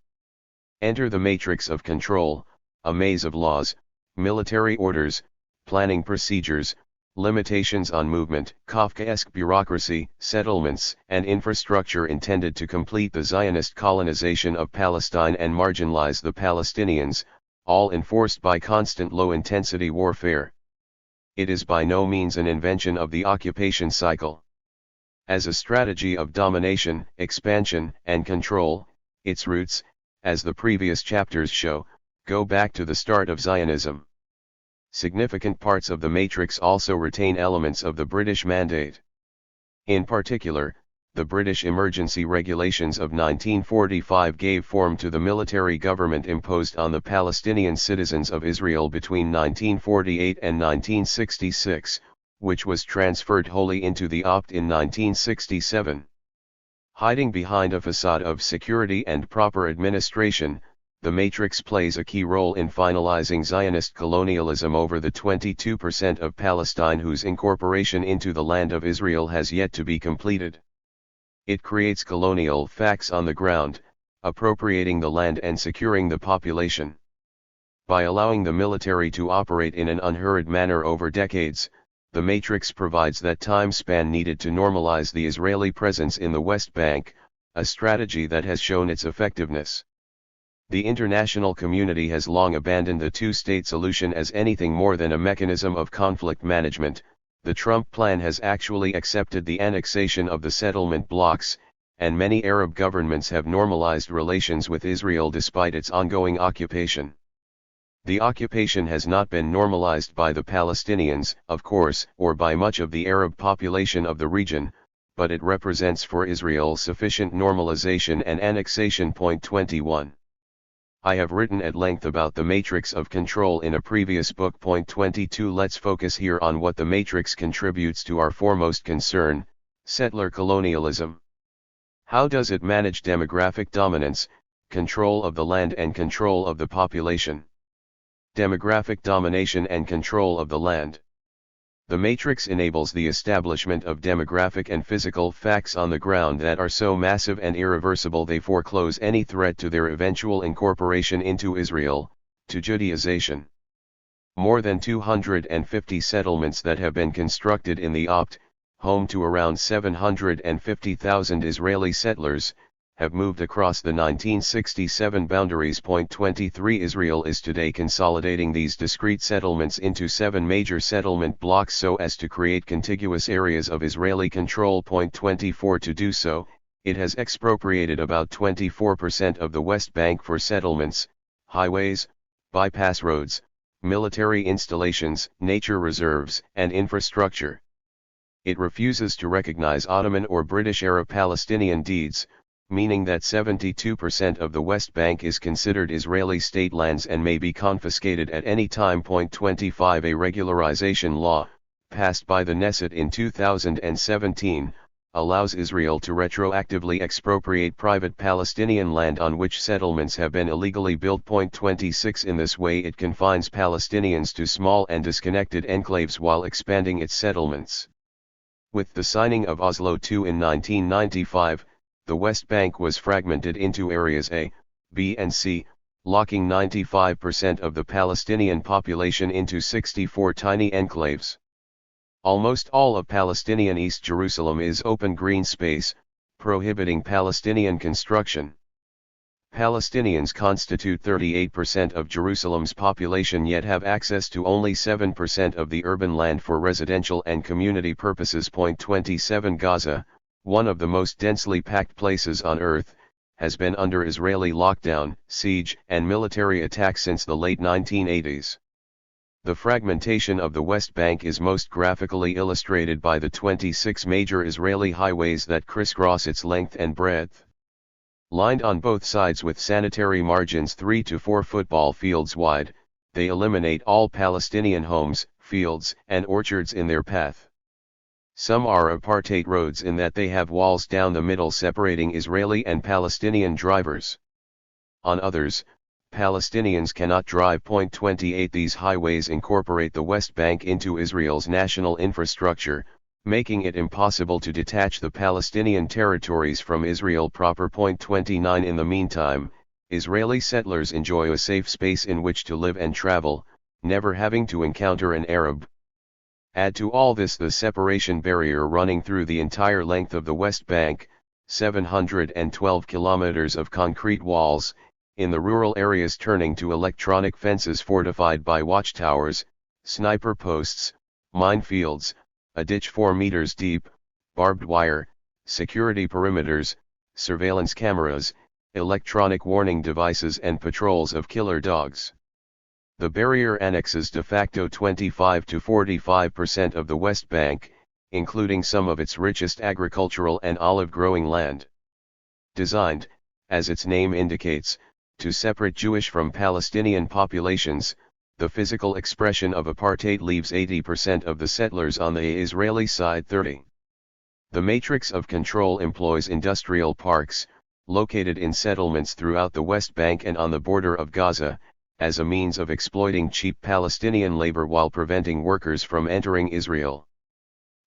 Enter the matrix of control, a maze of laws, military orders, planning procedures, limitations on movement, Kafkaesque bureaucracy, settlements, and infrastructure intended to complete the Zionist colonization of Palestine and marginalize the Palestinians, all enforced by constant low-intensity warfare. It is by no means an invention of the occupation cycle. As a strategy of domination, expansion, and control, its roots, as the previous chapters show, go back to the start of Zionism. Significant parts of the matrix also retain elements of the British Mandate. In particular, the British Emergency Regulations of 1945 gave form to the military government imposed on the Palestinian citizens of Israel between 1948 and 1966, which was transferred wholly into the OPT in 1967. Hiding behind a facade of security and proper administration, the matrix plays a key role in finalizing Zionist colonialism over the 22% of Palestine whose incorporation into the land of Israel has yet to be completed. It creates colonial facts on the ground, appropriating the land and securing the population. By allowing the military to operate in an unhurried manner over decades, the matrix provides that time span needed to normalize the Israeli presence in the West Bank, a strategy that has shown its effectiveness. The international community has long abandoned the two-state solution as anything more than a mechanism of conflict management. The Trump plan has actually accepted the annexation of the settlement blocks, and many Arab governments have normalized relations with Israel despite its ongoing occupation. The occupation has not been normalized by the Palestinians, of course, or by much of the Arab population of the region, but it represents for Israel sufficient normalization and annexation. 21. I have written at length about the matrix of control in a previous book. 22. Let's focus here on what the matrix contributes to our foremost concern, settler colonialism. How does it manage demographic dominance, control of the land and control of the population? Demographic domination and control of the land. The matrix enables the establishment of demographic and physical facts on the ground that are so massive and irreversible they foreclose any threat to their eventual incorporation into Israel, to Judaization. More than 250 settlements that have been constructed in the OPT, home to around 750,000 Israeli settlers, have moved across the 1967 boundaries. 23. Israel is today consolidating these discrete settlements into 7 major settlement blocks so as to create contiguous areas of Israeli control. 24. To do so, it has expropriated about 24% of the West Bank for settlements, highways, bypass roads, military installations, nature reserves, and infrastructure. It refuses to recognize Ottoman or British era Palestinian deeds, meaning that 72% of the West Bank is considered Israeli state lands and may be confiscated at any time. 25. A regularization law, passed by the Knesset in 2017, allows Israel to retroactively expropriate private Palestinian land on which settlements have been illegally built. 26 In this way it confines Palestinians to small and disconnected enclaves while expanding its settlements. With the signing of Oslo II in 1995, the West Bank was fragmented into areas A, B and C, locking 95% of the Palestinian population into 64 tiny enclaves. Almost all of Palestinian East Jerusalem is open green space, prohibiting Palestinian construction. Palestinians constitute 38% of Jerusalem's population yet have access to only 7% of the urban land for residential and community purposes. 27 Gaza, one of the most densely packed places on earth, has been under Israeli lockdown, siege, and military attack since the late 1980s. The fragmentation of the West Bank is most graphically illustrated by the 26 major Israeli highways that crisscross its length and breadth. Lined on both sides with sanitary margins 3 to 4 football fields wide, they eliminate all Palestinian homes, fields, and orchards in their path. Some are apartheid roads in that they have walls down the middle separating Israeli and Palestinian drivers. On others, Palestinians cannot drive. 28 These highways incorporate the West Bank into Israel's national infrastructure, making it impossible to detach the Palestinian territories from Israel proper. 29 In the meantime, Israeli settlers enjoy a safe space in which to live and travel, never having to encounter an Arab. Add to all this the separation barrier running through the entire length of the West Bank, 712 kilometers of concrete walls, in the rural areas turning to electronic fences fortified by watchtowers, sniper posts, minefields, a ditch 4 meters deep, barbed wire, security perimeters, surveillance cameras, electronic warning devices and patrols of killer dogs. The barrier annexes de facto 25 to 45% of the West Bank, including some of its richest agricultural and olive-growing land. Designed, as its name indicates, to separate Jewish from Palestinian populations, the physical expression of apartheid leaves 80% of the settlers on the Israeli side. 30. The matrix of control employs industrial parks, located in settlements throughout the West Bank and on the border of Gaza, as a means of exploiting cheap Palestinian labor while preventing workers from entering Israel.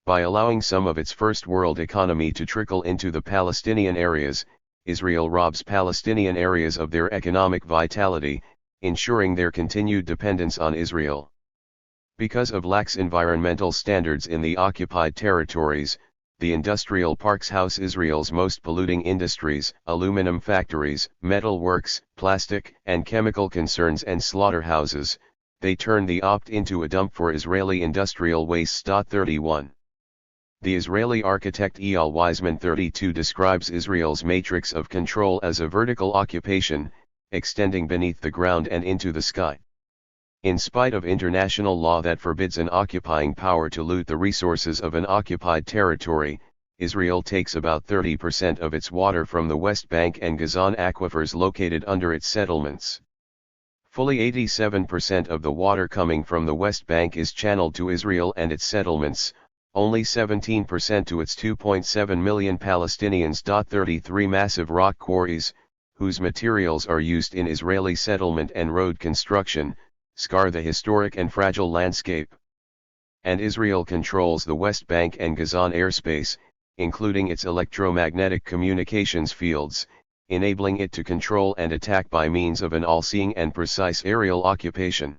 By allowing some of its first world economy to trickle into the Palestinian areas, Israel robs Palestinian areas of their economic vitality, ensuring their continued dependence on Israel. Because of lax environmental standards in the occupied territories, the industrial parks house Israel's most polluting industries, aluminum factories, metal works, plastic and chemical concerns and slaughterhouses. They turn the opt into a dump for Israeli industrial waste. 31. The Israeli architect Eyal Weizman 32 describes Israel's matrix of control as a vertical occupation, extending beneath the ground and into the sky. In spite of international law that forbids an occupying power to loot the resources of an occupied territory, Israel takes about 30% of its water from the West Bank and Gazan aquifers located under its settlements. Fully 87% of the water coming from the West Bank is channeled to Israel and its settlements, only 17% to its 2.7 million Palestinians. 33 Massive rock quarries, whose materials are used in Israeli settlement and road construction, scar the historic and fragile landscape. And Israel controls the West Bank and Gazan airspace, including its electromagnetic communications fields, enabling it to control and attack by means of an all-seeing and precise aerial occupation.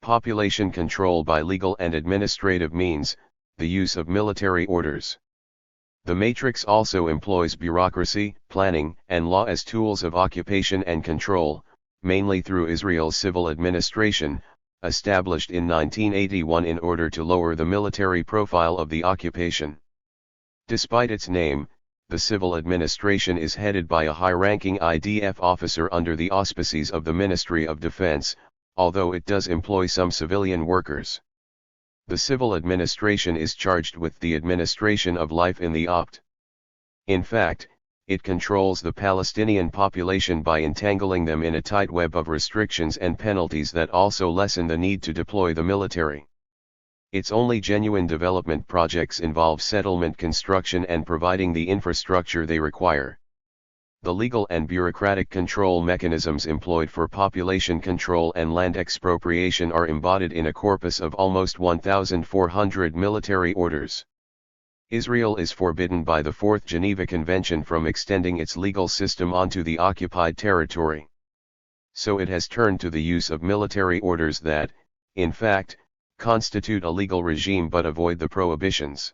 Population control by legal and administrative means, the use of military orders. The matrix also employs bureaucracy, planning, and law as tools of occupation and control, mainly through Israel's civil administration, established in 1981 in order to lower the military profile of the occupation. Despite its name, the civil administration is headed by a high-ranking IDF officer under the auspices of the Ministry of Defense, although it does employ some civilian workers. The civil administration is charged with the administration of life in the opt. In fact, it controls the Palestinian population by entangling them in a tight web of restrictions and penalties that also lessen the need to deploy the military. Its only genuine development projects involve settlement construction and providing the infrastructure they require. The legal and bureaucratic control mechanisms employed for population control and land expropriation are embodied in a corpus of almost 1,400 military orders. Israel is forbidden by the Fourth Geneva Convention from extending its legal system onto the occupied territory. So it has turned to the use of military orders that, in fact, constitute a legal regime but avoid the prohibitions.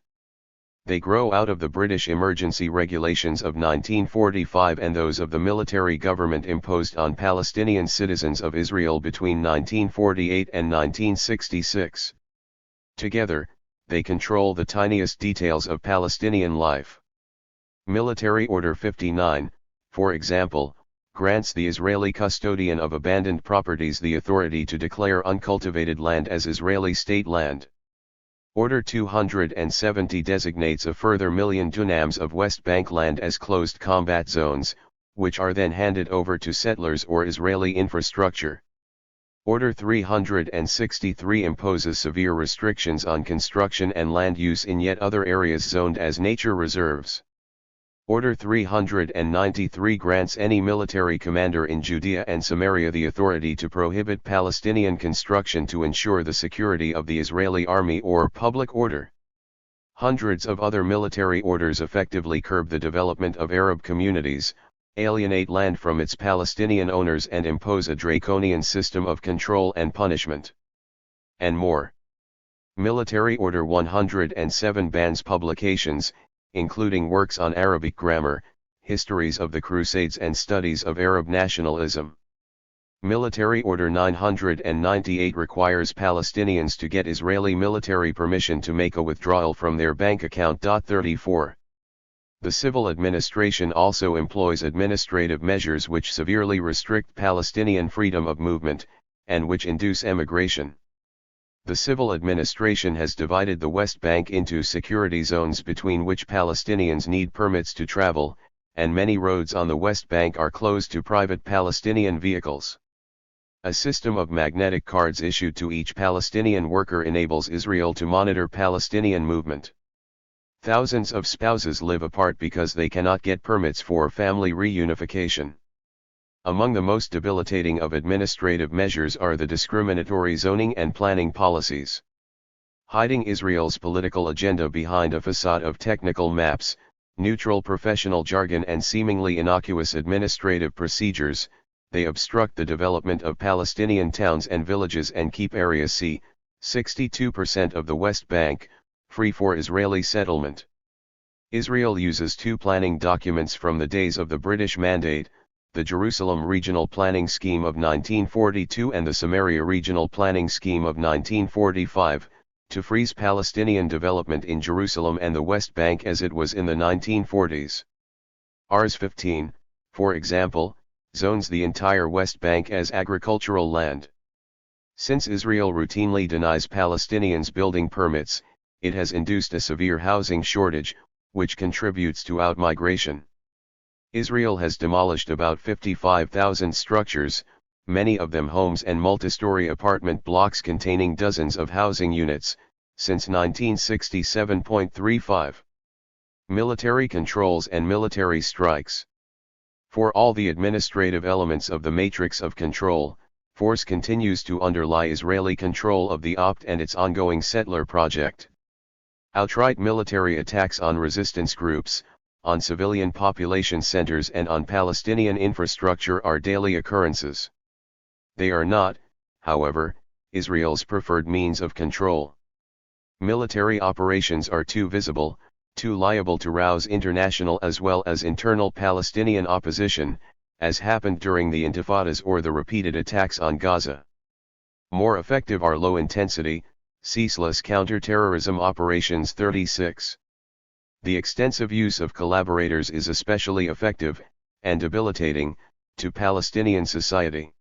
They grow out of the British emergency regulations of 1945 and those of the military government imposed on Palestinian citizens of Israel between 1948 and 1966. Together, they control the tiniest details of Palestinian life. Military Order 59, for example, grants the Israeli custodian of abandoned properties the authority to declare uncultivated land as Israeli state land. Order 270 designates a further 1 million dunams of West Bank land as closed combat zones, which are then handed over to settlers or Israeli infrastructure. Order 363 imposes severe restrictions on construction and land use in yet other areas zoned as nature reserves. Order 393 grants any military commander in Judea and Samaria the authority to prohibit Palestinian construction to ensure the security of the Israeli army or public order. Hundreds of other military orders effectively curb the development of Arab communities, alienate land from its Palestinian owners and impose a draconian system of control and punishment. And more. Military Order 107 bans publications, including works on Arabic grammar, histories of the Crusades and studies of Arab nationalism. Military Order 998 requires Palestinians to get Israeli military permission to make a withdrawal from their bank account. 34. The civil administration also employs administrative measures which severely restrict Palestinian freedom of movement, and which induce emigration. The civil administration has divided the West Bank into security zones between which Palestinians need permits to travel, and many roads on the West Bank are closed to private Palestinian vehicles. A system of magnetic cards issued to each Palestinian worker enables Israel to monitor Palestinian movement. Thousands of spouses live apart because they cannot get permits for family reunification. Among the most debilitating of administrative measures are the discriminatory zoning and planning policies. Hiding Israel's political agenda behind a facade of technical maps, neutral professional jargon and seemingly innocuous administrative procedures, they obstruct the development of Palestinian towns and villages and keep Area C, 62% of the West Bank, free for Israeli settlement. Israel uses two planning documents from the days of the British Mandate, the Jerusalem Regional Planning Scheme of 1942 and the Samaria Regional Planning Scheme of 1945, to freeze Palestinian development in Jerusalem and the West Bank as it was in the 1940s. Rs 15, for example, zones the entire West Bank as agricultural land. Since Israel routinely denies Palestinians building permits, it has induced a severe housing shortage, which contributes to outmigration. Israel has demolished about 55,000 structures, many of them homes and multi-story apartment blocks containing dozens of housing units, since 1967.35. Military controls and military strikes. For all the administrative elements of the matrix of control, force continues to underlie Israeli control of the OPT and its ongoing settler project. Outright military attacks on resistance groups, on civilian population centers and on Palestinian infrastructure are daily occurrences. They are not, however, Israel's preferred means of control. Military operations are too visible, too liable to rouse international as well as internal Palestinian opposition, as happened during the Intifadas or the repeated attacks on Gaza. More effective are low-intensity, ceaseless counter-terrorism operations. 36. The extensive use of collaborators is especially effective, and debilitating, to Palestinian society.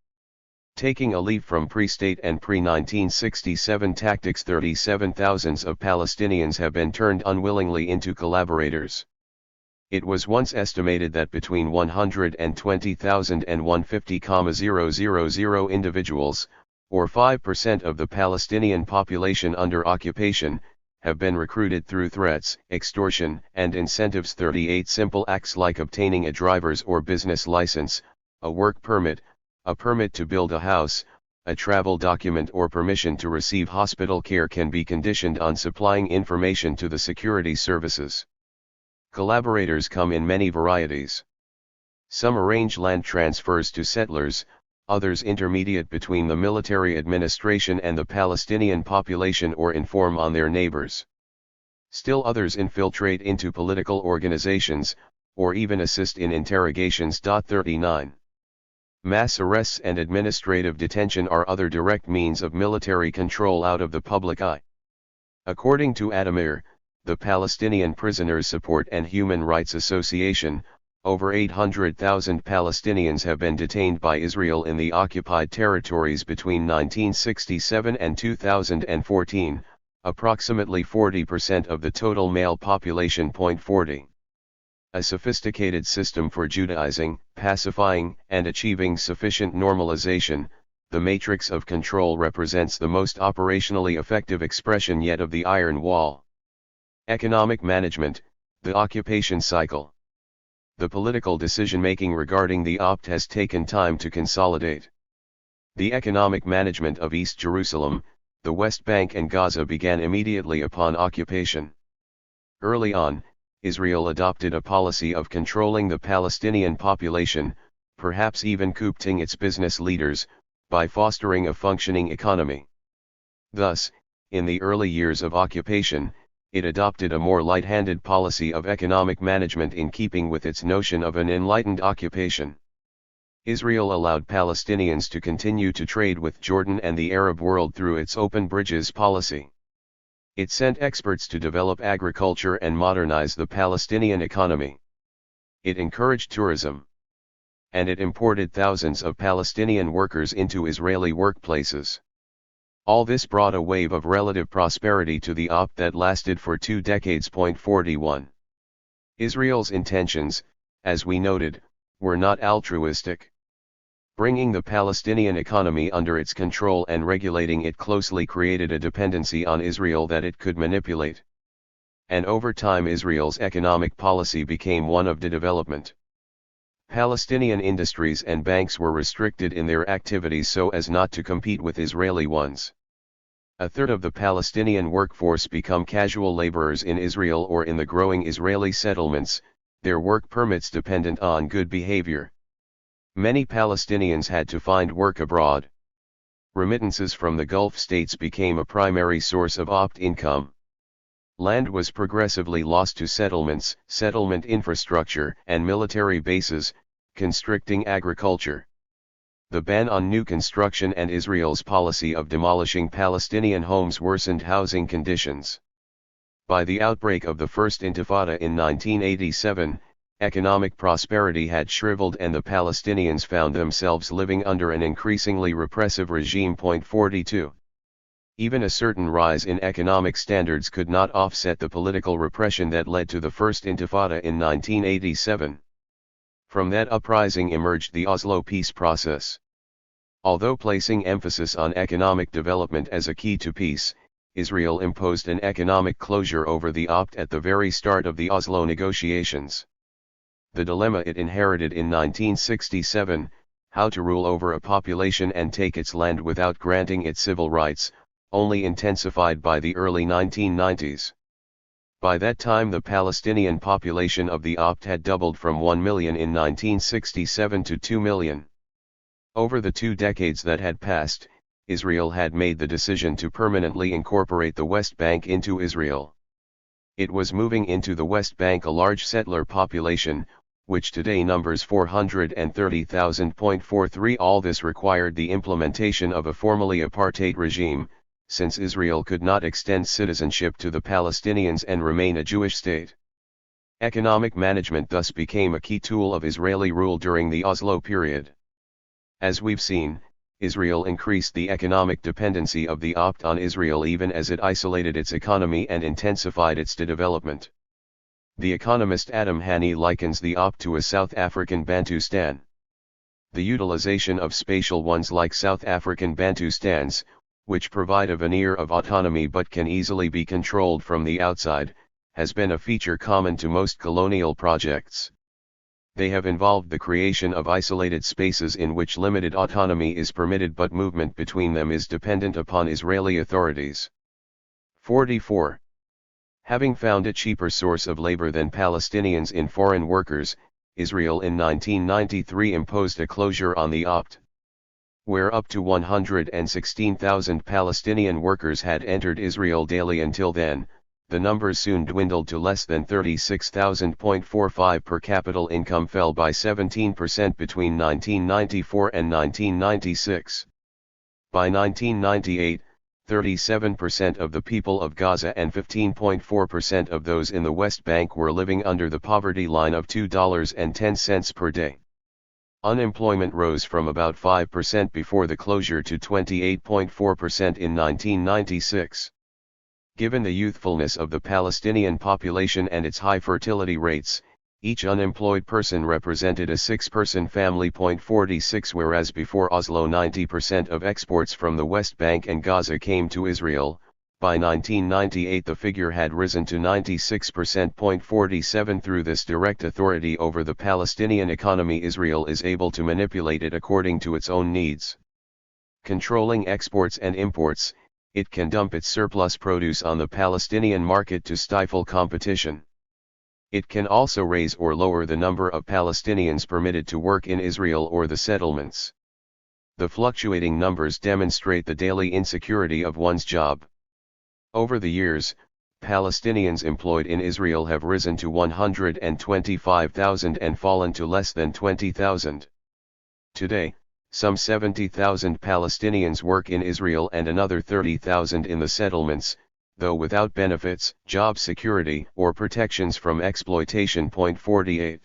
Taking a leaf from pre-state and pre-1967 tactics, 37,000 of Palestinians have been turned unwillingly into collaborators. It was once estimated that between 120,000 and 150,000 individuals, or 5% of the Palestinian population under occupation, have been recruited through threats, extortion, and incentives. 38 simple acts like obtaining a driver's or business license, a work permit, a permit to build a house, a travel document or permission to receive hospital care can be conditioned on supplying information to the security services. Collaborators come in many varieties. Some arrange land transfers to settlers, others intermediate between the military administration and the Palestinian population or inform on their neighbors. Still others infiltrate into political organizations, or even assist in interrogations. 39. Mass arrests and administrative detention are other direct means of military control out of the public eye. According to Adamir, the Palestinian Prisoners Support and Human Rights Association, over 800,000 Palestinians have been detained by Israel in the occupied territories between 1967 and 2014, approximately 40% of the total male population. 40. A sophisticated system for Judaizing, pacifying, and achieving sufficient normalization, the matrix of control represents the most operationally effective expression yet of the Iron Wall. Economic management, the occupation cycle. The political decision-making regarding the opt has taken time to consolidate. The economic management of East Jerusalem, the West Bank and Gaza began immediately upon occupation. Early on, Israel adopted a policy of controlling the Palestinian population, perhaps even coopting its business leaders, by fostering a functioning economy. Thus, in the early years of occupation, it adopted a more light-handed policy of economic management in keeping with its notion of an enlightened occupation. Israel allowed Palestinians to continue to trade with Jordan and the Arab world through its open bridges policy. It sent experts to develop agriculture and modernize the Palestinian economy. It encouraged tourism. And it imported thousands of Palestinian workers into Israeli workplaces. All this brought a wave of relative prosperity to the opt that lasted for 2 decades. 41. Israel's intentions, as we noted, were not altruistic. Bringing the Palestinian economy under its control and regulating it closely created a dependency on Israel that it could manipulate. And over time Israel's economic policy became one of development. Palestinian industries and banks were restricted in their activities so as not to compete with Israeli ones. A third of the Palestinian workforce become casual laborers in Israel or in the growing Israeli settlements, their work permits dependent on good behavior. Many Palestinians had to find work abroad. Remittances from the Gulf states became a primary source of opt income. Land was progressively lost to settlements, settlement infrastructure, and military bases, constricting agriculture. The ban on new construction and Israel's policy of demolishing Palestinian homes worsened housing conditions. By the outbreak of the First Intifada in 1987, economic prosperity had shriveled and the Palestinians found themselves living under an increasingly repressive regime. 42. Even a certain rise in economic standards could not offset the political repression that led to the First Intifada in 1987. From that uprising emerged the Oslo peace process. Although placing emphasis on economic development as a key to peace, Israel imposed an economic closure over the opt at the very start of the Oslo negotiations. The dilemma it inherited in 1967, how to rule over a population and take its land without granting it civil rights, only intensified by the early 1990s. By that time the Palestinian population of the opt had doubled from 1 million in 1967 to 2 million. Over the 2 decades that had passed, Israel had made the decision to permanently incorporate the West Bank into Israel. It was moving into the West Bank a large settler population, which today numbers 430,000. 43. All this required the implementation of a formally apartheid regime, since Israel could not extend citizenship to the Palestinians and remain a Jewish state. Economic management thus became a key tool of Israeli rule during the Oslo period. As we've seen, Israel increased the economic dependency of the opt on Israel even as it isolated its economy and intensified its development. The economist Adam Haney likens the opt to a South African Bantustan. the utilization of spatial ones like South African Bantustans, which provide a veneer of autonomy but can easily be controlled from the outside, has been a feature common to most colonial projects. They have involved the creation of isolated spaces in which limited autonomy is permitted but movement between them is dependent upon Israeli authorities. 44. Having found a cheaper source of labor than Palestinians in foreign workers, Israel in 1993 imposed a closure on the opt, where up to 116,000 Palestinian workers had entered Israel daily until then. The numbers soon dwindled to less than 36,000.45 per capita. Income fell by 17% between 1994 and 1996. By 1998, 37% of the people of Gaza and 15.4% of those in the West Bank were living under the poverty line of $2.10 per day. Unemployment rose from about 5% before the closure to 28.4% in 1996. Given the youthfulness of the Palestinian population and its high fertility rates, each unemployed person represented a 6-person family. 46 Whereas before Oslo 90% of exports from the West Bank and Gaza came to Israel, by 1998 the figure had risen to 96%. 47 Through this direct authority over the Palestinian economy, Israel is able to manipulate it according to its own needs. Controlling exports and imports, it can dump its surplus produce on the Palestinian market to stifle competition. It can also raise or lower the number of Palestinians permitted to work in Israel or the settlements. The fluctuating numbers demonstrate the daily insecurity of one's job. Over the years, Palestinians employed in Israel have risen to 125,000 and fallen to less than 20,000. Today, some 70,000 Palestinians work in Israel and another 30,000 in the settlements, though without benefits, job security, or protections from exploitation. 48.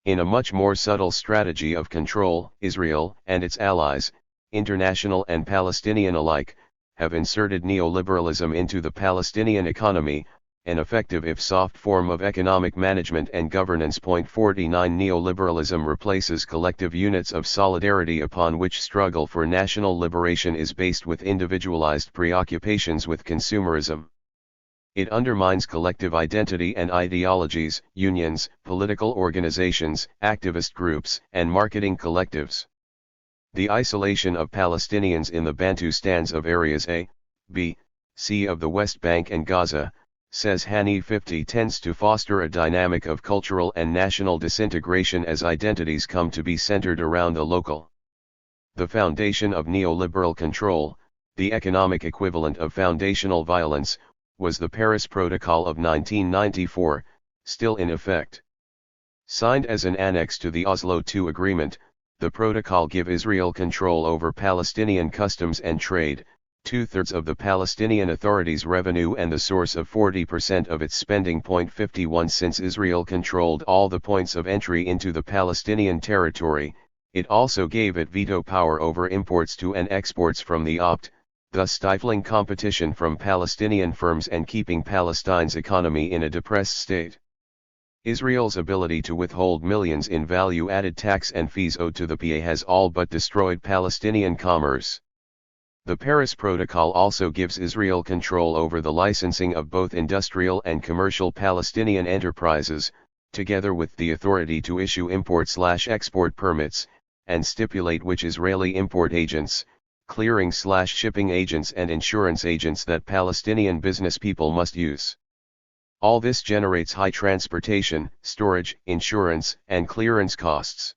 In a much more subtle strategy of control, Israel and its allies, international and Palestinian alike, have inserted neoliberalism into the Palestinian economy, an effective if soft form of economic management and governance. 49 Neoliberalism replaces collective units of solidarity upon which struggle for national liberation is based with individualized preoccupations with consumerism. It undermines collective identity and ideologies, unions, political organizations, activist groups, and marketing collectives. The isolation of Palestinians in the Bantustans of areas A, B, C of the West Bank and Gaza, says Hani 50, tends to foster a dynamic of cultural and national disintegration as identities come to be centered around the local. The foundation of neoliberal control, the economic equivalent of foundational violence, was the Paris Protocol of 1994, still in effect. Signed as an annex to the Oslo II agreement, the protocol gives Israel control over Palestinian customs and trade, 2/3 of the Palestinian Authority's revenue and the source of 40% of its spending. 51 Since Israel controlled all the points of entry into the Palestinian territory, it also gave it veto power over imports to and exports from the opt, thus stifling competition from Palestinian firms and keeping Palestine's economy in a depressed state. Israel's ability to withhold millions in value-added tax and fees owed to the PA has all but destroyed Palestinian commerce. The Paris Protocol also gives Israel control over the licensing of both industrial and commercial Palestinian enterprises, together with the authority to issue import/export permits, and stipulate which Israeli import agents, clearing/shipping agents and insurance agents that Palestinian business people must use. All this generates high transportation, storage, insurance, and clearance costs.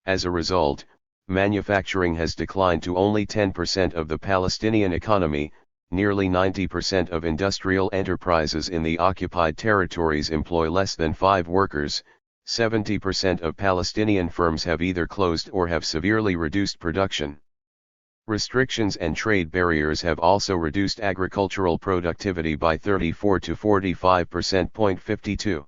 As a result, manufacturing has declined to only 10% of the Palestinian economy. Nearly 90% of industrial enterprises in the occupied territories employ less than 5 workers. 70% of Palestinian firms have either closed or have severely reduced production. Restrictions and trade barriers have also reduced agricultural productivity by 34 to 45%. 52.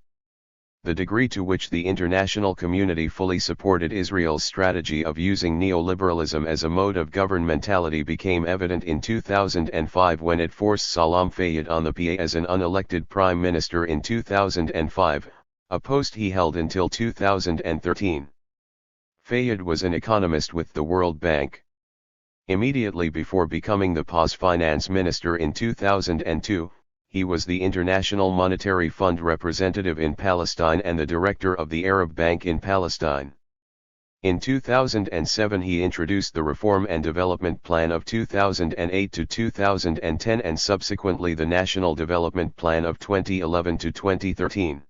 The degree to which the international community fully supported Israel's strategy of using neoliberalism as a mode of governmentality became evident in 2005 when it forced Salam Fayyad on the PA as an unelected prime minister in 2005, a post he held until 2013. Fayyad was an economist with the World Bank. Immediately before becoming the PA's finance minister in 2002, he was the International Monetary Fund representative in Palestine and the director of the Arab Bank in Palestine. In 2007 he introduced the Reform and Development Plan of 2008 to 2010 and subsequently the National Development Plan of 2011 to 2013.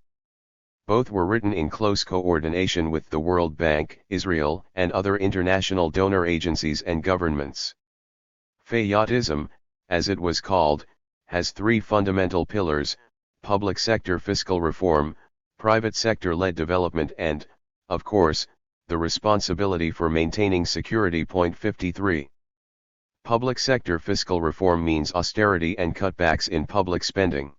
Both were written in close coordination with the World Bank, Israel, and other international donor agencies and governments. Fayyadism, as it was called, has three fundamental pillars: public sector fiscal reform, private sector-led development and, of course, the responsibility for maintaining security. 53. Public sector fiscal reform means austerity and cutbacks in public spending.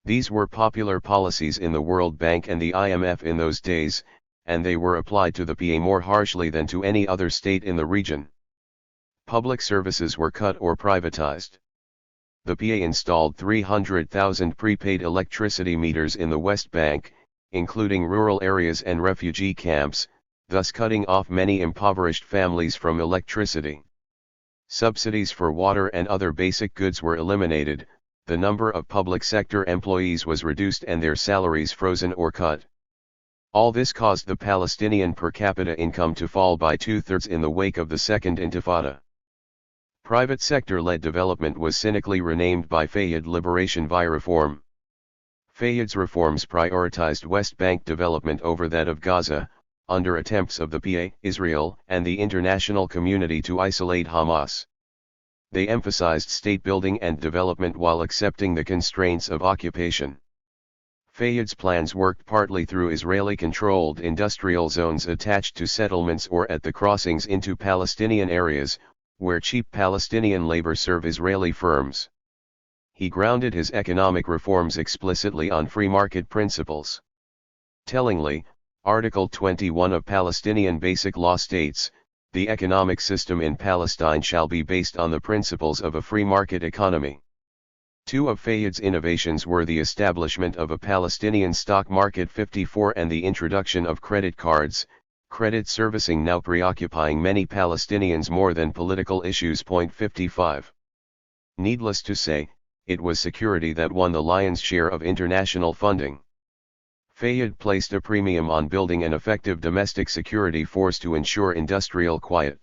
These were popular policies in the World Bank and the IMF in those days, and they were applied to the PA more harshly than to any other state in the region. Public services were cut or privatized. The PA installed 300,000 prepaid electricity meters in the West Bank, including rural areas and refugee camps, thus cutting off many impoverished families from electricity. Subsidies for water and other basic goods were eliminated, the number of public sector employees was reduced and their salaries frozen or cut. All this caused the Palestinian per capita income to fall by 2/3 in the wake of the Second Intifada. Private sector-led development was cynically renamed by Fayyad Liberation via Reform. Fayyad's reforms prioritized West Bank development over that of Gaza, under attempts of the PA, Israel, and the international community to isolate Hamas. They emphasized state building and development while accepting the constraints of occupation. Fayyad's plans worked partly through Israeli-controlled industrial zones attached to settlements or at the crossings into Palestinian areas, where cheap Palestinian labor serve Israeli firms. He grounded his economic reforms explicitly on free market principles. Tellingly, Article 21 of Palestinian Basic Law states, "The economic system in Palestine shall be based on the principles of a free market economy." Two of Fayyad's innovations were the establishment of a Palestinian stock market 54 and the introduction of credit cards, credit servicing now preoccupying many Palestinians more than political issues. 55. Needless to say, it was security that won the lion's share of international funding. Fayyad placed a premium on building an effective domestic security force to ensure industrial quiet.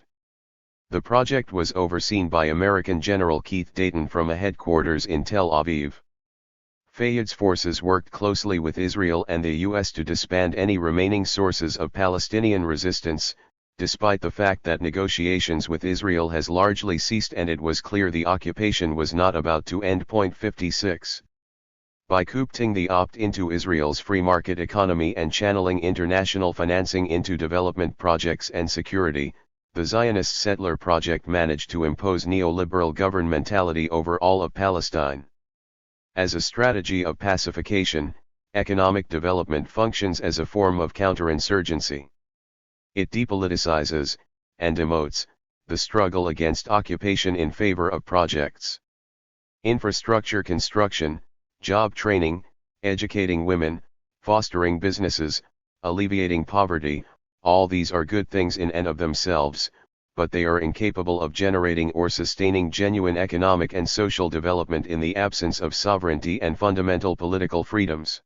The project was overseen by American General Keith Dayton from a headquarters in Tel Aviv. Fayyad's forces worked closely with Israel and the U.S. to disband any remaining sources of Palestinian resistance, despite the fact that negotiations with Israel has largely ceased and it was clear the occupation was not about to end. 56. By coopting the opt into Israel's free market economy and channeling international financing into development projects and security, the Zionist settler project managed to impose neoliberal governmentality over all of Palestine. As a strategy of pacification, economic development functions as a form of counterinsurgency. It depoliticizes, and demotes, the struggle against occupation in favor of projects. Infrastructure construction, job training, educating women, fostering businesses, alleviating poverty, all these are good things in and of themselves, but they are incapable of generating or sustaining genuine economic and social development in the absence of sovereignty and fundamental political freedoms.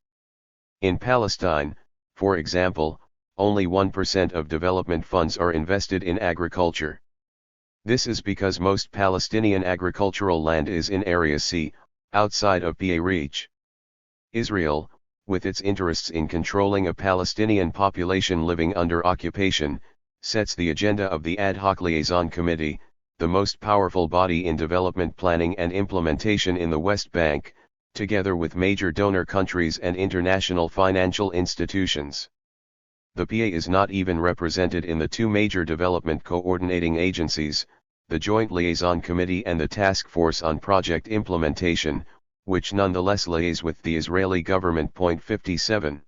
In Palestine, for example, only 1% of development funds are invested in agriculture. This is because most Palestinian agricultural land is in Area C, outside of PA reach. Israel, with its interests in controlling a Palestinian population living under occupation, sets the agenda of the Ad Hoc Liaison Committee, the most powerful body in development planning and implementation in the West Bank, together with major donor countries and international financial institutions. The PA is not even represented in the two major development coordinating agencies, the Joint Liaison Committee and the Task Force on Project Implementation, which nonetheless liaise with the Israeli government. 57.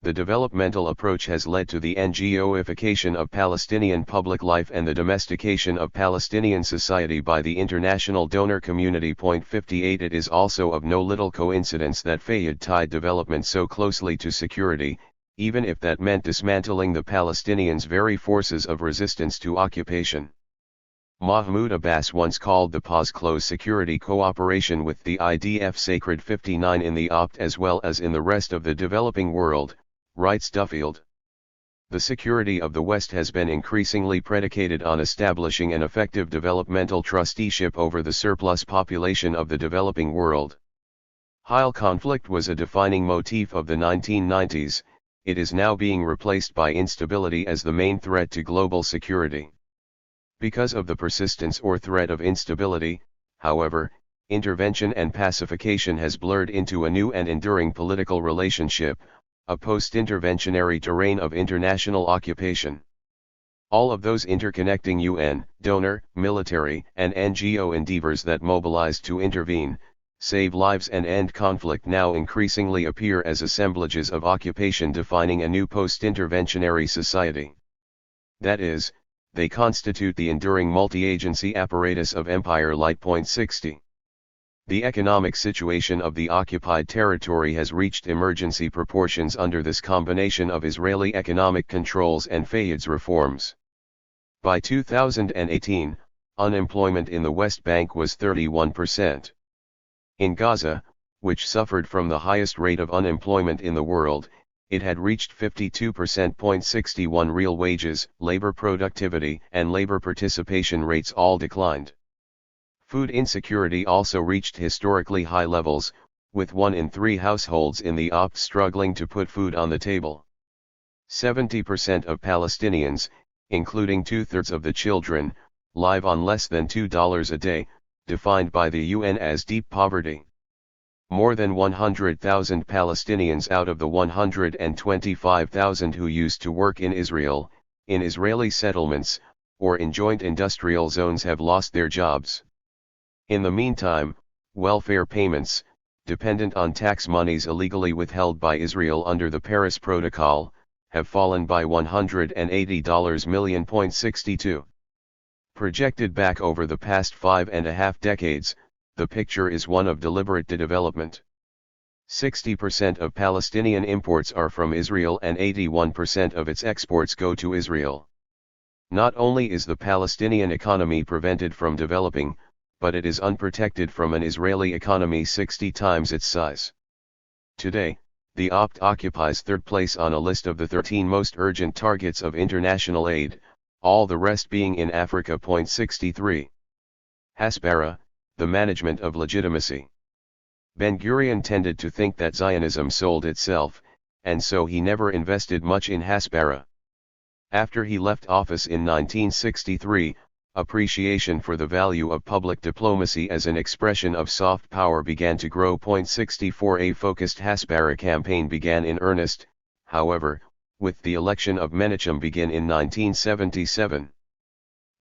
The developmental approach has led to the NGOification of Palestinian public life and the domestication of Palestinian society by the international donor community. 58. It is also of no little coincidence that Fayyad tied development so closely to security, even if that meant dismantling the Palestinians' very forces of resistance to occupation. Mahmoud Abbas once called the pause close security cooperation with the IDF Sacred 59 in the Opt as well as in the rest of the developing world, writes Duffield. The security of the West has been increasingly predicated on establishing an effective developmental trusteeship over the surplus population of the developing world. While conflict was a defining motif of the 1990s, it is now being replaced by instability as the main threat to global security. Because of the persistence or threat of instability, however, intervention and pacification has blurred into a new and enduring political relationship, a post-interventionary terrain of international occupation. All of those interconnecting UN, donor, military, and NGO endeavors that mobilize to intervene, save lives and end conflict now increasingly appear as assemblages of occupation defining a new post-interventionary society. That is, they constitute the enduring multi-agency apparatus of empire light. 60. The economic situation of the occupied territory has reached emergency proportions under this combination of Israeli economic controls and Fayyad's reforms. By 2018, unemployment in the West Bank was 31%. In Gaza, which suffered from the highest rate of unemployment in the world, it had reached 52%. 61 real wages, labor productivity, and labor participation rates all declined. Food insecurity also reached historically high levels, with 1 in 3 households in the Opt struggling to put food on the table. 70% of Palestinians, including 2/3 of the children, live on less than $2 a day, defined by the UN as deep poverty. More than 100,000 Palestinians out of the 125,000 who used to work in Israel, in Israeli settlements, or in joint industrial zones have lost their jobs. In the meantime, welfare payments, dependent on tax monies illegally withheld by Israel under the Paris Protocol, have fallen by $180 million. 62. Projected back over the past 5.5 decades, the picture is one of deliberate development. 60% of Palestinian imports are from Israel and 81% of its exports go to Israel. Not only is the Palestinian economy prevented from developing, but it is unprotected from an Israeli economy 60 times its size. Today, the Opt occupies third place on a list of the 13 most urgent targets of international aid, all the rest being in Africa. 63. Hasbara, the management of legitimacy. Ben-Gurion tended to think that Zionism sold itself, and so he never invested much in Hasbara. After he left office in 1963, appreciation for the value of public diplomacy as an expression of soft power began to grow. 64. A focused Hasbara campaign began in earnest, however, with the election of Menachem Begin in 1977.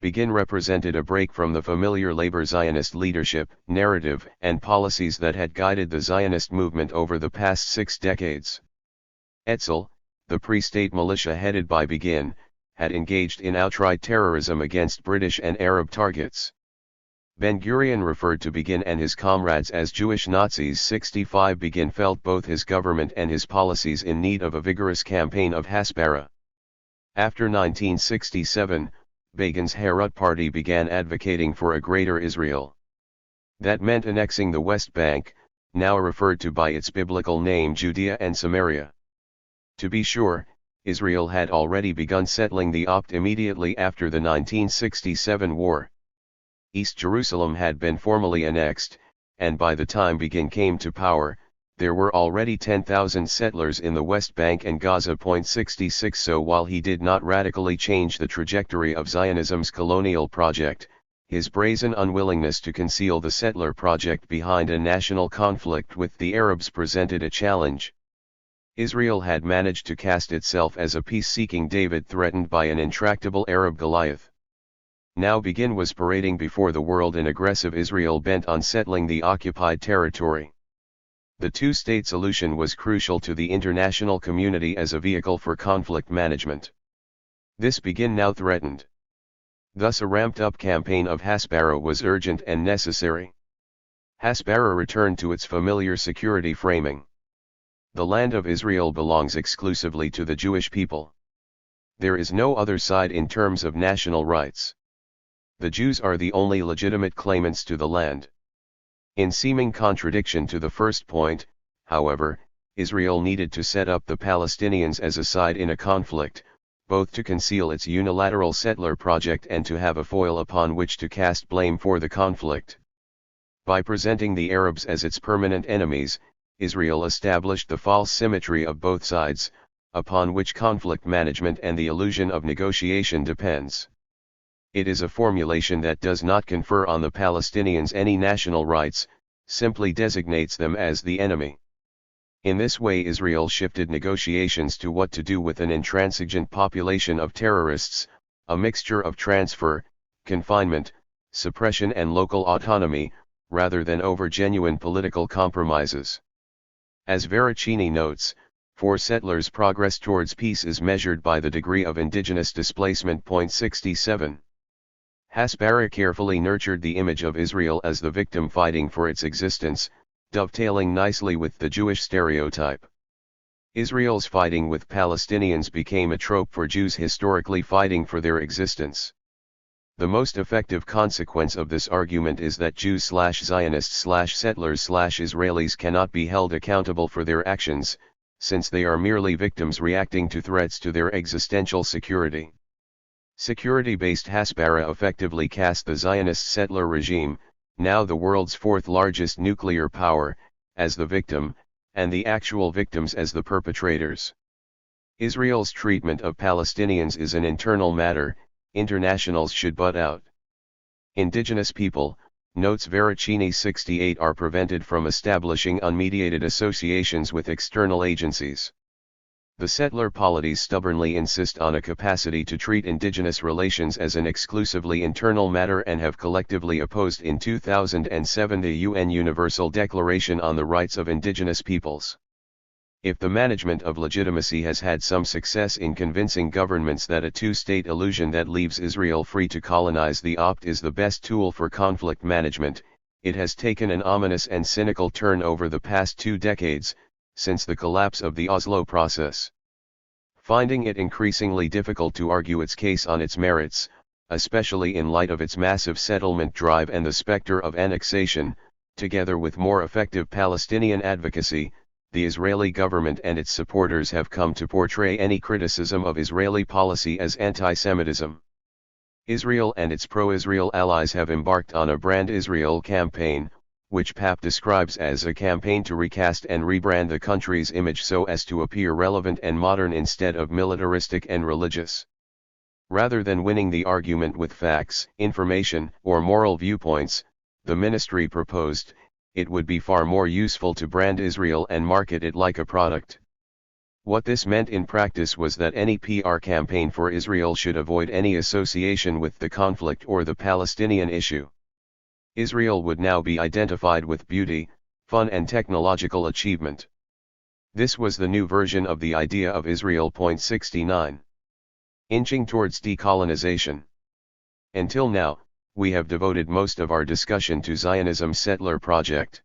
Begin represented a break from the familiar labor Zionist leadership, narrative, and policies that had guided the Zionist movement over the past 6 decades. Etzel, the pre-state militia headed by Begin, had engaged in outright terrorism against British and Arab targets. Ben-Gurion referred to Begin and his comrades as Jewish Nazis. 65. Begin felt both his government and his policies in need of a vigorous campaign of Hasbara. After 1967, Begin's Herut party began advocating for a greater Israel. That meant annexing the West Bank, now referred to by its biblical name Judea and Samaria. To be sure, Israel had already begun settling the Opt immediately after the 1967 war. East Jerusalem had been formally annexed, and by the time Begin came to power, there were already 10,000 settlers in the West Bank and Gaza. 66. So while he did not radically change the trajectory of Zionism's colonial project, his brazen unwillingness to conceal the settler project behind a national conflict with the Arabs presented a challenge. Israel had managed to cast itself as a peace-seeking David threatened by an intractable Arab Goliath. Now Begin was parading before the world an aggressive Israel bent on settling the occupied territory. The two-state solution was crucial to the international community as a vehicle for conflict management. This Begin now threatened. Thus a ramped-up campaign of Hasbara was urgent and necessary. Hasbara returned to its familiar security framing. The land of Israel belongs exclusively to the Jewish people. There is no other side in terms of national rights. The Jews are the only legitimate claimants to the land. In seeming contradiction to the first point, however, Israel needed to set up the Palestinians as a side in a conflict, both to conceal its unilateral settler project and to have a foil upon which to cast blame for the conflict. By presenting the Arabs as its permanent enemies, Israel established the false symmetry of both sides, upon which conflict management and the illusion of negotiation depends. It is a formulation that does not confer on the Palestinians any national rights, simply designates them as the enemy. In this way Israel shifted negotiations to what to do with an intransigent population of terrorists, a mixture of transfer, confinement, suppression and local autonomy, rather than over genuine political compromises. As Veracini notes, for settlers progress towards peace is measured by the degree of indigenous displacement. 67. Hasbara carefully nurtured the image of Israel as the victim fighting for its existence, dovetailing nicely with the Jewish stereotype. Israel's fighting with Palestinians became a trope for Jews historically fighting for their existence. The most effective consequence of this argument is that Jews/Zionists/settlers/Israelis cannot be held accountable for their actions, since they are merely victims reacting to threats to their existential security. Security-based Hasbara effectively cast the Zionist settler regime, now the world's fourth largest nuclear power, as the victim, and the actual victims as the perpetrators. Israel's treatment of Palestinians is an internal matter, internationals should butt out. Indigenous people, notes Veracini 68, are prevented from establishing unmediated associations with external agencies. The settler polities stubbornly insist on a capacity to treat indigenous relations as an exclusively internal matter and have collectively opposed in 2007 the UN Universal Declaration on the Rights of Indigenous Peoples. If the management of legitimacy has had some success in convincing governments that a two-state illusion that leaves Israel free to colonize the opt is the best tool for conflict management, it has taken an ominous and cynical turn over the past 2 decades, since the collapse of the Oslo process. Finding it increasingly difficult to argue its case on its merits, especially in light of its massive settlement drive and the specter of annexation, together with more effective Palestinian advocacy, the Israeli government and its supporters have come to portray any criticism of Israeli policy as anti-Semitism. Israel and its pro-Israel allies have embarked on a Brand Israel campaign, which PAP describes as a campaign to recast and rebrand the country's image so as to appear relevant and modern instead of militaristic and religious. Rather than winning the argument with facts, information, or moral viewpoints, the ministry proposed, it would be far more useful to brand Israel and market it like a product. What this meant in practice was that any PR campaign for Israel should avoid any association with the conflict or the Palestinian issue. Israel would now be identified with beauty, fun and technological achievement. This was the new version of the idea of Israel. 69. Inching towards decolonization. Until now, we have devoted most of our discussion to Zionism's settler project.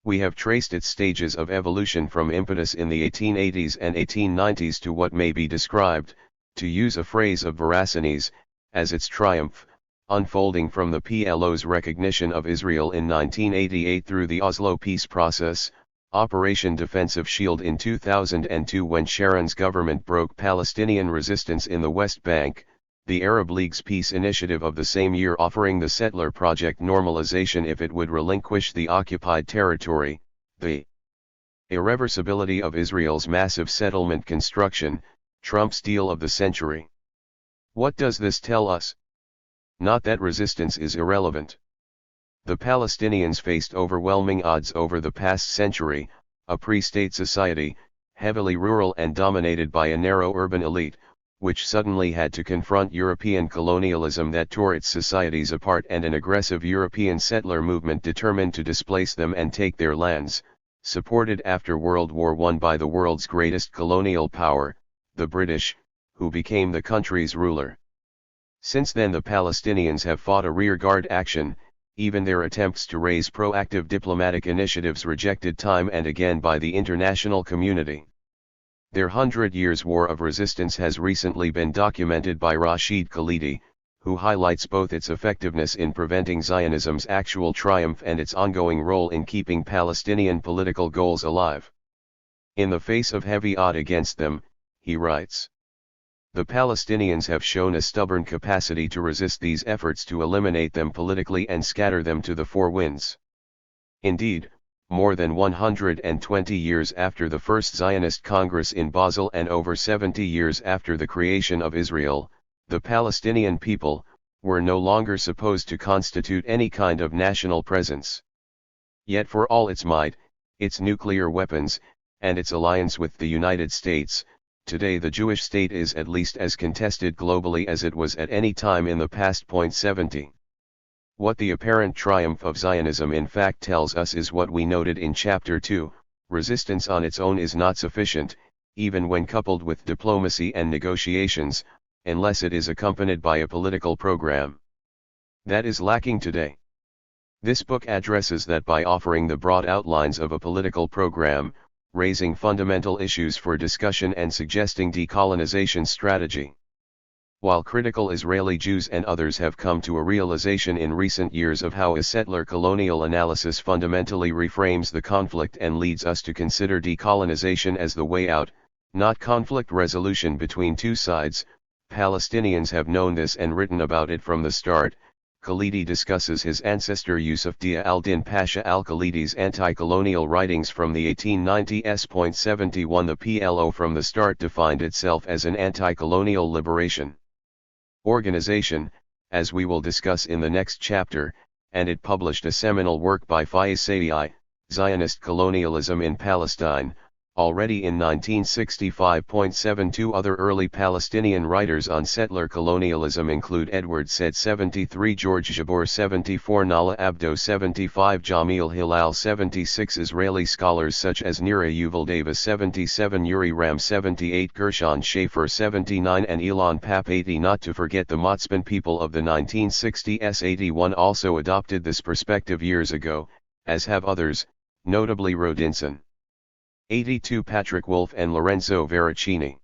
We have traced its stages of evolution from impetus in the 1880s and 1890s to what may be described, to use a phrase of Veracini's, as its triumph, unfolding from the PLO's recognition of Israel in 1988 through the Oslo peace process, Operation Defensive Shield in 2002 when Sharon's government broke Palestinian resistance in the West Bank, the Arab League's peace initiative of the same year offering the settler project normalization if it would relinquish the occupied territory, the irreversibility of Israel's massive settlement construction, Trump's deal of the century. What does this tell us? Not that resistance is irrelevant. The Palestinians faced overwhelming odds over the past century, a pre-state society, heavily rural and dominated by a narrow urban elite, which suddenly had to confront European colonialism that tore its societies apart and an aggressive European settler movement determined to displace them and take their lands, supported after World War I by the world's greatest colonial power, the British, who became the country's ruler. Since then the Palestinians have fought a rearguard action, even their attempts to raise proactive diplomatic initiatives rejected time and again by the international community. Their 100 Years' War of Resistance has recently been documented by Rashid Khalidi, who highlights both its effectiveness in preventing Zionism's actual triumph and its ongoing role in keeping Palestinian political goals alive. In the face of heavy odds against them, he writes, the Palestinians have shown a stubborn capacity to resist these efforts to eliminate them politically and scatter them to the four winds. Indeed, more than 120 years after the first Zionist Congress in Basel and over 70 years after the creation of Israel, the Palestinian people were no longer supposed to constitute any kind of national presence. Yet for all its might, its nuclear weapons, and its alliance with the United States, today the Jewish state is at least as contested globally as it was at any time in the past. 70. What the apparent triumph of Zionism in fact tells us is what we noted in Chapter 2, resistance on its own is not sufficient, even when coupled with diplomacy and negotiations, unless it is accompanied by a political program. That is lacking today. This book addresses that by offering the broad outlines of a political program, raising fundamental issues for discussion and suggesting decolonization strategy. While critical Israeli Jews and others have come to a realization in recent years of how a settler colonial analysis fundamentally reframes the conflict and leads us to consider decolonization as the way out, not conflict resolution between two sides, Palestinians have known this and written about it from the start. Khalidi discusses his ancestor Yusuf Dia al-Din Pasha al-Khalidi's anti-colonial writings from the 1890s. 71 The PLO from the start defined itself as an anti-colonial liberation organization, as we will discuss in the next chapter, and it published a seminal work by Fayez Saidi, Zionist Colonialism in Palestine, already in 1965. 72 Other early Palestinian writers on settler colonialism include Edward Said 73, George Jabbour 74, Nala Abdo 75, Jamil Hilal 76, Israeli scholars such as Nira Yuval 77, Yuri Ram 78, Gershon Schaefer 79 and Elon Papp 80. Not to forget the Motzman people of the 1960s. 81 also adopted this perspective years ago, as have others, notably Rodinson. 82 Patrick Wolf and Lorenzo Veracini.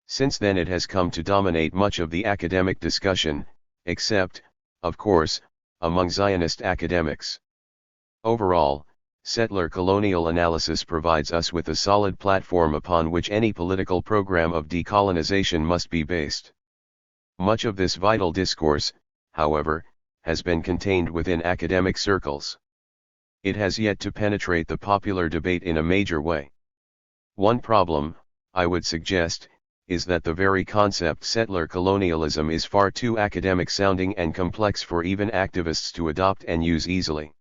Since then it has come to dominate much of the academic discussion, except, of course, among Zionist academics. Overall, settler colonial analysis provides us with a solid platform upon which any political program of decolonization must be based. Much of this vital discourse, however, has been contained within academic circles. It has yet to penetrate the popular debate in a major way. One problem, I would suggest, is that the very concept settler colonialism is far too academic sounding and complex for even activists to adopt and use easily.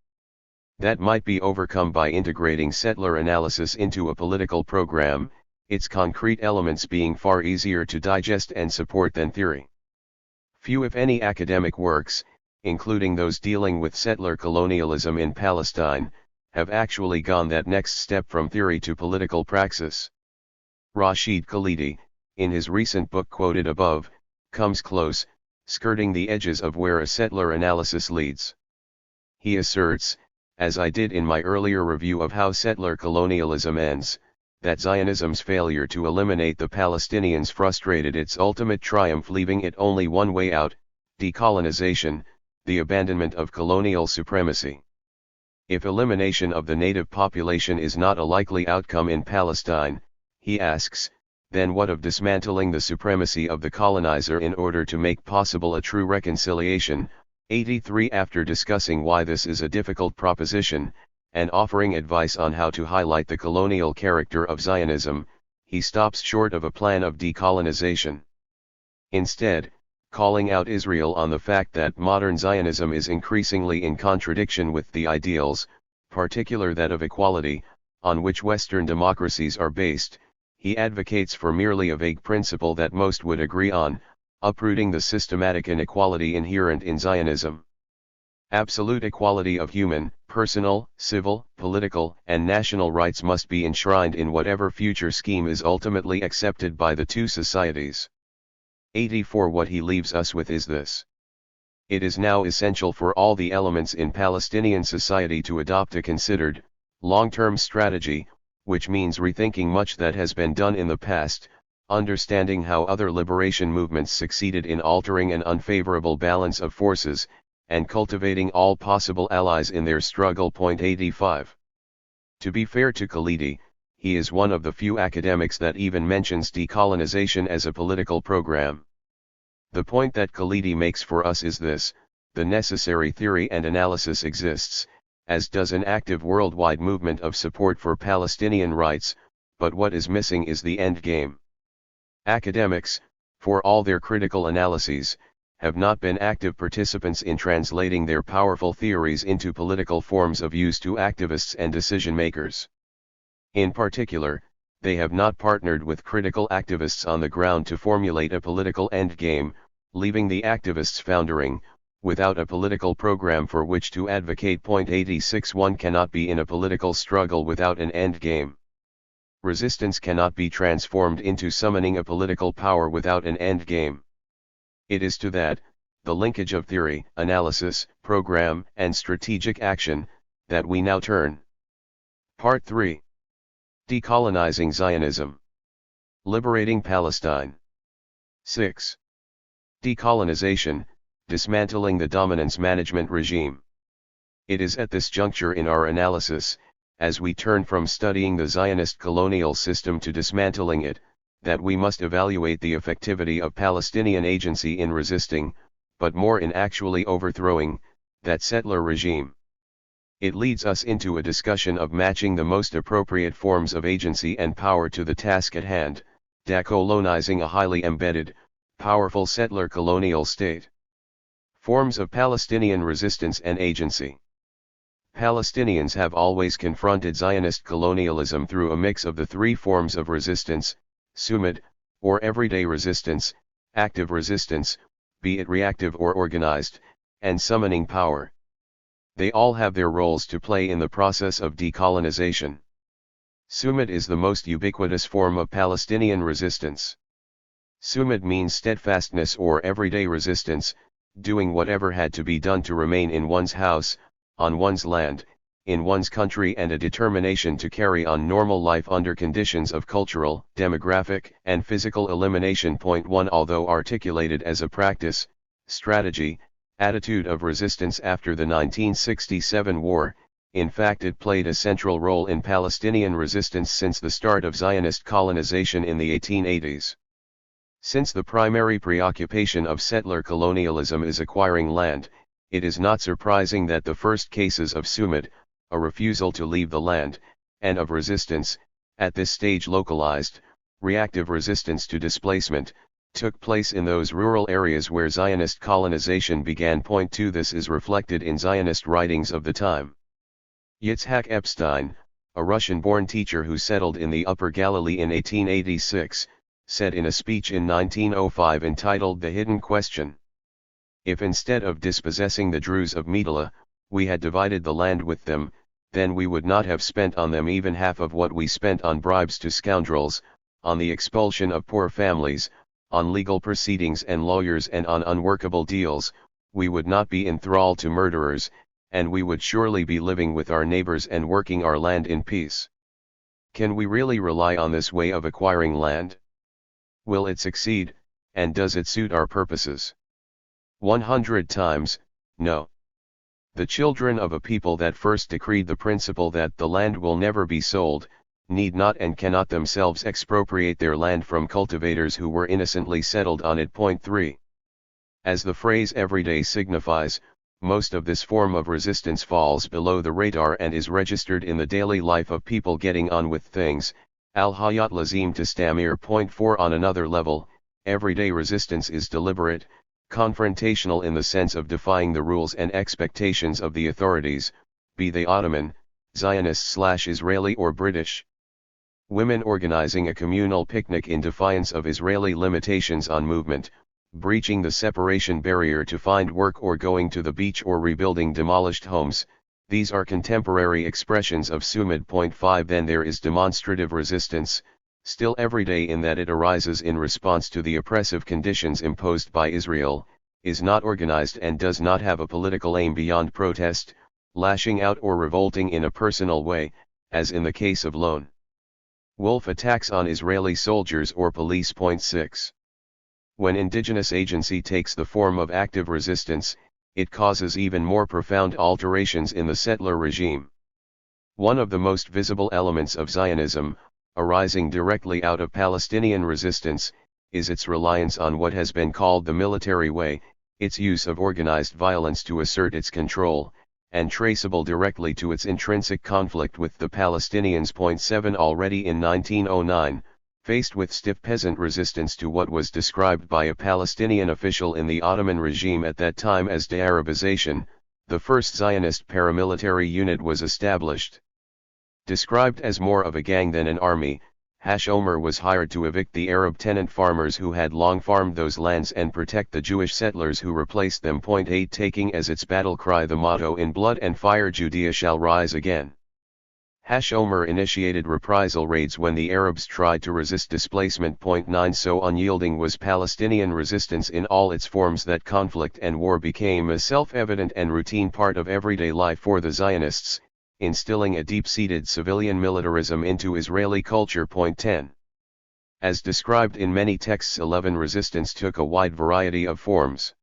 That might be overcome by integrating settler analysis into a political program, its concrete elements being far easier to digest and support than theory. Few if any academic works, including those dealing with settler colonialism in Palestine, have actually gone that next step from theory to political praxis. Rashid Khalidi, in his recent book quoted above, comes close, skirting the edges of where a settler analysis leads. He asserts, as I did in my earlier review of how settler colonialism ends, that Zionism's failure to eliminate the Palestinians frustrated its ultimate triumph, leaving it only one way out: decolonization, the abandonment of colonial supremacy. If elimination of the native population is not a likely outcome in Palestine, he asks, then what of dismantling the supremacy of the colonizer in order to make possible a true reconciliation? 83 After discussing why this is a difficult proposition, and offering advice on how to highlight the colonial character of Zionism, he stops short of a plan of decolonization. Instead, calling out Israel on the fact that modern Zionism is increasingly in contradiction with the ideals, particularly that of equality, on which Western democracies are based, he advocates for merely a vague principle that most would agree on, uprooting the systematic inequality inherent in Zionism. Absolute equality of human, personal, civil, political, and national rights must be enshrined in whatever future scheme is ultimately accepted by the two societies. 84 What he leaves us with is this. It is now essential for all the elements in Palestinian society to adopt a considered, long-term strategy, which means rethinking much that has been done in the past, understanding how other liberation movements succeeded in altering an unfavorable balance of forces, and cultivating all possible allies in their struggle. 85. To be fair to Khalidi, he is one of the few academics that even mentions decolonization as a political program. The point that Khalidi makes for us is this: the necessary theory and analysis exists, as does an active worldwide movement of support for Palestinian rights, but what is missing is the end game. Academics, for all their critical analyses, have not been active participants in translating their powerful theories into political forms of use to activists and decision makers. In particular, they have not partnered with critical activists on the ground to formulate a political endgame, leaving the activists foundering, without a political program for which to advocate. 86. One cannot be in a political struggle without an endgame. Resistance cannot be transformed into summoning a political power without an endgame. It is to that, the linkage of theory, analysis, program, and strategic action, that we now turn. Part 3. Decolonizing Zionism. Liberating Palestine. 6. Decolonization, dismantling the dominance management regime. It is at this juncture in our analysis, as we turn from studying the Zionist colonial system to dismantling it, that we must evaluate the effectivity of Palestinian agency in resisting, but more in actually overthrowing, that settler regime. It leads us into a discussion of matching the most appropriate forms of agency and power to the task at hand, decolonizing a highly embedded, powerful settler colonial state. Forms of Palestinian resistance and agency. Palestinians have always confronted Zionist colonialism through a mix of the three forms of resistance: sumid, or everyday resistance; active resistance, be it reactive or organized; and summoning power. They all have their roles to play in the process of decolonization. Sumid is the most ubiquitous form of Palestinian resistance. Sumid means steadfastness or everyday resistance, doing whatever had to be done to remain in one's house, on one's land, in one's country, and a determination to carry on normal life under conditions of cultural, demographic, and physical elimination. 1. Although articulated as a practice, strategy, attitude of resistance after the 1967 war, in fact it played a central role in Palestinian resistance since the start of Zionist colonization in the 1880s. Since the primary preoccupation of settler colonialism is acquiring land, it is not surprising that the first cases of sumid, a refusal to leave the land, and of resistance, at this stage localized, reactive resistance to displacement, took place in those rural areas where Zionist colonization began. 2. This is reflected in Zionist writings of the time. Yitzhak Epstein, a Russian-born teacher who settled in the Upper Galilee in 1886, said in a speech in 1905 entitled The Hidden Question: "If instead of dispossessing the Druze of Metala, we had divided the land with them, then we would not have spent on them even half of what we spent on bribes to scoundrels, on the expulsion of poor families, on legal proceedings and lawyers, and on unworkable deals. We would not be enthralled to murderers, and we would surely be living with our neighbors and working our land in peace." Can we really rely on this way of acquiring land? Will it succeed, and does it suit our purposes? 100 times, no. The children of a people that first decreed the principle that the land will never be sold, need not and cannot themselves expropriate their land from cultivators who were innocently settled on it. 3. As the phrase everyday signifies, most of this form of resistance falls below the radar and is registered in the daily life of people getting on with things. Al-Hayat Lazim Tastamir. 4. On another level, everyday resistance is deliberate, confrontational in the sense of defying the rules and expectations of the authorities, be they Ottoman, Zionist/Israeli or British. Women organizing a communal picnic in defiance of Israeli limitations on movement, breaching the separation barrier to find work, or going to the beach, or rebuilding demolished homes, these are contemporary expressions of sumid. 5. Then there is demonstrative resistance, still everyday in that it arises in response to the oppressive conditions imposed by Israel, is not organized and does not have a political aim beyond protest, lashing out or revolting in a personal way, as in the case of lone wolf attacks on Israeli soldiers or police. 6. When indigenous agency takes the form of active resistance, it causes even more profound alterations in the settler regime. One of the most visible elements of Zionism, arising directly out of Palestinian resistance, is its reliance on what has been called the military way, its use of organized violence to assert its control, and traceable directly to its intrinsic conflict with the Palestinians. 7. Already in 1909, faced with stiff peasant resistance to what was described by a Palestinian official in the Ottoman regime at that time as de-Arabization, the first Zionist paramilitary unit was established. Described as more of a gang than an army, Halper was hired to evict the Arab tenant farmers who had long farmed those lands and protect the Jewish settlers who replaced them. 8. Taking as its battle cry the motto "In blood and fire Judea shall rise again," Halper initiated reprisal raids when the Arabs tried to resist displacement. 9. So unyielding was Palestinian resistance in all its forms that conflict and war became a self-evident and routine part of everyday life for the Zionists, instilling a deep-seated civilian militarism into Israeli culture. 10. As described in many texts, 11 resistance took a wide variety of forms.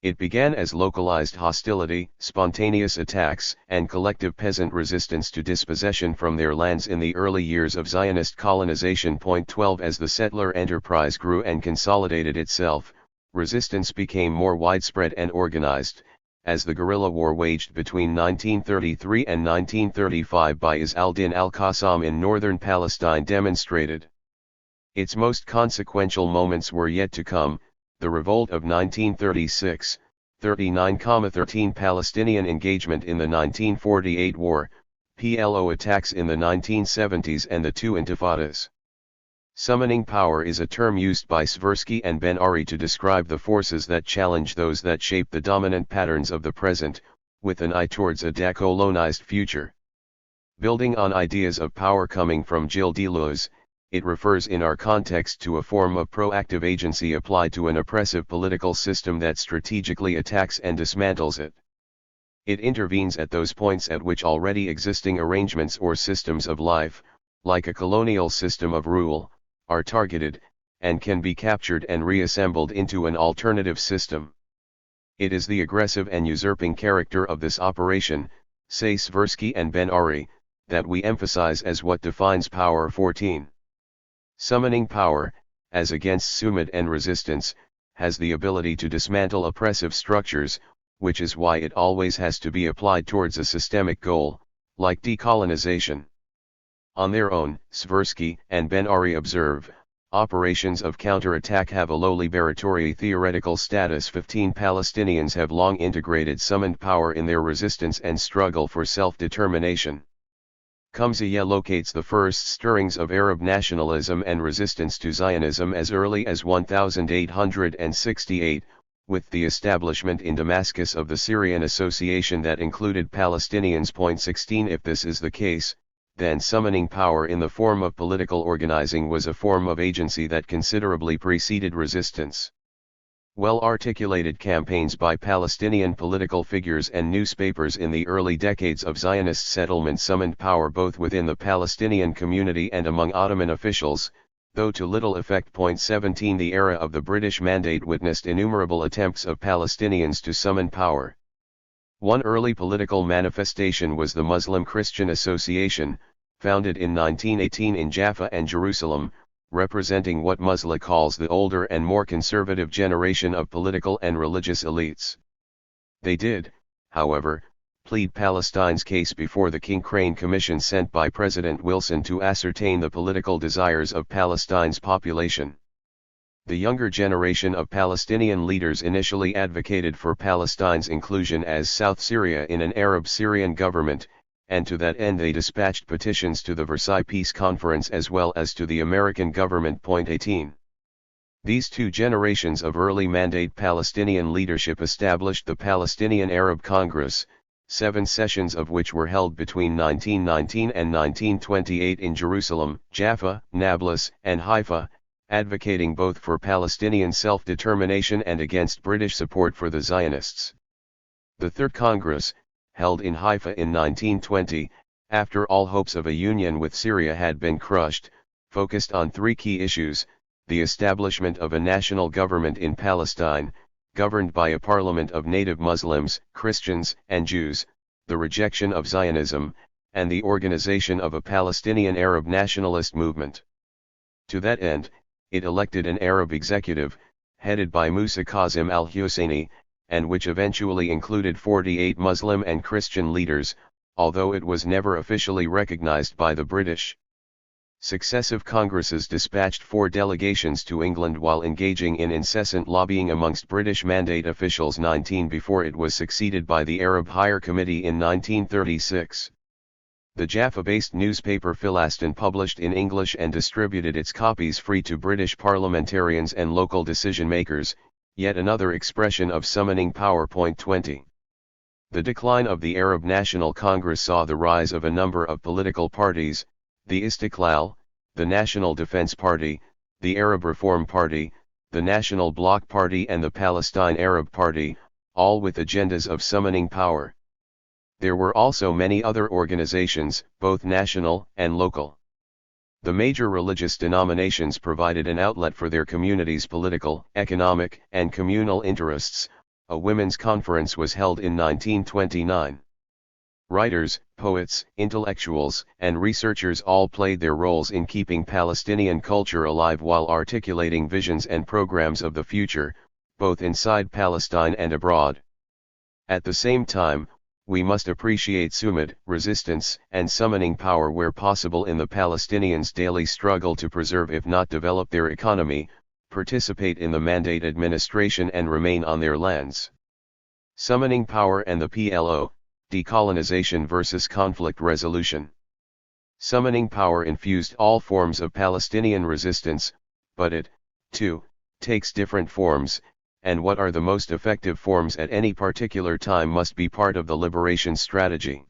It began as localized hostility, spontaneous attacks, and collective peasant resistance to dispossession from their lands in the early years of Zionist colonization. 12. As the settler enterprise grew and consolidated itself, resistance became more widespread and organized, as the guerrilla war waged between 1933 and 1935 by Izz al-Din al-Qassam in northern Palestine demonstrated. Its most consequential moments were yet to come: the revolt of 1936, 39,13 Palestinian engagement in the 1948 war, PLO attacks in the 1970s, and the two intifadas. Summoning power is a term used by Tversky and Ben Ari to describe the forces that challenge those that shape the dominant patterns of the present, with an eye towards a decolonized future. Building on ideas of power coming from Gilles Deleuze, it refers in our context to a form of proactive agency applied to an oppressive political system that strategically attacks and dismantles it. It intervenes at those points at which already existing arrangements or systems of life, like a colonial system of rule, are targeted, and can be captured and reassembled into an alternative system. It is the aggressive and usurping character of this operation, say Tversky and Ben Ari, that we emphasize as what defines power. 14. Summoning power, as against sumud and resistance, has the ability to dismantle oppressive structures, which is why it always has to be applied towards a systemic goal, like decolonization. On their own, Tversky and Ben Ari observe, operations of counterattack have a low liberatory theoretical status. 15. Palestinians have long integrated summoned power in their resistance and struggle for self-determination. Kumziyeh locates the first stirrings of Arab nationalism and resistance to Zionism as early as 1868, with the establishment in Damascus of the Syrian Association that included Palestinians. 16. If this is the case, then summoning power in the form of political organizing was a form of agency that considerably preceded resistance. Well-articulated campaigns by Palestinian political figures and newspapers in the early decades of Zionist settlement summoned power both within the Palestinian community and among Ottoman officials, though to little effect. 17. The era of the British Mandate witnessed innumerable attempts of Palestinians to summon power. One early political manifestation was the Muslim-Christian Association, founded in 1918 in Jaffa and Jerusalem, representing what Muslim calls the older and more conservative generation of political and religious elites. They did, however, plead Palestine's case before the King Crane Commission sent by President Wilson to ascertain the political desires of Palestine's population. The younger generation of Palestinian leaders initially advocated for Palestine's inclusion as South Syria in an Arab-Syrian government, and to that end they dispatched petitions to the Versailles Peace Conference as well as to the American government. 18. These two generations of early Mandate Palestinian leadership established the Palestinian Arab Congress, 7 sessions of which were held between 1919 and 1928 in Jerusalem, Jaffa, Nablus, and Haifa, advocating both for Palestinian self-determination and against British support for the Zionists. The Third Congress, held in Haifa in 1920, after all hopes of a union with Syria had been crushed, focused on three key issues: the establishment of a national government in Palestine, governed by a parliament of native Muslims, Christians, and Jews, the rejection of Zionism, and the organization of a Palestinian Arab nationalist movement. To that end, it elected an Arab executive, headed by Musa Kazim al-Husseini, and which eventually included 48 Muslim and Christian leaders, although it was never officially recognized by the British. Successive Congresses dispatched 4 delegations to England while engaging in incessant lobbying amongst British Mandate officials 19 before it was succeeded by the Arab Higher Committee in 1936. The Jaffa-based newspaper Philastin published in English and distributed its copies free to British parliamentarians and local decision-makers, yet another expression of summoning power. 20. The decline of the Arab National Congress saw the rise of a number of political parties: the Istiqlal, the National Defense Party, the Arab Reform Party, the National Bloc Party and the Palestine Arab Party, all with agendas of summoning power. There were also many other organizations, both national and local. The major religious denominations provided an outlet for their communities' political, economic, and communal interests. A women's conference was held in 1929. Writers, poets, intellectuals, and researchers all played their roles in keeping Palestinian culture alive while articulating visions and programs of the future, both inside Palestine and abroad. At the same time, we must appreciate sumud, resistance, and summoning power where possible in the Palestinians' daily struggle to preserve if not develop their economy, participate in the Mandate administration and remain on their lands. Summoning power and the PLO, Decolonization versus Conflict Resolution. Summoning power infused all forms of Palestinian resistance, but it, too, takes different forms, and what are the most effective forms at any particular time must be part of the liberation strategy.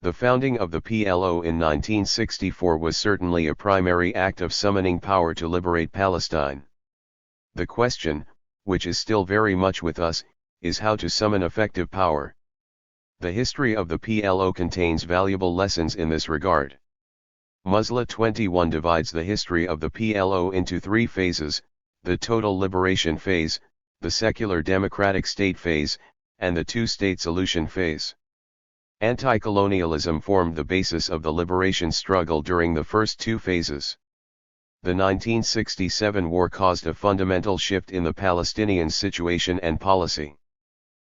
The founding of the PLO in 1964 was certainly a primary act of summoning power to liberate Palestine. The question, which is still very much with us, is how to summon effective power. The history of the PLO contains valuable lessons in this regard. Musla 21 divides the history of the PLO into 3 phases: the total liberation phase, the secular democratic state phase, and the two-state solution phase. Anti-colonialism formed the basis of the liberation struggle during the first 2 phases. The 1967 war caused a fundamental shift in the Palestinian situation and policy.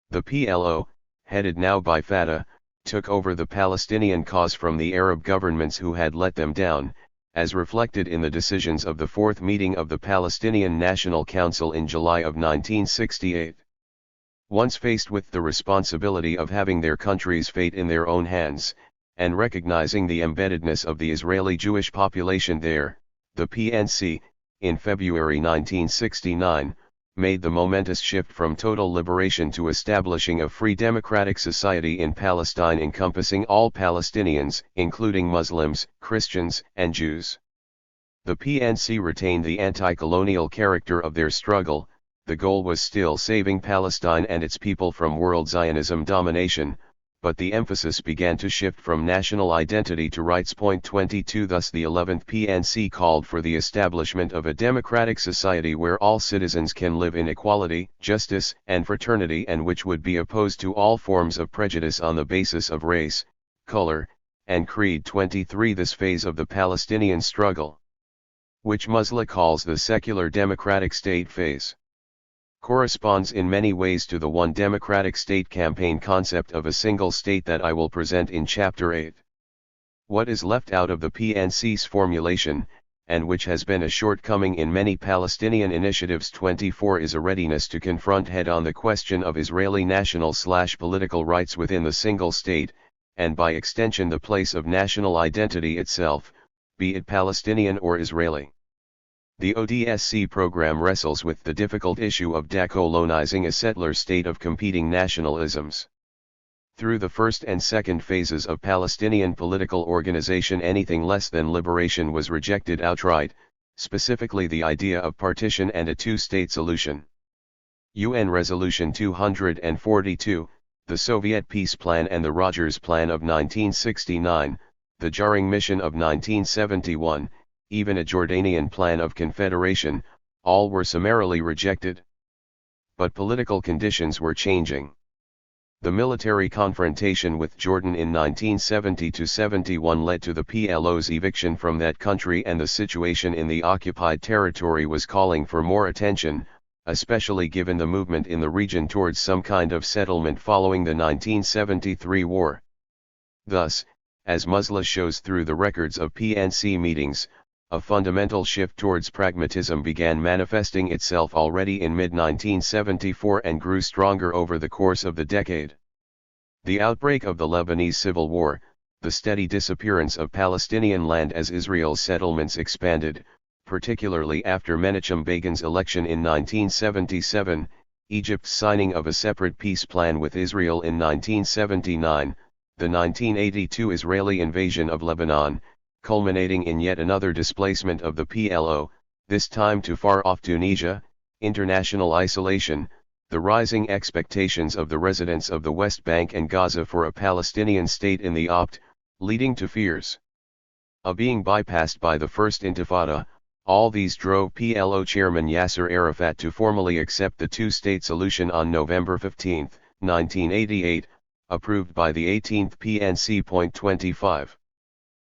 The PLO, headed now by Fatah, took over the Palestinian cause from the Arab governments who had let them down, as reflected in the decisions of the 4th meeting of the Palestinian National Council in July of 1968. Once faced with the responsibility of having their country's fate in their own hands, and recognizing the embeddedness of the Israeli Jewish population there, the PNC, in February 1969, made the momentous shift from total liberation to establishing a free democratic society in Palestine encompassing all Palestinians, including Muslims, Christians, and Jews. The PNC retained the anti-colonial character of their struggle. The goal was still saving Palestine and its people from world Zionism domination, but the emphasis began to shift from national identity to rights. 22 Thus the 11th PNC called for the establishment of a democratic society where all citizens can live in equality, justice, and fraternity, and which would be opposed to all forms of prejudice on the basis of race, color, and creed. 23 This phase of the Palestinian struggle, which Musla calls the secular democratic state phase, corresponds in many ways to the one democratic state campaign concept of a single state that I will present in Chapter 8. What is left out of the PNC's formulation, and which has been a shortcoming in many Palestinian initiatives 24 is a readiness to confront head-on the question of Israeli national/political rights within the single state, and by extension the place of national identity itself, be it Palestinian or Israeli. The ODSC program wrestles with the difficult issue of decolonizing a settler state of competing nationalisms. Through the first and second phases of Palestinian political organization, anything less than liberation was rejected outright, specifically the idea of partition and a two-state solution. UN Resolution 242, the Soviet Peace Plan and the Rogers Plan of 1969, the Jarring Mission of 1971, even a Jordanian Plan of Confederation, all were summarily rejected. But political conditions were changing. The military confrontation with Jordan in 1970-71 led to the PLO's eviction from that country, and the situation in the occupied territory was calling for more attention, especially given the movement in the region towards some kind of settlement following the 1973 war. Thus, as Musla shows through the records of PNC meetings, a fundamental shift towards pragmatism began manifesting itself already in mid-1974 and grew stronger over the course of the decade. The outbreak of the Lebanese Civil War, the steady disappearance of Palestinian land as Israel's settlements expanded, particularly after Menachem Begin's election in 1977, Egypt's signing of a separate peace plan with Israel in 1979, the 1982 Israeli invasion of Lebanon, culminating in yet another displacement of the PLO, this time to far-off Tunisia, international isolation, the rising expectations of the residents of the West Bank and Gaza for a Palestinian state in the Opt, leading to fears of being bypassed by the First Intifada. All these drove PLO chairman Yasser Arafat to formally accept the two-state solution on November 15, 1988, approved by the 18th PNC.25.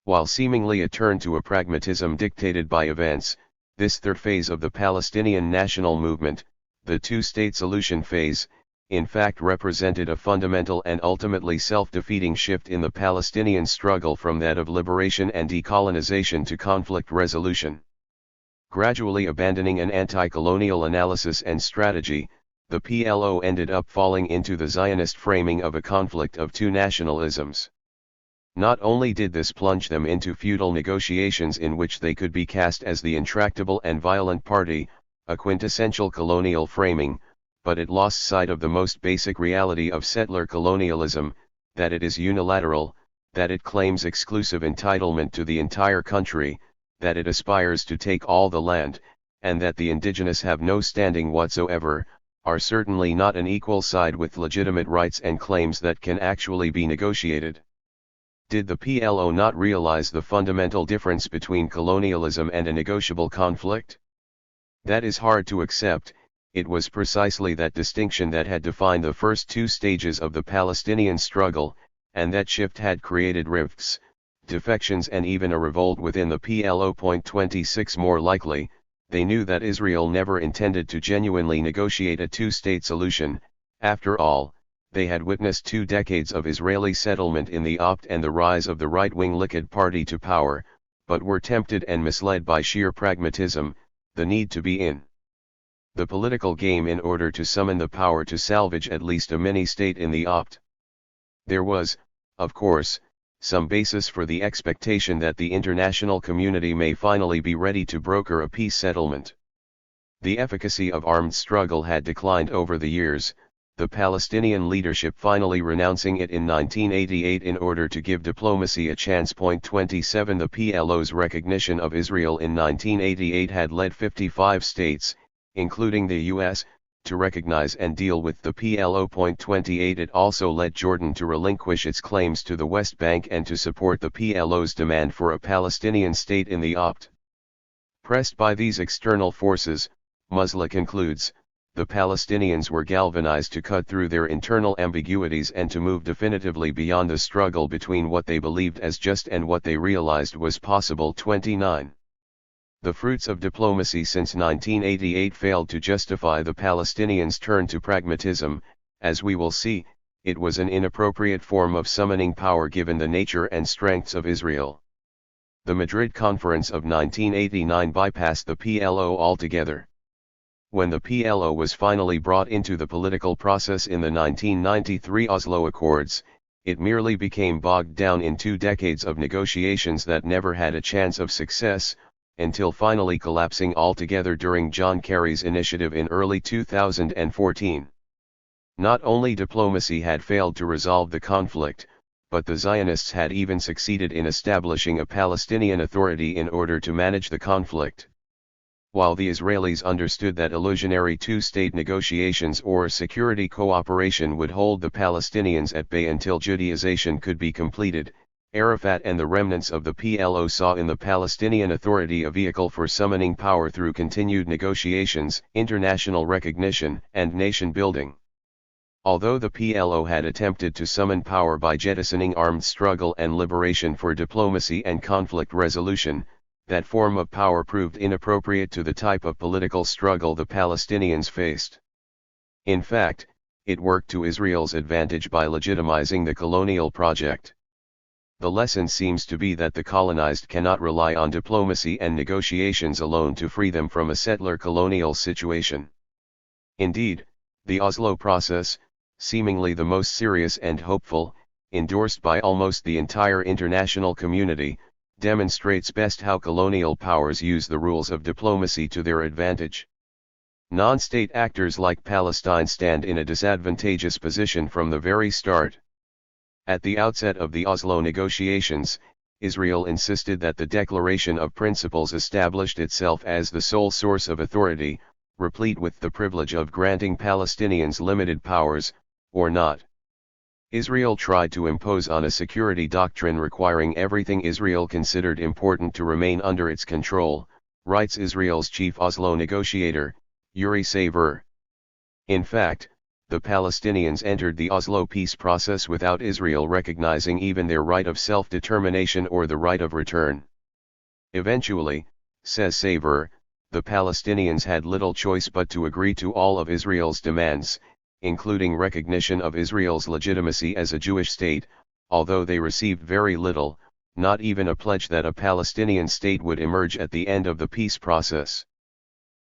While seemingly a turn to a pragmatism dictated by events, this third phase of the Palestinian national movement, the two-state solution phase, in fact represented a fundamental and ultimately self-defeating shift in the Palestinian struggle from that of liberation and decolonization to conflict resolution. Gradually abandoning an anti-colonial analysis and strategy, the PLO ended up falling into the Zionist framing of a conflict of two nationalisms. Not only did this plunge them into feudal negotiations in which they could be cast as the intractable and violent party, a quintessential colonial framing, but it lost sight of the most basic reality of settler colonialism, that it is unilateral, that it claims exclusive entitlement to the entire country, that it aspires to take all the land, and that the indigenous have no standing whatsoever, are certainly not an equal side with legitimate rights and claims that can actually be negotiated. Did the PLO not realize the fundamental difference between colonialism and a negotiable conflict? That is hard to accept. It was precisely that distinction that had defined the first two stages of the Palestinian struggle, and that shift had created rifts, defections and even a revolt within the PLO.26. More likely, they knew that Israel never intended to genuinely negotiate a two-state solution. After all, they had witnessed 2 decades of Israeli settlement in the Opt and the rise of the right-wing Likud party to power, but were tempted and misled by sheer pragmatism, the need to be in the political game in order to summon the power to salvage at least a mini-state in the Opt. There was, of course, some basis for the expectation that the international community may finally be ready to broker a peace settlement. The efficacy of armed struggle had declined over the years, the Palestinian leadership finally renouncing it in 1988 in order to give diplomacy a chance. 27 The PLO's recognition of Israel in 1988 had led 55 states, including the US, to recognize and deal with the PLO. 28 It also led Jordan to relinquish its claims to the West Bank and to support the PLO's demand for a Palestinian state in the Opt. Pressed by these external forces, Musla concludes, the Palestinians were galvanized to cut through their internal ambiguities and to move definitively beyond the struggle between what they believed as just and what they realized was possible. 29. The fruits of diplomacy since 1988 failed to justify the Palestinians' turn to pragmatism. As we will see, it was an inappropriate form of summoning power given the nature and strengths of Israel. The Madrid Conference of 1989 bypassed the PLO altogether. When the PLO was finally brought into the political process in the 1993 Oslo Accords, it merely became bogged down in 2 decades of negotiations that never had a chance of success, until finally collapsing altogether during John Kerry's initiative in early 2014. Not only diplomacy had failed to resolve the conflict, but the Zionists had even succeeded in establishing a Palestinian Authority in order to manage the conflict. while the Israelis understood that illusionary two-state negotiations or security cooperation would hold the Palestinians at bay until Judaization could be completed, Arafat and the remnants of the PLO saw in the Palestinian Authority a vehicle for summoning power through continued negotiations, international recognition, and nation-building. Although the PLO had attempted to summon power by jettisoning armed struggle and liberation for diplomacy and conflict resolution, that form of power proved inappropriate to the type of political struggle the Palestinians faced. In fact, it worked to Israel's advantage by legitimizing the colonial project. The lesson seems to be that the colonized cannot rely on diplomacy and negotiations alone to free them from a settler colonial situation. Indeed, the Oslo process, seemingly the most serious and hopeful, endorsed by almost the entire international community, demonstrates best how colonial powers use the rules of diplomacy to their advantage. Non-state actors like Palestine stand in a disadvantageous position from the very start. At the outset of the Oslo negotiations, Israel insisted that the Declaration of Principles established itself as the sole source of authority, replete with the privilege of granting Palestinians limited powers, or not. Israel tried to impose on a security doctrine requiring everything Israel considered important to remain under its control, writes Israel's chief Oslo negotiator, Uri Saver. In fact, the Palestinians entered the Oslo peace process without Israel recognizing even their right of self-determination or the right of return. Eventually, says Saver, the Palestinians had little choice but to agree to all of Israel's demands, including recognition of Israel's legitimacy as a Jewish state, although they received very little, not even a pledge that a Palestinian state would emerge at the end of the peace process.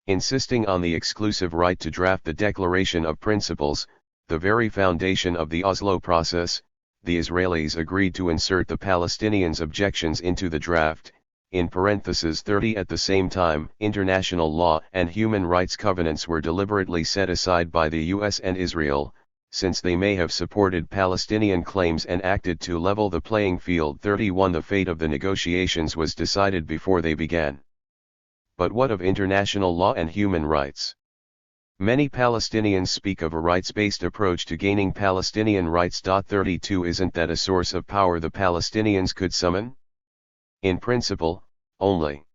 Insisting on the exclusive right to draft the Declaration of Principles, the very foundation of the Oslo process, the Israelis agreed to insert the Palestinians' objections into the draft, in parentheses 30. At the same time, international law and human rights covenants were deliberately set aside by the US and Israel, since they may have supported Palestinian claims and acted to level the playing field. 31. The fate of the negotiations was decided before they began. But what of international law and human rights? Many Palestinians speak of a rights-based approach to gaining Palestinian rights. 32. Isn't that a source of power the Palestinians could summon? In principle, only.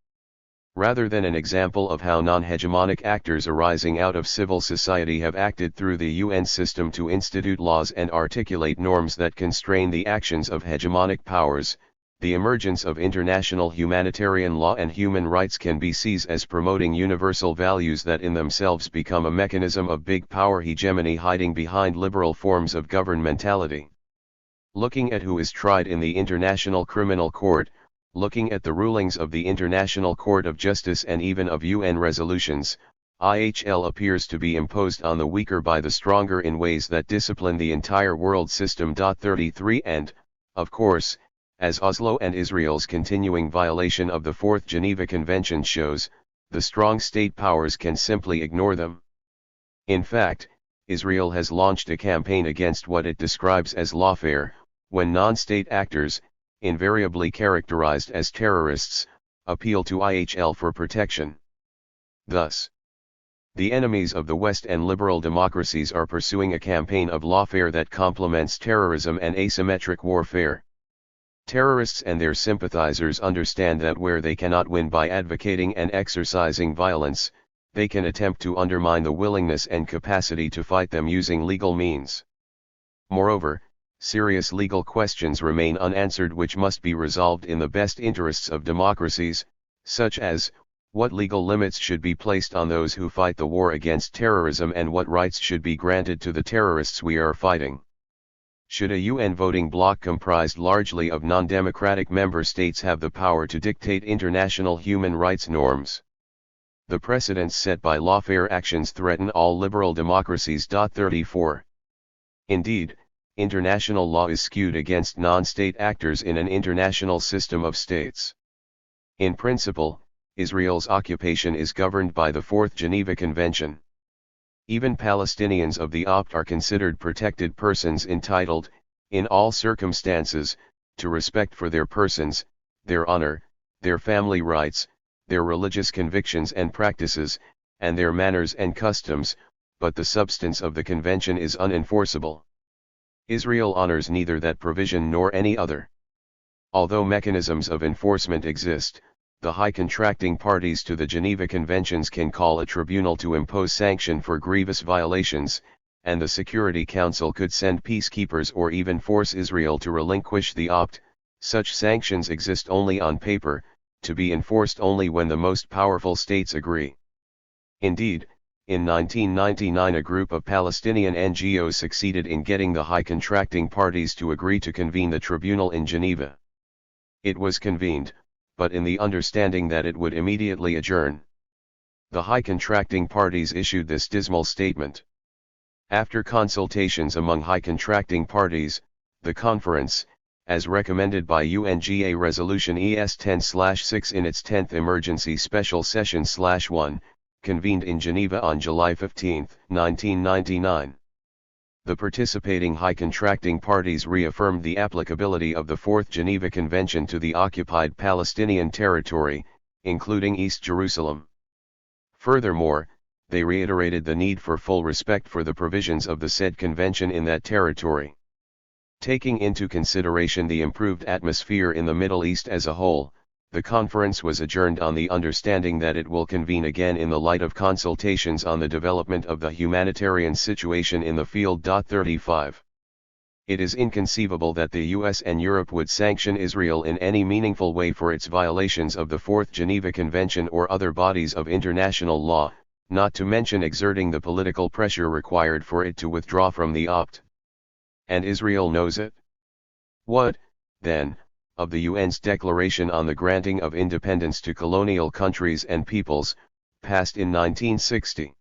Rather than an example of how non-hegemonic actors arising out of civil society have acted through the UN system to institute laws and articulate norms that constrain the actions of hegemonic powers, the emergence of international humanitarian law and human rights can be seized as promoting universal values that in themselves become a mechanism of big power hegemony hiding behind liberal forms of governmentality. Looking at who is tried in the International Criminal Court, looking at the rulings of the International Court of Justice and even of UN resolutions, IHL appears to be imposed on the weaker by the stronger in ways that discipline the entire world system. 33 And, of course, as Oslo and Israel's continuing violation of the Fourth Geneva Convention shows, the strong state powers can simply ignore them. In fact, Israel has launched a campaign against what it describes as lawfare, when non-state actors, invariably characterized as terrorists, appeal to IHL for protection. Thus, the enemies of the West and liberal democracies are pursuing a campaign of lawfare that complements terrorism and asymmetric warfare. Terrorists and their sympathizers understand that where they cannot win by advocating and exercising violence, they can attempt to undermine the willingness and capacity to fight them using legal means. Moreover, serious legal questions remain unanswered which must be resolved in the best interests of democracies, such as, what legal limits should be placed on those who fight the war against terrorism and what rights should be granted to the terrorists we are fighting. Should a UN voting bloc comprised largely of non-democratic member states have the power to dictate international human rights norms? The precedents set by lawfare actions threaten all liberal democracies. 34. Indeed, international law is skewed against non-state actors in an international system of states. In principle, Israel's occupation is governed by the Fourth Geneva Convention. Even Palestinians of the OPT are considered protected persons entitled, in all circumstances, to respect for their persons, their honor, their family rights, their religious convictions and practices, and their manners and customs, but the substance of the convention is unenforceable. Israel honors neither that provision nor any other. Although mechanisms of enforcement exist, the high contracting parties to the Geneva Conventions can call a tribunal to impose sanction for grievous violations, and the Security Council could send peacekeepers or even force Israel to relinquish the opt. Such sanctions exist only on paper, to be enforced only when the most powerful states agree. Indeed, in 1999 a group of Palestinian NGOs succeeded in getting the high contracting parties to agree to convene the tribunal in Geneva. It was convened, but in the understanding that it would immediately adjourn. The high contracting parties issued this dismal statement. After consultations among high contracting parties, the conference, as recommended by UNGA Resolution ES 10/6 in its 10th Emergency Special Session/1, convened in Geneva on July 15, 1999. The participating high contracting parties reaffirmed the applicability of the Fourth Geneva Convention to the occupied Palestinian territory, including East Jerusalem. Furthermore, they reiterated the need for full respect for the provisions of the said convention in that territory. Taking into consideration the improved atmosphere in the Middle East as a whole, the conference was adjourned on the understanding that it will convene again in the light of consultations on the development of the humanitarian situation in the field. 35. It is inconceivable that the US and Europe would sanction Israel in any meaningful way for its violations of the Fourth Geneva Convention or other bodies of international law, not to mention exerting the political pressure required for it to withdraw from the opt. And Israel knows it. What, then, of the UN's Declaration on the Granting of Independence to Colonial Countries and Peoples, passed in 1960?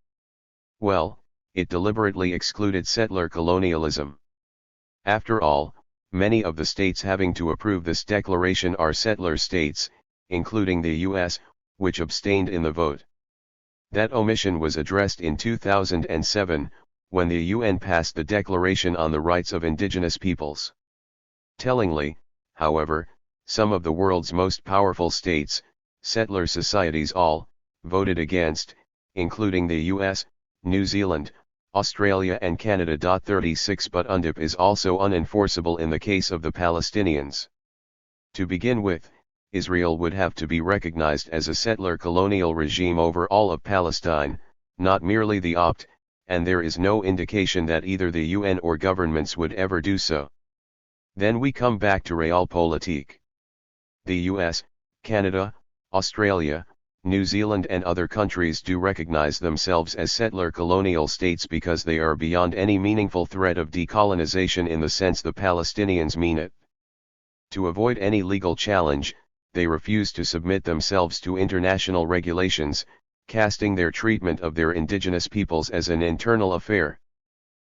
Well, it deliberately excluded settler colonialism. After all, many of the states having to approve this declaration are settler states, including the US, which abstained in the vote. That omission was addressed in 2007, when the UN passed the Declaration on the Rights of Indigenous Peoples. Tellingly, however, some of the world's most powerful states, settler societies all, voted against, including the US, New Zealand, Australia and Canada. 36 But UNDP is also unenforceable in the case of the Palestinians. To begin with, Israel would have to be recognized as a settler colonial regime over all of Palestine, not merely the opt, and there is no indication that either the UN or governments would ever do so. Then we come back to realpolitik. The US, Canada, Australia, New Zealand and other countries do recognize themselves as settler colonial states because they are beyond any meaningful threat of decolonization in the sense the Palestinians mean it. To avoid any legal challenge, they refuse to submit themselves to international regulations, casting their treatment of their indigenous peoples as an internal affair.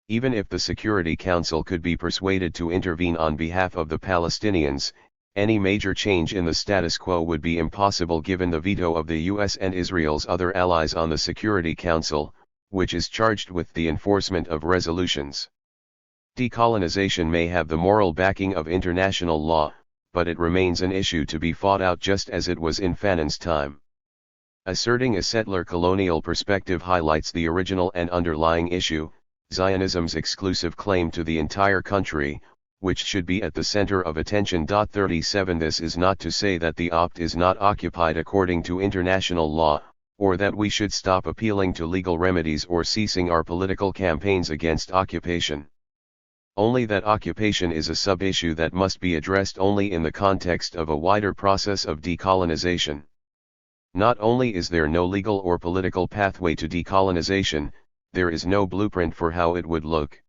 Even if the Security Council could be persuaded to intervene on behalf of the Palestinians, any major change in the status quo would be impossible given the veto of the US and Israel's other allies on the Security Council, which is charged with the enforcement of resolutions. Decolonization may have the moral backing of international law, but it remains an issue to be fought out just as it was in Fanon's time. Asserting a settler colonial perspective highlights the original and underlying issue, Zionism's exclusive claim to the entire country, which should be at the center of attention. 37 This is not to say that the opt is not occupied according to international law, or that we should stop appealing to legal remedies or ceasing our political campaigns against occupation. Only that occupation is a sub-issue that must be addressed only in the context of a wider process of decolonization. Not only is there no legal or political pathway to decolonization, there is no blueprint for how it would look.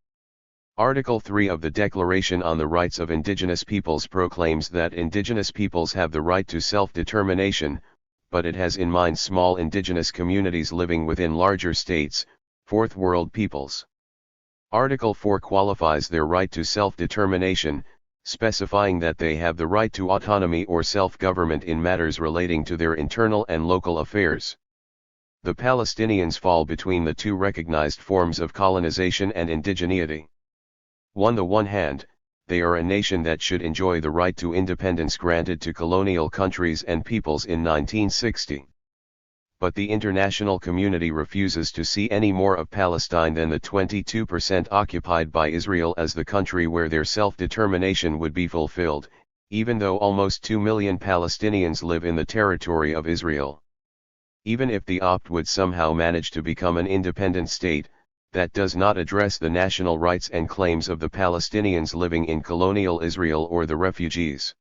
Article 3 of the Declaration on the Rights of Indigenous Peoples proclaims that indigenous peoples have the right to self-determination, but it has in mind small indigenous communities living within larger states, Fourth World peoples. Article 4 qualifies their right to self-determination, specifying that they have the right to autonomy or self-government in matters relating to their internal and local affairs. The Palestinians fall between the two recognized forms of colonization and indigeneity. On the one hand, they are a nation that should enjoy the right to independence granted to colonial countries and peoples in 1960. but the international community refuses to see any more of Palestine than the 22% occupied by Israel as the country where their self-determination would be fulfilled, even though almost 2 million Palestinians live in the territory of Israel. Even if the OPT would somehow manage to become an independent state, that does not address the national rights and claims of the Palestinians living in colonial Israel or the refugees.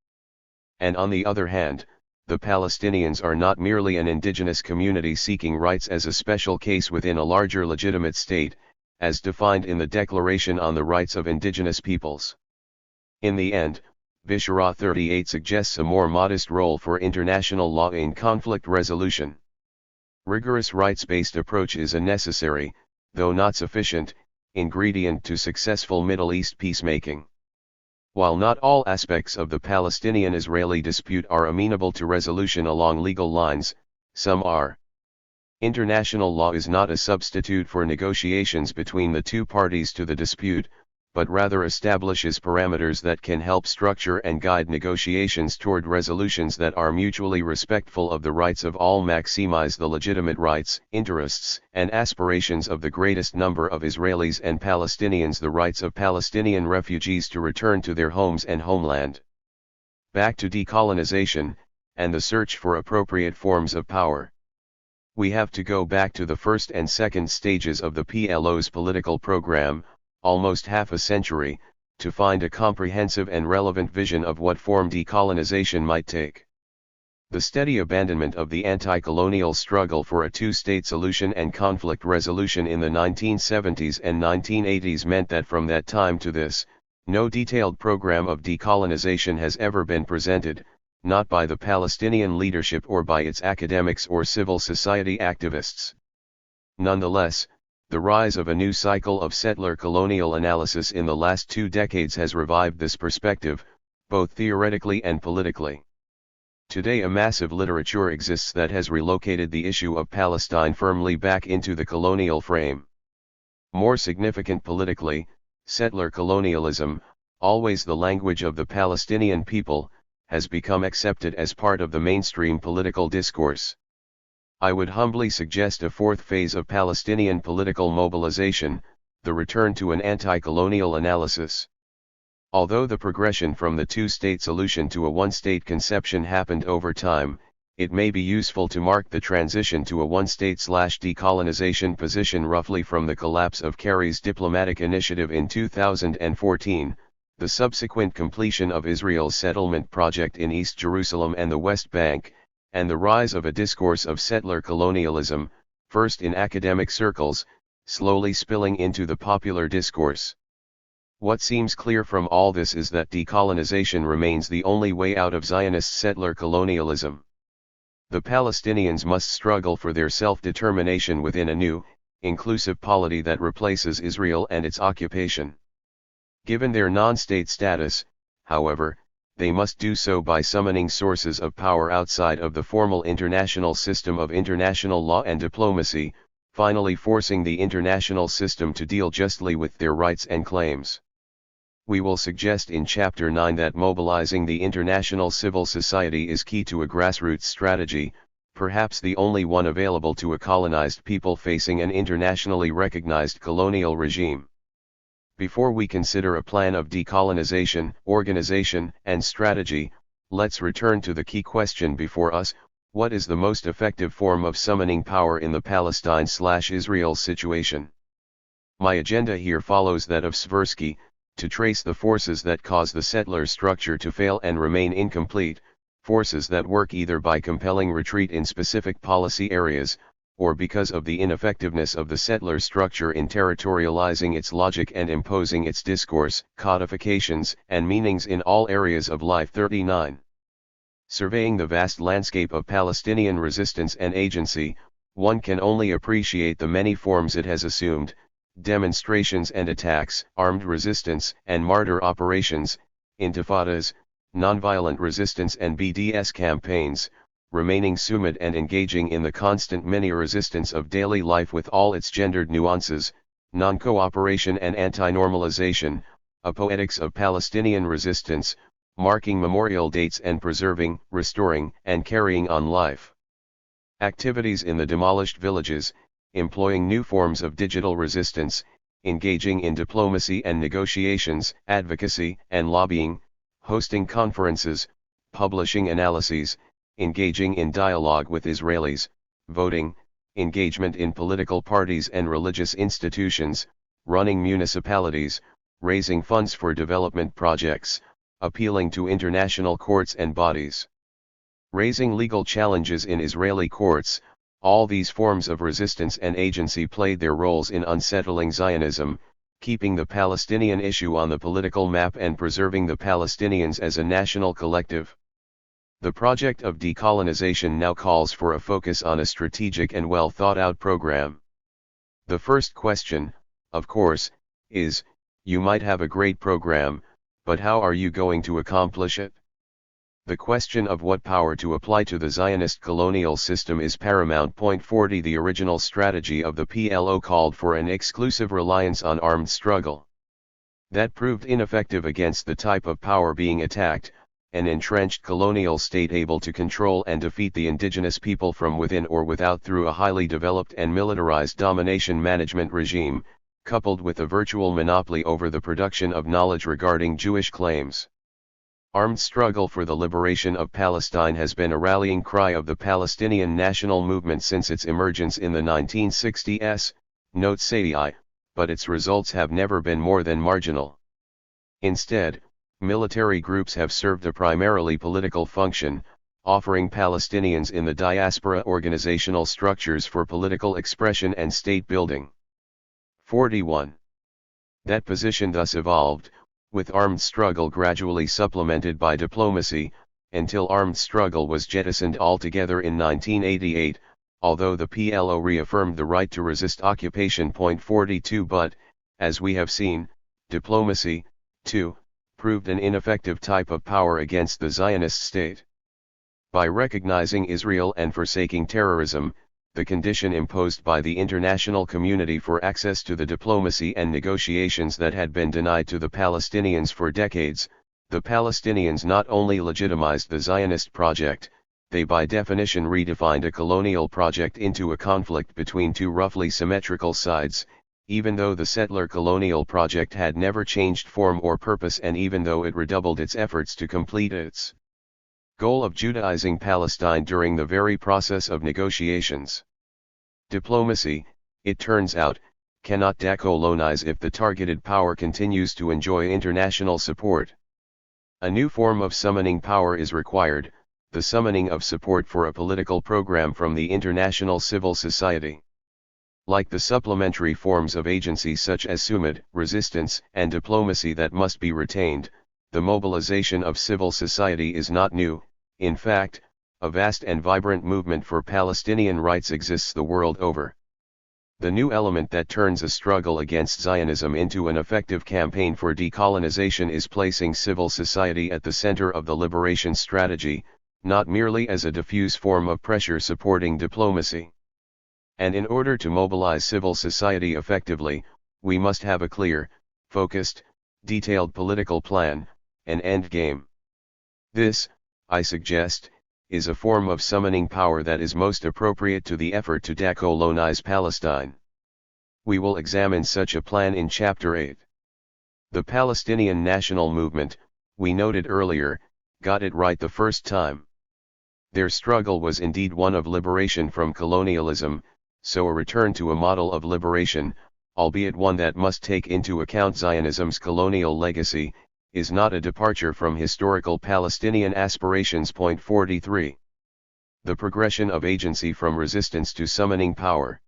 And on the other hand, the Palestinians are not merely an indigenous community seeking rights as a special case within a larger legitimate state, as defined in the Declaration on the Rights of Indigenous Peoples. In the end, Vishara 38 suggests a more modest role for international law in conflict resolution. Rigorous rights-based approach is a necessary, though not sufficient, ingredient to successful Middle East peacemaking. While not all aspects of the Palestinian-Israeli dispute are amenable to resolution along legal lines, some are. International law is not a substitute for negotiations between the two parties to the dispute, but rather establishes parameters that can help structure and guide negotiations toward resolutions that are mutually respectful of the rights of all, maximize the legitimate rights, interests, and aspirations of the greatest number of Israelis and Palestinians, the rights of Palestinian refugees to return to their homes and homeland. Back to decolonization, and the search for appropriate forms of power. We have to go back to the first and second stages of the PLO's political program, almost half a century, to find a comprehensive and relevant vision of what form decolonization might take. The steady abandonment of the anti-colonial struggle for a two-state solution and conflict resolution in the 1970s and 1980s meant that from that time to this, no detailed program of decolonization has ever been presented, not by the Palestinian leadership or by its academics or civil society activists. Nonetheless, the rise of a new cycle of settler colonial analysis in the last 2 decades has revived this perspective, both theoretically and politically. Today a massive literature exists that has relocated the issue of Palestine firmly back into the colonial frame. More significant politically, settler colonialism, always the language of the Palestinian people, has become accepted as part of the mainstream political discourse. I would humbly suggest a fourth phase of Palestinian political mobilization, the return to an anti-colonial analysis. Although the progression from the two-state solution to a one-state conception happened over time, it may be useful to mark the transition to a one-state/decolonization position roughly from the collapse of Kerry's diplomatic initiative in 2014, the subsequent completion of Israel's settlement project in East Jerusalem and the West Bank, and the rise of a discourse of settler colonialism, first in academic circles, slowly spilling into the popular discourse. What seems clear from all this is that decolonization remains the only way out of Zionist settler colonialism. The Palestinians must struggle for their self-determination within a new, inclusive polity that replaces Israel and its occupation. Given their non-state status, however, they must do so by summoning sources of power outside of the formal international system of international law and diplomacy, finally forcing the international system to deal justly with their rights and claims. We will suggest in Chapter 9 that mobilizing the international civil society is key to a grassroots strategy, perhaps the only one available to a colonized people facing an internationally recognized colonial regime. Before we consider a plan of decolonization, organization, and strategy, let's return to the key question before us: what is the most effective form of summoning power in the Palestine/Israel situation? My agenda here follows that of Tversky, to trace the forces that cause the settler structure to fail and remain incomplete, forces that work either by compelling retreat in specific policy areas, or because of the ineffectiveness of the settler structure in territorializing its logic and imposing its discourse, codifications, and meanings in all areas of life. 39. Surveying the vast landscape of Palestinian resistance and agency, one can only appreciate the many forms it has assumed: demonstrations and attacks, armed resistance and martyr operations, intifadas, nonviolent resistance and BDS campaigns, remaining sumid and engaging in the constant mini-resistance of daily life with all its gendered nuances, non-cooperation and anti-normalization, a poetics of Palestinian resistance, marking memorial dates and preserving, restoring, and carrying on life. Activities in the demolished villages, employing new forms of digital resistance, engaging in diplomacy and negotiations, advocacy and lobbying, hosting conferences, publishing analyses, engaging in dialogue with Israelis, voting, engagement in political parties and religious institutions, running municipalities, raising funds for development projects, appealing to international courts and bodies, raising legal challenges in Israeli courts. All these forms of resistance and agency played their roles in unsettling Zionism, keeping the Palestinian issue on the political map and preserving the Palestinians as a national collective. The project of decolonization now calls for a focus on a strategic and well thought out program. The first question, of course, is, you might have a great program, but how are you going to accomplish it? The question of what power to apply to the Zionist colonial system is paramount. 40 The original strategy of the PLO called for an exclusive reliance on armed struggle. That proved ineffective against the type of power being attacked, an entrenched colonial state able to control and defeat the indigenous people from within or without through a highly developed and militarized domination management regime, coupled with a virtual monopoly over the production of knowledge regarding Jewish claims. Armed struggle for the liberation of Palestine has been a rallying cry of the Palestinian national movement since its emergence in the 1960s, notes Sadie, but its results have never been more than marginal. Instead, military groups have served a primarily political function, offering Palestinians in the diaspora organizational structures for political expression and state building. 41. That position thus evolved, with armed struggle gradually supplemented by diplomacy, until armed struggle was jettisoned altogether in 1988, although the PLO reaffirmed the right to resist occupation. 42 But, as we have seen, diplomacy, too, proved an ineffective type of power against the Zionist state. By recognizing Israel and forsaking terrorism, the condition imposed by the international community for access to the diplomacy and negotiations that had been denied to the Palestinians for decades, the Palestinians not only legitimized the Zionist project, they by definition redefined a colonial project into a conflict between two roughly symmetrical sides, even though the settler colonial project had never changed form or purpose and even though it redoubled its efforts to complete its goal of Judaizing Palestine during the very process of negotiations. Diplomacy, it turns out, cannot decolonize if the targeted power continues to enjoy international support. A new form of summoning power is required, the summoning of support for a political program from the international civil society. Like the supplementary forms of agency such as sumud, resistance, and diplomacy that must be retained, the mobilization of civil society is not new. In fact, a vast and vibrant movement for Palestinian rights exists the world over. The new element that turns a struggle against Zionism into an effective campaign for decolonization is placing civil society at the center of the liberation strategy, not merely as a diffuse form of pressure supporting diplomacy. And in order to mobilize civil society effectively, we must have a clear, focused, detailed political plan, an end game. This, I suggest, is a form of summoning power that is most appropriate to the effort to decolonize Palestine. We will examine such a plan in Chapter 8. The Palestinian National Movement, we noted earlier, got it right the first time. Their struggle was indeed one of liberation from colonialism, so a return to a model of liberation, albeit one that must take into account Zionism's colonial legacy, is not a departure from historical Palestinian aspirations. 43. The progression of agency from resistance to summoning power.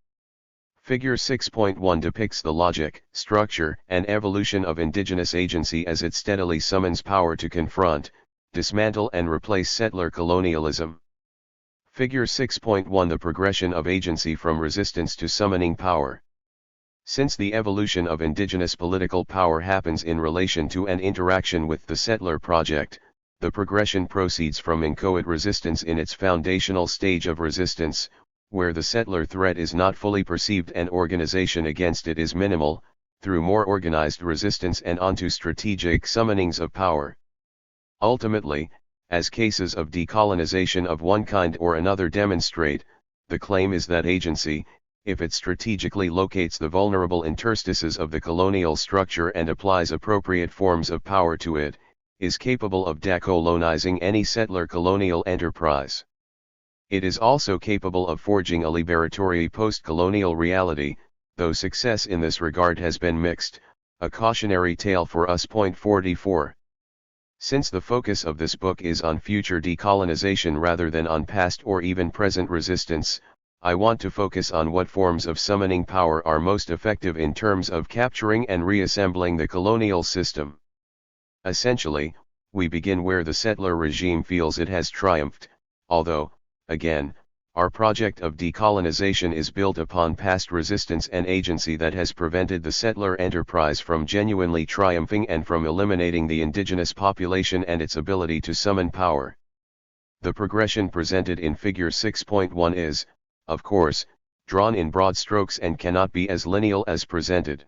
Figure 6.1 depicts the logic, structure, and evolution of indigenous agency as it steadily summons power to confront, dismantle and replace settler colonialism. Figure 6.1 The progression of agency from resistance to summoning power. Since the evolution of indigenous political power happens in relation to an interaction with the settler project, the progression proceeds from inchoate resistance in its foundational stage of resistance, where the settler threat is not fully perceived and organization against it is minimal, through more organized resistance and onto strategic summonings of power. Ultimately, as cases of decolonization of one kind or another demonstrate, The claim is that agency, if it strategically locates the vulnerable interstices of the colonial structure and applies appropriate forms of power to it, is capable of decolonizing any settler colonial enterprise. It is also capable of forging a liberatory post-colonial reality, though success in this regard has been mixed, a cautionary tale for us. 44. Since the focus of this book is on future decolonization rather than on past or even present resistance, I want to focus on what forms of summoning power are most effective in terms of capturing and reassembling the colonial system. Essentially, we begin where the settler regime feels it has triumphed, although, again, our project of decolonization is built upon past resistance and agency that has prevented the settler enterprise from genuinely triumphing and from eliminating the indigenous population and its ability to summon power. The progression presented in Figure 6.1 is, of course, drawn in broad strokes and cannot be as lineal as presented.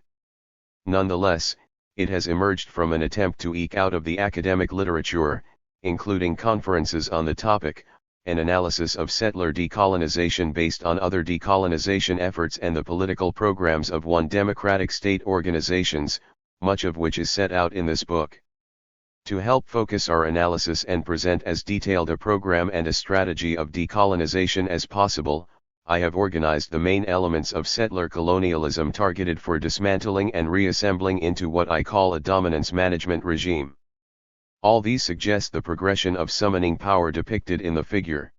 Nonetheless, it has emerged from an attempt to eke out of the academic literature, including conferences on the topic, an analysis of settler decolonization based on other decolonization efforts and the political programs of one democratic state organizations, much of which is set out in this book. To help focus our analysis and present as detailed a program and a strategy of decolonization as possible, I have organized the main elements of settler colonialism targeted for dismantling and reassembling into what I call a dominance management regime. All these suggest the progression of summoning power depicted in the figure.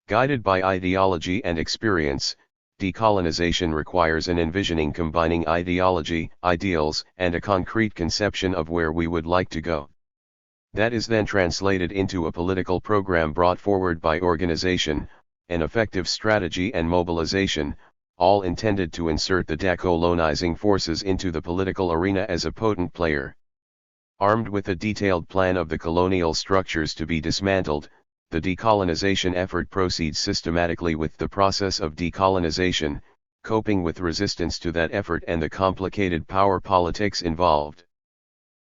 Guided by ideology and experience, decolonization requires an envisioning combining ideology, ideals, and a concrete conception of where we would like to go. That is then translated into a political program brought forward by organization, an effective strategy and mobilization, all intended to insert the decolonizing forces into the political arena as a potent player. Armed with a detailed plan of the colonial structures to be dismantled, the decolonization effort proceeds systematically with the process of decolonization, coping with resistance to that effort and the complicated power politics involved.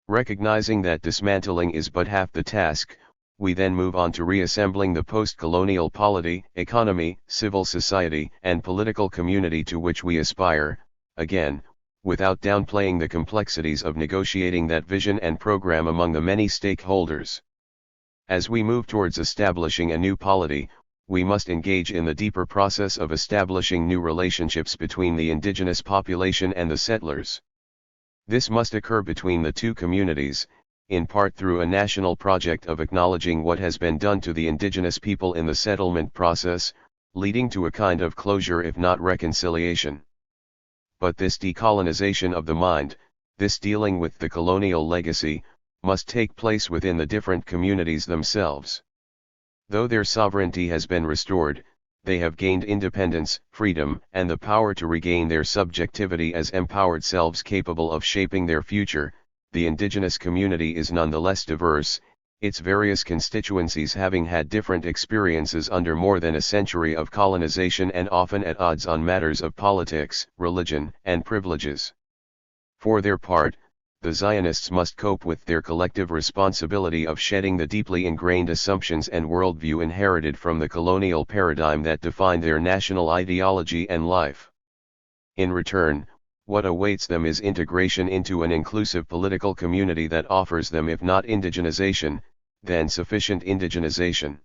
Recognizing that dismantling is but half the task, we then move on to reassembling the post-colonial polity, economy, civil society, and political community to which we aspire, again, without downplaying the complexities of negotiating that vision and program among the many stakeholders. As we move towards establishing a new polity, we must engage in the deeper process of establishing new relationships between the indigenous population and the settlers. This must occur between the two communities, in part through a national project of acknowledging what has been done to the indigenous people in the settlement process, leading to a kind of closure if not reconciliation. But this decolonization of the mind, this dealing with the colonial legacy, must take place within the different communities themselves. Though their sovereignty has been restored, they have gained independence, freedom, and the power to regain their subjectivity as empowered selves capable of shaping their future. The indigenous community is nonetheless diverse, its various constituencies having had different experiences under more than a century of colonization and often at odds on matters of politics, religion, and privileges. For their part, the Zionists must cope with their collective responsibility of shedding the deeply ingrained assumptions and worldview inherited from the colonial paradigm that defined their national ideology and life. In return, what awaits them is integration into an inclusive political community that offers them, if not indigenization, then sufficient indigenization.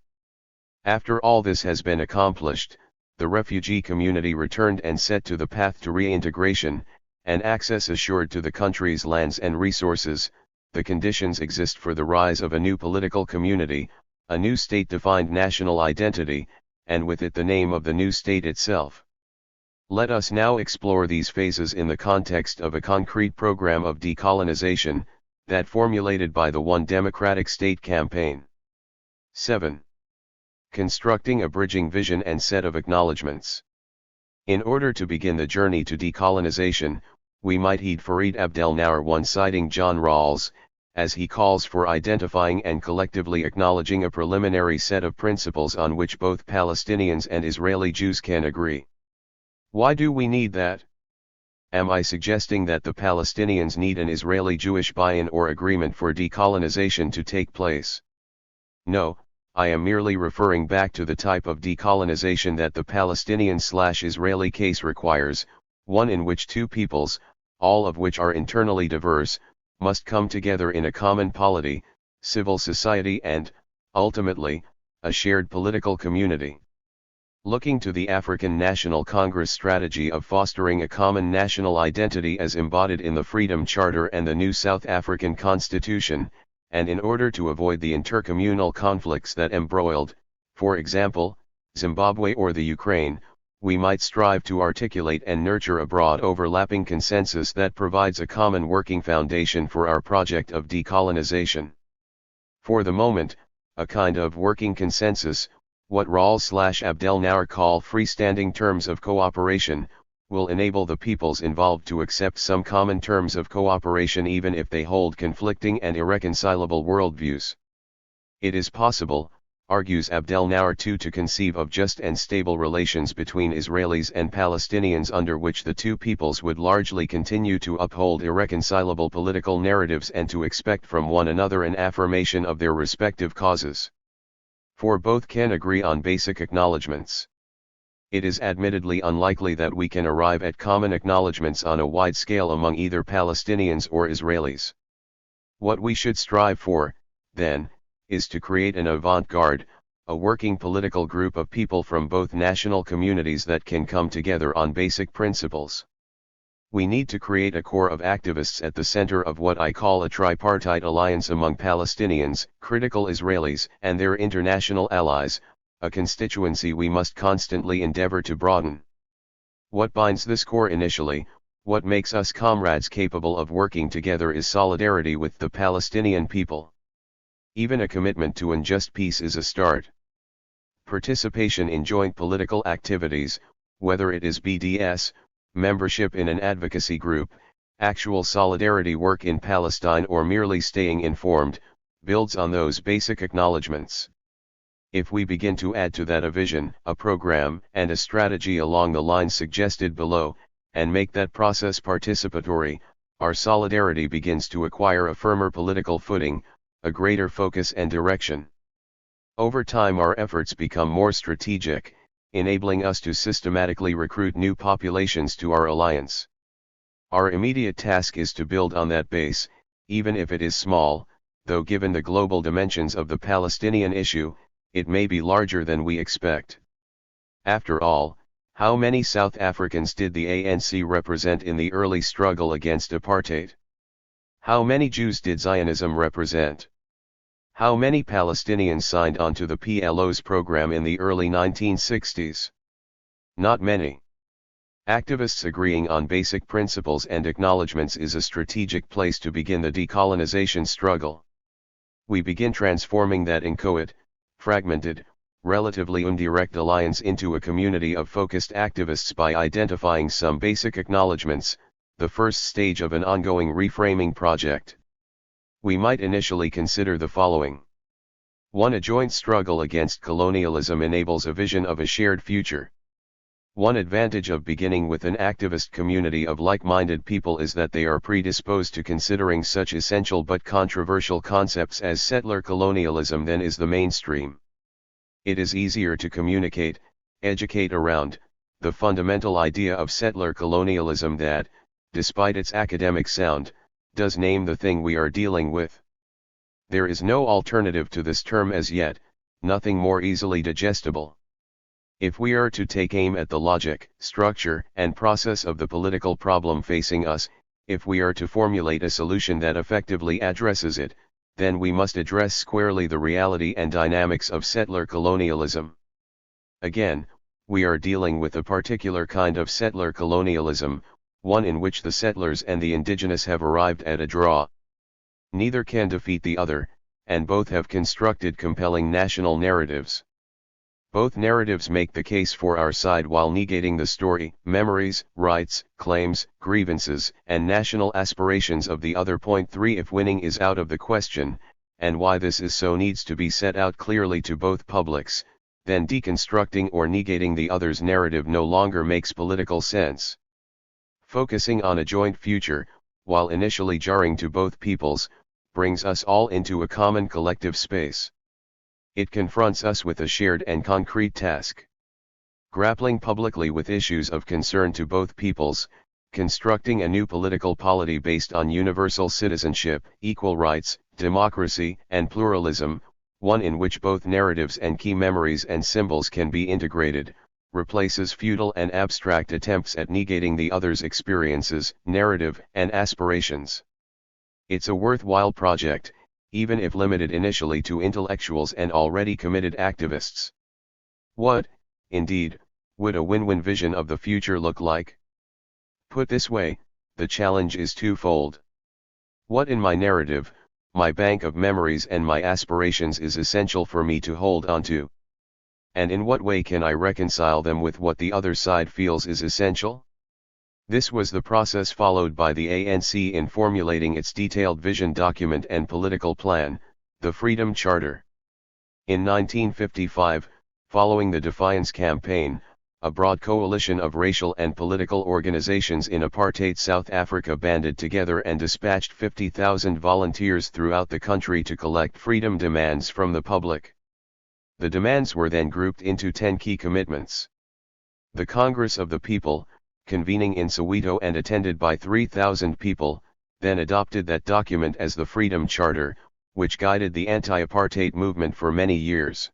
After all this has been accomplished, the refugee community returned and set to the path to reintegration, and access assured to the country's lands and resources, the conditions exist for the rise of a new political community, a new state-defined national identity, and with it the name of the new state itself. Let us now explore these phases in the context of a concrete program of decolonization, that formulated by the One Democratic State campaign. 7. Constructing a bridging vision and set of acknowledgements. In order to begin the journey to decolonization, we might heed Fareed Abdelnawar one citing John Rawls, as he calls for identifying and collectively acknowledging a preliminary set of principles on which both Palestinians and Israeli Jews can agree. Why do we need that? Am I suggesting that the Palestinians need an Israeli Jewish buy-in or agreement for decolonization to take place? No, I am merely referring back to the type of decolonization that the Palestinian/Israeli case requires, one in which two peoples, all of which are internally diverse, must come together in a common polity, civil society and, ultimately, a shared political community. Looking to the African National Congress strategy of fostering a common national identity as embodied in the Freedom Charter and the new South African Constitution, and in order to avoid the intercommunal conflicts that embroiled, for example, Zimbabwe or the Ukraine, we might strive to articulate and nurture a broad overlapping consensus that provides a common working foundation for our project of decolonization. For the moment, a kind of working consensus, what Rawls/Abdelnaur call freestanding terms of cooperation, will enable the peoples involved to accept some common terms of cooperation even if they hold conflicting and irreconcilable worldviews. It is possible, argues Abdelnaur, to conceive of just and stable relations between Israelis and Palestinians under which the two peoples would largely continue to uphold irreconcilable political narratives and to expect from one another an affirmation of their respective causes. For both can agree on basic acknowledgements. It is admittedly unlikely that we can arrive at common acknowledgements on a wide scale among either Palestinians or Israelis. What we should strive for, then, is to create an avant-garde, a working political group of people from both national communities that can come together on basic principles. We need to create a core of activists at the center of what I call a tripartite alliance among Palestinians, critical Israelis, and their international allies, a constituency we must constantly endeavor to broaden. What binds this core initially, what makes us comrades capable of working together, is solidarity with the Palestinian people. Even a commitment to an just peace is a start. Participation in joint political activities, whether it is BDS, membership in an advocacy group, actual solidarity work in Palestine, or merely staying informed, builds on those basic acknowledgements. If we begin to add to that a vision, a program, and a strategy along the lines suggested below, and make that process participatory, our solidarity begins to acquire a firmer political footing, a greater focus and direction. Over time our efforts become more strategic, enabling us to systematically recruit new populations to our alliance. Our immediate task is to build on that base, even if it is small, though given the global dimensions of the Palestinian issue, it may be larger than we expect. After all, how many South Africans did the ANC represent in the early struggle against apartheid? How many Jews did Zionism represent? How many Palestinians signed on to the PLO's program in the early 1960s? Not many. Activists agreeing on basic principles and acknowledgements is a strategic place to begin the decolonization struggle. We begin transforming that inchoate, fragmented, relatively indirect alliance into a community of focused activists by identifying some basic acknowledgements, the first stage of an ongoing reframing project. We might initially consider the following. 1. A joint struggle against colonialism enables a vision of a shared future. One advantage of beginning with an activist community of like-minded people is that they are predisposed to considering such essential but controversial concepts as settler colonialism than is the mainstream. It is easier to communicate, educate around, the fundamental idea of settler colonialism that, despite its academic sound, does name the thing we are dealing with. There is no alternative to this term as yet, nothing more easily digestible. If we are to take aim at the logic, structure, and process of the political problem facing us, if we are to formulate a solution that effectively addresses it, then we must address squarely the reality and dynamics of settler colonialism. Again, we are dealing with a particular kind of settler colonialism, one in which the settlers and the indigenous have arrived at a draw. Neither can defeat the other, and both have constructed compelling national narratives. Both narratives make the case for our side while negating the story, memories, rights, claims, grievances, and national aspirations of the other. 3. If winning is out of the question, and why this is so needs to be set out clearly to both publics, then deconstructing or negating the other's narrative no longer makes political sense. Focusing on a joint future, while initially jarring to both peoples, brings us all into a common collective space. It confronts us with a shared and concrete task. Grappling publicly with issues of concern to both peoples, constructing a new political polity based on universal citizenship, equal rights, democracy, and pluralism, one in which both narratives and key memories and symbols can be integrated, replaces futile and abstract attempts at negating the other's experiences, narrative, and aspirations. It's a worthwhile project, even if limited initially to intellectuals and already committed activists. What, indeed, would a win-win vision of the future look like? Put this way, the challenge is twofold. What in my narrative, my bank of memories and my aspirations is essential for me to hold on to? And in what way can I reconcile them with what the other side feels is essential? This was the process followed by the ANC in formulating its detailed vision document and political plan, the Freedom Charter. In 1955, following the Defiance Campaign, a broad coalition of racial and political organizations in apartheid South Africa banded together and dispatched 50,000 volunteers throughout the country to collect freedom demands from the public. The demands were then grouped into 10 key commitments. The Congress of the People, convening in Soweto and attended by 3,000 people, then adopted that document as the Freedom Charter, which guided the anti-apartheid movement for many years.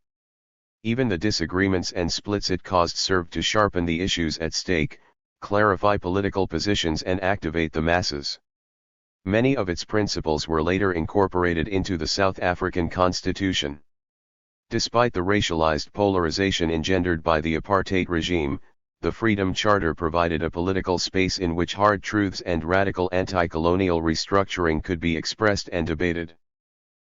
Even the disagreements and splits it caused served to sharpen the issues at stake, clarify political positions and activate the masses. Many of its principles were later incorporated into the South African Constitution. Despite the racialized polarization engendered by the apartheid regime, the Freedom Charter provided a political space in which hard truths and radical anti-colonial restructuring could be expressed and debated.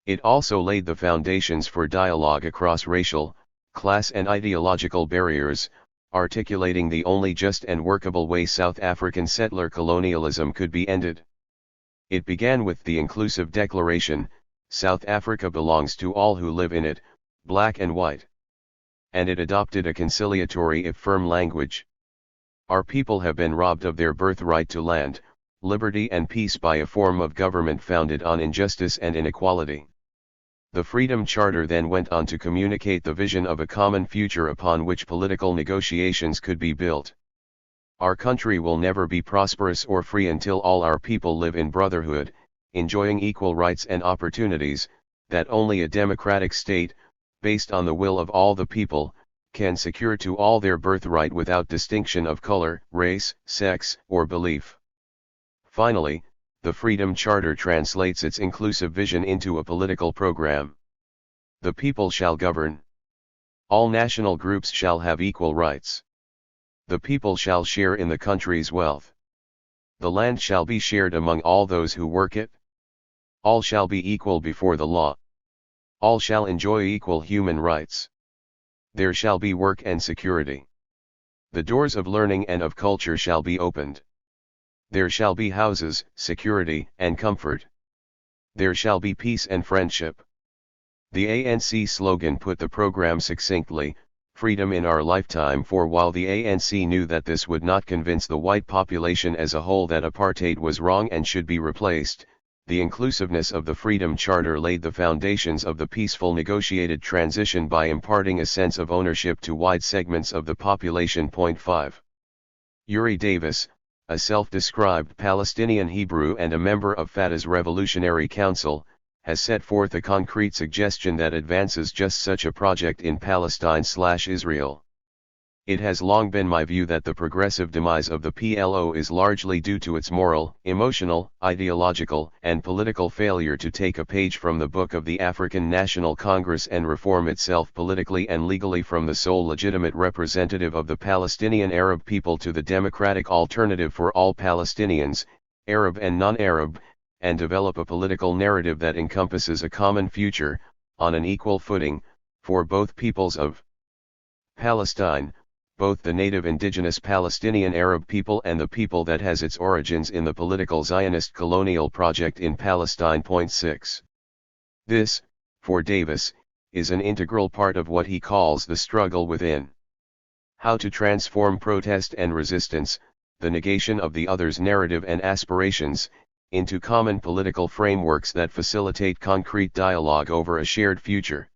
It also laid the foundations for dialogue across racial, class and ideological barriers, articulating the only just and workable way South African settler colonialism could be ended. It began with the inclusive declaration, South Africa belongs to all who live in it, black and white. And it adopted a conciliatory if firm language. Our people have been robbed of their birthright to land, liberty and peace by a form of government founded on injustice and inequality. The Freedom Charter then went on to communicate the vision of a common future upon which political negotiations could be built. Our country will never be prosperous or free until all our people live in brotherhood, enjoying equal rights and opportunities, that only a democratic state, based on the will of all the people, can secure to all their birthright without distinction of color, race, sex, or belief. Finally, the Freedom Charter translates its inclusive vision into a political program. The people shall govern. All national groups shall have equal rights. The people shall share in the country's wealth. The land shall be shared among all those who work it. All shall be equal before the law. All shall enjoy equal human rights. There shall be work and security. The doors of learning and of culture shall be opened. There shall be houses, security, and comfort. There shall be peace and friendship. The ANC slogan put the program succinctly, freedom in our lifetime. For while the ANC knew that this would not convince the white population as a whole that apartheid was wrong and should be replaced, the inclusiveness of the Freedom Charter laid the foundations of the peaceful negotiated transition by imparting a sense of ownership to wide segments of the population. 5. Uri Davis, a self-described Palestinian Hebrew and a member of Fatah's Revolutionary Council, has set forth a concrete suggestion that advances just such a project in Palestine/Israel. It has long been my view that the progressive demise of the PLO is largely due to its moral, emotional, ideological, and political failure to take a page from the book of the African National Congress and reform itself politically and legally from the sole legitimate representative of the Palestinian Arab people to the democratic alternative for all Palestinians, Arab and non-Arab, and develop a political narrative that encompasses a common future, on an equal footing, for both peoples of Palestine, both the native indigenous Palestinian Arab people and the people that has its origins in the political Zionist colonial project in Palestine. 6. This, for Davis, is an integral part of what he calls the struggle within. How to transform protest and resistance, the negation of the other's narrative and aspirations, into common political frameworks that facilitate concrete dialogue over a shared future.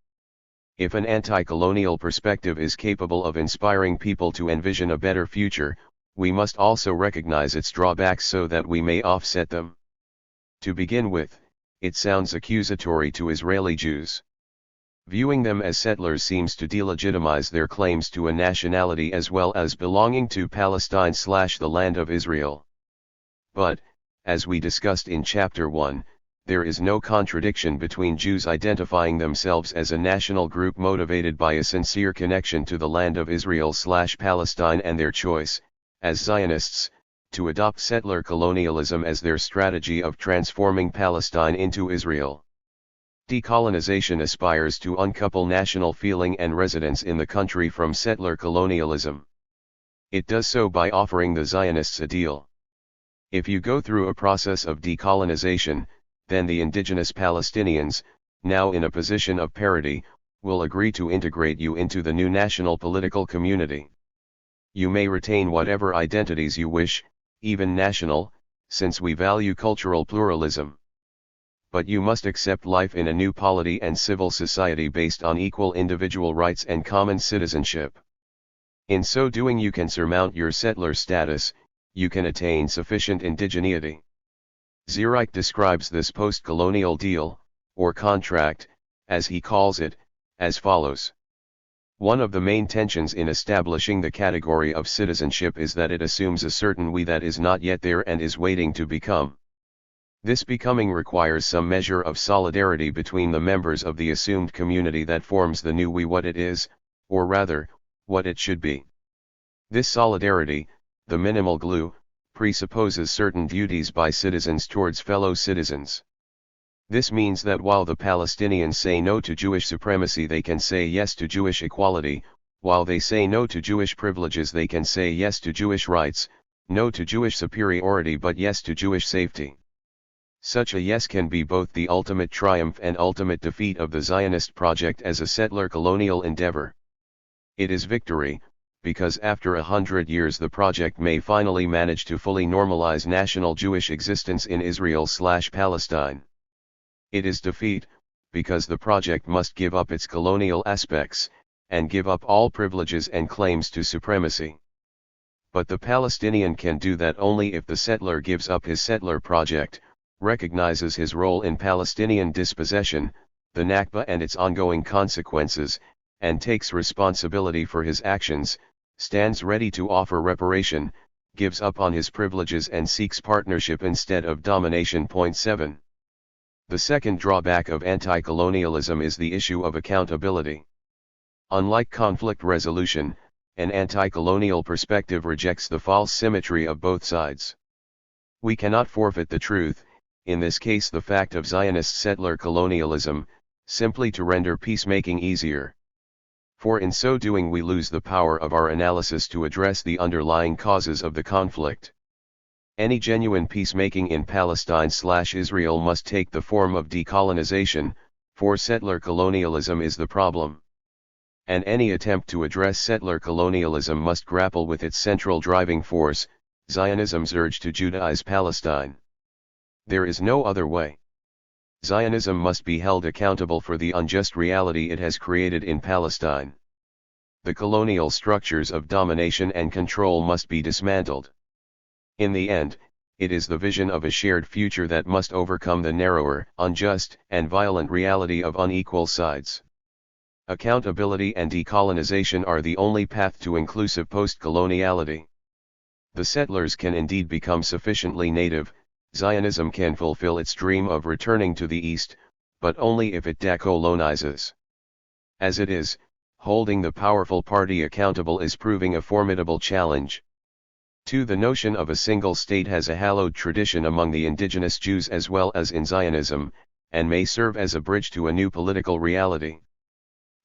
If an anti-colonial perspective is capable of inspiring people to envision a better future, we must also recognize its drawbacks so that we may offset them. To begin with, it sounds accusatory to Israeli Jews. Viewing them as settlers seems to delegitimize their claims to a nationality as well as belonging to Palestine/the land of Israel. But, as we discussed in Chapter 1, there is no contradiction between Jews identifying themselves as a national group motivated by a sincere connection to the land of Israel/Palestine and their choice, as Zionists, to adopt settler colonialism as their strategy of transforming Palestine into Israel. Decolonization aspires to uncouple national feeling and residence in the country from settler colonialism. It does so by offering the Zionists a deal. If you go through a process of decolonization, then the indigenous Palestinians, now in a position of parity, will agree to integrate you into the new national political community. You may retain whatever identities you wish, even national, since we value cultural pluralism. But you must accept life in a new polity and civil society based on equal individual rights and common citizenship. In so doing you can surmount your settler status, you can attain sufficient indigeneity. Zierike describes this post-colonial deal, or contract, as he calls it, as follows. One of the main tensions in establishing the category of citizenship is that it assumes a certain we that is not yet there and is waiting to become. This becoming requires some measure of solidarity between the members of the assumed community that forms the new we what it is, or rather, what it should be. This solidarity, the minimal glue, presupposes certain duties by citizens towards fellow citizens. This means that while the Palestinians say no to Jewish supremacy they can say yes to Jewish equality, while they say no to Jewish privileges they can say yes to Jewish rights, no to Jewish superiority but yes to Jewish safety. Such a yes can be both the ultimate triumph and ultimate defeat of the Zionist project as a settler colonial endeavor. It is victory, because after 100 years the project may finally manage to fully normalize national Jewish existence in Israel/Palestine. It is defeat, because the project must give up its colonial aspects, and give up all privileges and claims to supremacy. But the Palestinian can do that only if the settler gives up his settler project, recognizes his role in Palestinian dispossession, the Nakba and its ongoing consequences, and takes responsibility for his actions, stands ready to offer reparation, gives up on his privileges and seeks partnership instead of domination. 7. The second drawback of anti-colonialism is the issue of accountability. Unlike conflict resolution, an anti-colonial perspective rejects the false symmetry of both sides. We cannot forfeit the truth, in this case the fact of Zionist settler colonialism, simply to render peacemaking easier. For in so doing we lose the power of our analysis to address the underlying causes of the conflict. Any genuine peacemaking in Palestine/Israel must take the form of decolonization, for settler colonialism is the problem. And any attempt to address settler colonialism must grapple with its central driving force, Zionism's urge to Judaize Palestine. There is no other way. Zionism must be held accountable for the unjust reality it has created in Palestine. The colonial structures of domination and control must be dismantled. In the end, it is the vision of a shared future that must overcome the narrower, unjust, and violent reality of unequal sides. Accountability and decolonization are the only path to inclusive post-coloniality. The settlers can indeed become sufficiently native, Zionism can fulfill its dream of returning to the East, but only if it decolonizes. As it is, holding the powerful party accountable is proving a formidable challenge. The notion of a single state has a hallowed tradition among the indigenous Jews as well as in Zionism, and may serve as a bridge to a new political reality.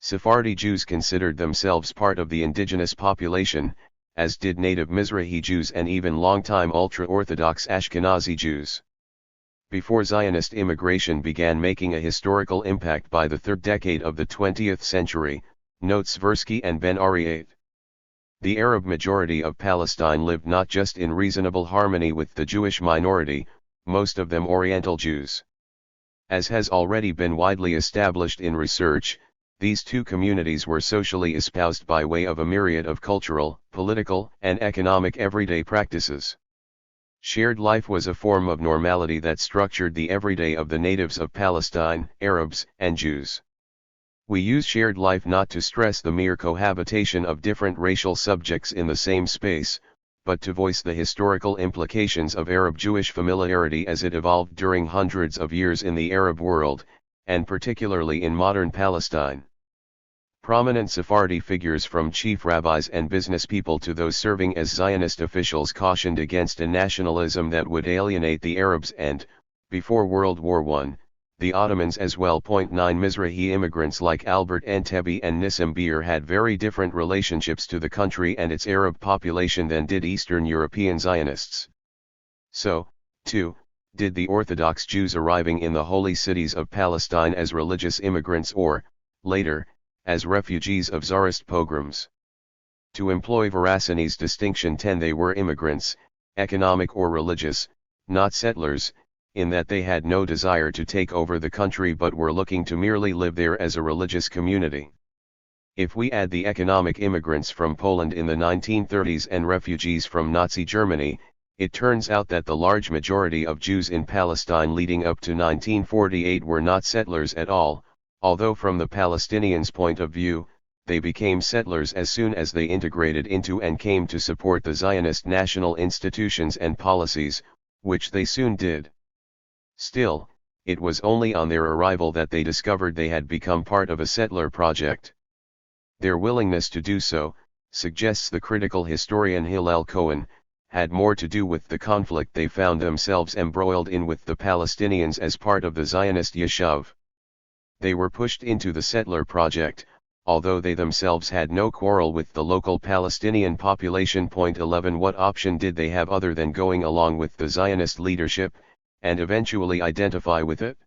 Sephardi Jews considered themselves part of the indigenous population, as did native Mizrahi Jews and even longtime ultra-Orthodox Ashkenazi Jews. Before Zionist immigration began making a historical impact by the third decade of the 20th century, notes Tversky and Ben Ariet. The Arab majority of Palestine lived not just in reasonable harmony with the Jewish minority, most of them Oriental Jews. As has already been widely established in research, These two communities were socially espoused by way of a myriad of cultural, political, and economic everyday practices. Shared life was a form of normality that structured the everyday of the natives of Palestine, Arabs, and Jews. We use shared life not to stress the mere cohabitation of different racial subjects in the same space, but to voice the historical implications of Arab-Jewish familiarity as it evolved during hundreds of years in the Arab world, and particularly in modern Palestine. Prominent Sephardi figures from chief rabbis and business people to those serving as Zionist officials cautioned against a nationalism that would alienate the Arabs and, before World War I, the Ottomans as well. 9 Mizrahi immigrants like Albert Entebbe and Nissim Bir had very different relationships to the country and its Arab population than did Eastern European Zionists. So, too, did the Orthodox Jews arriving in the holy cities of Palestine as religious immigrants or, later, as refugees of Tsarist pogroms. To employ Verasini's distinction 10 they were immigrants, economic or religious, not settlers, in that they had no desire to take over the country but were looking to merely live there as a religious community. If we add the economic immigrants from Poland in the 1930s and refugees from Nazi Germany, it turns out that the large majority of Jews in Palestine leading up to 1948 were not settlers at all, although from the Palestinians' point of view, they became settlers as soon as they integrated into and came to support the Zionist national institutions and policies, which they soon did. Still, it was only on their arrival that they discovered they had become part of a settler project. Their willingness to do so, suggests the critical historian Hillel Cohen, had more to do with the conflict they found themselves embroiled in with the Palestinians as part of the Zionist Yeshuv. They were pushed into the settler project, although they themselves had no quarrel with the local Palestinian population. 11 What option did they have other than going along with the Zionist leadership, and eventually identify with it?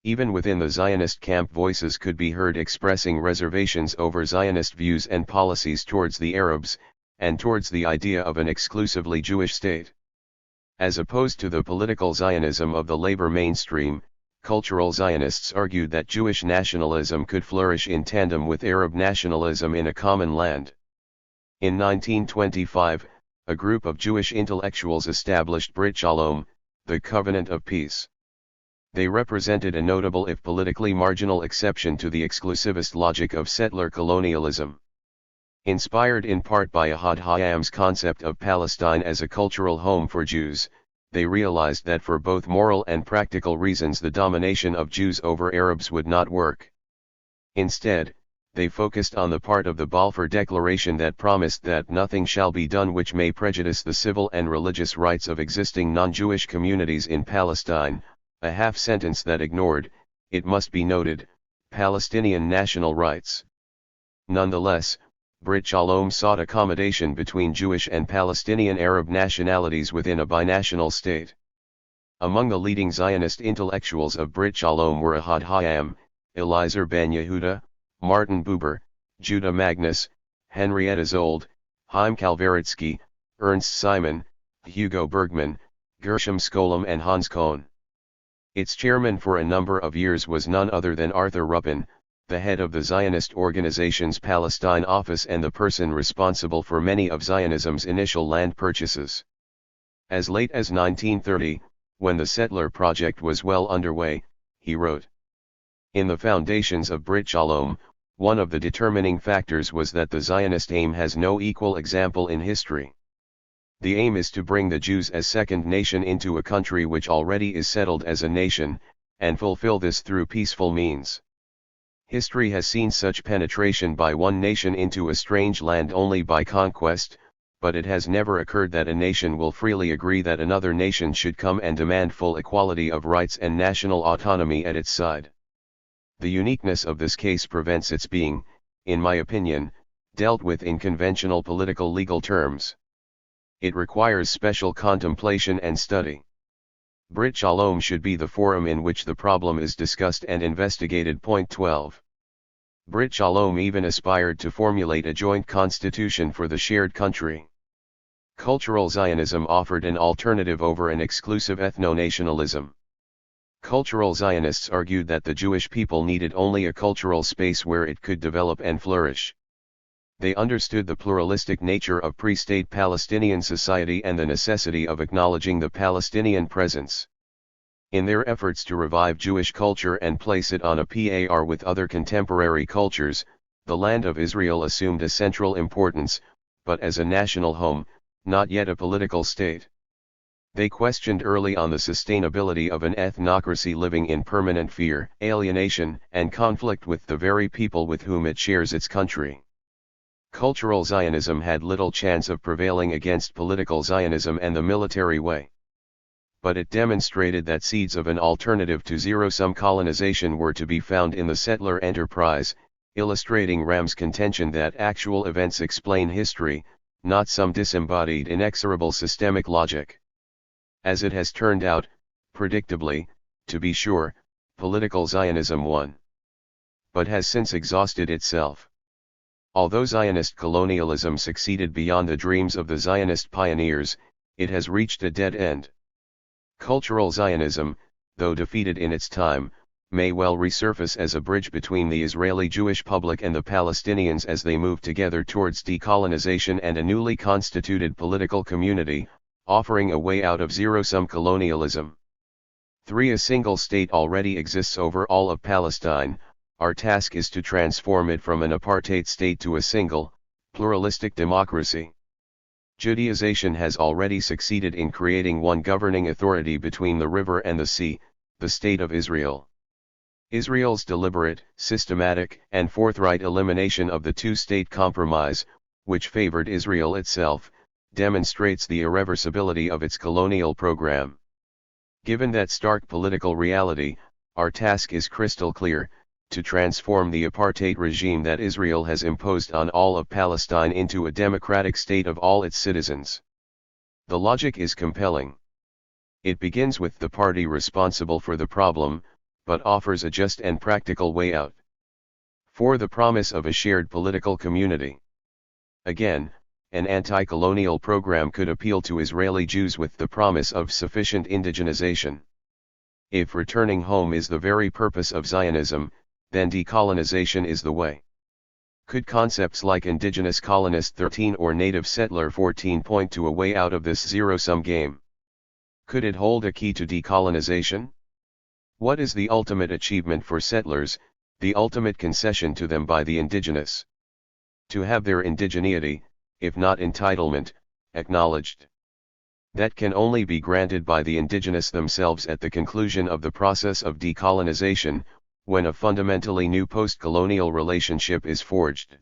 Even within the Zionist camp voices could be heard expressing reservations over Zionist views and policies towards the Arabs, and towards the idea of an exclusively Jewish state. As opposed to the political Zionism of the labor mainstream, cultural Zionists argued that Jewish nationalism could flourish in tandem with Arab nationalism in a common land. In 1925, a group of Jewish intellectuals established Brit Shalom, the Covenant of Peace. They represented a notable if politically marginal exception to the exclusivist logic of settler colonialism. Inspired in part by Ahad Hayam's concept of Palestine as a cultural home for Jews, they realized that for both moral and practical reasons the domination of Jews over Arabs would not work. Instead, they focused on the part of the Balfour Declaration that promised that nothing shall be done which may prejudice the civil and religious rights of existing non-Jewish communities in Palestine, a half-sentence that ignored, it must be noted, Palestinian national rights. Nonetheless, Brit Shalom sought accommodation between Jewish and Palestinian Arab nationalities within a binational state. Among the leading Zionist intellectuals of Brit Shalom were Ahad Hayam, Eliezer Ben Yehuda, Martin Buber, Judah Magnus, Henrietta Zold, Chaim Kalvaritsky, Ernst Simon, Hugo Bergman, Gershom Scholem and Hans Kohn. Its chairman for a number of years was none other than Arthur Ruppin, the head of the Zionist organization's Palestine office and the person responsible for many of Zionism's initial land purchases. As late as 1930, when the settler project was well underway, he wrote, "In the foundations of Brit Shalom, one of the determining factors was that the Zionist aim has no equal example in history. The aim is to bring the Jews as second nation into a country which already is settled as a nation, and fulfill this through peaceful means. History has seen such penetration by one nation into a strange land only by conquest, but it has never occurred that a nation will freely agree that another nation should come and demand full equality of rights and national autonomy at its side. The uniqueness of this case prevents its being, in my opinion, dealt with in conventional political legal terms. It requires special contemplation and study. Brit Shalom should be the forum in which the problem is discussed and investigated." 12. Brit Shalom even aspired to formulate a joint constitution for the shared country. Cultural Zionism offered an alternative over an exclusive ethno-nationalism. Cultural Zionists argued that the Jewish people needed only a cultural space where it could develop and flourish. They understood the pluralistic nature of pre-state Palestinian society and the necessity of acknowledging the Palestinian presence. In their efforts to revive Jewish culture and place it on a par with other contemporary cultures, the land of Israel assumed a central importance, but as a national home, not yet a political state. They questioned early on the sustainability of an ethnocracy living in permanent fear, alienation, and conflict with the very people with whom it shares its country. Cultural Zionism had little chance of prevailing against political Zionism and the military way. But it demonstrated that seeds of an alternative to zero-sum colonization were to be found in the settler enterprise, illustrating Ram's contention that actual events explain history, not some disembodied inexorable systemic logic. As it has turned out, predictably, to be sure, political Zionism won. But has since exhausted itself. Although Zionist colonialism succeeded beyond the dreams of the Zionist pioneers, it has reached a dead end. Cultural Zionism, though defeated in its time, may well resurface as a bridge between the Israeli Jewish public and the Palestinians as they move together towards decolonization and a newly constituted political community, offering a way out of zero-sum colonialism. 3. A single state already exists over all of Palestine. Our task is to transform it from an apartheid state to a single, pluralistic democracy. Judaization has already succeeded in creating one governing authority between the river and the sea, the State of Israel. Israel's deliberate, systematic, and forthright elimination of the two-state compromise, which favored Israel itself, demonstrates the irreversibility of its colonial program. Given that stark political reality, our task is crystal clear: to transform the apartheid regime that Israel has imposed on all of Palestine into a democratic state of all its citizens. The logic is compelling. It begins with the party responsible for the problem, but offers a just and practical way out. 4. The promise of a shared political community. Again, an anti-colonial program could appeal to Israeli Jews with the promise of sufficient indigenization. If returning home is the very purpose of Zionism, then decolonization is the way. Could concepts like indigenous colonist 13 or native settler 14 point to a way out of this zero-sum game? Could it hold a key to decolonization? What is the ultimate achievement for settlers, the ultimate concession to them by the indigenous? To have their indigeneity, if not entitlement, acknowledged. That can only be granted by the indigenous themselves at the conclusion of the process of decolonization, when a fundamentally new post-colonial relationship is forged.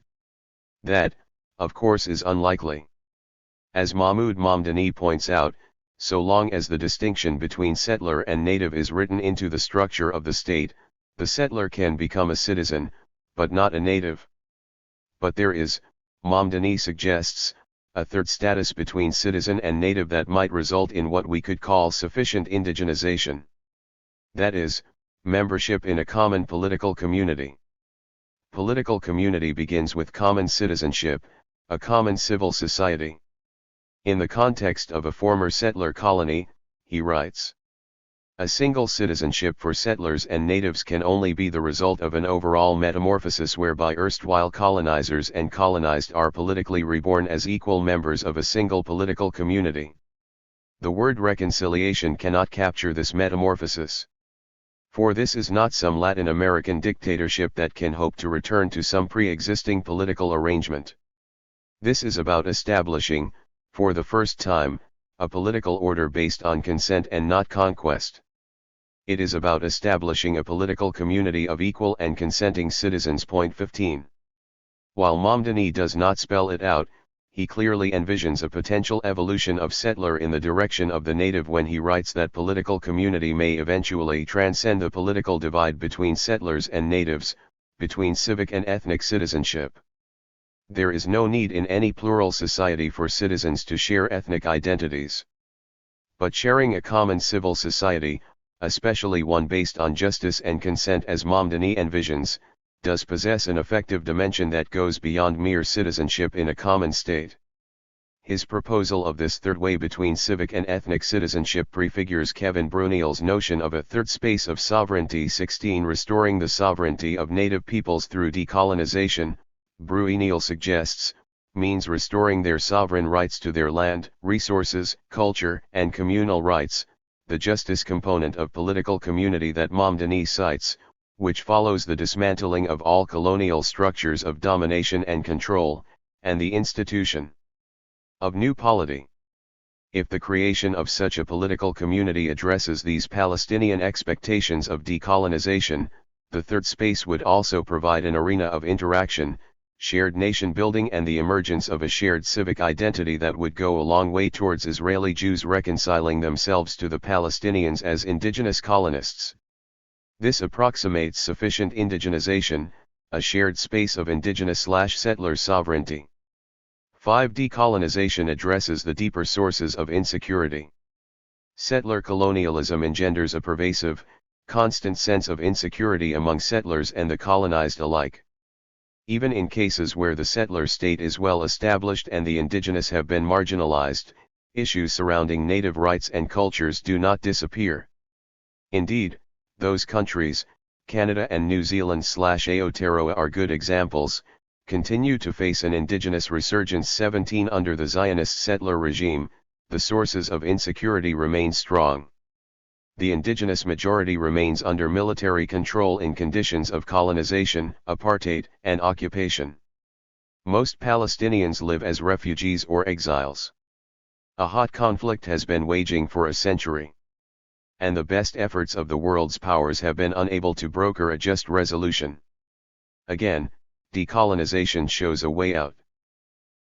That, of course, is unlikely. As Mahmoud Mamdani points out, so long as the distinction between settler and native is written into the structure of the state, the settler can become a citizen, but not a native. But there is, Mamdani suggests, a third status between citizen and native that might result in what we could call sufficient indigenization. That is, membership in a common political community. Political community begins with common citizenship, a common civil society. In the context of a former settler colony, he writes, a single citizenship for settlers and natives can only be the result of an overall metamorphosis whereby erstwhile colonizers and colonized are politically reborn as equal members of a single political community. The word reconciliation cannot capture this metamorphosis. For this is not some Latin American dictatorship that can hope to return to some pre-existing political arrangement. This is about establishing, for the first time, a political order based on consent and not conquest. It is about establishing a political community of equal and consenting citizens. 15. While Mamdani does not spell it out, he clearly envisions a potential evolution of settler in the direction of the native when he writes that political community may eventually transcend the political divide between settlers and natives, between civic and ethnic citizenship. There is no need in any plural society for citizens to share ethnic identities. But sharing a common civil society, especially one based on justice and consent as Mamdani envisions, does possess an effective dimension that goes beyond mere citizenship in a common state. his proposal of this third way between civic and ethnic citizenship prefigures Kevin Brunel's notion of a third space of sovereignty. 16. Restoring the sovereignty of native peoples through decolonization, Brunel suggests, means restoring their sovereign rights to their land, resources, culture, and communal rights, the justice component of political community that Mamdani cites, which follows the dismantling of all colonial structures of domination and control, and the institution of new polity. If the creation of such a political community addresses these Palestinian expectations of decolonization, the third space would also provide an arena of interaction, shared nation building, and the emergence of a shared civic identity that would go a long way towards Israeli Jews reconciling themselves to the Palestinians as indigenous colonists. This approximates sufficient indigenization, a shared space of indigenous/settler sovereignty. 5. Decolonization addresses the deeper sources of insecurity. Settler colonialism engenders a pervasive, constant sense of insecurity among settlers and the colonized alike. Even in cases where the settler state is well established and the indigenous have been marginalized, issues surrounding native rights and cultures do not disappear. Indeed, those countries, Canada and New Zealand/Aotearoa are good examples, continue to face an indigenous resurgence. 17. Under the Zionist settler regime, the sources of insecurity remain strong. The indigenous majority remains under military control in conditions of colonization, apartheid, and occupation. Most Palestinians live as refugees or exiles. A hot conflict has been waging for a century, and the best efforts of the world's powers have been unable to broker a just resolution. Again, decolonization shows a way out.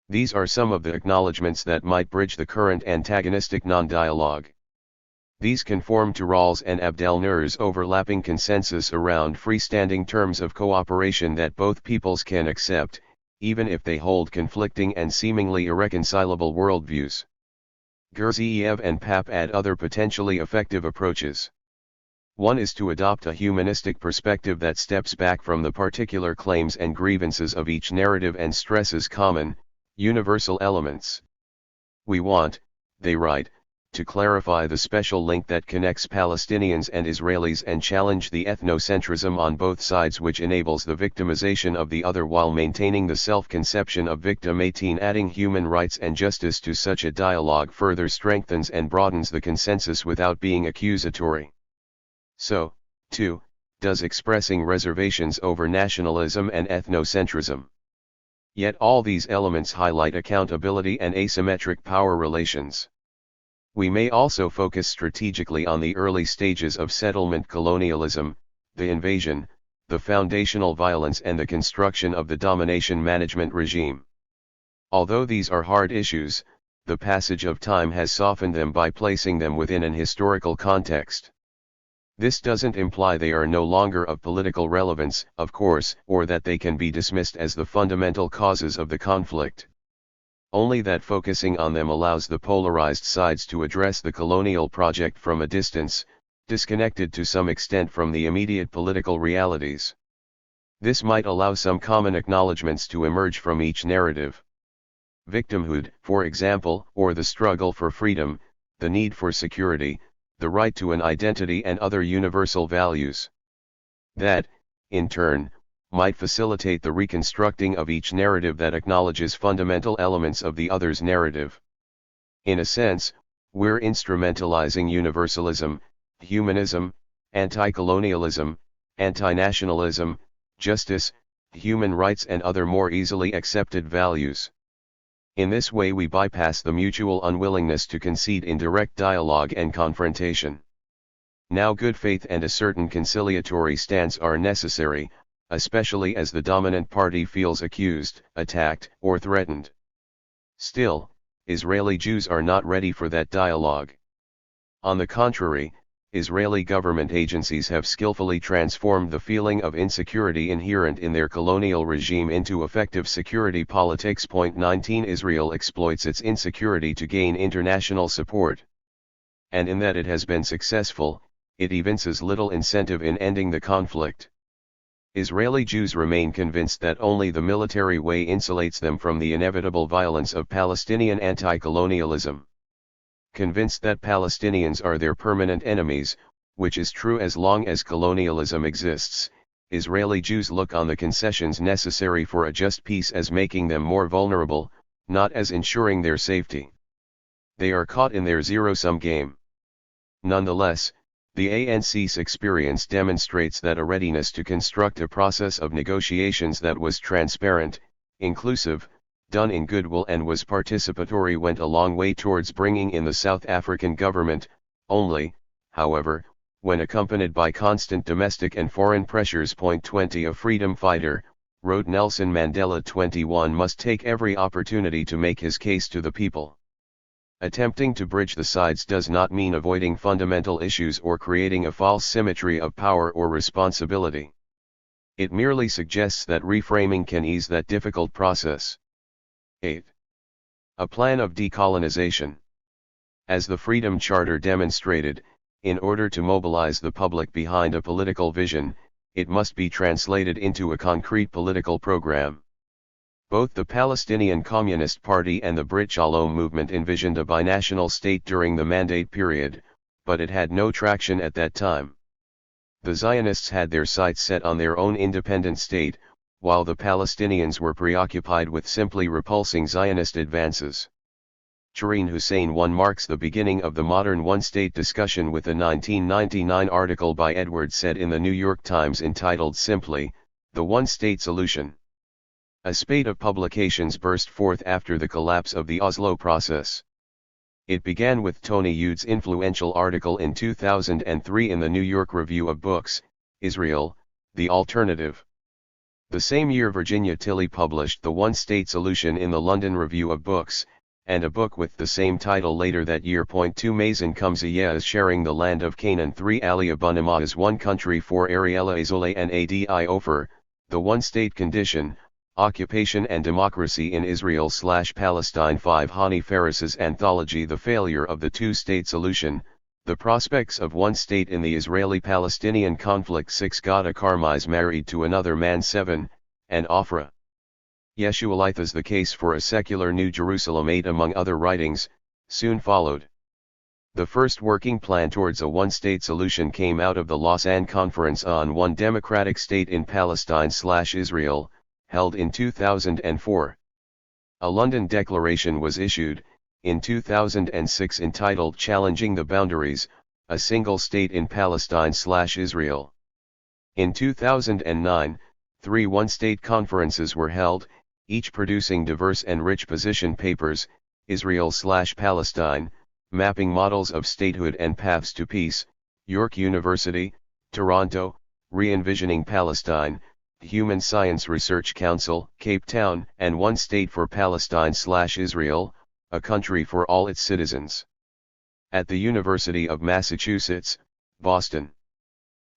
These are some of the acknowledgements that might bridge the current antagonistic non-dialogue. These conform to Rawls and Abdelnour's overlapping consensus around freestanding terms of cooperation that both peoples can accept, even if they hold conflicting and seemingly irreconcilable worldviews. Gurziev and Papp add other potentially effective approaches. One is to adopt a humanistic perspective that steps back from the particular claims and grievances of each narrative and stresses common, universal elements. We want, they write, to clarify the special link that connects Palestinians and Israelis and challenge the ethnocentrism on both sides which enables the victimization of the other while maintaining the self-conception of victim. 18. Adding human rights and justice to such a dialogue further strengthens and broadens the consensus without being accusatory. So, too, does expressing reservations over nationalism and ethnocentrism. Yet all these elements highlight accountability and asymmetric power relations. We may also focus strategically on the early stages of settlement colonialism, the invasion, the foundational violence and the construction of the domination management regime. Although these are hard issues, the passage of time has softened them by placing them within an historical context. This doesn't imply they are no longer of political relevance, of course, or that they can be dismissed as the fundamental causes of the conflict. Only that focusing on them allows the polarized sides to address the colonial project from a distance, disconnected to some extent from the immediate political realities. This might allow some common acknowledgements to emerge from each narrative. Victimhood, for example, or the struggle for freedom, the need for security, the right to an identity and other universal values. That, in turn, might facilitate the reconstructing of each narrative that acknowledges fundamental elements of the other's narrative. In a sense, we're instrumentalizing universalism, humanism, anti-colonialism, anti-nationalism, justice, human rights and other more easily accepted values. In this way we bypass the mutual unwillingness to concede in direct dialogue and confrontation. Now good faith and a certain conciliatory stance are necessary, especially as the dominant party feels accused, attacked, or threatened. Still, Israeli Jews are not ready for that dialogue. On the contrary, Israeli government agencies have skillfully transformed the feeling of insecurity inherent in their colonial regime into effective security politics. 19 Israel exploits its insecurity to gain international support. And in that it has been successful, it evinces little incentive in ending the conflict. Israeli Jews remain convinced that only the military way insulates them from the inevitable violence of Palestinian anti-colonialism. Convinced that Palestinians are their permanent enemies, which is true as long as colonialism exists, Israeli Jews look on the concessions necessary for a just peace as making them more vulnerable, not as ensuring their safety. They are caught in their zero-sum game. Nonetheless, the ANC's experience demonstrates that a readiness to construct a process of negotiations that was transparent, inclusive, done in goodwill and was participatory went a long way towards bringing in the South African government, only, however, when accompanied by constant domestic and foreign pressures. 20 A freedom fighter, wrote Nelson Mandela 21 must take every opportunity to make his case to the people. Attempting to bridge the sides does not mean avoiding fundamental issues or creating a false symmetry of power or responsibility. It merely suggests that reframing can ease that difficult process. 8. A plan of decolonization. As the Freedom Charter demonstrated, in order to mobilize the public behind a political vision, it must be translated into a concrete political program. Both the Palestinian Communist Party and the Brit Shalom movement envisioned a binational state during the Mandate period, but it had no traction at that time. The Zionists had their sights set on their own independent state, while the Palestinians were preoccupied with simply repulsing Zionist advances. Shireen Hussein 1 marks the beginning of the modern one-state discussion with a 1999 article by Edward Said in the New York Times entitled simply, The One-State Solution. A spate of publications burst forth after the collapse of the Oslo process. It began with Tony Eude's influential article in 2003 in the New York Review of Books, Israel, The Alternative. The same year Virginia Tilley published The One-State Solution in the London Review of Books, and a book with the same title later that year. 2 Mazen Kumziyeh is sharing the land of Canaan. 3 Ali Abunimah is one country. 4 Ariella Izole and Adi Ofer, The One-State Condition, Occupation and Democracy in Israel/Palestine. 5 Hani Faris's anthology The Failure of the Two-State Solution, The Prospects of One State in the Israeli-Palestinian Conflict. 6 Gada Karmai's Married to Another Man. 7, and Afra Yeshualitha's The Case for a Secular New Jerusalem. 8 Among other writings, soon followed. The first working plan towards a one-state solution came out of the Lausanne Conference on One Democratic State in Palestine/Israel, held in 2004. A London Declaration was issued, in 2006 entitled Challenging the Boundaries, a Single State in Palestine/Israel. In 2009, 3 one-state conferences were held, each producing diverse and rich position papers, Israel/Palestine, Mapping Models of Statehood and Paths to Peace, York University, Toronto, Re-envisioning Palestine, Human Science Research Council, Cape Town, and One State for Palestine/Israel, a country for all its citizens. At the University of Massachusetts, Boston.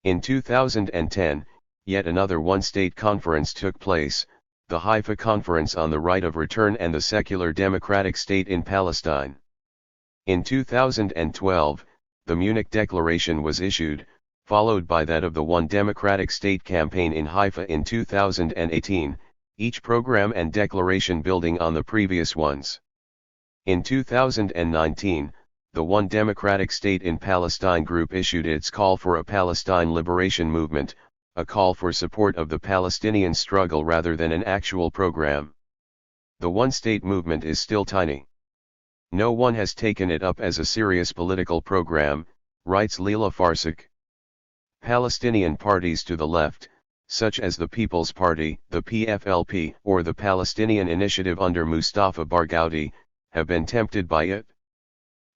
In 2010, yet another one-state conference took place, the Haifa Conference on the Right of Return and the Secular Democratic State in Palestine. In 2012, the Munich Declaration was issued, followed by that of the One Democratic State campaign in Haifa in 2018, each program and declaration building on the previous ones. In 2019, the One Democratic State in Palestine group issued its call for a Palestine liberation movement, a call for support of the Palestinian struggle rather than an actual program. The one-state movement is still tiny. No one has taken it up as a serious political program, writes Leila Farsuk. Palestinian parties to the left, such as the People's Party, the PFLP, or the Palestinian Initiative under Mustafa Barghouti, have been tempted by it.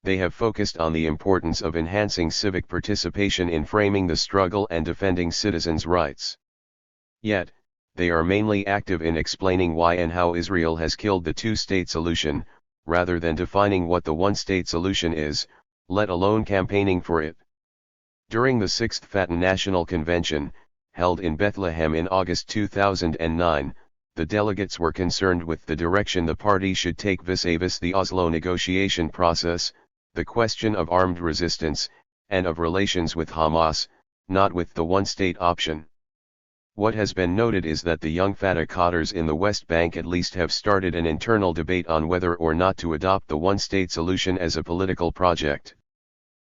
They have focused on the importance of enhancing civic participation in framing the struggle and defending citizens' rights. Yet, they are mainly active in explaining why and how Israel has killed the two-state solution, rather than defining what the one-state solution is, let alone campaigning for it. During the 6th Fatah National Convention, held in Bethlehem in August 2009, the delegates were concerned with the direction the party should take vis-a-vis the Oslo negotiation process, the question of armed resistance, and of relations with Hamas, not with the one-state option. What has been noted is that the young Fatah cadres in the West Bank at least have started an internal debate on whether or not to adopt the one-state solution as a political project.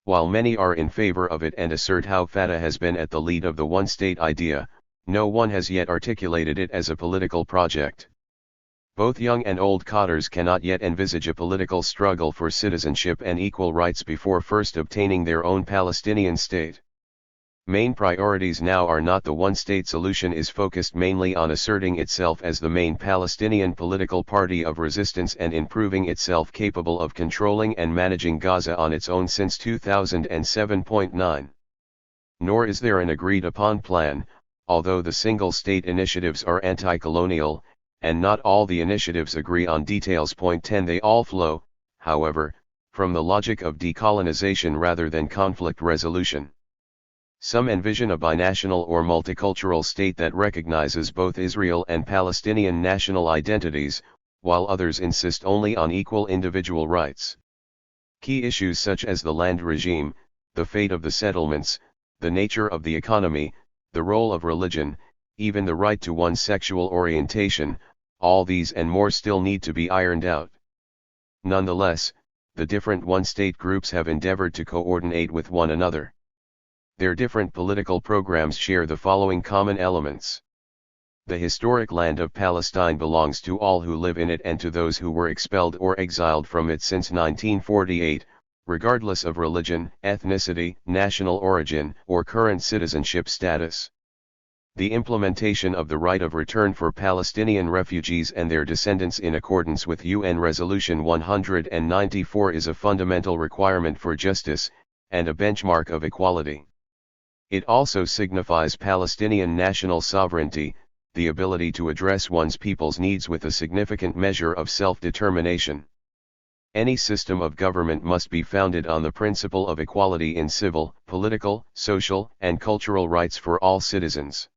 While many are in favor of it and assert how Fatah has been at the lead of the one-state idea, no one has yet articulated it as a political project. Both young and old cadres cannot yet envisage a political struggle for citizenship and equal rights before first obtaining their own Palestinian state. Main priorities now are not the one-state solution is focused mainly on asserting itself as the main Palestinian political party of resistance and in proving itself capable of controlling and managing Gaza on its own since 2007.9. Nor is there an agreed-upon plan, although the single-state initiatives are anti-colonial, and not all the initiatives agree on details. 10 They all flow, however, from the logic of decolonization rather than conflict resolution. Some envision a binational or multicultural state that recognizes both Israel and Palestinian national identities, while others insist only on equal individual rights. Key issues such as the land regime, the fate of the settlements, the nature of the economy, the role of religion, even the right to one's sexual orientation, all these and more still need to be ironed out. Nonetheless, the different one-state groups have endeavored to coordinate with one another. Their different political programs share the following common elements. The historic land of Palestine belongs to all who live in it and to those who were expelled or exiled from it since 1948, regardless of religion, ethnicity, national origin, or current citizenship status. The implementation of the right of return for Palestinian refugees and their descendants in accordance with UN Resolution 194 is a fundamental requirement for justice, and a benchmark of equality. It also signifies Palestinian national sovereignty, the ability to address one's people's needs with a significant measure of self-determination. Any system of government must be founded on the principle of equality in civil, political, social, and cultural rights for all citizens.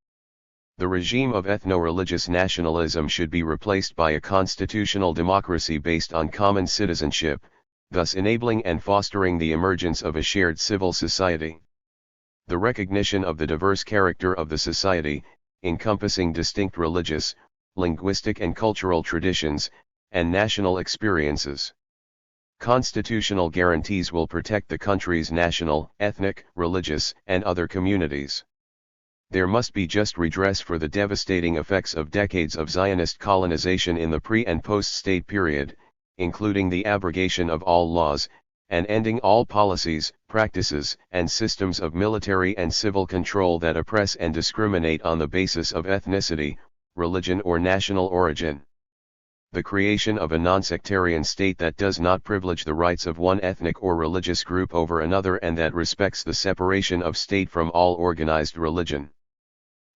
The regime of ethno-religious nationalism should be replaced by a constitutional democracy based on common citizenship, thus enabling and fostering the emergence of a shared civil society. The recognition of the diverse character of the society, encompassing distinct religious, linguistic and cultural traditions, and national experiences. Constitutional guarantees will protect the country's national, ethnic, religious, and other communities. There must be just redress for the devastating effects of decades of Zionist colonization in the pre- and post-state period, including the abrogation of all laws, and ending all policies, practices, and systems of military and civil control that oppress and discriminate on the basis of ethnicity, religion or national origin. The creation of a non-sectarian state that does not privilege the rights of one ethnic or religious group over another and that respects the separation of state from all organized religion.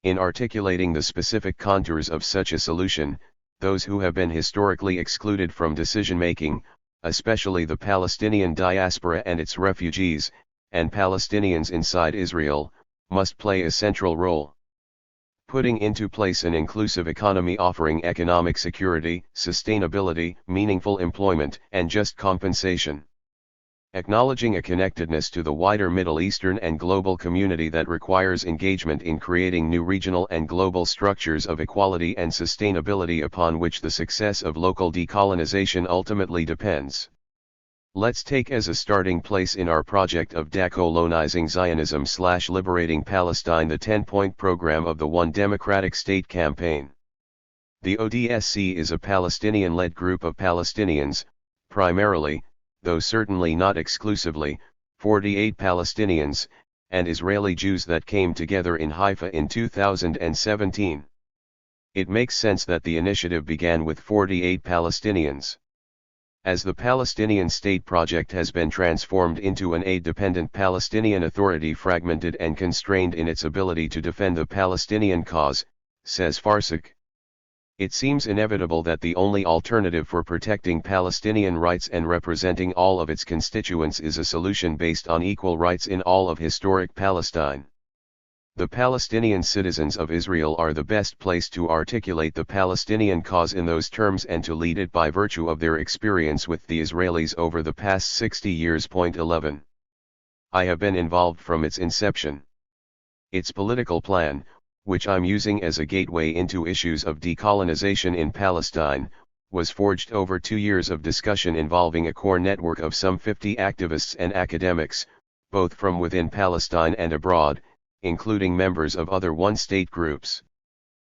In articulating the specific contours of such a solution, those who have been historically excluded from decision-making, especially the Palestinian diaspora and its refugees, and Palestinians inside Israel, must play a central role. Putting into place an inclusive economy offering economic security, sustainability, meaningful employment, and just compensation. Acknowledging a connectedness to the wider Middle Eastern and global community that requires engagement in creating new regional and global structures of equality and sustainability upon which the success of local decolonization ultimately depends. Let's take as a starting place in our project of Decolonizing Zionism/Liberating Palestine the 10-point program of the One Democratic State campaign. The ODSC is a Palestinian-led group of Palestinians, primarily, though certainly not exclusively, 48 Palestinians, and Israeli Jews that came together in Haifa in 2017. It makes sense that the initiative began with 48 Palestinians. As the Palestinian state project has been transformed into an aid-dependent Palestinian authority fragmented and constrained in its ability to defend the Palestinian cause, says Farsuk. It seems inevitable that the only alternative for protecting Palestinian rights and representing all of its constituents is a solution based on equal rights in all of historic Palestine. The Palestinian citizens of Israel are the best placed to articulate the Palestinian cause in those terms and to lead it by virtue of their experience with the Israelis over the past 60 years. 11. I have been involved from its inception. Its political plan, which I'm using as a gateway into issues of decolonization in Palestine, was forged over 2 years of discussion involving a core network of some 50 activists and academics, both from within Palestine and abroad, including members of other one-state groups.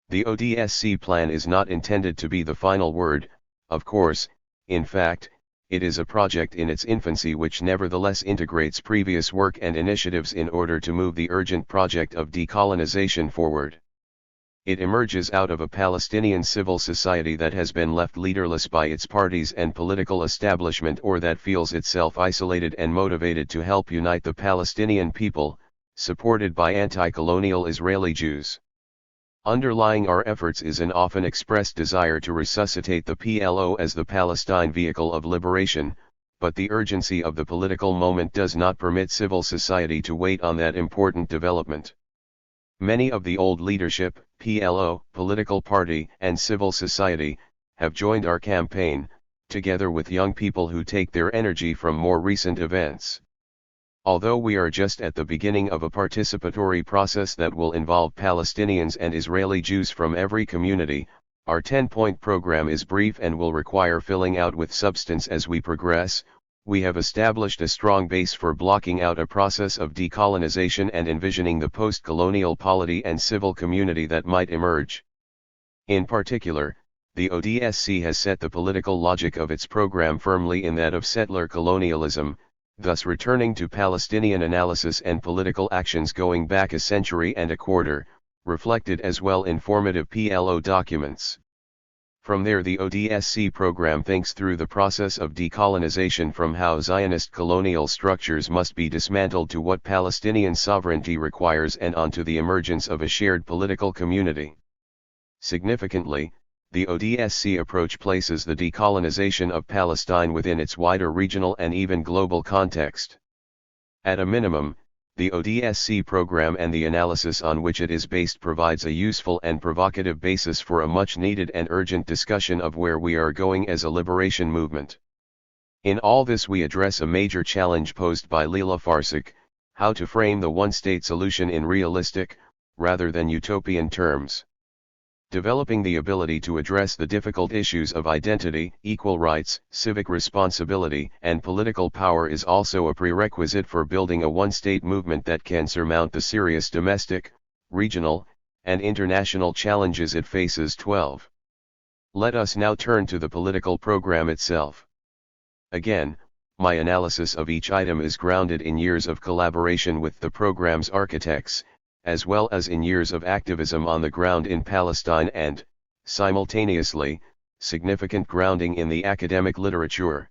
The ODSC plan is not intended to be the final word, of course. In fact, it is a project in its infancy which nevertheless integrates previous work and initiatives in order to move the urgent project of decolonization forward. It emerges out of a Palestinian civil society that has been left leaderless by its parties and political establishment, or that feels itself isolated and motivated to help unite the Palestinian people, supported by anti-colonial Israeli Jews. Underlying our efforts is an often expressed desire to resuscitate the PLO as the Palestine vehicle of liberation, but the urgency of the political moment does not permit civil society to wait on that important development. Many of the old leadership, PLO, political party, and civil society, have joined our campaign, together with young people who take their energy from more recent events. Although we are just at the beginning of a participatory process that will involve Palestinians and Israeli Jews from every community, our 10-point program is brief and will require filling out with substance as we progress. We have established a strong base for blocking out a process of decolonization and envisioning the post-colonial polity and civil community that might emerge. In particular, the ODSC has set the political logic of its program firmly in that of settler colonialism, thus returning to Palestinian analysis and political actions going back a century and a quarter, reflected as well in formative PLO documents. From there, the ODSC program thinks through the process of decolonization, from how Zionist colonial structures must be dismantled to what Palestinian sovereignty requires, and on to the emergence of a shared political community. Significantly, the ODSC approach places the decolonization of Palestine within its wider regional and even global context. At a minimum, the ODSC program and the analysis on which it is based provides a useful and provocative basis for a much-needed and urgent discussion of where we are going as a liberation movement. In all this, we address a major challenge posed by Leila Farsak: how to frame the one-state solution in realistic, rather than utopian terms. Developing the ability to address the difficult issues of identity, equal rights, civic responsibility, and political power is also a prerequisite for building a one-state movement that can surmount the serious domestic, regional, and international challenges it faces. 12. Let us now turn to the political program itself. Again, my analysis of each item is grounded in years of collaboration with the program's architects, as well as in years of activism on the ground in Palestine and, simultaneously, significant grounding in the academic literature.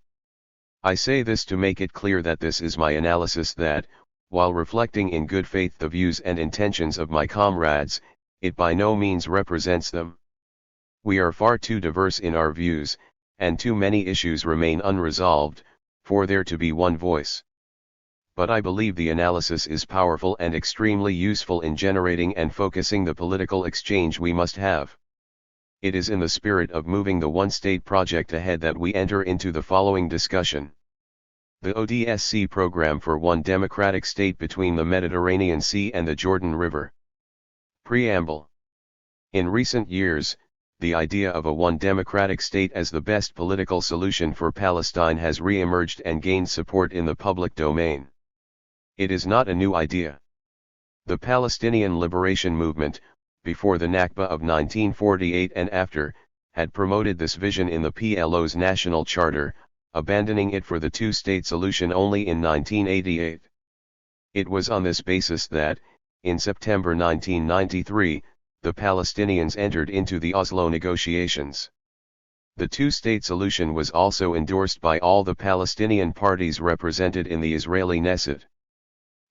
I say this to make it clear that this is my analysis that, while reflecting in good faith the views and intentions of my comrades, it by no means represents them. We are far too diverse in our views, and too many issues remain unresolved, for there to be one voice. But I believe the analysis is powerful and extremely useful in generating and focusing the political exchange we must have. It is in the spirit of moving the one-state project ahead that we enter into the following discussion. The ODSC program for one democratic state between the Mediterranean Sea and the Jordan River. Preamble. In recent years, the idea of a one democratic state as the best political solution for Palestine has re-emerged and gained support in the public domain. It is not a new idea. The Palestinian liberation movement, before the Nakba of 1948 and after, had promoted this vision in the PLO's national charter, abandoning it for the two-state solution only in 1988. It was on this basis that, in September 1993, the Palestinians entered into the Oslo negotiations. The two-state solution was also endorsed by all the Palestinian parties represented in the Israeli Knesset.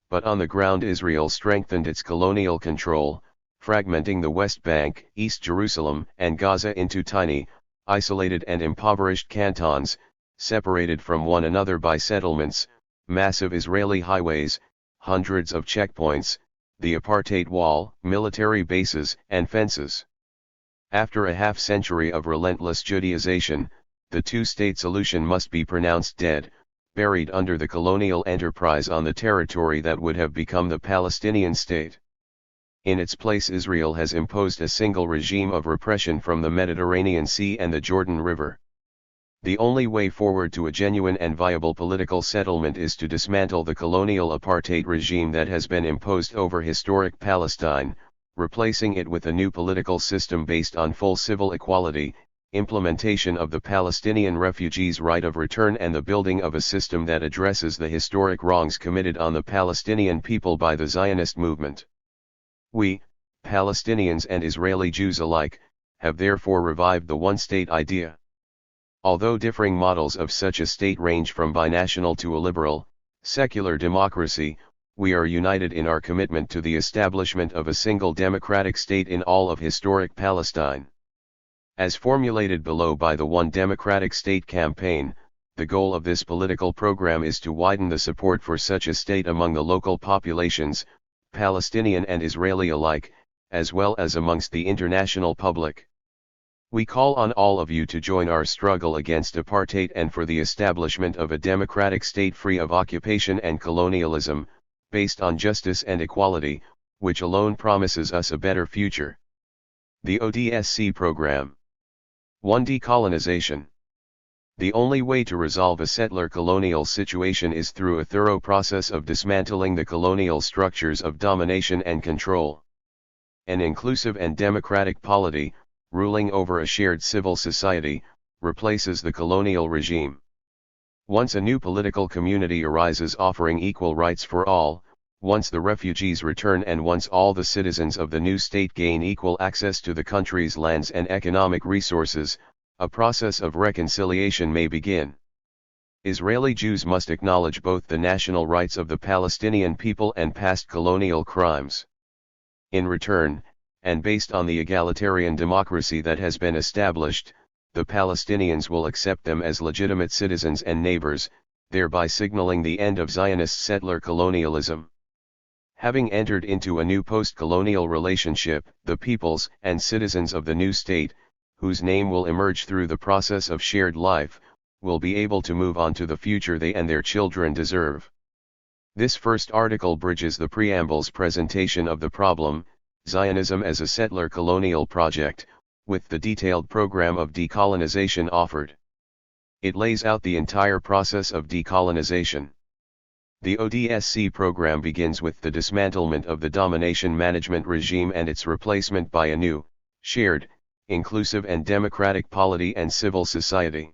But on the ground, Israel strengthened its colonial control, fragmenting the West Bank, East Jerusalem, and Gaza into tiny, isolated and impoverished cantons, separated from one another by settlements, massive Israeli highways, hundreds of checkpoints, the apartheid wall, military bases, and fences. After a half-century of relentless Judaization, the two-state solution must be pronounced dead, buried under the colonial enterprise on the territory that would have become the Palestinian state. In its place, Israel has imposed a single regime of repression from the Mediterranean Sea and the Jordan River. The only way forward to a genuine and viable political settlement is to dismantle the colonial apartheid regime that has been imposed over historic Palestine, replacing it with a new political system based on full civil equality, implementation of the Palestinian refugees' right of return, and the building of a system that addresses the historic wrongs committed on the Palestinian people by the Zionist movement. We, Palestinians and Israeli Jews alike, have therefore revived the one-state idea. Although differing models of such a state range from binational to a liberal, secular democracy, we are united in our commitment to the establishment of a single democratic state in all of historic Palestine. As formulated below by the One Democratic State campaign, the goal of this political program is to widen the support for such a state among the local populations, Palestinian and Israeli alike, as well as amongst the international public. We call on all of you to join our struggle against apartheid and for the establishment of a democratic state free of occupation and colonialism, based on justice and equality, which alone promises us a better future. The ODSC Program. 1. Decolonization. The only way to resolve a settler colonial situation is through a thorough process of dismantling the colonial structures of domination and control. An inclusive and democratic polity, ruling over a shared civil society, replaces the colonial regime. Once a new political community arises offering equal rights for all, once the refugees return, and once all the citizens of the new state gain equal access to the country's lands and economic resources, a process of reconciliation may begin. Israeli Jews must acknowledge both the national rights of the Palestinian people and past colonial crimes. In return, and based on the egalitarian democracy that has been established, the Palestinians will accept them as legitimate citizens and neighbors, thereby signaling the end of Zionist settler colonialism. Having entered into a new post-colonial relationship, the peoples and citizens of the new state, whose name will emerge through the process of shared life, will be able to move on to the future they and their children deserve. This first article bridges the preamble's presentation of the problem, Zionism as a settler colonial project, with the detailed program of decolonization offered. It lays out the entire process of decolonization. The ODSC program begins with the dismantlement of the domination management regime and its replacement by a new, shared, inclusive and democratic polity and civil society.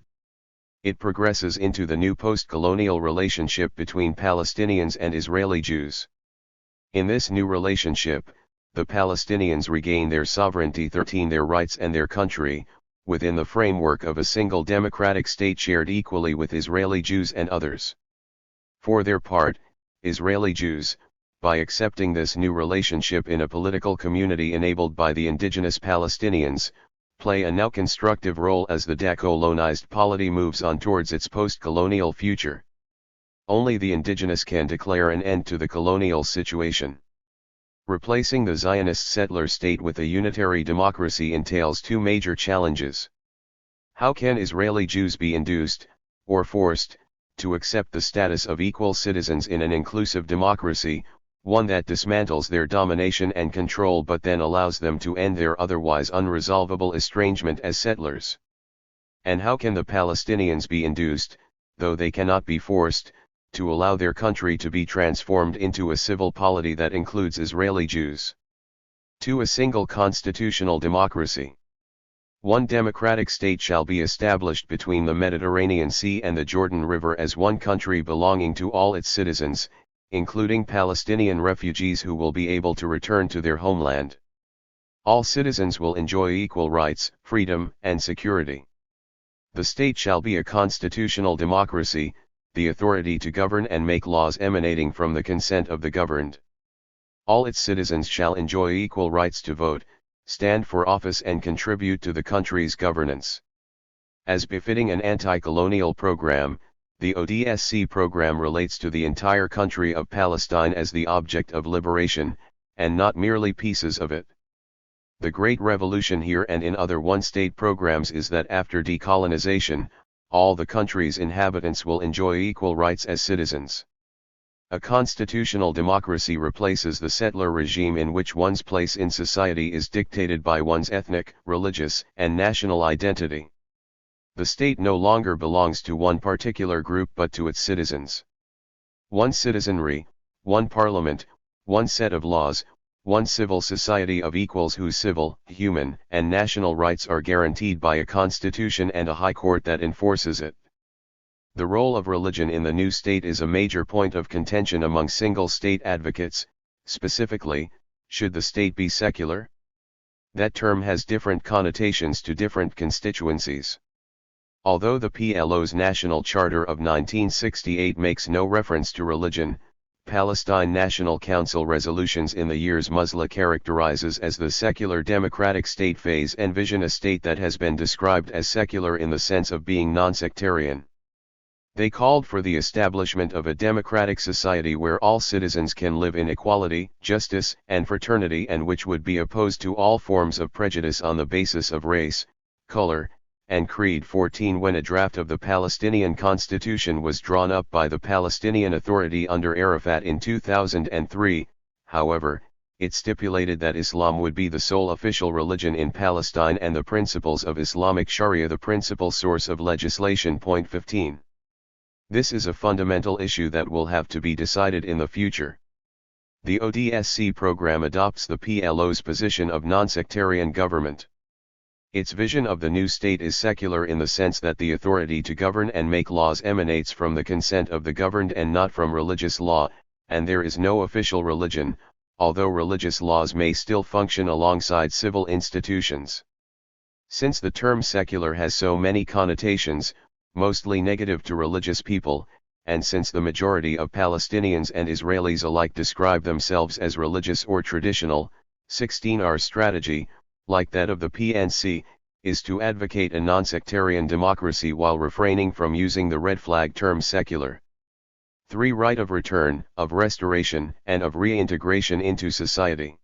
It progresses into the new post-colonial relationship between Palestinians and Israeli Jews. In this new relationship, the Palestinians regain their sovereignty, their rights and their country, within the framework of a single democratic state shared equally with Israeli Jews and others. For their part, Israeli Jews, by accepting this new relationship in a political community enabled by the indigenous Palestinians, play a now constructive role as the decolonized polity moves on towards its post-colonial future. Only the indigenous can declare an end to the colonial situation. Replacing the Zionist settler state with a unitary democracy entails two major challenges. How can Israeli Jews be induced, or forced, to accept the status of equal citizens in an inclusive democracy, one that dismantles their domination and control but then allows them to end their otherwise unresolvable estrangement as settlers? And how can the Palestinians be induced, though they cannot be forced, to allow their country to be transformed into a civil polity that includes Israeli Jews? 2. A single constitutional democracy. One democratic state shall be established between the Mediterranean Sea and the Jordan River as one country belonging to all its citizens, including Palestinian refugees who will be able to return to their homeland. All citizens will enjoy equal rights, freedom, and security. The state shall be a constitutional democracy, the authority to govern and make laws emanating from the consent of the governed. All its citizens shall enjoy equal rights to vote, stand for office and contribute to the country's governance. As befitting an anti-colonial program, the ODSC program relates to the entire country of Palestine as the object of liberation, and not merely pieces of it. The great revolution here and in other one-state programs is that after decolonization, all the country's inhabitants will enjoy equal rights as citizens. A constitutional democracy replaces the settler regime in which one's place in society is dictated by one's ethnic, religious, and national identity. The state no longer belongs to one particular group but to its citizens. One citizenry, one parliament, one set of laws, one civil society of equals whose civil, human, and national rights are guaranteed by a constitution and a high court that enforces it. The role of religion in the new state is a major point of contention among single-state advocates. Specifically, should the state be secular? That term has different connotations to different constituencies. Although the PLO's National Charter of 1968 makes no reference to religion, Palestine National Council resolutions in the years Musla characterizes as the secular democratic state phase envision a state that has been described as secular in the sense of being non-sectarian. They called for the establishment of a democratic society where all citizens can live in equality, justice, and fraternity, and which would be opposed to all forms of prejudice on the basis of race, color, and creed. 14 When a draft of the Palestinian Constitution was drawn up by the Palestinian Authority under Arafat in 2003, however, it stipulated that Islam would be the sole official religion in Palestine and the principles of Islamic Sharia the principal source of legislation. 15 This is a fundamental issue that will have to be decided in the future. The ODSC program adopts the PLO's position of non-sectarian government. Its vision of the new state is secular in the sense that the authority to govern and make laws emanates from the consent of the governed and not from religious law, and there is no official religion, although religious laws may still function alongside civil institutions. Since the term secular has so many connotations, mostly negative to religious people, and since the majority of Palestinians and Israelis alike describe themselves as religious or traditional, 16 Our strategy, like that of the PNC, is to advocate a non-sectarian democracy while refraining from using the red flag term secular. 3 Right of return, of restoration, and of reintegration into society.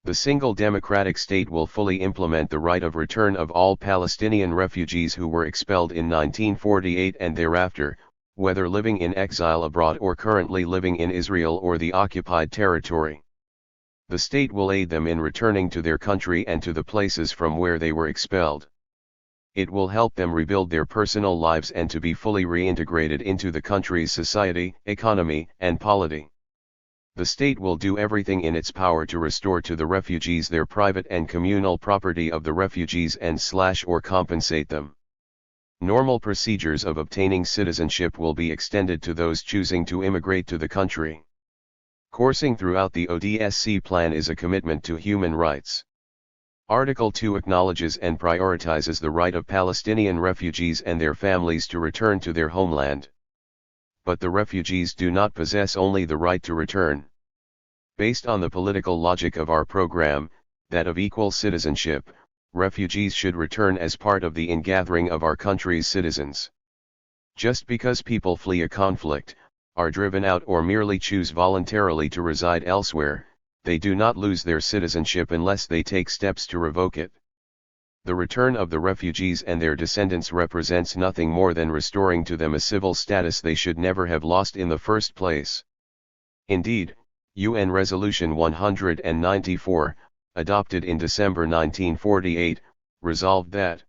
The single democratic state will fully implement the right of return of all Palestinian refugees who were expelled in 1948 and thereafter, whether living in exile abroad or currently living in Israel or the occupied territory. The state will aid them in returning to their country and to the places from where they were expelled. It will help them rebuild their personal lives and to be fully reintegrated into the country's society, economy, and polity. The state will do everything in its power to restore to the refugees their private and communal property of the refugees and/or compensate them. Normal procedures of obtaining citizenship will be extended to those choosing to immigrate to the country. Coursing throughout the ODSC plan is a commitment to human rights. Article 2 acknowledges and prioritizes the right of Palestinian refugees and their families to return to their homeland. But the refugees do not possess only the right to return. Based on the political logic of our program, that of equal citizenship, refugees should return as part of the ingathering of our country's citizens. Just because people flee a conflict, are driven out or merely choose voluntarily to reside elsewhere, they do not lose their citizenship unless they take steps to revoke it. The return of the refugees and their descendants represents nothing more than restoring to them a civil status they should never have lost in the first place. Indeed, UN Resolution 194, adopted in December 1948, resolved that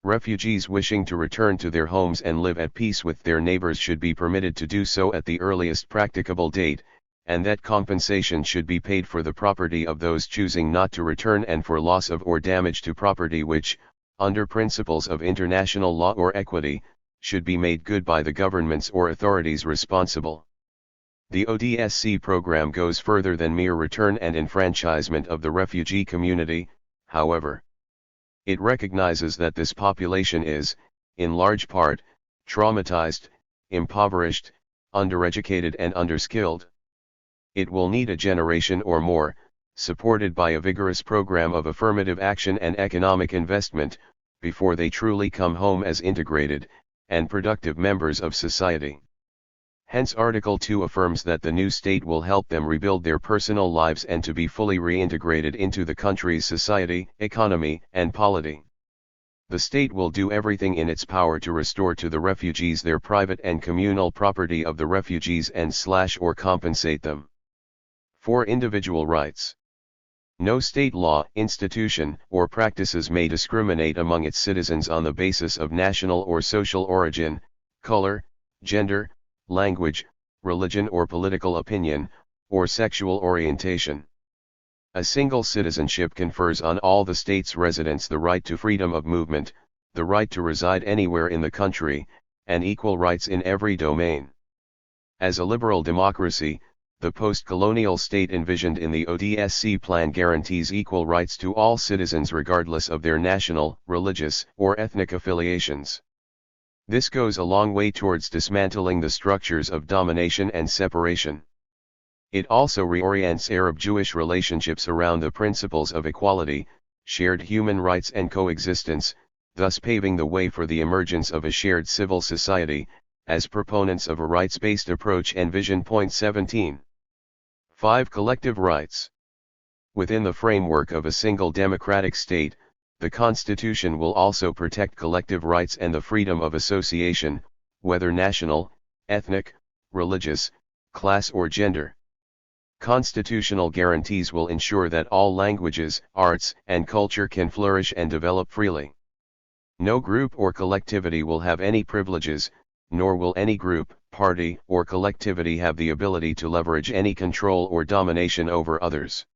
refugees wishing to return to their homes and live at peace with their neighbors should be permitted to do so at the earliest practicable date, and that compensation should be paid for the property of those choosing not to return and for loss of or damage to property which, under principles of international law or equity, should be made good by the governments or authorities responsible. The ODSC program goes further than mere return and enfranchisement of the refugee community, however. It recognizes that this population is, in large part, traumatized, impoverished, undereducated and underskilled. It will need a generation or more, supported by a vigorous program of affirmative action and economic investment, before they truly come home as integrated, and productive members of society. Hence Article 2 affirms that the new state will help them rebuild their personal lives and to be fully reintegrated into the country's society, economy, and polity. The state will do everything in its power to restore to the refugees their private and communal property of the refugees and/or compensate them. 4. Individual rights. No state law, institution, or practices may discriminate among its citizens on the basis of national or social origin, color, gender, language, religion or political opinion, or sexual orientation. A single citizenship confers on all the state's residents the right to freedom of movement, the right to reside anywhere in the country, and equal rights in every domain. As a liberal democracy, the post-colonial state envisioned in the ODSC plan guarantees equal rights to all citizens regardless of their national, religious, or ethnic affiliations. This goes a long way towards dismantling the structures of domination and separation. It also reorients Arab-Jewish relationships around the principles of equality, shared human rights and coexistence, thus paving the way for the emergence of a shared civil society, as proponents of a rights-based approach envision. Point 17. 5. Collective rights. Within the framework of a single democratic state, the Constitution will also protect collective rights and the freedom of association, whether national, ethnic, religious, class or gender. Constitutional guarantees will ensure that all languages, arts, and culture can flourish and develop freely. No group or collectivity will have any privileges, nor will any group, party, or collectivity have the ability to leverage any control or domination over others.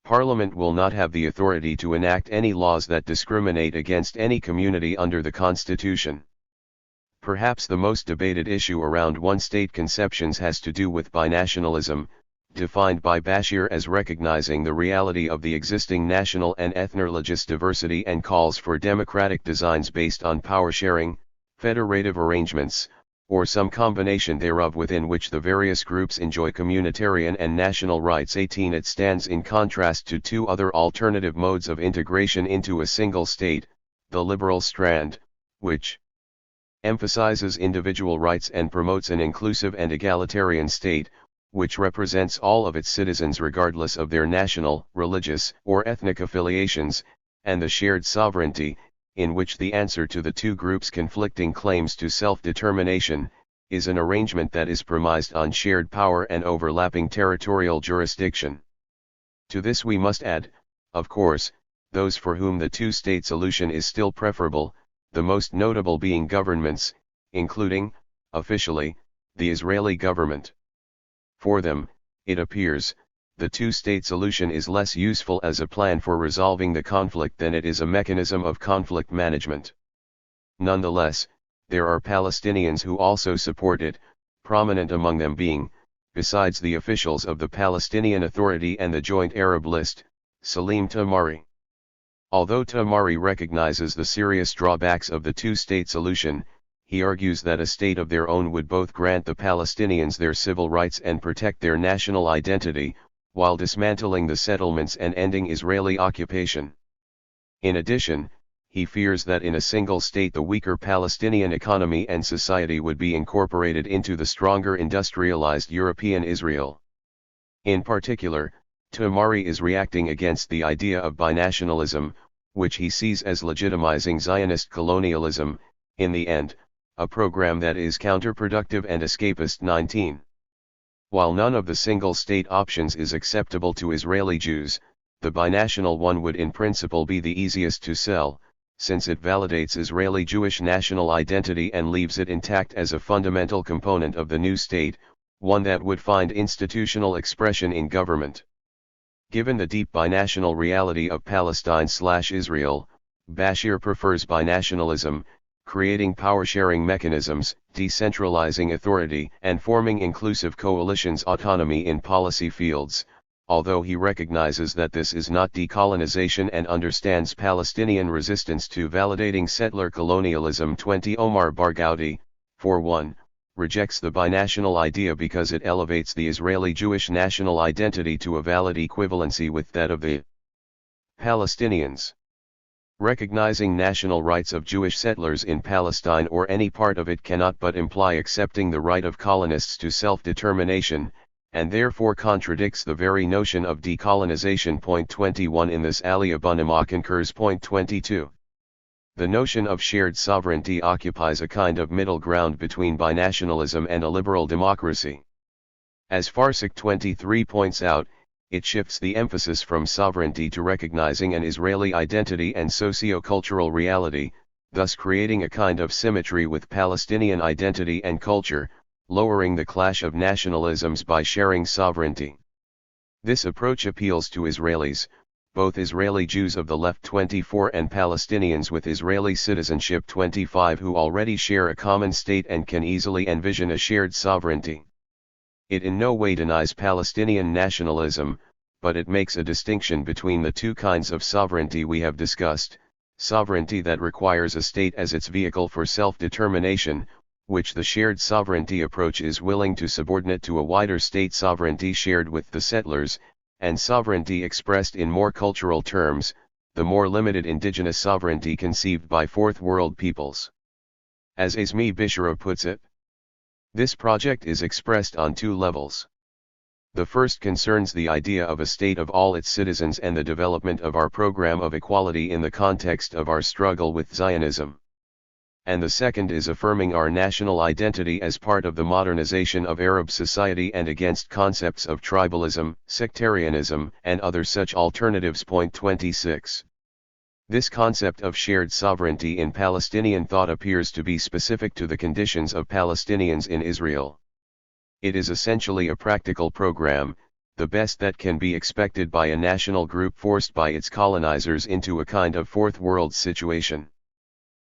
Parliament will not have the authority to enact any laws that discriminate against any community under the Constitution. Perhaps the most debated issue around one-state conceptions has to do with binationalism, defined by Bashir as recognizing the reality of the existing national and ethno-religious diversity and calls for democratic designs based on power-sharing, federative arrangements, or some combination thereof within which the various groups enjoy communitarian and national rights. 18. It stands in contrast to two other alternative modes of integration into a single state, the liberal strand, which emphasizes individual rights and promotes an inclusive and egalitarian state, which represents all of its citizens regardless of their national, religious, or ethnic affiliations, and the shared sovereignty, in which the answer to the two groups' conflicting claims to self-determination, is an arrangement that is premised on shared power and overlapping territorial jurisdiction. To this we must add, of course, those for whom the two-state solution is still preferable, the most notable being governments, including, officially, the Israeli government. For them, it appears, the two-state solution is less useful as a plan for resolving the conflict than it is a mechanism of conflict management. Nonetheless, there are Palestinians who also support it, prominent among them being, besides the officials of the Palestinian Authority and the Joint Arab List, Salim Tamari. Although Tamari recognizes the serious drawbacks of the two-state solution, he argues that a state of their own would both grant the Palestinians their civil rights and protect their national identity, while dismantling the settlements and ending Israeli occupation. In addition, he fears that in a single state the weaker Palestinian economy and society would be incorporated into the stronger industrialized European Israel. In particular, Tamari is reacting against the idea of binationalism, which he sees as legitimizing Zionist colonialism, in the end, a program that is counterproductive and escapist. 19. While none of the single-state options is acceptable to Israeli Jews, the binational one would in principle be the easiest to sell, since it validates Israeli Jewish national identity and leaves it intact as a fundamental component of the new state, one that would find institutional expression in government. Given the deep binational reality of Palestine/Israel, Bashir prefers binationalism, creating power-sharing mechanisms, decentralizing authority, and forming inclusive coalitions autonomy in policy fields, although he recognizes that this is not decolonization and understands Palestinian resistance to validating settler colonialism. 20. Omar Barghouti, for one, rejects the binational idea because it elevates the Israeli Jewish national identity to a valid equivalency with that of the Palestinians. Recognizing national rights of Jewish settlers in Palestine or any part of it cannot but imply accepting the right of colonists to self-determination, and therefore contradicts the very notion of decolonization. 21. In this Ali Abunimah concurs. 22. The notion of shared sovereignty occupies a kind of middle ground between binationalism and a liberal democracy. As Farsak 23 points out, it shifts the emphasis from sovereignty to recognizing an Israeli identity and socio-cultural reality, thus creating a kind of symmetry with Palestinian identity and culture, lowering the clash of nationalisms by sharing sovereignty. This approach appeals to Israelis, both Israeli Jews of the left 24 and Palestinians with Israeli citizenship 25 who already share a common state and can easily envision a shared sovereignty. It in no way denies Palestinian nationalism, but it makes a distinction between the two kinds of sovereignty we have discussed: sovereignty that requires a state as its vehicle for self-determination, which the shared sovereignty approach is willing to subordinate to a wider state sovereignty shared with the settlers, and sovereignty expressed in more cultural terms, the more limited indigenous sovereignty conceived by Fourth World peoples. As Azmi Bishara puts it, this project is expressed on two levels. The first concerns the idea of a state of all its citizens and the development of our program of equality in the context of our struggle with Zionism. And the second is affirming our national identity as part of the modernization of Arab society and against concepts of tribalism, sectarianism, and other such alternatives. Point 26. This concept of shared sovereignty in Palestinian thought appears to be specific to the conditions of Palestinians in Israel. It is essentially a practical program, the best that can be expected by a national group forced by its colonizers into a kind of fourth world situation.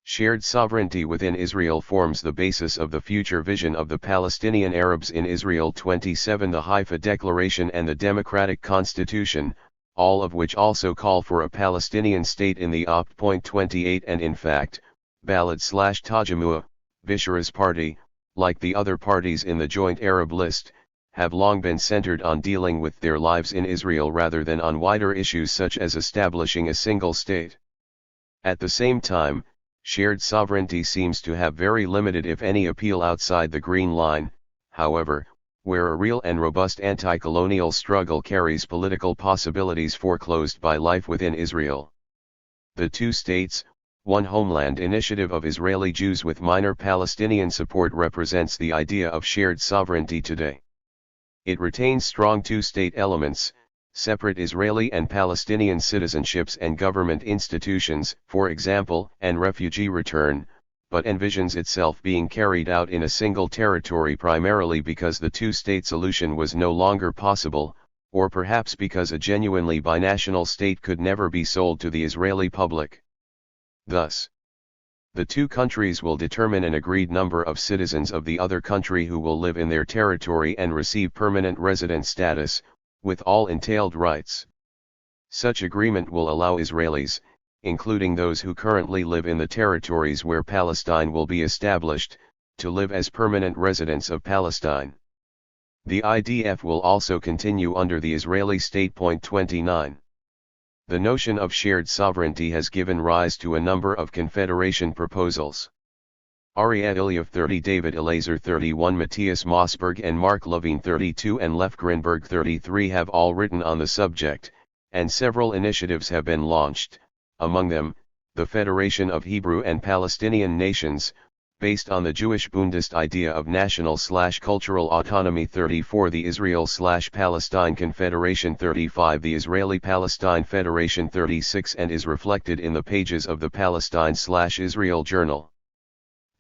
Shared sovereignty within Israel forms the basis of the future vision of the Palestinian Arabs in Israel. 27 The Haifa Declaration and the Democratic Constitution, all of which also call for a Palestinian state in the opt. 28 and in fact, Balad/Tajamua, Bishara's party, like the other parties in the Joint Arab List, have long been centered on dealing with their lives in Israel rather than on wider issues such as establishing a single state. At the same time, shared sovereignty seems to have very limited if any appeal outside the Green Line, however, where a real and robust anti-colonial struggle carries political possibilities foreclosed by life within Israel. The two states, one homeland initiative of Israeli Jews with minor Palestinian support represents the idea of shared sovereignty today. It retains strong two-state elements, separate Israeli and Palestinian citizenships and government institutions, for example, and refugee return, but envisions itself being carried out in a single territory primarily because the two-state solution was no longer possible, or perhaps because a genuinely binational state could never be sold to the Israeli public. Thus, the two countries will determine an agreed number of citizens of the other country who will live in their territory and receive permanent resident status, with all entailed rights. Such agreement will allow Israelis, including those who currently live in the territories where Palestine will be established, to live as permanent residents of Palestine. The IDF will also continue under the Israeli state. 29. The notion of shared sovereignty has given rise to a number of confederation proposals. Aryeh Ilyev 30, David Elazer 31, Matthias Mossberg and Mark Levine 32 and Lev Grinberg 33 have all written on the subject, and several initiatives have been launched, among them, the Federation of Hebrew and Palestinian Nations, based on the Jewish Bundist idea of national/cultural autonomy. 34 The Israel/Palestine Confederation. 35 The Israeli-Palestine Federation. 36 and is reflected in the pages of the Palestine/Israel Journal.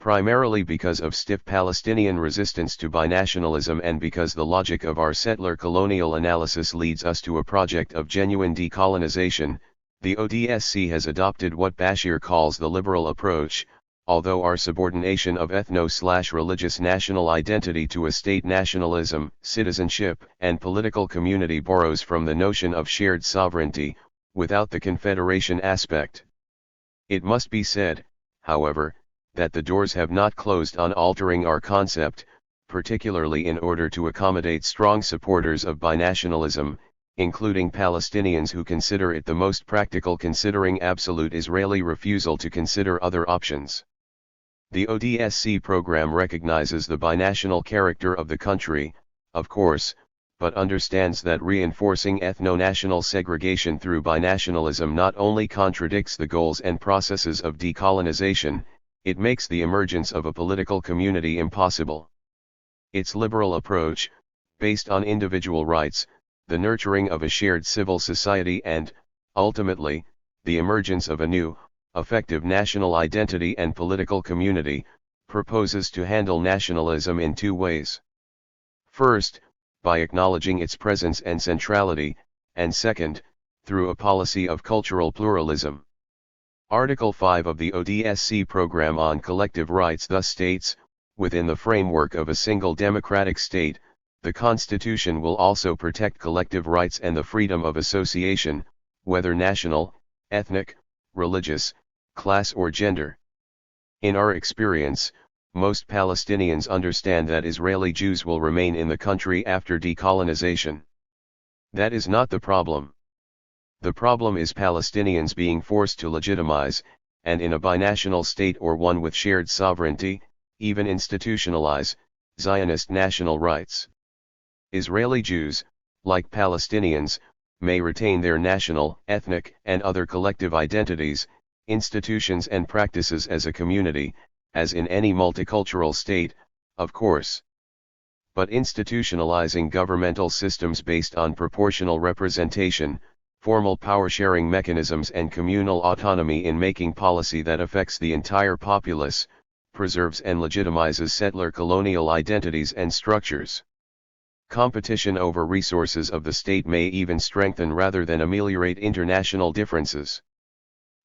Primarily because of stiff Palestinian resistance to binationalism and because the logic of our settler colonial analysis leads us to a project of genuine decolonization, the ODSC has adopted what Bashir calls the liberal approach, although our subordination of ethno/religious national identity to a state nationalism, citizenship, and political community borrows from the notion of shared sovereignty, without the confederation aspect. It must be said, however, that the doors have not closed on altering our concept, particularly in order to accommodate strong supporters of binationalism, including Palestinians who consider it the most practical considering absolute Israeli refusal to consider other options. The ODSC program recognizes the binational character of the country, of course, but understands that reinforcing ethno-national segregation through binationalism not only contradicts the goals and processes of decolonization, it makes the emergence of a political community impossible. Its liberal approach, based on individual rights, the nurturing of a shared civil society and, ultimately, the emergence of a new, effective national identity and political community, proposes to handle nationalism in two ways. First, by acknowledging its presence and centrality, and second, through a policy of cultural pluralism. Article 5 of the ODSC Program on Collective Rights thus states, within the framework of a single democratic state, the Constitution will also protect collective rights and the freedom of association, whether national, ethnic, religious, class or gender. In our experience, most Palestinians understand that Israeli Jews will remain in the country after decolonization. That is not the problem. The problem is Palestinians being forced to legitimize, and in a binational state or one with shared sovereignty, even institutionalize, Zionist national rights. Israeli Jews, like Palestinians, may retain their national, ethnic, and other collective identities, institutions and practices as a community, as in any multicultural state, of course. But institutionalizing governmental systems based on proportional representation, formal power-sharing mechanisms and communal autonomy in making policy that affects the entire populace, preserves and legitimizes settler colonial identities and structures. Competition over resources of the state may even strengthen rather than ameliorate international differences.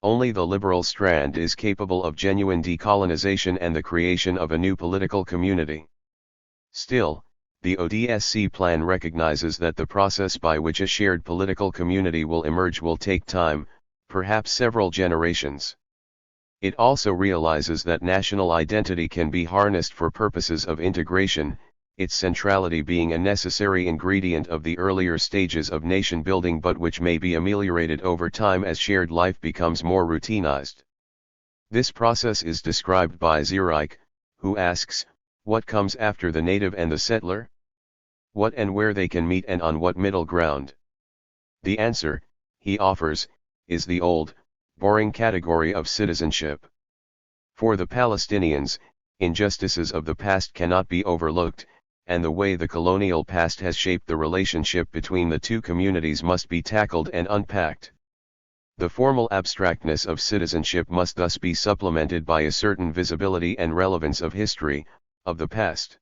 Only the liberal strand is capable of genuine decolonization and the creation of a new political community. Still, the ODSC plan recognizes that the process by which a shared political community will emerge will take time, perhaps several generations. It also realizes that national identity can be harnessed for purposes of integration, its centrality being a necessary ingredient of the earlier stages of nation building but which may be ameliorated over time as shared life becomes more routinized. This process is described by Zierike, who asks, what comes after the native and the settler? What and where they can meet and on what middle ground? The answer, he offers, is the old, boring category of citizenship. For the Palestinians, injustices of the past cannot be overlooked, and the way the colonial past has shaped the relationship between the two communities must be tackled and unpacked. The formal abstractness of citizenship must thus be supplemented by a certain visibility and relevance of history, of the past.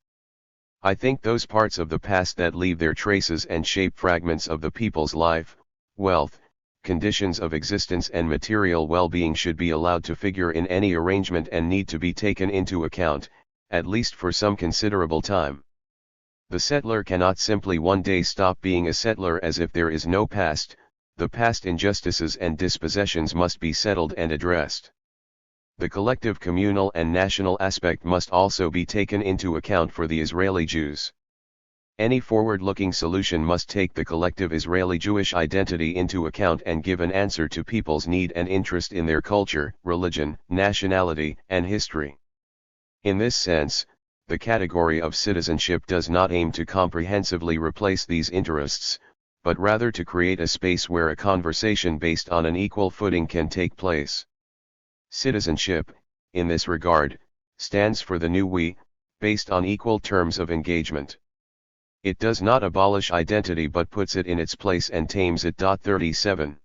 I think those parts of the past that leave their traces and shape fragments of the people's life, wealth, conditions of existence and material well-being should be allowed to figure in any arrangement and need to be taken into account, at least for some considerable time. The settler cannot simply one day stop being a settler as if there is no past. The past injustices and dispossessions must be settled and addressed. The collective communal and national aspect must also be taken into account for the Israeli Jews. Any forward-looking solution must take the collective Israeli Jewish identity into account and give an answer to people's need and interest in their culture, religion, nationality, and history. In this sense, the category of citizenship does not aim to comprehensively replace these interests, but rather to create a space where a conversation based on an equal footing can take place. Citizenship, in this regard, stands for the new we, based on equal terms of engagement. It does not abolish identity but puts it in its place and tames it. 37.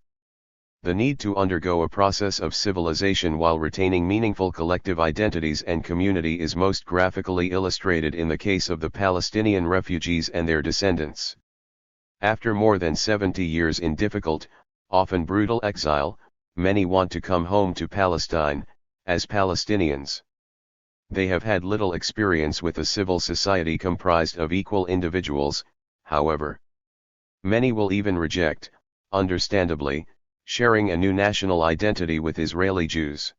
The need to undergo a process of civilization while retaining meaningful collective identities and community is most graphically illustrated in the case of the Palestinian refugees and their descendants. After more than 70 years in difficult, often brutal exile, many want to come home to Palestine, as Palestinians. They have had little experience with a civil society comprised of equal individuals, however. Many will even reject, understandably, sharing a new national identity with Israeli Jews.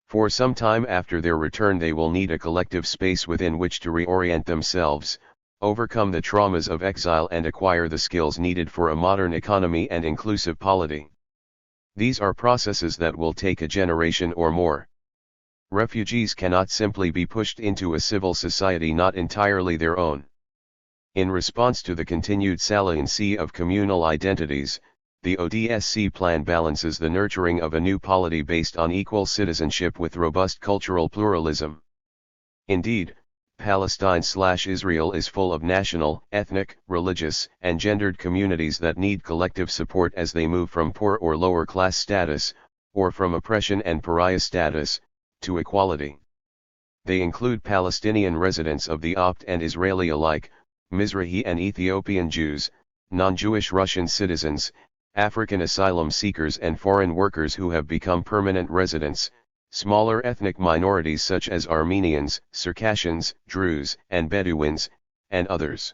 For some time after their return they will need a collective space within which to reorient themselves, overcome the traumas of exile and acquire the skills needed for a modern economy and inclusive polity. These are processes that will take a generation or more. Refugees cannot simply be pushed into a civil society not entirely their own. In response to the continued saliency of communal identities, the ODSC plan balances the nurturing of a new polity based on equal citizenship with robust cultural pluralism. Indeed, Palestine/Israel is full of national, ethnic, religious, and gendered communities that need collective support as they move from poor or lower class status, or from oppression and pariah status, to equality. They include Palestinian residents of the Opt and Israeli alike, Mizrahi and Ethiopian Jews, non-Jewish Russian citizens, African asylum seekers and foreign workers who have become permanent residents, smaller ethnic minorities such as Armenians, Circassians, Druze, and Bedouins, and others.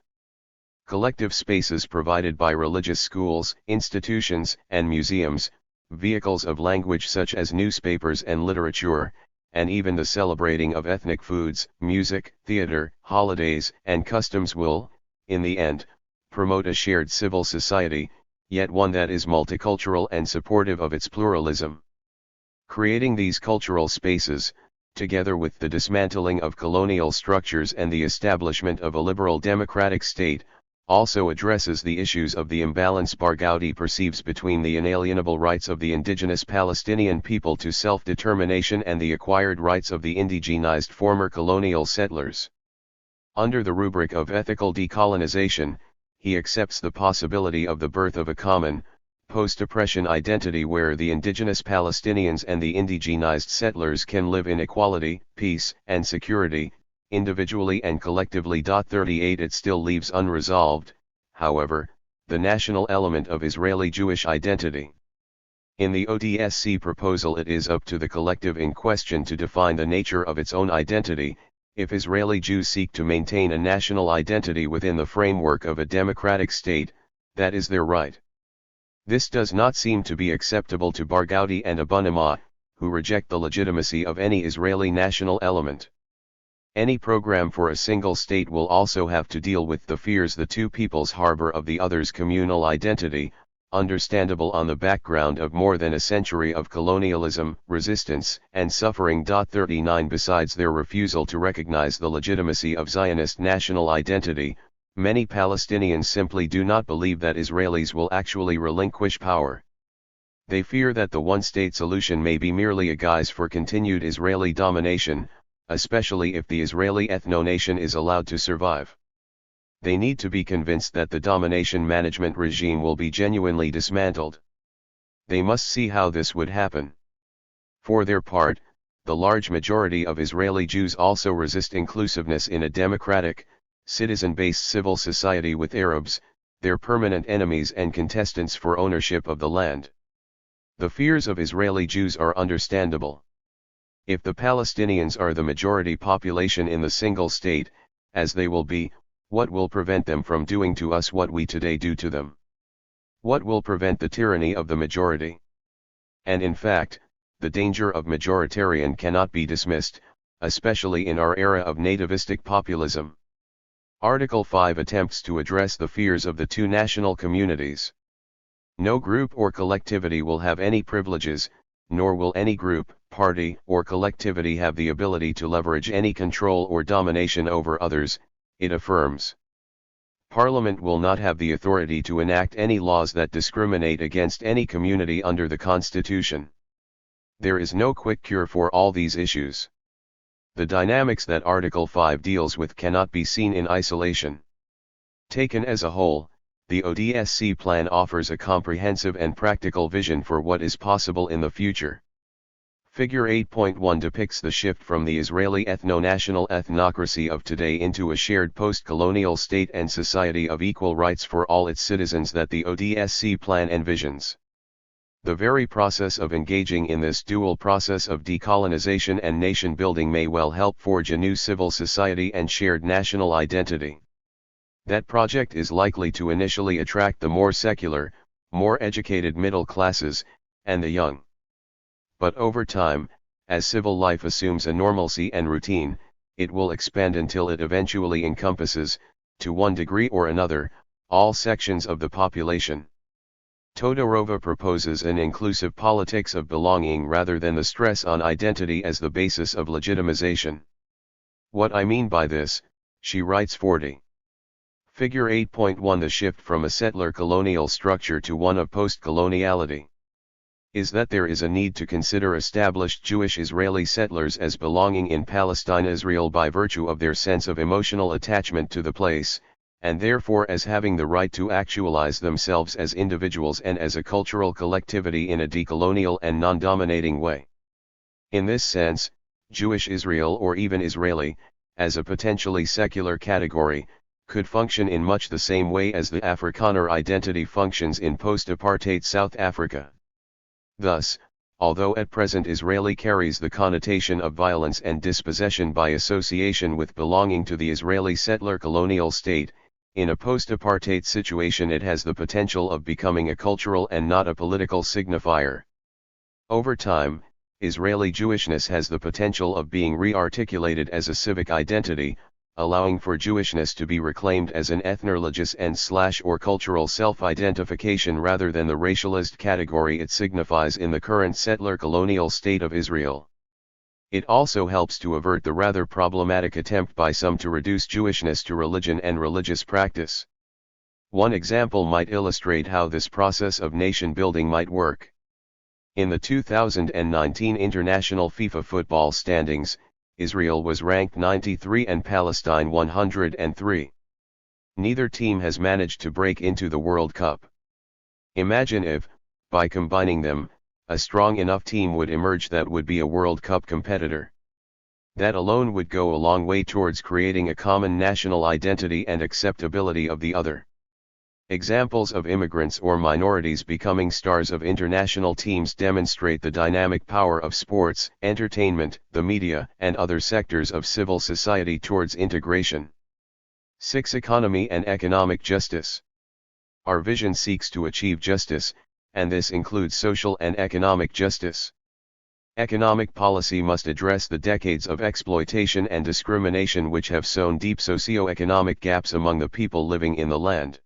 Collective spaces provided by religious schools, institutions, and museums, vehicles of language such as newspapers and literature, and even the celebrating of ethnic foods, music, theater, holidays, and customs will, in the end, promote a shared civil society, yet one that is multicultural and supportive of its pluralism. Creating these cultural spaces, together with the dismantling of colonial structures and the establishment of a liberal democratic state, also addresses the issues of the imbalance Barghouti perceives between the inalienable rights of the indigenous Palestinian people to self-determination and the acquired rights of the indigenized former colonial settlers. Under the rubric of ethical decolonization, he accepts the possibility of the birth of a common, post-oppression identity where the indigenous Palestinians and the indigenized settlers can live in equality, peace, and security, individually and collectively. 38 It still leaves unresolved, however, the national element of Israeli Jewish identity. In the ODSC proposal, it is up to the collective in question to define the nature of its own identity. If Israeli Jews seek to maintain a national identity within the framework of a democratic state, that is their right. This does not seem to be acceptable to Barghouti and Abu Nama, who reject the legitimacy of any Israeli national element. Any program for a single state will also have to deal with the fears the two peoples harbor of the other's communal identity, understandable on the background of more than a century of colonialism, resistance, and suffering. 39 Besides their refusal to recognize the legitimacy of Zionist national identity, many Palestinians simply do not believe that Israelis will actually relinquish power. They fear that the one-state solution may be merely a guise for continued Israeli domination, especially if the Israeli ethno-nation is allowed to survive. They need to be convinced that the domination management regime will be genuinely dismantled. They must see how this would happen. For their part, the large majority of Israeli Jews also resist inclusiveness in a democratic, citizen-based civil society with Arabs, their permanent enemies and contestants for ownership of the land. The fears of Israeli Jews are understandable. If the Palestinians are the majority population in the single state, as they will be, what will prevent them from doing to us what we today do to them? What will prevent the tyranny of the majority? And in fact, the danger of majoritarian cannot be dismissed, especially in our era of nativistic populism. Article 5 attempts to address the fears of the two national communities. No group or collectivity will have any privileges, nor will any group, party, or collectivity have the ability to leverage any control or domination over others, it affirms. Parliament will not have the authority to enact any laws that discriminate against any community under the Constitution. There is no quick cure for all these issues. The dynamics that Article 5 deals with cannot be seen in isolation. Taken as a whole, the ODSC plan offers a comprehensive and practical vision for what is possible in the future. Figure 8.1 depicts the shift from the Israeli ethno-national ethnocracy of today into a shared post-colonial state and society of equal rights for all its citizens that the ODSC plan envisions. The very process of engaging in this dual process of decolonization and nation-building may well help forge a new civil society and shared national identity. That project is likely to initially attract the more secular, more educated middle classes, and the young. But over time, as civil life assumes a normalcy and routine, it will expand until it eventually encompasses, to one degree or another, all sections of the population. Todorova proposes an inclusive politics of belonging rather than the stress on identity as the basis of legitimization. What I mean by this, she writes 40. Figure 8.1 The shift from a settler colonial structure to one of post-coloniality is that there is a need to consider established Jewish Israeli settlers as belonging in Palestine Israel by virtue of their sense of emotional attachment to the place, and therefore as having the right to actualize themselves as individuals and as a cultural collectivity in a decolonial and non-dominating way. In this sense, Jewish Israel or even Israeli, as a potentially secular category, could function in much the same way as the Afrikaner identity functions in post-apartheid South Africa. Thus, although at present Israeli carries the connotation of violence and dispossession by association with belonging to the Israeli settler colonial state, in a post-apartheid situation it has the potential of becoming a cultural and not a political signifier. Over time, Israeli Jewishness has the potential of being re-articulated as a civic identity, allowing for Jewishness to be reclaimed as an ethnoreligious and/or cultural self-identification rather than the racialized category it signifies in the current settler colonial state of Israel. It also helps to avert the rather problematic attempt by some to reduce Jewishness to religion and religious practice. One example might illustrate how this process of nation building might work. In the 2019 International FIFA football standings, Israel was ranked 93 and Palestine 103. Neither team has managed to break into the World Cup. Imagine if, by combining them, a strong enough team would emerge that would be a World Cup competitor. That alone would go a long way towards creating a common national identity and acceptability of the other. Examples of immigrants or minorities becoming stars of international teams demonstrate the dynamic power of sports, entertainment, the media, and other sectors of civil society towards integration. 6. Economy and economic justice. Our vision seeks to achieve justice, and this includes social and economic justice. Economic policy must address the decades of exploitation and discrimination which have sown deep socio-economic gaps among the people living in the land.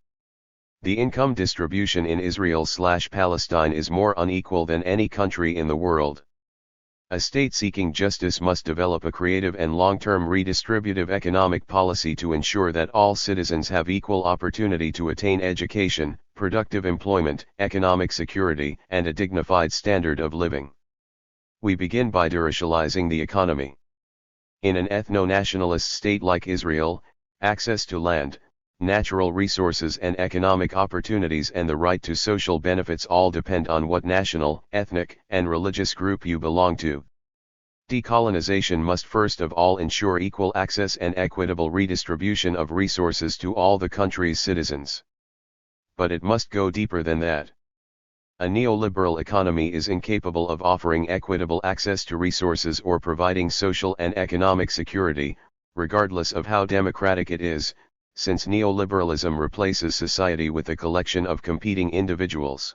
The income distribution in Israel/Palestine is more unequal than any country in the world. A state seeking justice must develop a creative and long-term redistributive economic policy to ensure that all citizens have equal opportunity to attain education, productive employment, economic security, and a dignified standard of living. We begin by deracializing the economy. In an ethno-nationalist state like Israel, access to land, natural resources and economic opportunities and the right to social benefits all depend on what national, ethnic, and religious group you belong to. Decolonization must first of all ensure equal access and equitable redistribution of resources to all the country's citizens. But it must go deeper than that. A neoliberal economy is incapable of offering equitable access to resources or providing social and economic security, regardless of how democratic it is, since neoliberalism replaces society with a collection of competing individuals.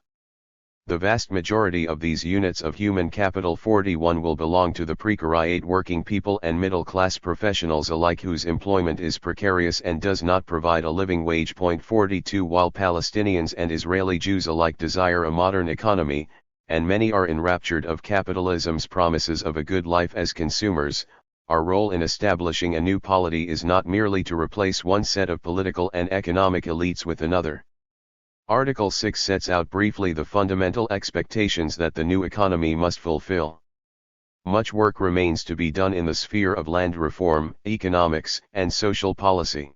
The vast majority of these units of human capital 41 will belong to the precariat working people and middle-class professionals alike whose employment is precarious and does not provide a living wage. 42 While Palestinians and Israeli Jews alike desire a modern economy, and many are enraptured of capitalism's promises of a good life as consumers, our role in establishing a new polity is not merely to replace one set of political and economic elites with another. Article 6 sets out briefly the fundamental expectations that the new economy must fulfill. Much work remains to be done in the sphere of land reform, economics, and social policy.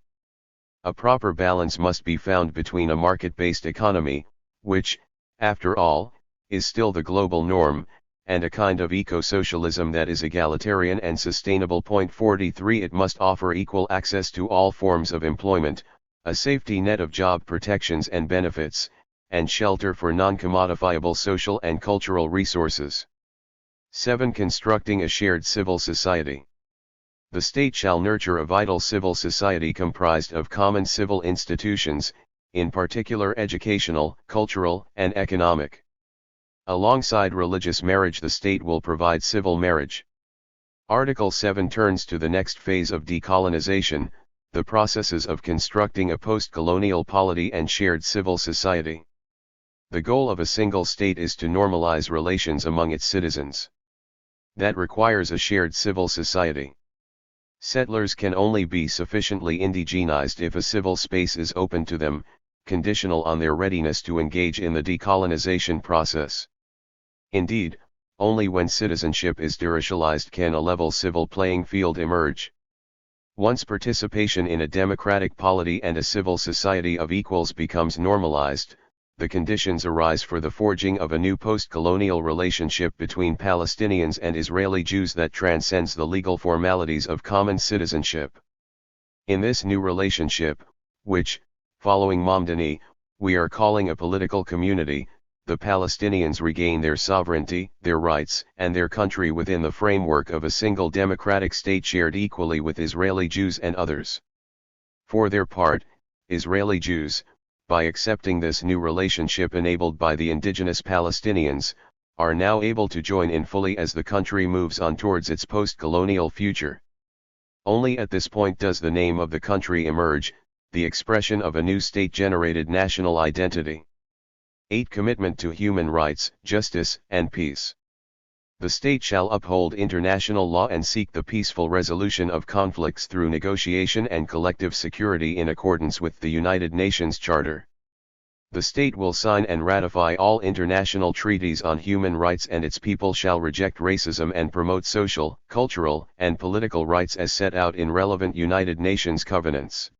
A proper balance must be found between a market-based economy, which, after all, is still the global norm, and a kind of eco-socialism that is egalitarian and sustainable. 43 It must offer equal access to all forms of employment, a safety net of job protections and benefits, and shelter for non-commodifiable social and cultural resources. 7 Constructing a shared civil society. The state shall nurture a vital civil society comprised of common civil institutions, in particular educational, cultural, and economic. Alongside religious marriage, the state will provide civil marriage. Article 7 turns to the next phase of decolonization, the processes of constructing a post-colonial polity and shared civil society. The goal of a single state is to normalize relations among its citizens. That requires a shared civil society. Settlers can only be sufficiently indigenized if a civil space is open to them, conditional on their readiness to engage in the decolonization process. Indeed, only when citizenship is deracialized can a level civil playing field emerge. Once participation in a democratic polity and a civil society of equals becomes normalized, the conditions arise for the forging of a new post-colonial relationship between Palestinians and Israeli Jews that transcends the legal formalities of common citizenship. In this new relationship, which, following Mamdani, we are calling a political community, the Palestinians regain their sovereignty, their rights, and their country within the framework of a single democratic state shared equally with Israeli Jews and others. For their part, Israeli Jews, by accepting this new relationship enabled by the indigenous Palestinians, are now able to join in fully as the country moves on towards its post-colonial future. Only at this point does the name of the country emerge, the expression of a new state-generated national identity. 8. Commitment to human rights, justice, and peace. The state shall uphold international law and seek the peaceful resolution of conflicts through negotiation and collective security in accordance with the United Nations Charter. The state will sign and ratify all international treaties on human rights, and its people shall reject racism and promote social, cultural, and political rights as set out in relevant United Nations covenants.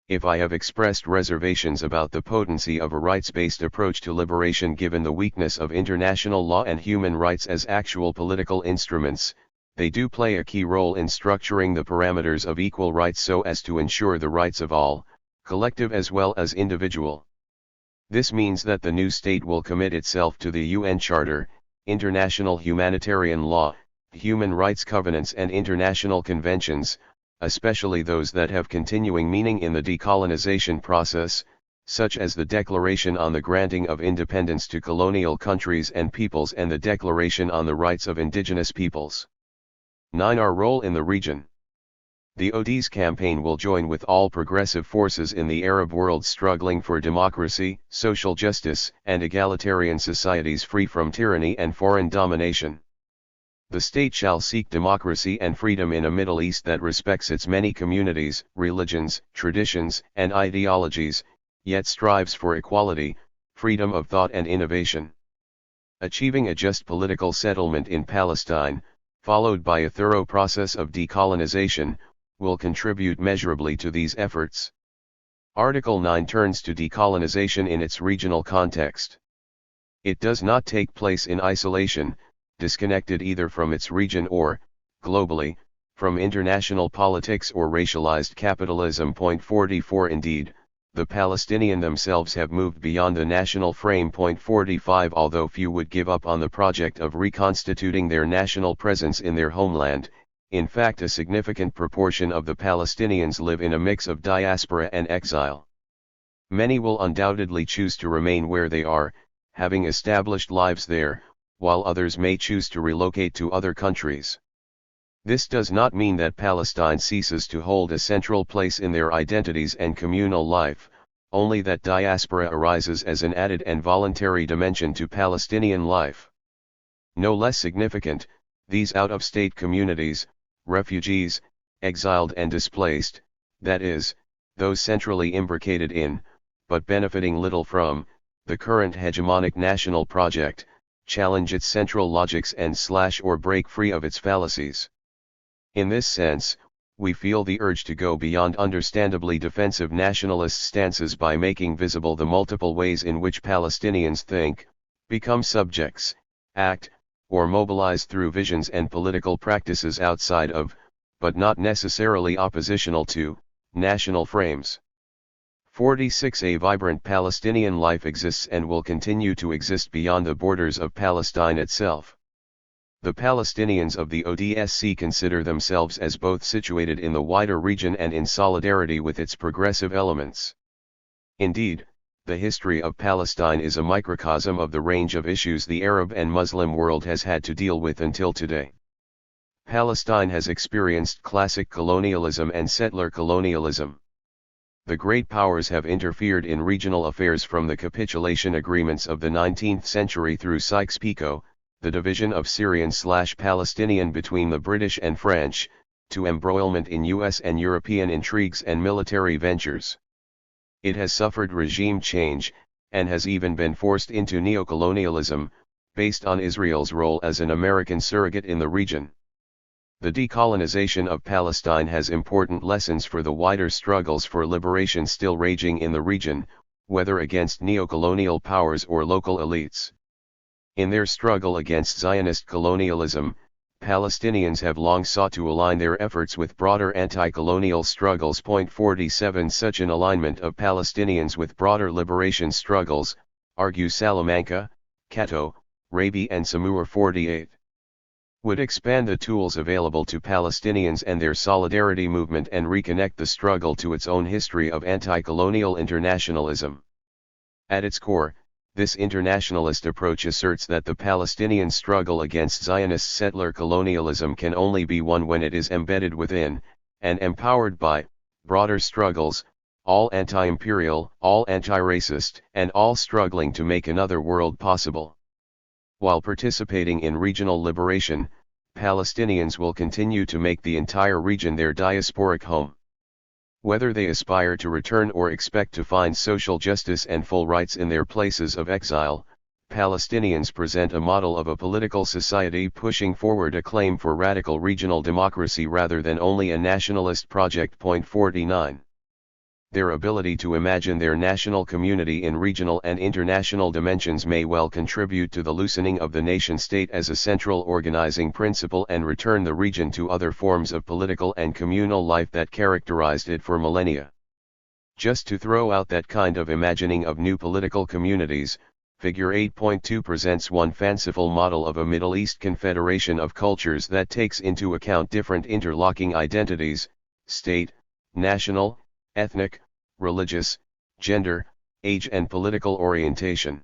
If I have expressed reservations about the potency of a rights-based approach to liberation given the weakness of international law and human rights as actual political instruments, they do play a key role in structuring the parameters of equal rights so as to ensure the rights of all, collective as well as individual. This means that the new state will commit itself to the UN Charter, international humanitarian law, human rights covenants and international conventions, especially those that have continuing meaning in the decolonization process, such as the Declaration on the Granting of Independence to Colonial Countries and Peoples and the Declaration on the Rights of Indigenous Peoples. 9. Our role in the region. The OD's campaign will join with all progressive forces in the Arab world struggling for democracy, social justice, and egalitarian societies free from tyranny and foreign domination. The state shall seek democracy and freedom in a Middle East that respects its many communities, religions, traditions, and ideologies, yet strives for equality, freedom of thought and innovation. Achieving a just political settlement in Palestine, followed by a thorough process of decolonization, will contribute measurably to these efforts. Article 9 turns to decolonization in its regional context. It does not take place in isolation, disconnected either from its region or, globally, from international politics or racialized capitalism. 44 Indeed, the Palestinians themselves have moved beyond the national frame. 45 Although few would give up on the project of reconstituting their national presence in their homeland, in fact a significant proportion of the Palestinians live in a mix of diaspora and exile. Many will undoubtedly choose to remain where they are, having established lives there, while others may choose to relocate to other countries. This does not mean that Palestine ceases to hold a central place in their identities and communal life, only that diaspora arises as an added and voluntary dimension to Palestinian life. No less significant, these out-of-state communities, refugees, exiled and displaced, that is, those centrally imbricated in, but benefiting little from, the current hegemonic national project, challenge its central logics and or break free of its fallacies. In this sense, we feel the urge to go beyond understandably defensive nationalist stances by making visible the multiple ways in which Palestinians think, become subjects, act, or mobilize through visions and political practices outside of, but not necessarily oppositional to, national frames. 46 A vibrant Palestinian life exists and will continue to exist beyond the borders of Palestine itself. The Palestinians of the ODSC consider themselves as both situated in the wider region and in solidarity with its progressive elements. Indeed, the history of Palestine is a microcosm of the range of issues the Arab and Muslim world has had to deal with until today. Palestine has experienced classic colonialism and settler colonialism. The great powers have interfered in regional affairs from the capitulation agreements of the 19th century through Sykes-Picot, the division of Syrian/Palestinian between the British and French, to embroilment in US and European intrigues and military ventures. It has suffered regime change, and has even been forced into neocolonialism, based on Israel's role as an American surrogate in the region. The decolonization of Palestine has important lessons for the wider struggles for liberation still raging in the region, whether against neocolonial powers or local elites. In their struggle against Zionist colonialism, Palestinians have long sought to align their efforts with broader anti-colonial struggles. 47 Such an alignment of Palestinians with broader liberation struggles, argue Salamanca, Cato, Raby and Samur 48. Would expand the tools available to Palestinians and their solidarity movement and reconnect the struggle to its own history of anti-colonial internationalism. At its core, this internationalist approach asserts that the Palestinian struggle against Zionist settler colonialism can only be won when it is embedded within, and empowered by, broader struggles, all anti-imperial, all anti-racist, and all struggling to make another world possible. While participating in regional liberation, Palestinians will continue to make the entire region their diasporic home. Whether they aspire to return or expect to find social justice and full rights in their places of exile, Palestinians present a model of a political society pushing forward a claim for radical regional democracy rather than only a nationalist project. 49. Their ability to imagine their national community in regional and international dimensions may well contribute to the loosening of the nation-state as a central organizing principle and return the region to other forms of political and communal life that characterized it for millennia. Just to throw out that kind of imagining of new political communities, Figure 8.2 presents one fanciful model of a Middle East confederation of cultures that takes into account different interlocking identities, state, national, ethnic, religious, gender, age and political orientation.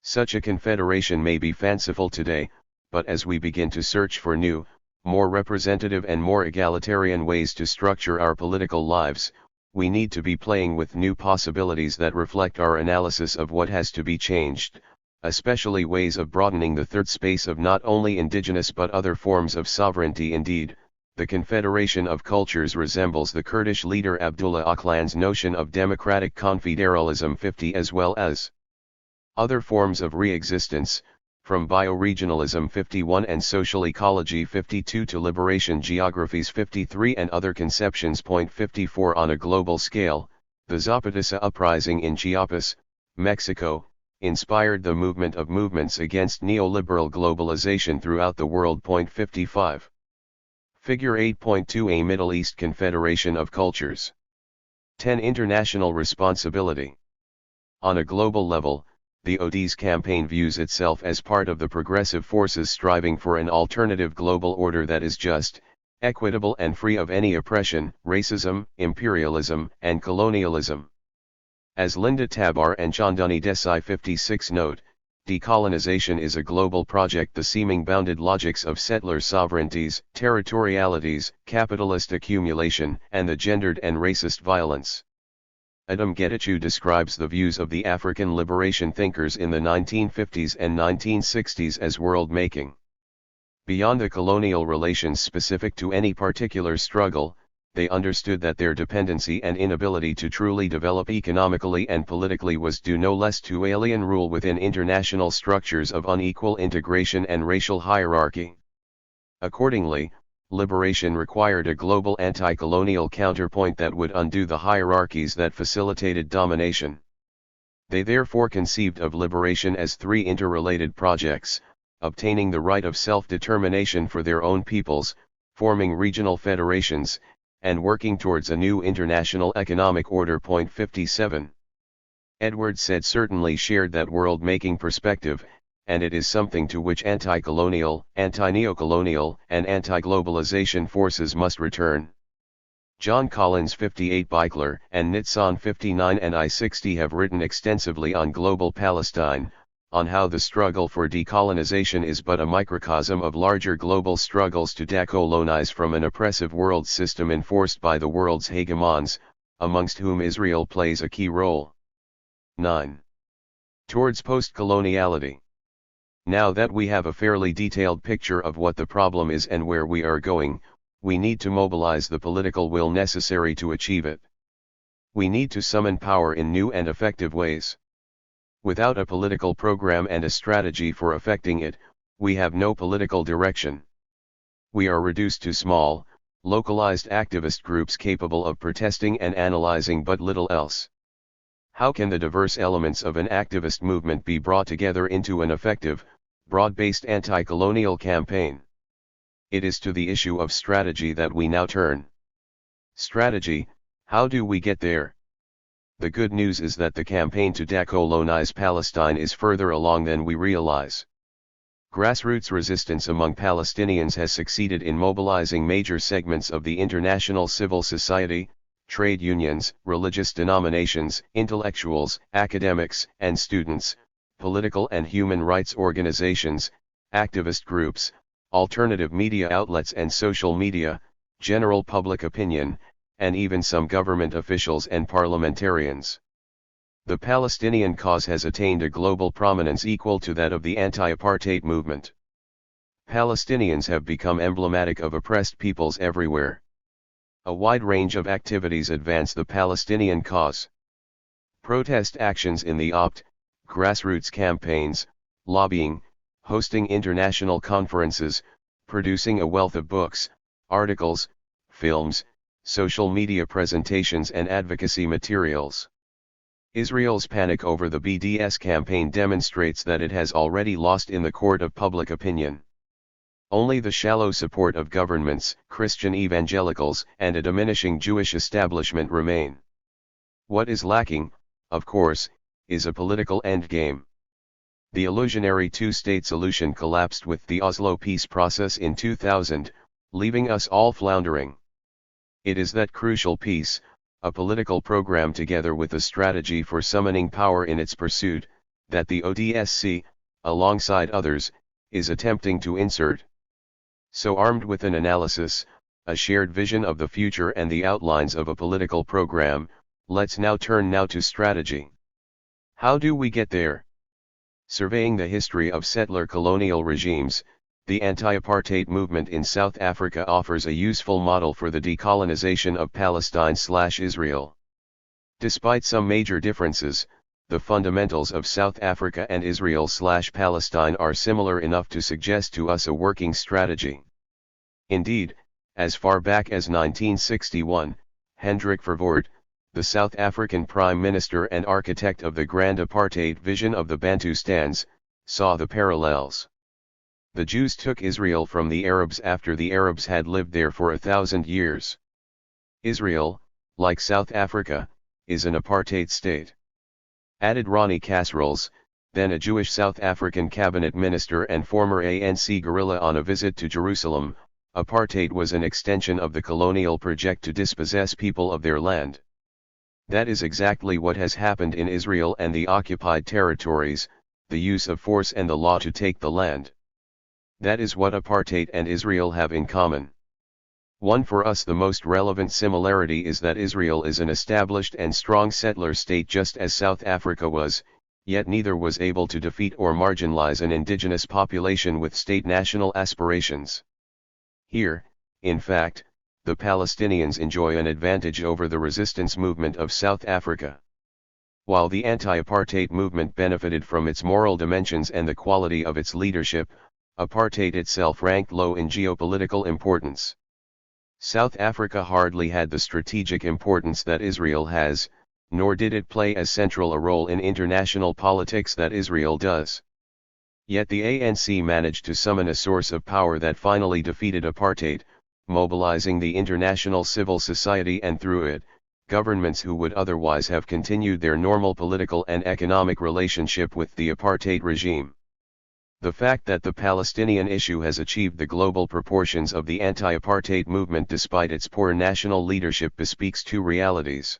Such a confederation may be fanciful today, but as we begin to search for new, more representative and more egalitarian ways to structure our political lives, we need to be playing with new possibilities that reflect our analysis of what has to be changed, especially ways of broadening the third space of not only indigenous but other forms of sovereignty. Indeed, the Confederation of Cultures resembles the Kurdish leader Abdullah Öcalan's notion of democratic confederalism 50 as well as other forms of re-existence, from bioregionalism 51 and social ecology 52 to liberation geographies 53 and other conceptions. 54 On a global scale, the Zapatista uprising in Chiapas, Mexico, inspired the movement of movements against neoliberal globalization throughout the world. 55. Figure 8.2 A Middle East Confederation of Cultures. 10 International responsibility. On a global level, the OD's campaign views itself as part of the progressive forces striving for an alternative global order that is just, equitable and free of any oppression, racism, imperialism, and colonialism. As Linda Tabar and Chandani Desai 56 note, decolonization is a global project. The seeming bounded logics of settler sovereignties, territorialities, capitalist accumulation, and the gendered and racist violence. Adam Getachew describes the views of the African liberation thinkers in the 1950s and 1960s as world-making. Beyond the colonial relations specific to any particular struggle, they understood that their dependency and inability to truly develop economically and politically was due no less to alien rule within international structures of unequal integration and racial hierarchy. Accordingly, liberation required a global anti-colonial counterpoint that would undo the hierarchies that facilitated domination. They therefore conceived of liberation as three interrelated projects: obtaining the right of self-determination for their own peoples, forming regional federations, and working towards a new international economic order. 57. Edward Said certainly shared that world-making perspective, and it is something to which anti-colonial, anti-neocolonial, and anti-globalization forces must return. John Collins 58 Beikler and Nitsan 59 and I-60 have written extensively on global Palestine, on how the struggle for decolonization is but a microcosm of larger global struggles to decolonize from an oppressive world system enforced by the world's hegemons, amongst whom Israel plays a key role. 9. Towards post-coloniality. Now that we have a fairly detailed picture of what the problem is and where we are going, we need to mobilize the political will necessary to achieve it. We need to summon power in new and effective ways. Without a political program and a strategy for effecting it, we have no political direction. We are reduced to small, localized activist groups capable of protesting and analyzing but little else. How can the diverse elements of an activist movement be brought together into an effective, broad-based anti-colonial campaign? It is to the issue of strategy that we now turn. Strategy, how do we get there? The good news is that the campaign to decolonize Palestine is further along than we realize. Grassroots resistance among Palestinians has succeeded in mobilizing major segments of the international civil society, trade unions, religious denominations, intellectuals, academics, and students, political and human rights organizations, activist groups, alternative media outlets and social media, general public opinion, and even some government officials and parliamentarians. The Palestinian cause has attained a global prominence equal to that of the anti-apartheid movement. Palestinians have become emblematic of oppressed peoples everywhere. A wide range of activities advance the Palestinian cause. Protest actions in the opt, grassroots campaigns, lobbying, hosting international conferences, producing a wealth of books, articles, films, social media presentations and advocacy materials. Israel's panic over the BDS campaign demonstrates that it has already lost in the court of public opinion. Only the shallow support of governments, Christian evangelicals, and a diminishing Jewish establishment remain. What is lacking, of course, is a political endgame. The illusionary two-state solution collapsed with the Oslo peace process in 2000, leaving us all floundering. It is that crucial piece, a political program together with a strategy for summoning power in its pursuit, that the ODSC, alongside others, is attempting to insert. So armed with an analysis, a shared vision of the future and the outlines of a political program, let's now turn to strategy. How do we get there? Surveying the history of settler colonial regimes, the anti-apartheid movement in South Africa offers a useful model for the decolonization of Palestine/Israel. Despite some major differences, the fundamentals of South Africa and Israel/Palestine are similar enough to suggest to us a working strategy. Indeed, as far back as 1961, Hendrik Verwoerd, the South African Prime Minister and architect of the Grand Apartheid vision of the Bantustans, saw the parallels. The Jews took Israel from the Arabs after the Arabs had lived there for 1,000 years. Israel, like South Africa, is an apartheid state. Added Ronnie Kasrils, then a Jewish South African cabinet minister and former ANC guerrilla on a visit to Jerusalem, apartheid was an extension of the colonial project to dispossess people of their land. That is exactly what has happened in Israel and the occupied territories, the use of force and the law to take the land. That is what apartheid and Israel have in common. One for us the most relevant similarity is that Israel is an established and strong settler state just as South Africa was, yet neither was able to defeat or marginalize an indigenous population with state-national aspirations. Here, in fact, the Palestinians enjoy an advantage over the resistance movement of South Africa. While the anti-apartheid movement benefited from its moral dimensions and the quality of its leadership, apartheid itself ranked low in geopolitical importance. South Africa hardly had the strategic importance that Israel has, nor did it play as central a role in international politics that Israel does. Yet the ANC managed to summon a source of power that finally defeated apartheid, mobilizing the international civil society and through it, governments who would otherwise have continued their normal political and economic relationship with the apartheid regime. The fact that the Palestinian issue has achieved the global proportions of the anti-apartheid movement despite its poor national leadership bespeaks two realities.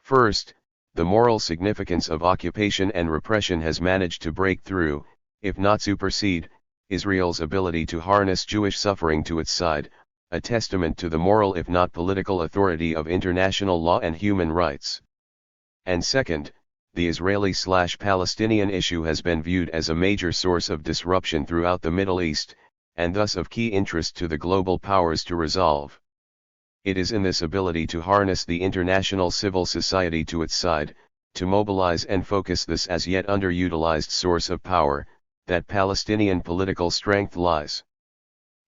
First, the moral significance of occupation and repression has managed to break through, if not supersede, Israel's ability to harness Jewish suffering to its side, a testament to the moral if not political authority of international law and human rights. And second, the Israeli/Palestinian issue has been viewed as a major source of disruption throughout the Middle East, and thus of key interest to the global powers to resolve. It is in this ability to harness the international civil society to its side, to mobilize and focus this as yet underutilized source of power, that Palestinian political strength lies.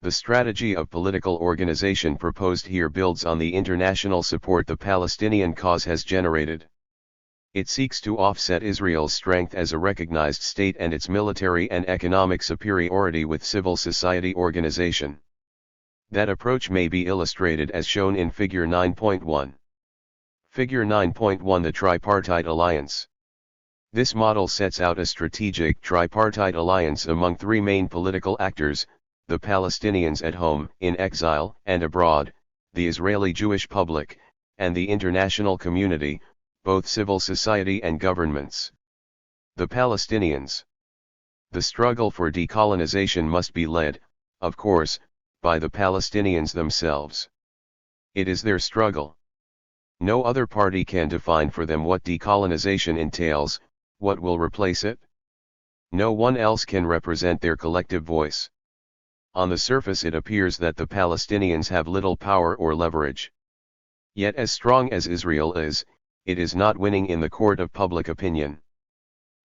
The strategy of political organization proposed here builds on the international support the Palestinian cause has generated. It seeks to offset Israel's strength as a recognized state and its military and economic superiority with civil society organization. That approach may be illustrated as shown in Figure 9.1. Figure 9.1 The Tripartite Alliance. This model sets out a strategic tripartite alliance among three main political actors: the Palestinians at home, in exile, and abroad, the Israeli Jewish public, and the international community, both civil society and governments. The Palestinians. The struggle for decolonization must be led, of course, by the Palestinians themselves. It is their struggle. No other party can define for them what decolonization entails, what will replace it. No one else can represent their collective voice. On the surface it appears that the Palestinians have little power or leverage. Yet as strong as Israel is, it is not winning in the court of public opinion.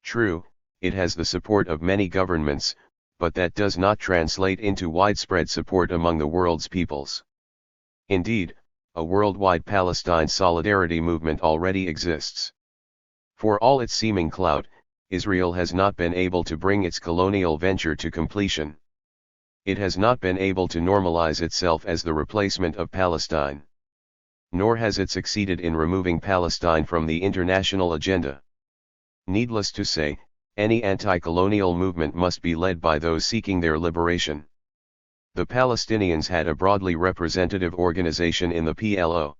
True, it has the support of many governments, but that does not translate into widespread support among the world's peoples. Indeed, a worldwide Palestine solidarity movement already exists. For all its seeming clout, Israel has not been able to bring its colonial venture to completion. It has not been able to normalize itself as the replacement of Palestine. Nor has it succeeded in removing Palestine from the international agenda. Needless to say, any anti-colonial movement must be led by those seeking their liberation. The Palestinians had a broadly representative organization in the PLO.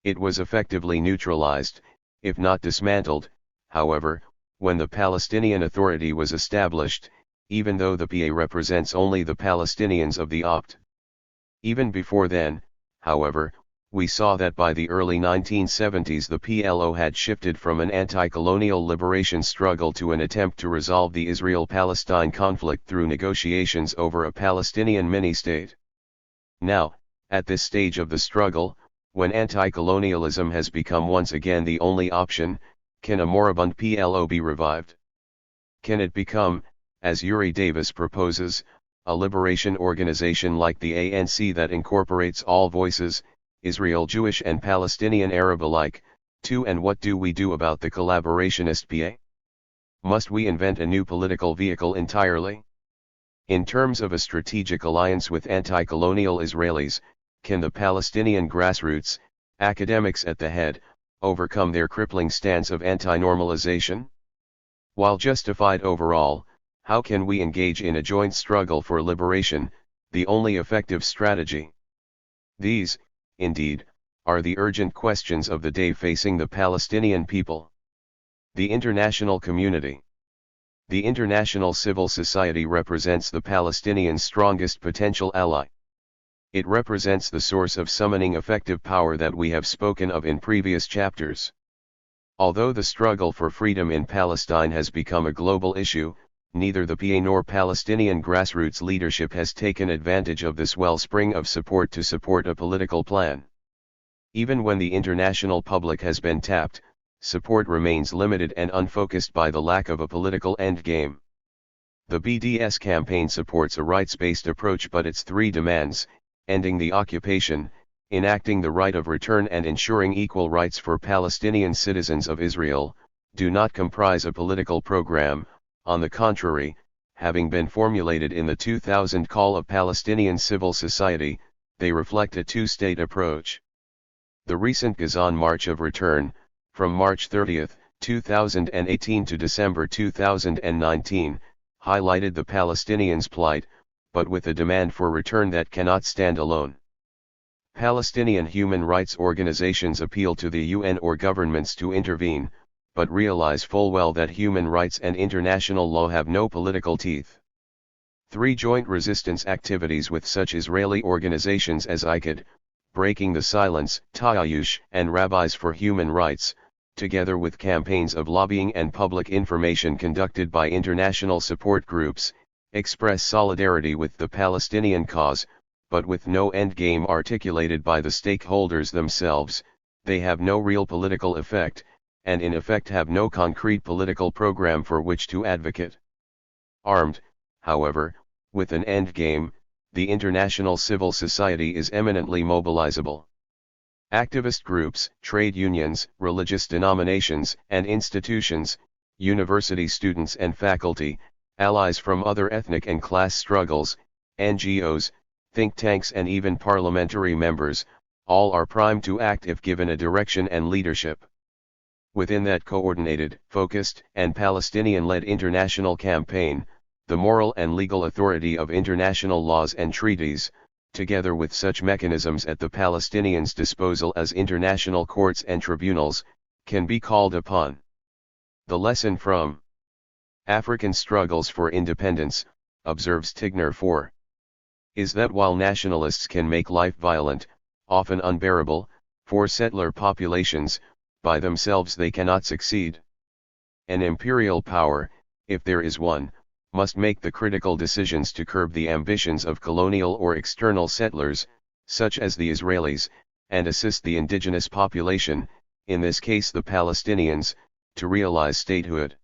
It was effectively neutralized, if not dismantled, however, when the Palestinian Authority was established, even though the PA represents only the Palestinians of the OPT. Even before then, however, we saw that by the early 1970s the PLO had shifted from an anti-colonial liberation struggle to an attempt to resolve the Israel-Palestine conflict through negotiations over a Palestinian mini-state. Now, at this stage of the struggle, when anti-colonialism has become once again the only option, can a moribund PLO be revived? Can it become, as Uri Davis proposes, a liberation organization like the ANC that incorporates all voices, Israel Jewish and Palestinian Arab alike, too? And what do we do about the collaborationist PA? Must we invent a new political vehicle entirely? In terms of a strategic alliance with anti-colonial Israelis, can the Palestinian grassroots, academics at the head, overcome their crippling stance of anti-normalization? While justified overall, how can we engage in a joint struggle for liberation, the only effective strategy? These, indeed, are the urgent questions of the day facing the Palestinian people. The international community. The international civil society represents the Palestinians' strongest potential ally. It represents the source of summoning effective power that we have spoken of in previous chapters. Although the struggle for freedom in Palestine has become a global issue, neither the PA nor Palestinian grassroots leadership has taken advantage of this wellspring of support to support a political plan. Even when the international public has been tapped, support remains limited and unfocused by the lack of a political endgame. The BDS campaign supports a rights-based approach, but its three demands, ending the occupation, enacting the right of return and ensuring equal rights for Palestinian citizens of Israel, do not comprise a political program. On the contrary, having been formulated in the 2000 Call of Palestinian Civil Society, they reflect a two-state approach. The recent Gazan March of Return, from March 30, 2018 to December 2019, highlighted the Palestinians' plight, but with a demand for return that cannot stand alone. Palestinian human rights organizations appeal to the UN or governments to intervene, but realize full well that human rights and international law have no political teeth. Three joint resistance activities with such Israeli organizations as ICAD, Breaking the Silence, Tayush, and Rabbis for Human Rights, together with campaigns of lobbying and public information conducted by international support groups, express solidarity with the Palestinian cause, but with no endgame articulated by the stakeholders themselves, they have no real political effect, and in effect have no concrete political program for which to advocate. Armed, however, with an endgame, the international civil society is eminently mobilizable. Activist groups, trade unions, religious denominations and institutions, university students and faculty, allies from other ethnic and class struggles, NGOs, think tanks and even parliamentary members, all are primed to act if given a direction and leadership. Within that coordinated, focused, and Palestinian-led international campaign, the moral and legal authority of international laws and treaties, together with such mechanisms at the Palestinians' disposal as international courts and tribunals, can be called upon. The lesson from African struggles for independence, observes Tigner 4, is that while nationalists can make life violent, often unbearable, for settler populations, by themselves they cannot succeed. An imperial power, if there is one, must make the critical decisions to curb the ambitions of colonial or external settlers, such as the Israelis, and assist the indigenous population, in this case the Palestinians, to realize statehood.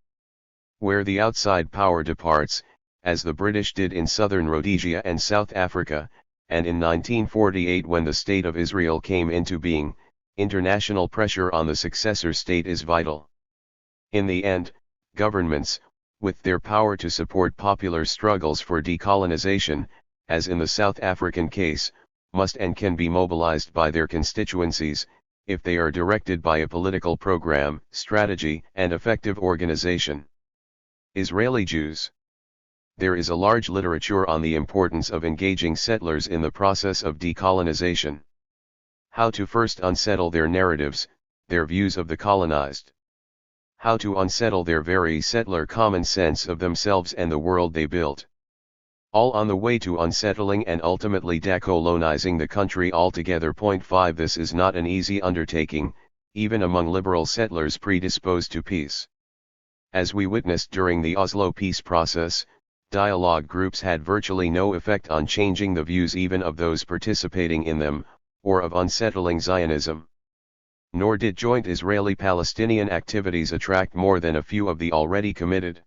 Where the outside power departs, as the British did in southern Rhodesia and South Africa, and in 1948 when the State of Israel came into being, international pressure on the successor state is vital. In the end, governments, with their power to support popular struggles for decolonization, as in the South African case, must and can be mobilized by their constituencies, if they are directed by a political program, strategy, and effective organization. Israeli Jews. There is a large literature on the importance of engaging settlers in the process of decolonization. How to first unsettle their narratives, their views of the colonized. How to unsettle their very settler common sense of themselves and the world they built. All on the way to unsettling and ultimately decolonizing the country altogether. 5 This is not an easy undertaking, even among liberal settlers predisposed to peace. As we witnessed during the Oslo peace process, dialogue groups had virtually no effect on changing the views even of those participating in them, or of unsettling Zionism. Nor did joint Israeli-Palestinian activities attract more than a few of the already committed.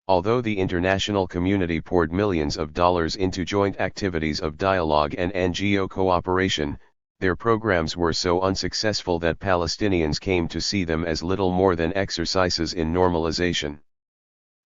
Although the international community poured millions of dollars into joint activities of dialogue and NGO cooperation, their programs were so unsuccessful that Palestinians came to see them as little more than exercises in normalization.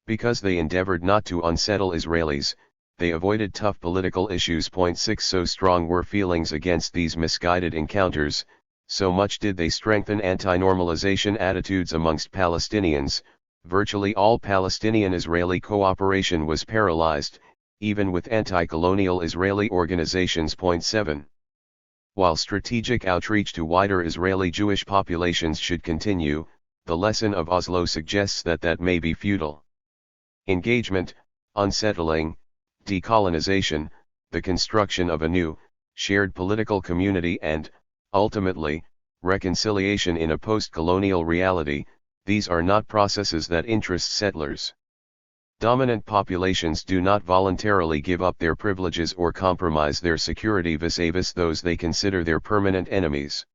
Because they endeavored not to unsettle Israelis, they avoided tough political issues. 6 So strong were feelings against these misguided encounters, so much did they strengthen anti-normalization attitudes amongst Palestinians, virtually all Palestinian-Israeli cooperation was paralyzed, even with anti-colonial Israeli organizations. 7 While strategic outreach to wider Israeli Jewish populations should continue, the lesson of Oslo suggests that may be futile. Engagement, unsettling, decolonization, the construction of a new, shared political community and, ultimately, reconciliation in a post-colonial reality, these are not processes that interest settlers. Dominant populations do not voluntarily give up their privileges or compromise their security vis-a-vis those they consider their permanent enemies.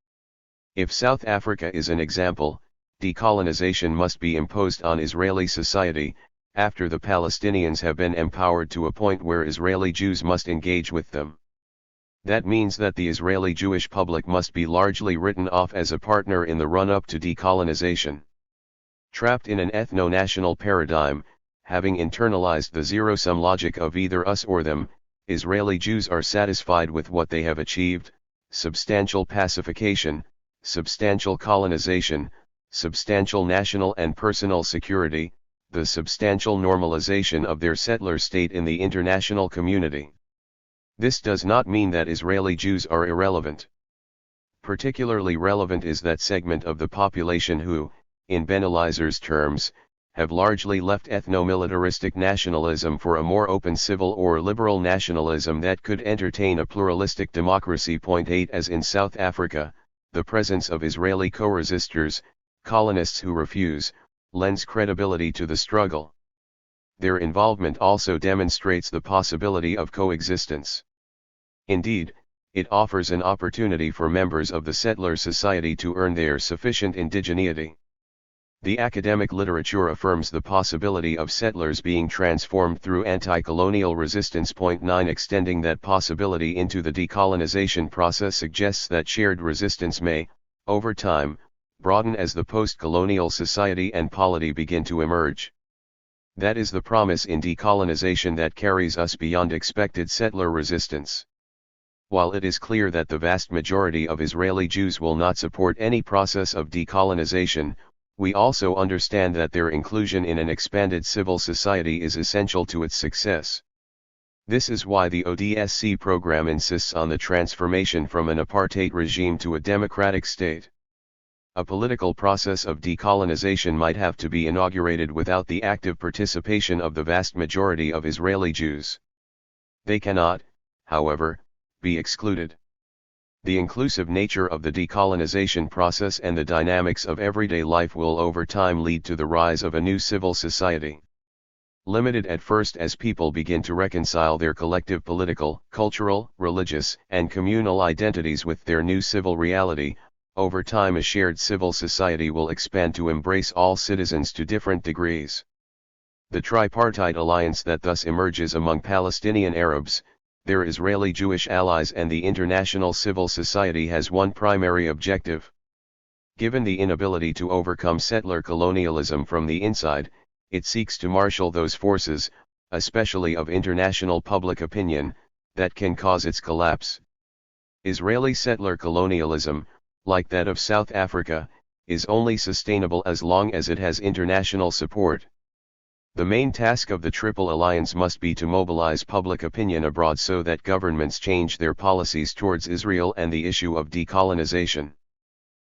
If South Africa is an example, decolonization must be imposed on Israeli society, after the Palestinians have been empowered to a point where Israeli Jews must engage with them. That means that the Israeli Jewish public must be largely written off as a partner in the run-up to decolonization. Trapped in an ethno-national paradigm, having internalized the zero-sum logic of either us or them, Israeli Jews are satisfied with what they have achieved: substantial pacification, substantial colonization, substantial national and personal security, the substantial normalization of their settler state in the international community. This does not mean that Israeli Jews are irrelevant. Particularly relevant is that segment of the population who, in Ben Elizer's terms, have largely left ethno-militaristic nationalism for a more open civil or liberal nationalism that could entertain a pluralistic democracy. 8 As in South Africa, the presence of Israeli co-resistors, colonists who refuse, lends credibility to the struggle. their involvement also demonstrates the possibility of coexistence. Indeed, it offers an opportunity for members of the settler society to earn their sufficient indigeneity. The academic literature affirms the possibility of settlers being transformed through anti-colonial resistance. 9 Extending that possibility into the decolonization process suggests that shared resistance may, over time, broaden as the post-colonial society and polity begin to emerge. That is the promise in decolonization that carries us beyond expected settler resistance. While it is clear that the vast majority of Israeli Jews will not support any process of decolonization, we also understand that their inclusion in an expanded civil society is essential to its success. This is why the ODSC program insists on the transformation from an apartheid regime to a democratic state. A political process of decolonization might have to be inaugurated without the active participation of the vast majority of Israeli Jews. They cannot, however, be excluded. The inclusive nature of the decolonization process and the dynamics of everyday life will over time lead to the rise of a new civil society. Limited at first as people begin to reconcile their collective political, cultural, religious, and communal identities with their new civil reality, over time a shared civil society will expand to embrace all citizens to different degrees. The tripartite alliance that thus emerges among Palestinian Arabs, their Israeli Jewish allies and the international civil society has one primary objective. Given the inability to overcome settler colonialism from the inside, it seeks to marshal those forces, especially of international public opinion, that can cause its collapse. Israeli settler colonialism, like that of South Africa, is only sustainable as long as it has international support. The main task of the Triple Alliance must be to mobilize public opinion abroad so that governments change their policies towards Israel and the issue of decolonization.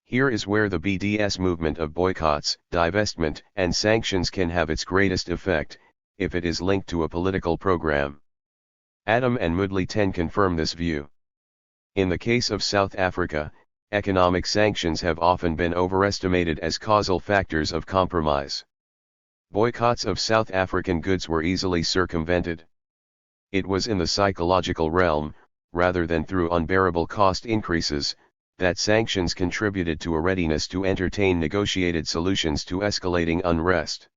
Here is where the BDS movement of boycotts, divestment, and sanctions can have its greatest effect, if it is linked to a political program. Adam and Moodley 10 confirm this view. In the case of South Africa, economic sanctions have often been overestimated as causal factors of compromise. Boycotts of South African goods were easily circumvented. It was in the psychological realm, rather than through unbearable cost increases, that sanctions contributed to a readiness to entertain negotiated solutions to escalating unrest.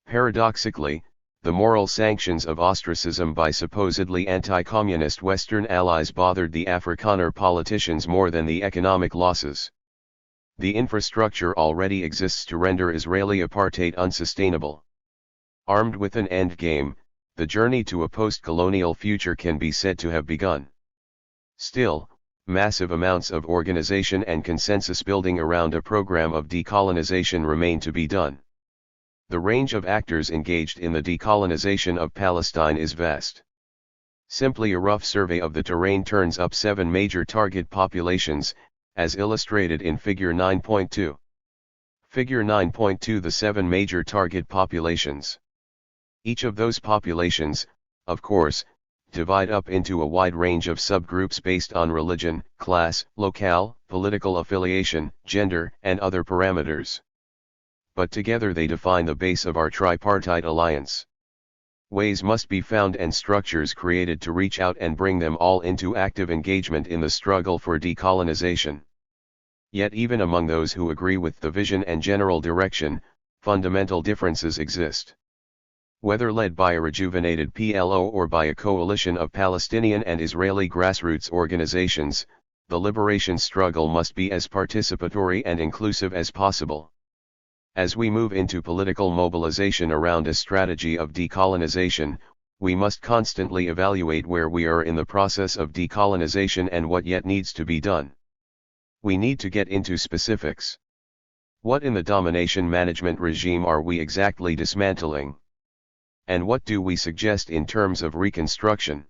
Paradoxically, the moral sanctions of ostracism by supposedly anti-communist Western allies bothered the Afrikaner politicians more than the economic losses. The infrastructure already exists to render Israeli apartheid unsustainable. Armed with an endgame, the journey to a post-colonial future can be said to have begun. Still, massive amounts of organization and consensus building around a program of decolonization remain to be done. The range of actors engaged in the decolonization of Palestine is vast. Simply a rough survey of the terrain turns up 7 major target populations, as illustrated in Figure 9.2. Figure 9.2 The 7 major target populations. Each of those populations, of course, divide up into a wide range of subgroups based on religion, class, locale, political affiliation, gender, and other parameters. But together they define the base of our tripartite alliance. Ways must be found and structures created to reach out and bring them all into active engagement in the struggle for decolonization. Yet even among those who agree with the vision and general direction, fundamental differences exist. Whether led by a rejuvenated PLO or by a coalition of Palestinian and Israeli grassroots organizations, the liberation struggle must be as participatory and inclusive as possible. As we move into political mobilization around a strategy of decolonization, we must constantly evaluate where we are in the process of decolonization and what yet needs to be done. We need to get into specifics. What in the domination management regime are we exactly dismantling? And what do we suggest in terms of reconstruction?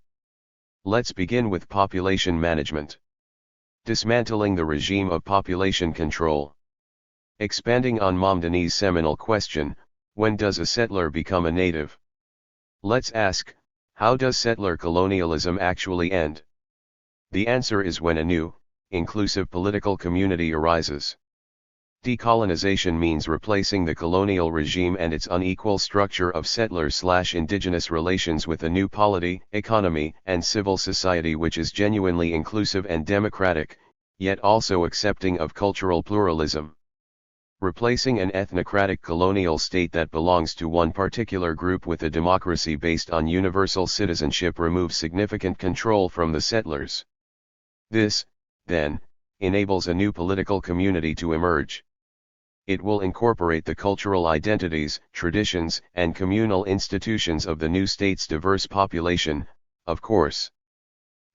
Let's begin with population management. Dismantling the regime of population control. Expanding on Mamdani's seminal question, when does a settler become a native? Let's ask, how does settler colonialism actually end? The answer is when a new, inclusive political community arises. Decolonization means replacing the colonial regime and its unequal structure of settler-slash-indigenous relations with a new polity, economy, and civil society which is genuinely inclusive and democratic, yet also accepting of cultural pluralism. Replacing an ethnocratic colonial state that belongs to one particular group with a democracy based on universal citizenship removes significant control from the settlers. This, then, enables a new political community to emerge. It will incorporate the cultural identities, traditions, and communal institutions of the new state's diverse population, of course.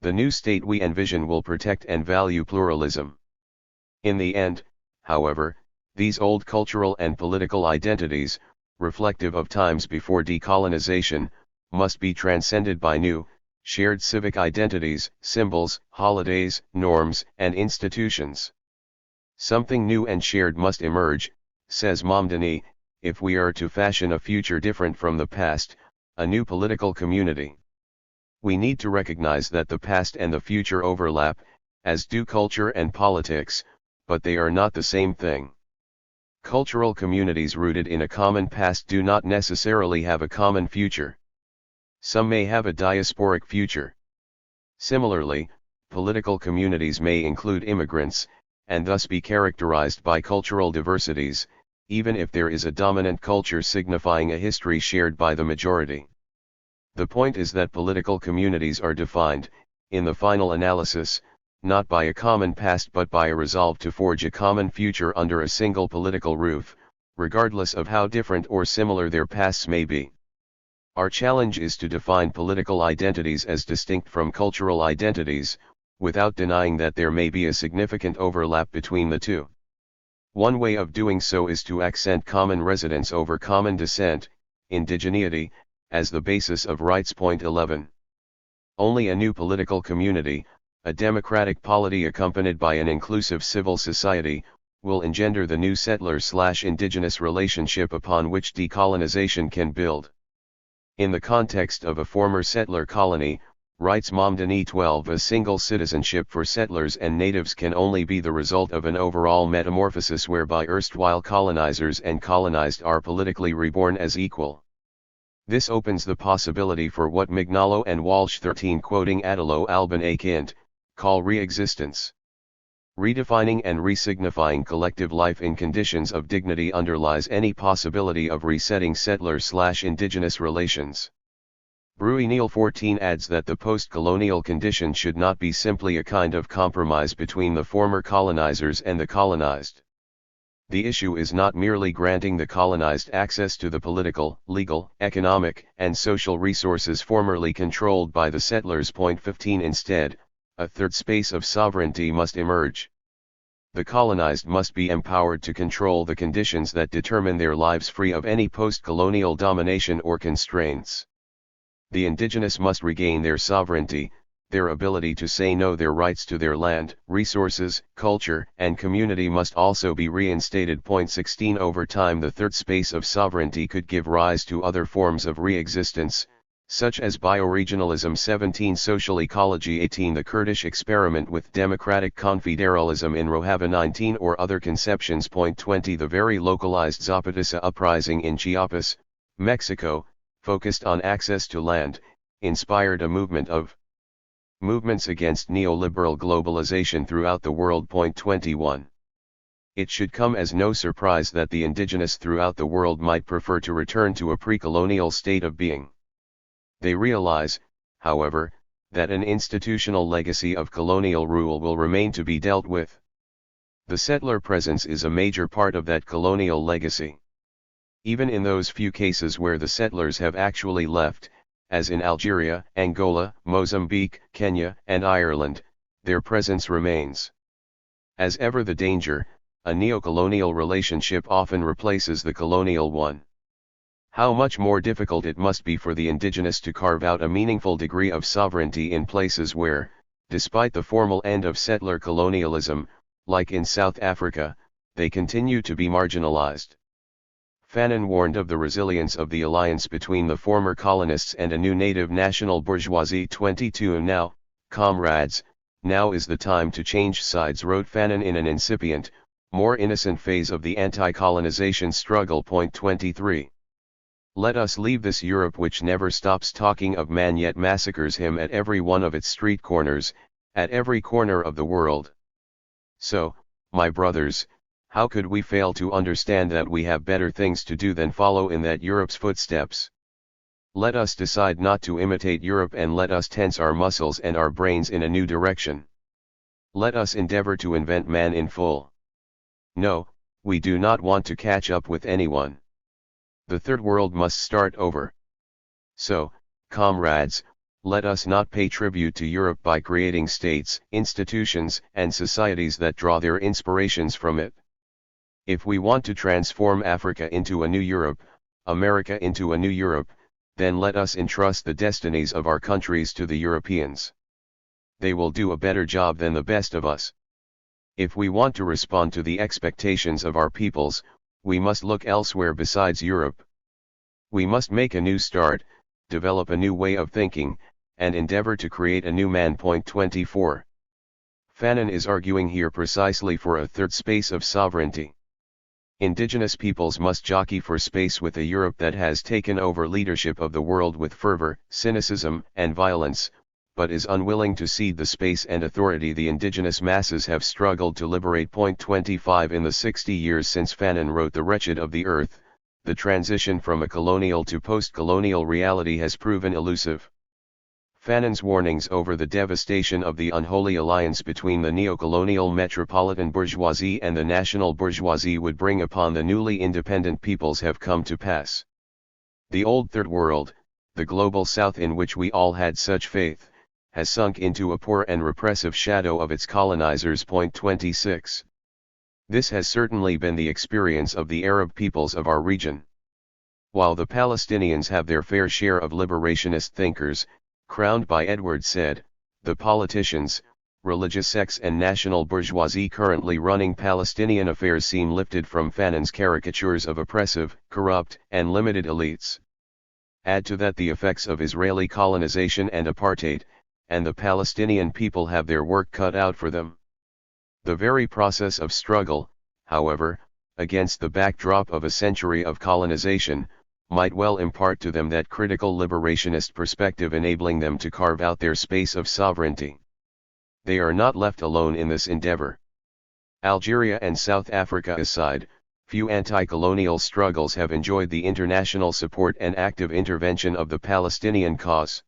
The new state we envision will protect and value pluralism. In the end, however, these old cultural and political identities, reflective of times before decolonization, must be transcended by new, shared civic identities, symbols, holidays, norms, and institutions. Something new and shared must emerge, says Mamdani, if we are to fashion a future different from the past, a new political community. We need to recognize that the past and the future overlap, as do culture and politics, but they are not the same thing. Cultural communities rooted in a common past do not necessarily have a common future. Some may have a diasporic future. Similarly, political communities may include immigrants, and thus be characterized by cultural diversities, even if there is a dominant culture signifying a history shared by the majority. The point is that political communities are defined, in the final analysis, not by a common past but by a resolve to forge a common future under a single political roof, regardless of how different or similar their pasts may be. Our challenge is to define political identities as distinct from cultural identities, without denying that there may be a significant overlap between the two. One way of doing so is to accent common residence over common descent, indigeneity, as the basis of rights. Point 11. Only a new political community, a democratic polity accompanied by an inclusive civil society, will engender the new settler-slash-indigenous relationship upon which decolonization can build. In the context of a former settler colony, writes Mamdani 12, a single citizenship for settlers and natives can only be the result of an overall metamorphosis whereby erstwhile colonizers and colonized are politically reborn as equal. This opens the possibility for what Mignolo and Walsh 13 quoting Attilo Alban A. Kint, call re-existence. Redefining and resignifying collective life in conditions of dignity underlies any possibility of resetting settler-slash-indigenous relations. Bruy-Neal 14 adds that the post-colonial condition should not be simply a kind of compromise between the former colonizers and the colonized. The issue is not merely granting the colonized access to the political, legal, economic, and social resources formerly controlled by the settlers. Point 15. Instead, a third space of sovereignty must emerge. The colonized must be empowered to control the conditions that determine their lives free of any post-colonial domination or constraints. The indigenous must regain their sovereignty, their ability to say no. Their rights to their land, resources, culture, and community must also be reinstated. Point 16. Over time, the third space of sovereignty could give rise to other forms of re-existence, such as bioregionalism. 17. Social ecology. 18. The Kurdish experiment with democratic confederalism in Rojava. 19. Or other conceptions. Point 20. The very localized Zapatista uprising in Chiapas, Mexico, focused on access to land, inspired a movement of movements against neoliberal globalization throughout the world. Point 21. It should come as no surprise that the indigenous throughout the world might prefer to return to a pre-colonial state of being. They realize, however, that an institutional legacy of colonial rule will remain to be dealt with. The settler presence is a major part of that colonial legacy. Even in those few cases where the settlers have actually left, as in Algeria, Angola, Mozambique, Kenya, and Ireland, their presence remains. As ever, the danger, a neocolonial relationship often replaces the colonial one. How much more difficult it must be for the indigenous to carve out a meaningful degree of sovereignty in places where, despite the formal end of settler colonialism, like in South Africa, they continue to be marginalized. Fanon warned of the resilience of the alliance between the former colonists and a new native national bourgeoisie. 22. Now, comrades, now is the time to change sides, wrote Fanon in an incipient, more innocent phase of the anti-colonization struggle. Point 23. Let us leave this Europe which never stops talking of man yet massacres him at every one of its street corners, at every corner of the world. So, my brothers, how could we fail to understand that we have better things to do than follow in that Europe's footsteps? Let us decide not to imitate Europe, and let us tense our muscles and our brains in a new direction. Let us endeavor to invent man in full. No, we do not want to catch up with anyone. The third world must start over. So, comrades, let us not pay tribute to Europe by creating states, institutions, and societies that draw their inspirations from it. If we want to transform Africa into a new Europe, America into a new Europe, then let us entrust the destinies of our countries to the Europeans. They will do a better job than the best of us. If we want to respond to the expectations of our peoples, we must look elsewhere besides Europe. We must make a new start, develop a new way of thinking, and endeavor to create a new man. Point 24. Fanon is arguing here precisely for a third space of sovereignty. Indigenous peoples must jockey for space with a Europe that has taken over leadership of the world with fervor, cynicism, and violence, but is unwilling to cede the space and authority the indigenous masses have struggled to liberate. Point 25. In the 60 years since Fanon wrote The Wretched of the Earth, the transition from a colonial to post-colonial reality has proven elusive. Fanon's warnings over the devastation of the unholy alliance between the neocolonial metropolitan bourgeoisie and the national bourgeoisie would bring upon the newly independent peoples have come to pass. The old Third World, the global South in which we all had such faith, has sunk into a poor and repressive shadow of its colonizers. Point 26. This has certainly been the experience of the Arab peoples of our region. While the Palestinians have their fair share of liberationist thinkers, crowned by Edward Said, the politicians, religious sects and national bourgeoisie currently running Palestinian affairs seem lifted from Fanon's caricatures of oppressive, corrupt, and limited elites. Add to that the effects of Israeli colonization and apartheid, and the Palestinian people have their work cut out for them. The very process of struggle, however, against the backdrop of a century of colonization, might well impart to them that critical liberationist perspective enabling them to carve out their space of sovereignty. They are not left alone in this endeavor. Algeria and South Africa aside, few anti-colonial struggles have enjoyed the international support and active intervention of the Palestinian cause.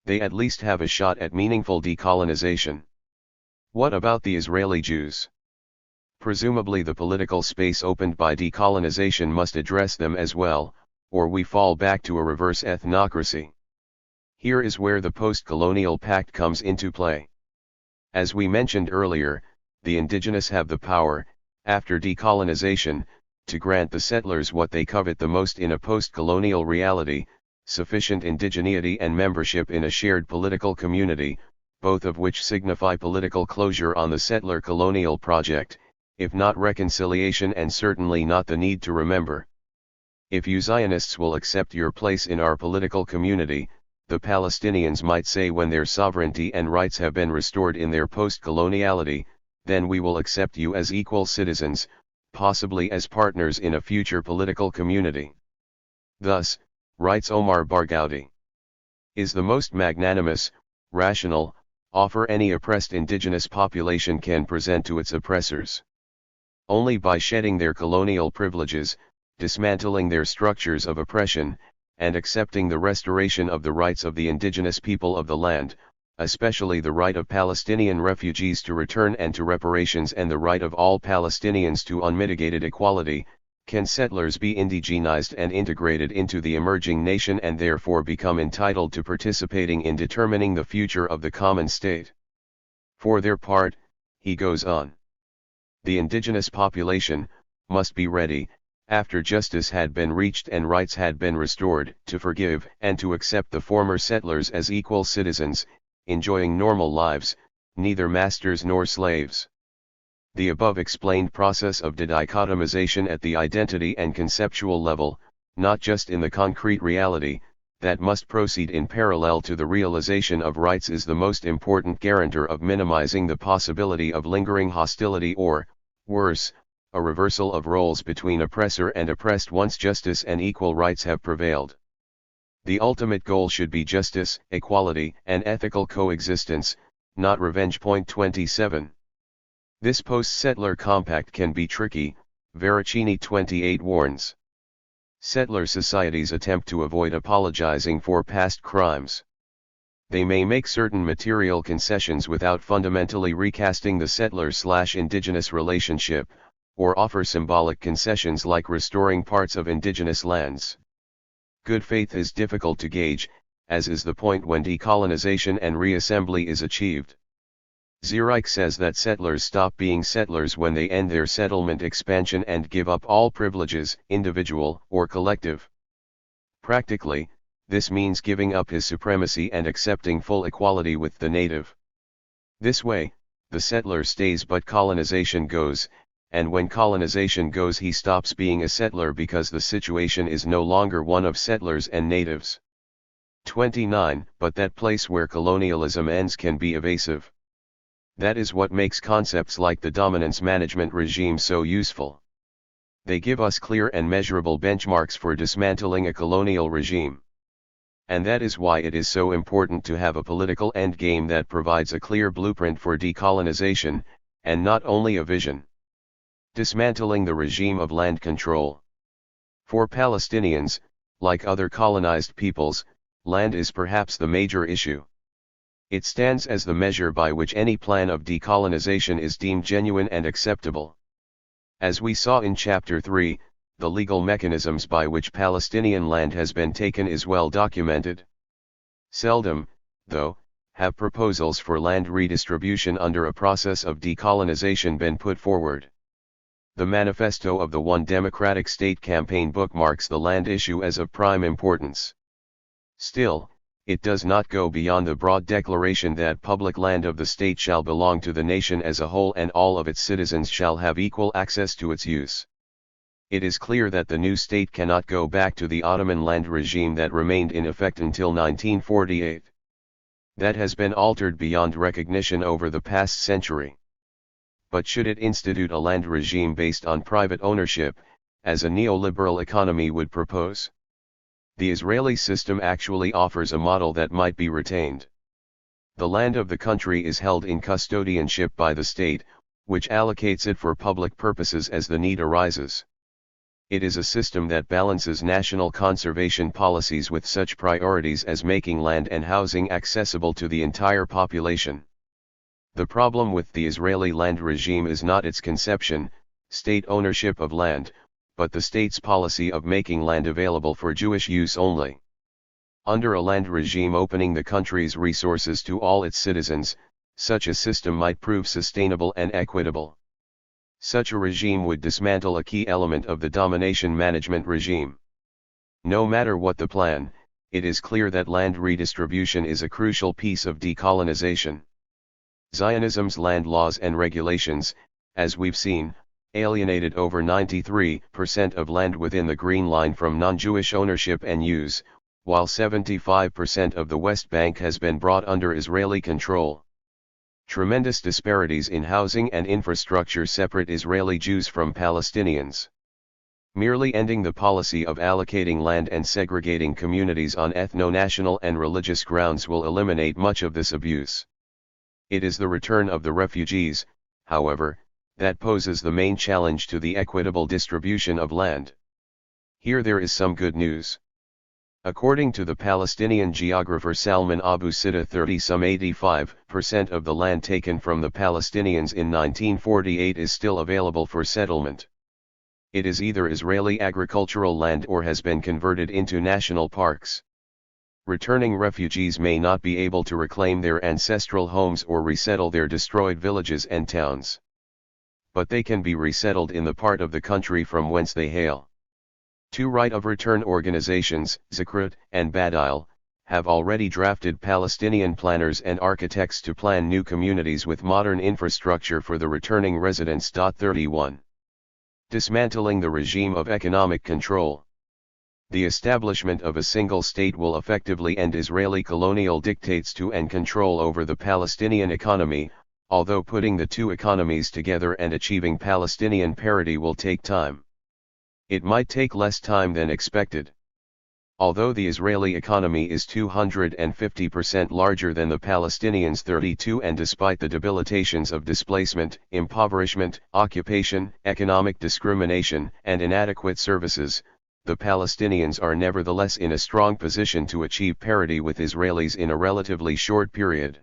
They at least have a shot at meaningful decolonization. What about the Israeli Jews? Presumably the political space opened by decolonization must address them as well, or we fall back to a reverse ethnocracy. Here is where the post-colonial pact comes into play. As we mentioned earlier, the indigenous have the power, after decolonization, to grant the settlers what they covet the most in a post-colonial reality, sufficient indigeneity and membership in a shared political community, both of which signify political closure on the settler colonial project, if not reconciliation and certainly not the need to remember. If you Zionists will accept your place in our political community, the Palestinians might say when their sovereignty and rights have been restored in their post-coloniality, then we will accept you as equal citizens, possibly as partners in a future political community. Thus, writes Omar Barghouti, is the most magnanimous, rational, offer any oppressed indigenous population can present to its oppressors. Only by shedding their colonial privileges, dismantling their structures of oppression, and accepting the restoration of the rights of the indigenous people of the land, especially the right of Palestinian refugees to return and to reparations and the right of all Palestinians to unmitigated equality, can settlers be indigenized and integrated into the emerging nation and therefore become entitled to participating in determining the future of the common state. For their part, he goes on, the indigenous population must be ready, after justice had been reached and rights had been restored, to forgive and to accept the former settlers as equal citizens, enjoying normal lives, neither masters nor slaves. The above explained process of de-dichotomization at the identity and conceptual level, not just in the concrete reality, that must proceed in parallel to the realization of rights is the most important guarantor of minimizing the possibility of lingering hostility or, Worse, a reversal of roles between oppressor and oppressed once justice and equal rights have prevailed. The ultimate goal should be justice, equality, and ethical coexistence, not revenge. 27. This post-settler compact can be tricky, Veracini 28 warns. Settler societies attempt to avoid apologizing for past crimes. They may make certain material concessions without fundamentally recasting the settler-slash-indigenous relationship, or offer symbolic concessions like restoring parts of indigenous lands. Good faith is difficult to gauge, as is the point when decolonization and reassembly is achieved. Zurich says that settlers stop being settlers when they end their settlement expansion and give up all privileges, individual or collective. Practically, this means giving up his supremacy and accepting full equality with the native. This way, the settler stays but colonization goes, and when colonization goes he stops being a settler because the situation is no longer one of settlers and natives. 29. But that place where colonialism ends can be evasive. That is what makes concepts like the dominance management regime so useful. They give us clear and measurable benchmarks for dismantling a colonial regime. And that is why it is so important to have a political endgame that provides a clear blueprint for decolonization, and not only a vision. Dismantling the regime of land control. For Palestinians, like other colonized peoples, land is perhaps the major issue. It stands as the measure by which any plan of decolonization is deemed genuine and acceptable. As we saw in Chapter 3, the legal mechanisms by which Palestinian land has been taken is well documented. Seldom, though, have proposals for land redistribution under a process of decolonization been put forward. The manifesto of the One Democratic State campaign bookmarks the land issue as of prime importance. Still, it does not go beyond the broad declaration that public land of the state shall belong to the nation as a whole and all of its citizens shall have equal access to its use. It is clear that the new state cannot go back to the Ottoman land regime that remained in effect until 1948. That has been altered beyond recognition over the past century. But should it institute a land regime based on private ownership, as a neoliberal economy would propose? The Israeli system actually offers a model that might be retained. The land of the country is held in custodianship by the state, which allocates it for public purposes as the need arises. It is a system that balances national conservation policies with such priorities as making land and housing accessible to the entire population. The problem with the Israeli land regime is not its conception, state ownership of land, but the state's policy of making land available for Jewish use only. Under a land regime opening the country's resources to all its citizens, such a system might prove sustainable and equitable. Such a regime would dismantle a key element of the domination management regime. No matter what the plan, it is clear that land redistribution is a crucial piece of decolonization. Zionism's land laws and regulations, as we've seen, alienated over 93% of land within the Green Line from non-Jewish ownership and use, while 75% of the West Bank has been brought under Israeli control. Tremendous disparities in housing and infrastructure separate Israeli Jews from Palestinians. Merely ending the policy of allocating land and segregating communities on ethno-national and religious grounds will eliminate much of this abuse. It is the return of the refugees, however, that poses the main challenge to the equitable distribution of land. Here there is some good news. According to the Palestinian geographer Salman Abu Sida, 85% of the land taken from the Palestinians in 1948 is still available for settlement. It is either Israeli agricultural land or has been converted into national parks. Returning refugees may not be able to reclaim their ancestral homes or resettle their destroyed villages and towns. But they can be resettled in the part of the country from whence they hail. Two right of return organizations, Zakrut and Badil, have already drafted Palestinian planners and architects to plan new communities with modern infrastructure for the returning residents. 31. Dismantling the regime of economic control. The establishment of a single state will effectively end Israeli colonial dictates to and control over the Palestinian economy, although putting the two economies together and achieving Palestinian parity will take time. It might take less time than expected. Although the Israeli economy is 250% larger than the Palestinians' 32%, and despite the debilitations of displacement, impoverishment, occupation, economic discrimination, and inadequate services, the Palestinians are nevertheless in a strong position to achieve parity with Israelis in a relatively short period.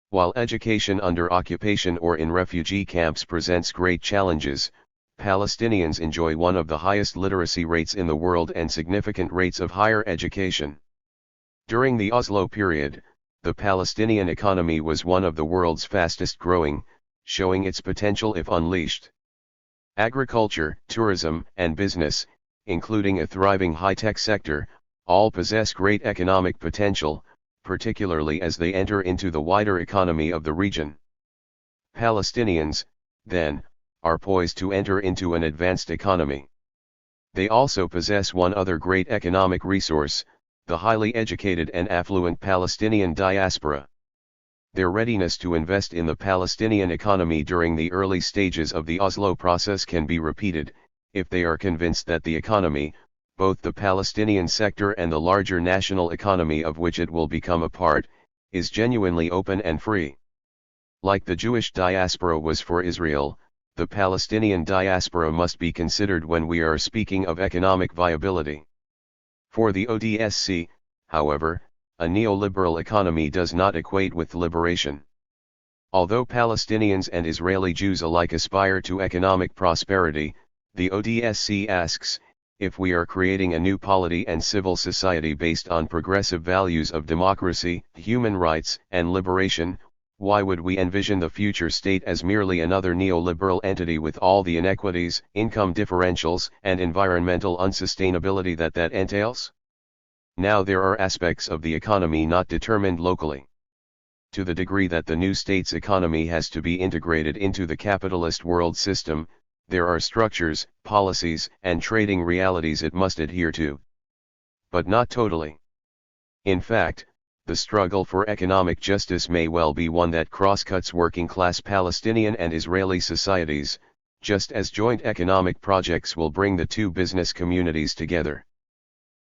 While education under occupation or in refugee camps presents great challenges, Palestinians enjoy one of the highest literacy rates in the world and significant rates of higher education. During the Oslo period, the Palestinian economy was one of the world's fastest growing, showing its potential if unleashed. Agriculture, tourism, and business, including a thriving high-tech sector, all possess great economic potential, particularly as they enter into the wider economy of the region. Palestinians, then, are poised to enter into an advanced economy. They also possess one other great economic resource, the highly educated and affluent Palestinian diaspora. Their readiness to invest in the Palestinian economy during the early stages of the Oslo process can be repeated, if they are convinced that the economy, both the Palestinian sector and the larger national economy of which it will become a part, is genuinely open and free. Like the Jewish diaspora was for Israel, the Palestinian diaspora must be considered when we are speaking of economic viability. For the ODSC, however, a neoliberal economy does not equate with liberation. Although Palestinians and Israeli Jews alike aspire to economic prosperity, the ODSC asks, if we are creating a new polity and civil society based on progressive values of democracy, human rights, and liberation, why would we envision the future state as merely another neoliberal entity with all the inequities, income differentials, and environmental unsustainability that entails? Now there are aspects of the economy not determined locally. To the degree that the new state's economy has to be integrated into the capitalist world system, there are structures, policies, and trading realities it must adhere to. But not totally. In fact, the struggle for economic justice may well be one that cross-cuts working-class Palestinian and Israeli societies, just as joint economic projects will bring the two business communities together.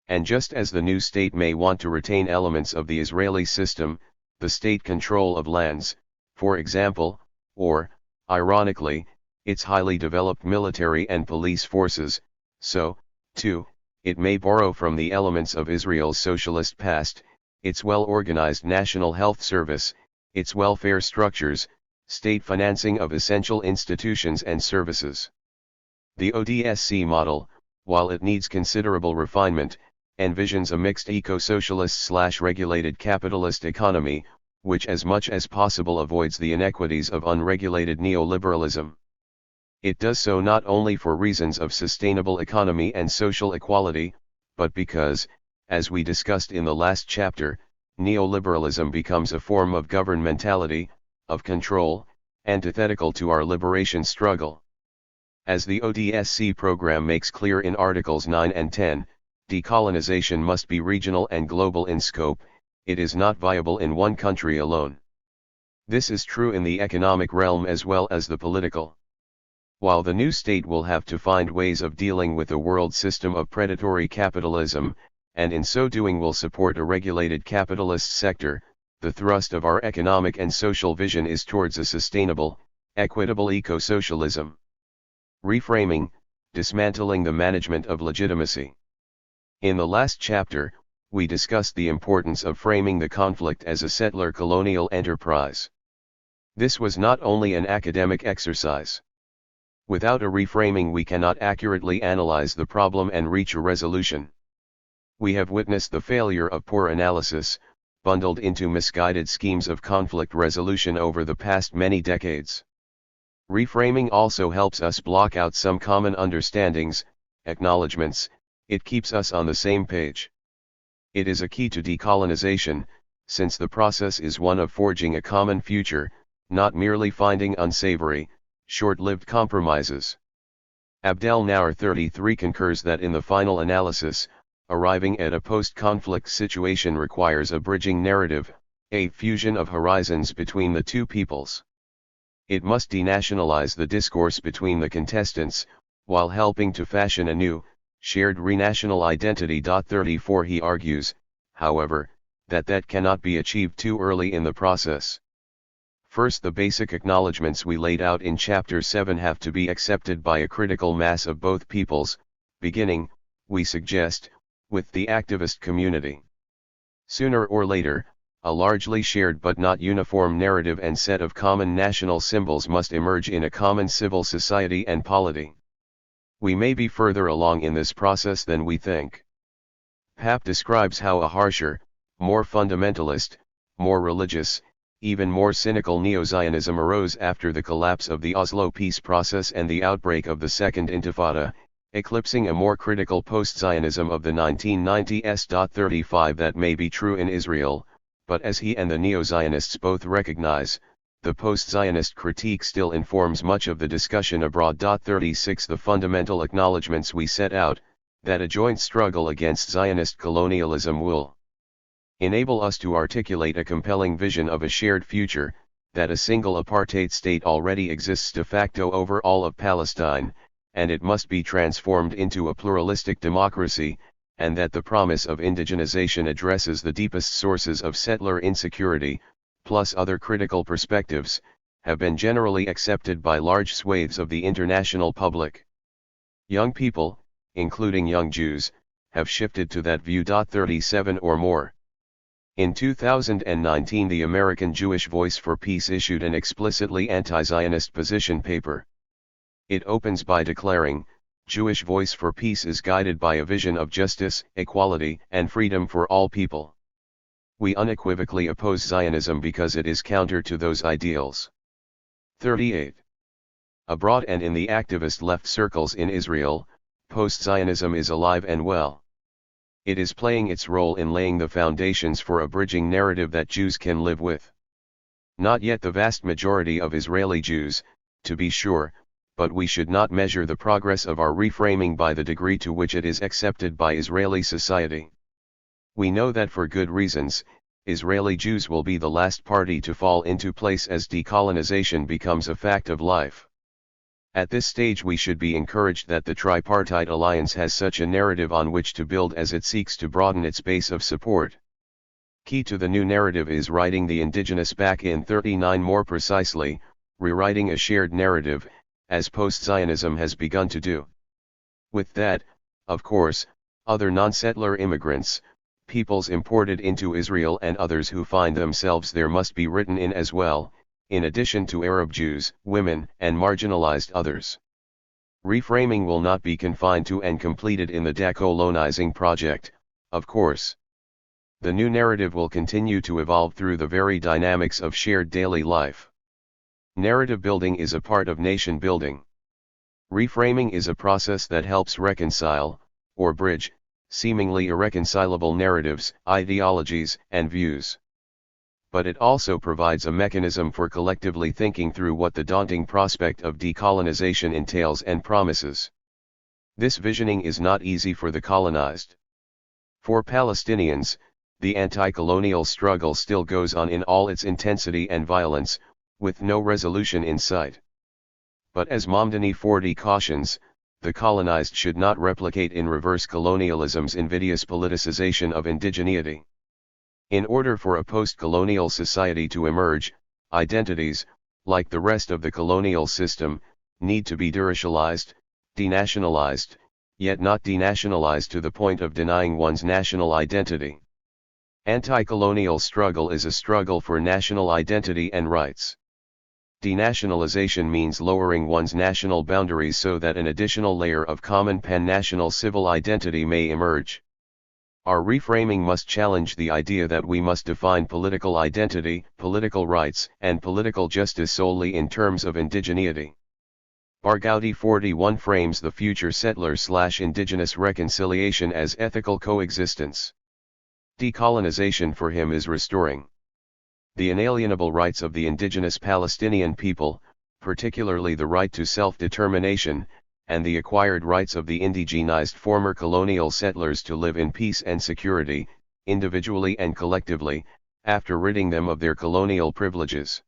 And just as the new state may want to retain elements of the Israeli system, the state control of lands, for example, or, ironically, its highly developed military and police forces, so, too, it may borrow from the elements of Israel's socialist past, its well-organized national health service, its welfare structures, state financing of essential institutions and services. The ODSC model, while it needs considerable refinement, envisions a mixed eco-socialist/regulated capitalist economy, which as much as possible avoids the inequities of unregulated neoliberalism. It does so not only for reasons of sustainable economy and social equality, but because, as we discussed in the last chapter, neoliberalism becomes a form of governmentality, of control, antithetical to our liberation struggle. As the ODSC program makes clear in Articles 9 and 10, decolonization must be regional and global in scope, it is not viable in one country alone. This is true in the economic realm as well as the political. While the new state will have to find ways of dealing with a world system of predatory capitalism, and in so doing will support a regulated capitalist sector, the thrust of our economic and social vision is towards a sustainable, equitable eco-socialism. Reframing, dismantling the management of legitimacy. In the last chapter, we discussed the importance of framing the conflict as a settler-colonial enterprise. This was not only an academic exercise. Without a reframing we cannot accurately analyze the problem and reach a resolution. We have witnessed the failure of poor analysis, bundled into misguided schemes of conflict resolution over the past many decades. Reframing also helps us block out some common understandings, acknowledgements, it keeps us on the same page. It is a key to decolonization, since the process is one of forging a common future, not merely finding unsavory, short-lived compromises. Abdel Naur 33 concurs that in the final analysis, arriving at a post-conflict situation requires a bridging narrative, a fusion of horizons between the two peoples. It must denationalize the discourse between the contestants, while helping to fashion a new, shared renational identity. 34 He argues, however, that cannot be achieved too early in the process. First, the basic acknowledgements we laid out in Chapter 7 have to be accepted by a critical mass of both peoples, beginning, we suggest, with the activist community. Sooner or later, a largely shared but not uniform narrative and set of common national symbols must emerge in a common civil society and polity. We may be further along in this process than we think. Papp describes how a harsher, more fundamentalist, more religious, even more cynical Neo-Zionism arose after the collapse of the Oslo peace process and the outbreak of the Second Intifada, eclipsing a more critical post-Zionism of the 1990s. 35 That may be true in Israel, but as he and the Neo-Zionists both recognize, the post-Zionist critique still informs much of the discussion abroad. 36 The fundamental acknowledgements we set out, that a joint struggle against Zionist colonialism will enable us to articulate a compelling vision of a shared future, that a single apartheid state already exists de facto over all of Palestine, and it must be transformed into a pluralistic democracy, and that the promise of indigenization addresses the deepest sources of settler insecurity, plus other critical perspectives, have been generally accepted by large swathes of the international public. Young people, including young Jews, have shifted to that view. 37 or more. In 2019 the American Jewish Voice for Peace issued an explicitly anti-Zionist position paper. It opens by declaring, Jewish Voice for Peace is guided by a vision of justice, equality, and freedom for all people. We unequivocally oppose Zionism because it is counter to those ideals. 38. Abroad and in the activist left circles in Israel, post-Zionism is alive and well. It is playing its role in laying the foundations for a bridging narrative that Jews can live with. Not yet the vast majority of Israeli Jews, to be sure, but we should not measure the progress of our reframing by the degree to which it is accepted by Israeli society. We know that for good reasons, Israeli Jews will be the last party to fall into place as decolonization becomes a fact of life. At this stage we should be encouraged that the tripartite alliance has such a narrative on which to build as it seeks to broaden its base of support. Key to the new narrative is writing the indigenous back in 39 more precisely, rewriting a shared narrative, as post-Zionism has begun to do. With that, of course, other non-settler immigrants, peoples imported into Israel and others who find themselves there must be written in as well, in addition to Arab Jews, women, and marginalized others. Reframing will not be confined to and completed in the Decolonizing project, of course. The new narrative will continue to evolve through the very dynamics of shared daily life. Narrative building is a part of nation building. Reframing is a process that helps reconcile, or bridge, seemingly irreconcilable narratives, ideologies, and views. But it also provides a mechanism for collectively thinking through what the daunting prospect of decolonization entails and promises. This visioning is not easy for the colonized. For Palestinians, the anti-colonial struggle still goes on in all its intensity and violence, with no resolution in sight. But as Mamdani 40 cautions, the colonized should not replicate in reverse colonialism's invidious politicization of indigeneity. In order for a post-colonial society to emerge, identities, like the rest of the colonial system, need to be deracialized, denationalized, yet not denationalized to the point of denying one's national identity. Anti-colonial struggle is a struggle for national identity and rights. Denationalization means lowering one's national boundaries so that an additional layer of common pan-national civil identity may emerge. Our reframing must challenge the idea that we must define political identity, political rights, and political justice solely in terms of indigeneity. Barghouti 41 frames the future settler/indigenous reconciliation as ethical coexistence. Decolonization for him is restoring the inalienable rights of the indigenous Palestinian people, particularly the right to self-determination, and the acquired rights of the indigenized former colonial settlers to live in peace and security, individually and collectively, after ridding them of their colonial privileges.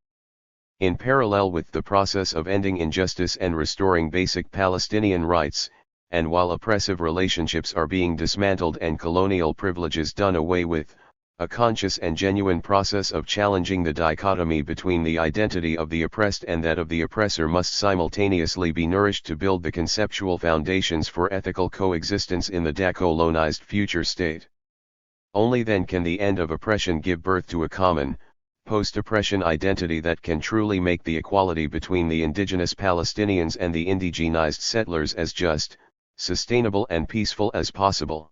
In parallel with the process of ending injustice and restoring basic Palestinian rights, and while oppressive relationships are being dismantled and colonial privileges done away with, a conscious and genuine process of challenging the dichotomy between the identity of the oppressed and that of the oppressor must simultaneously be nourished to build the conceptual foundations for ethical coexistence in the decolonized future state. Only then can the end of oppression give birth to a common, post-oppression identity that can truly make the equality between the indigenous Palestinians and the indigenized settlers as just, sustainable and peaceful as possible.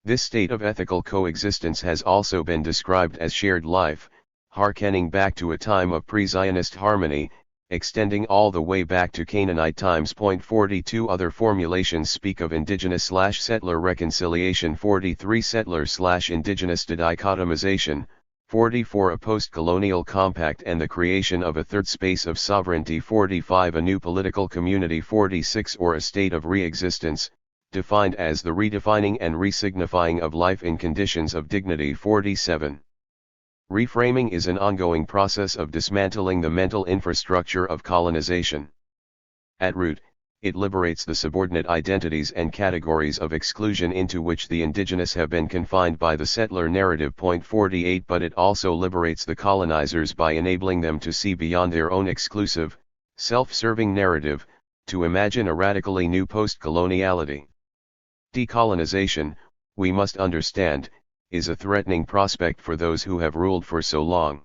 This state of ethical coexistence has also been described as shared life, hearkening back to a time of pre-Zionist harmony, extending all the way back to Canaanite times. 42 Other formulations speak of indigenous/settler reconciliation. 43 Settler/indigenous dichotomization. 44 A post-colonial compact and the creation of a third space of sovereignty. 45 A new political community. 46 Or a state of re-existence, defined as the redefining and resignifying of life in conditions of dignity. 47 Reframing is an ongoing process of dismantling the mental infrastructure of colonization. At root, it liberates the subordinate identities and categories of exclusion into which the indigenous have been confined by the settler narrative. 48 But it also liberates the colonizers by enabling them to see beyond their own exclusive, self-serving narrative, to imagine a radically new post-coloniality. Decolonization, we must understand, is a threatening prospect for those who have ruled for so long.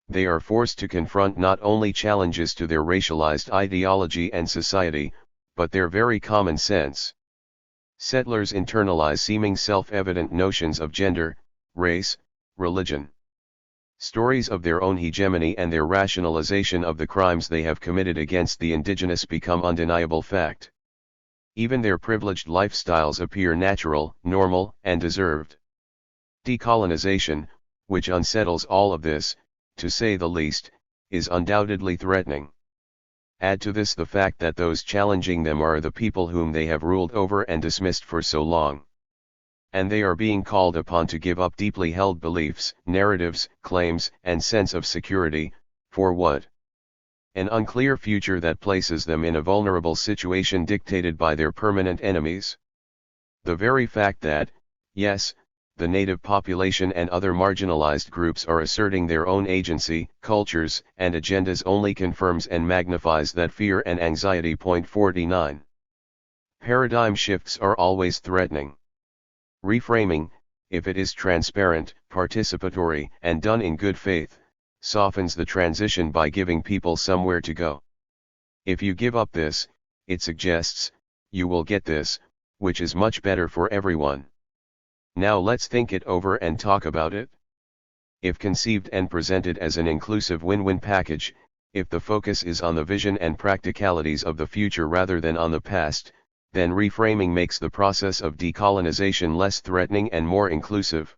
They are forced to confront not only challenges to their racialized ideology and society, but their very common sense. Settlers internalize seeming self-evident notions of gender, race, religion. Stories of their own hegemony and their rationalization of the crimes they have committed against the indigenous become undeniable fact. Even their privileged lifestyles appear natural, normal, and deserved. Decolonization, which unsettles all of this, to say the least, is undoubtedly threatening. Add to this the fact that those challenging them are the people whom they have ruled over and dismissed for so long. And they are being called upon to give up deeply held beliefs, narratives, claims, and sense of security, for what? An unclear future that places them in a vulnerable situation dictated by their permanent enemies. The very fact that, yes, the native population and other marginalized groups are asserting their own agency, cultures, and agendas only confirms and magnifies that fear and anxiety. 49 Paradigm shifts are always threatening. Reframing, if it is transparent, participatory, and done in good faith, softens the transition by giving people somewhere to go. If you give up this, it suggests, you will get this, which is much better for everyone. Now let's think it over and talk about it. If conceived and presented as an inclusive win-win package, if the focus is on the vision and practicalities of the future rather than on the past, then reframing makes the process of decolonization less threatening and more inclusive.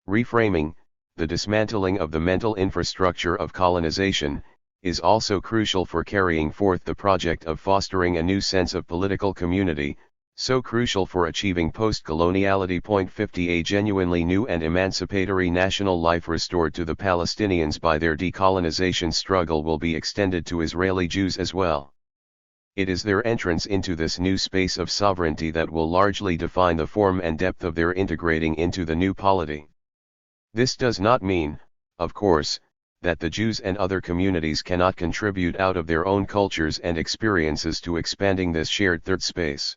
Reframing, the dismantling of the mental infrastructure of colonization, is also crucial for carrying forth the project of fostering a new sense of political community, so crucial for achieving post-coloniality. 50 A genuinely new and emancipatory national life restored to the Palestinians by their decolonization struggle will be extended to Israeli Jews as well. It is their entrance into this new space of sovereignty that will largely define the form and depth of their integrating into the new polity. This does not mean, of course, that the Jews and other communities cannot contribute out of their own cultures and experiences to expanding this shared third space.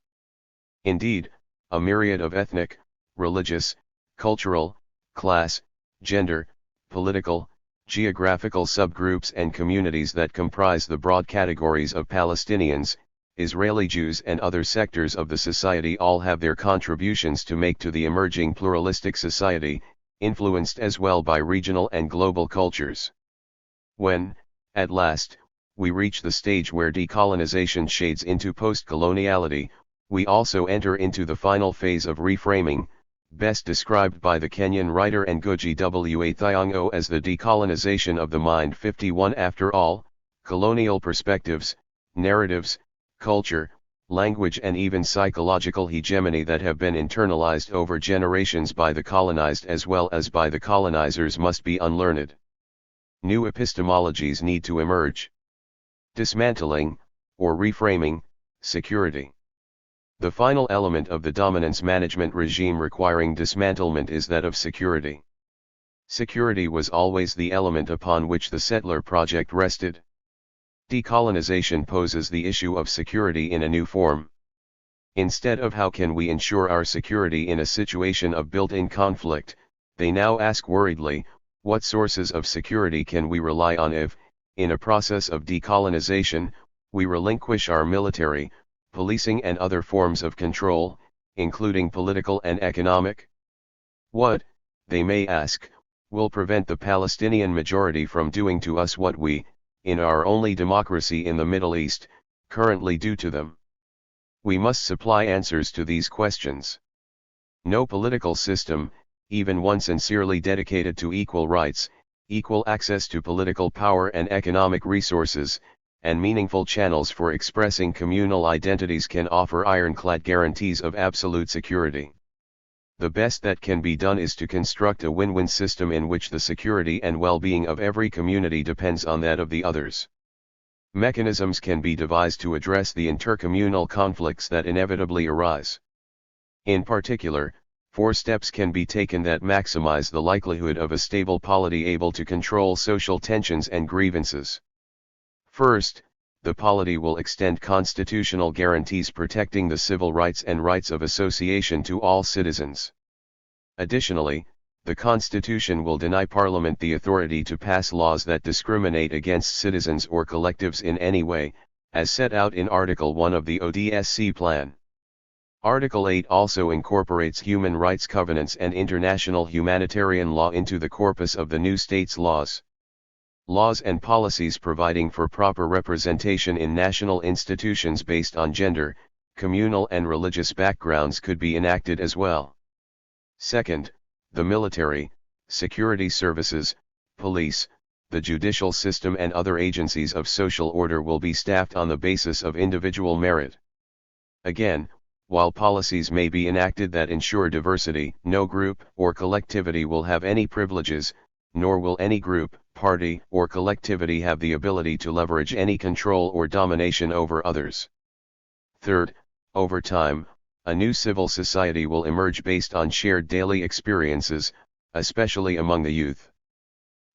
Indeed, a myriad of ethnic, religious, cultural, class, gender, political, geographical subgroups and communities that comprise the broad categories of Palestinians, Israeli Jews and other sectors of the society all have their contributions to make to the emerging pluralistic society, influenced as well by regional and global cultures. When, at last, we reach the stage where decolonization shades into post-coloniality, we also enter into the final phase of reframing, best described by the Kenyan writer Ngugi wa Thiong'o as the decolonization of the mind. 51 After all, colonial perspectives, narratives, culture, language and even psychological hegemony that have been internalized over generations by the colonized as well as by the colonizers must be unlearned. New epistemologies need to emerge. Dismantling, or reframing, security. The final element of the dominance management regime requiring dismantlement is that of security. Security was always the element upon which the settler project rested. Decolonization poses the issue of security in a new form. Instead of how can we ensure our security in a situation of built-in conflict, they now ask worriedly, what sources of security can we rely on if, in a process of decolonization, we relinquish our military, policing and other forms of control, including political and economic? What, they may ask, will prevent the Palestinian majority from doing to us what we, in our only democracy in the Middle East, currently do to them? We must supply answers to these questions. No political system, even one sincerely dedicated to equal rights, equal access to political power and economic resources, and meaningful channels for expressing communal identities can offer ironclad guarantees of absolute security. The best that can be done is to construct a win-win system in which the security and well-being of every community depends on that of the others. Mechanisms can be devised to address the intercommunal conflicts that inevitably arise. In particular, 4 steps can be taken that maximize the likelihood of a stable polity able to control social tensions and grievances. First, the polity will extend constitutional guarantees protecting the civil rights and rights of association to all citizens. Additionally, the Constitution will deny Parliament the authority to pass laws that discriminate against citizens or collectives in any way, as set out in Article 1 of the ODSC Plan. Article 8 also incorporates human rights covenants and international humanitarian law into the corpus of the new state's laws. Laws and policies providing for proper representation in national institutions based on gender, communal and religious backgrounds could be enacted as well. Second, the military, security services, police, the judicial system and other agencies of social order will be staffed on the basis of individual merit. Again, while policies may be enacted that ensure diversity, no group or collectivity will have any privileges, nor will any group, party, or collectivity have the ability to leverage any control or domination over others. Third, over time, a new civil society will emerge based on shared daily experiences, especially among the youth.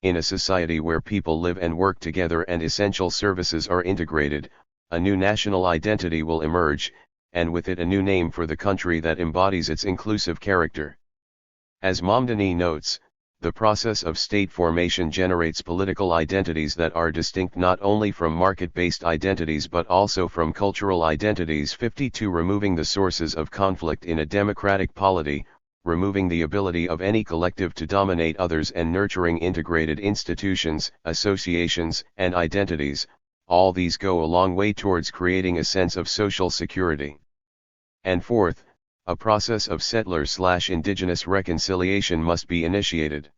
In a society where people live and work together and essential services are integrated, a new national identity will emerge, and with it a new name for the country that embodies its inclusive character. As Mamdani notes, the process of state formation generates political identities that are distinct not only from market-based identities but also from cultural identities. 52 Removing the sources of conflict in a democratic polity, removing the ability of any collective to dominate others and nurturing integrated institutions, associations, and identities, all these go a long way towards creating a sense of social security. And fourth, a process of settler/indigenous reconciliation must be initiated.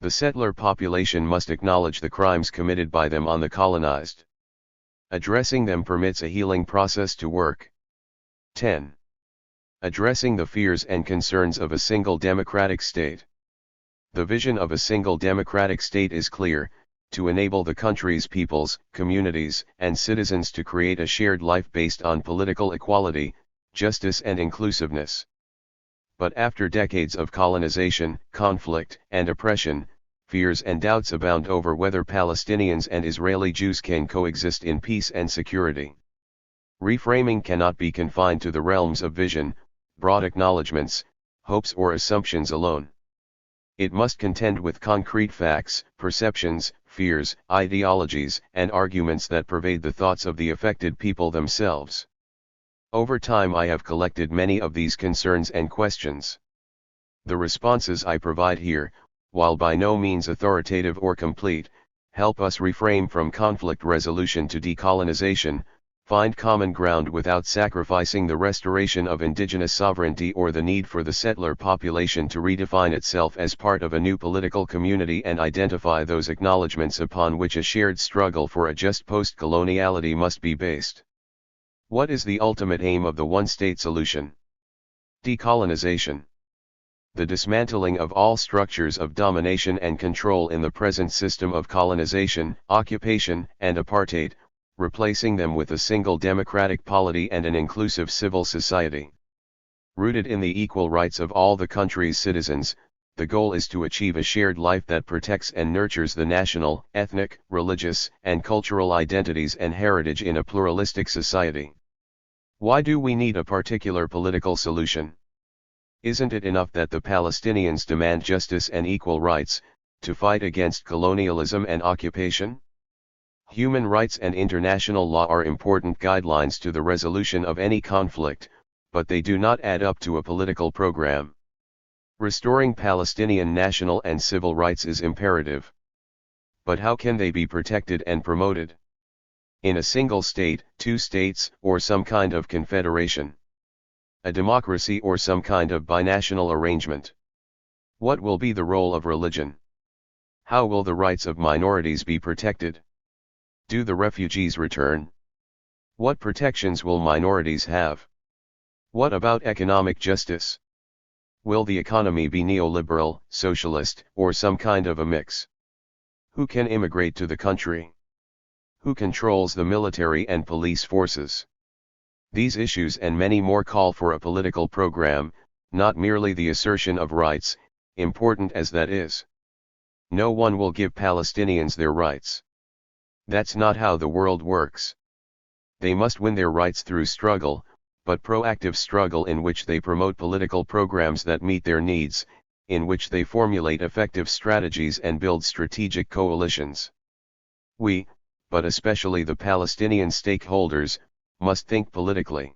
The settler population must acknowledge the crimes committed by them on the colonized. Addressing them permits a healing process to work. 10. Addressing the fears and concerns of a single democratic state. The vision of a single democratic state is clear: to enable the country's peoples, communities, and citizens to create a shared life based on political equality, justice and inclusiveness. But after decades of colonization, conflict, and oppression, fears and doubts abound over whether Palestinians and Israeli Jews can coexist in peace and security. Reframing cannot be confined to the realms of vision, broad acknowledgements, hopes or assumptions alone. It must contend with concrete facts, perceptions, fears, ideologies, and arguments that pervade the thoughts of the affected people themselves. Over time I have collected many of these concerns and questions. The responses I provide here, while by no means authoritative or complete, help us refrain from conflict resolution to decolonization, find common ground without sacrificing the restoration of indigenous sovereignty or the need for the settler population to redefine itself as part of a new political community, and identify those acknowledgements upon which a shared struggle for a just post-coloniality must be based. What is the ultimate aim of the one-state solution? Decolonization. the dismantling of all structures of domination and control in the present system of colonization, occupation, and apartheid, replacing them with a single democratic polity and an inclusive civil society. Rooted in the equal rights of all the country's citizens, the goal is to achieve a shared life that protects and nurtures the national, ethnic, religious, and cultural identities and heritage in a pluralistic society. Why do we need a particular political solution? Isn't it enough that the Palestinians demand justice and equal rights, to fight against colonialism and occupation? Human rights and international law are important guidelines to the resolution of any conflict, but they do not add up to a political program. Restoring Palestinian national and civil rights is imperative. But how can they be protected and promoted? In a single state, two states, or some kind of confederation? A democracy or some kind of binational arrangement? What will be the role of religion? How will the rights of minorities be protected? Do the refugees return? What protections will minorities have? What about economic justice? Will the economy be neoliberal, socialist, or some kind of a mix? Who can immigrate to the country? Who controls the military and police forces? These issues and many more call for a political program, not merely the assertion of rights, important as that is. No one will give Palestinians their rights. That's not how the world works. They must win their rights through struggle, but proactive struggle in which they promote political programs that meet their needs, in which they formulate effective strategies and build strategic coalitions. We, but especially the Palestinian stakeholders, must think politically.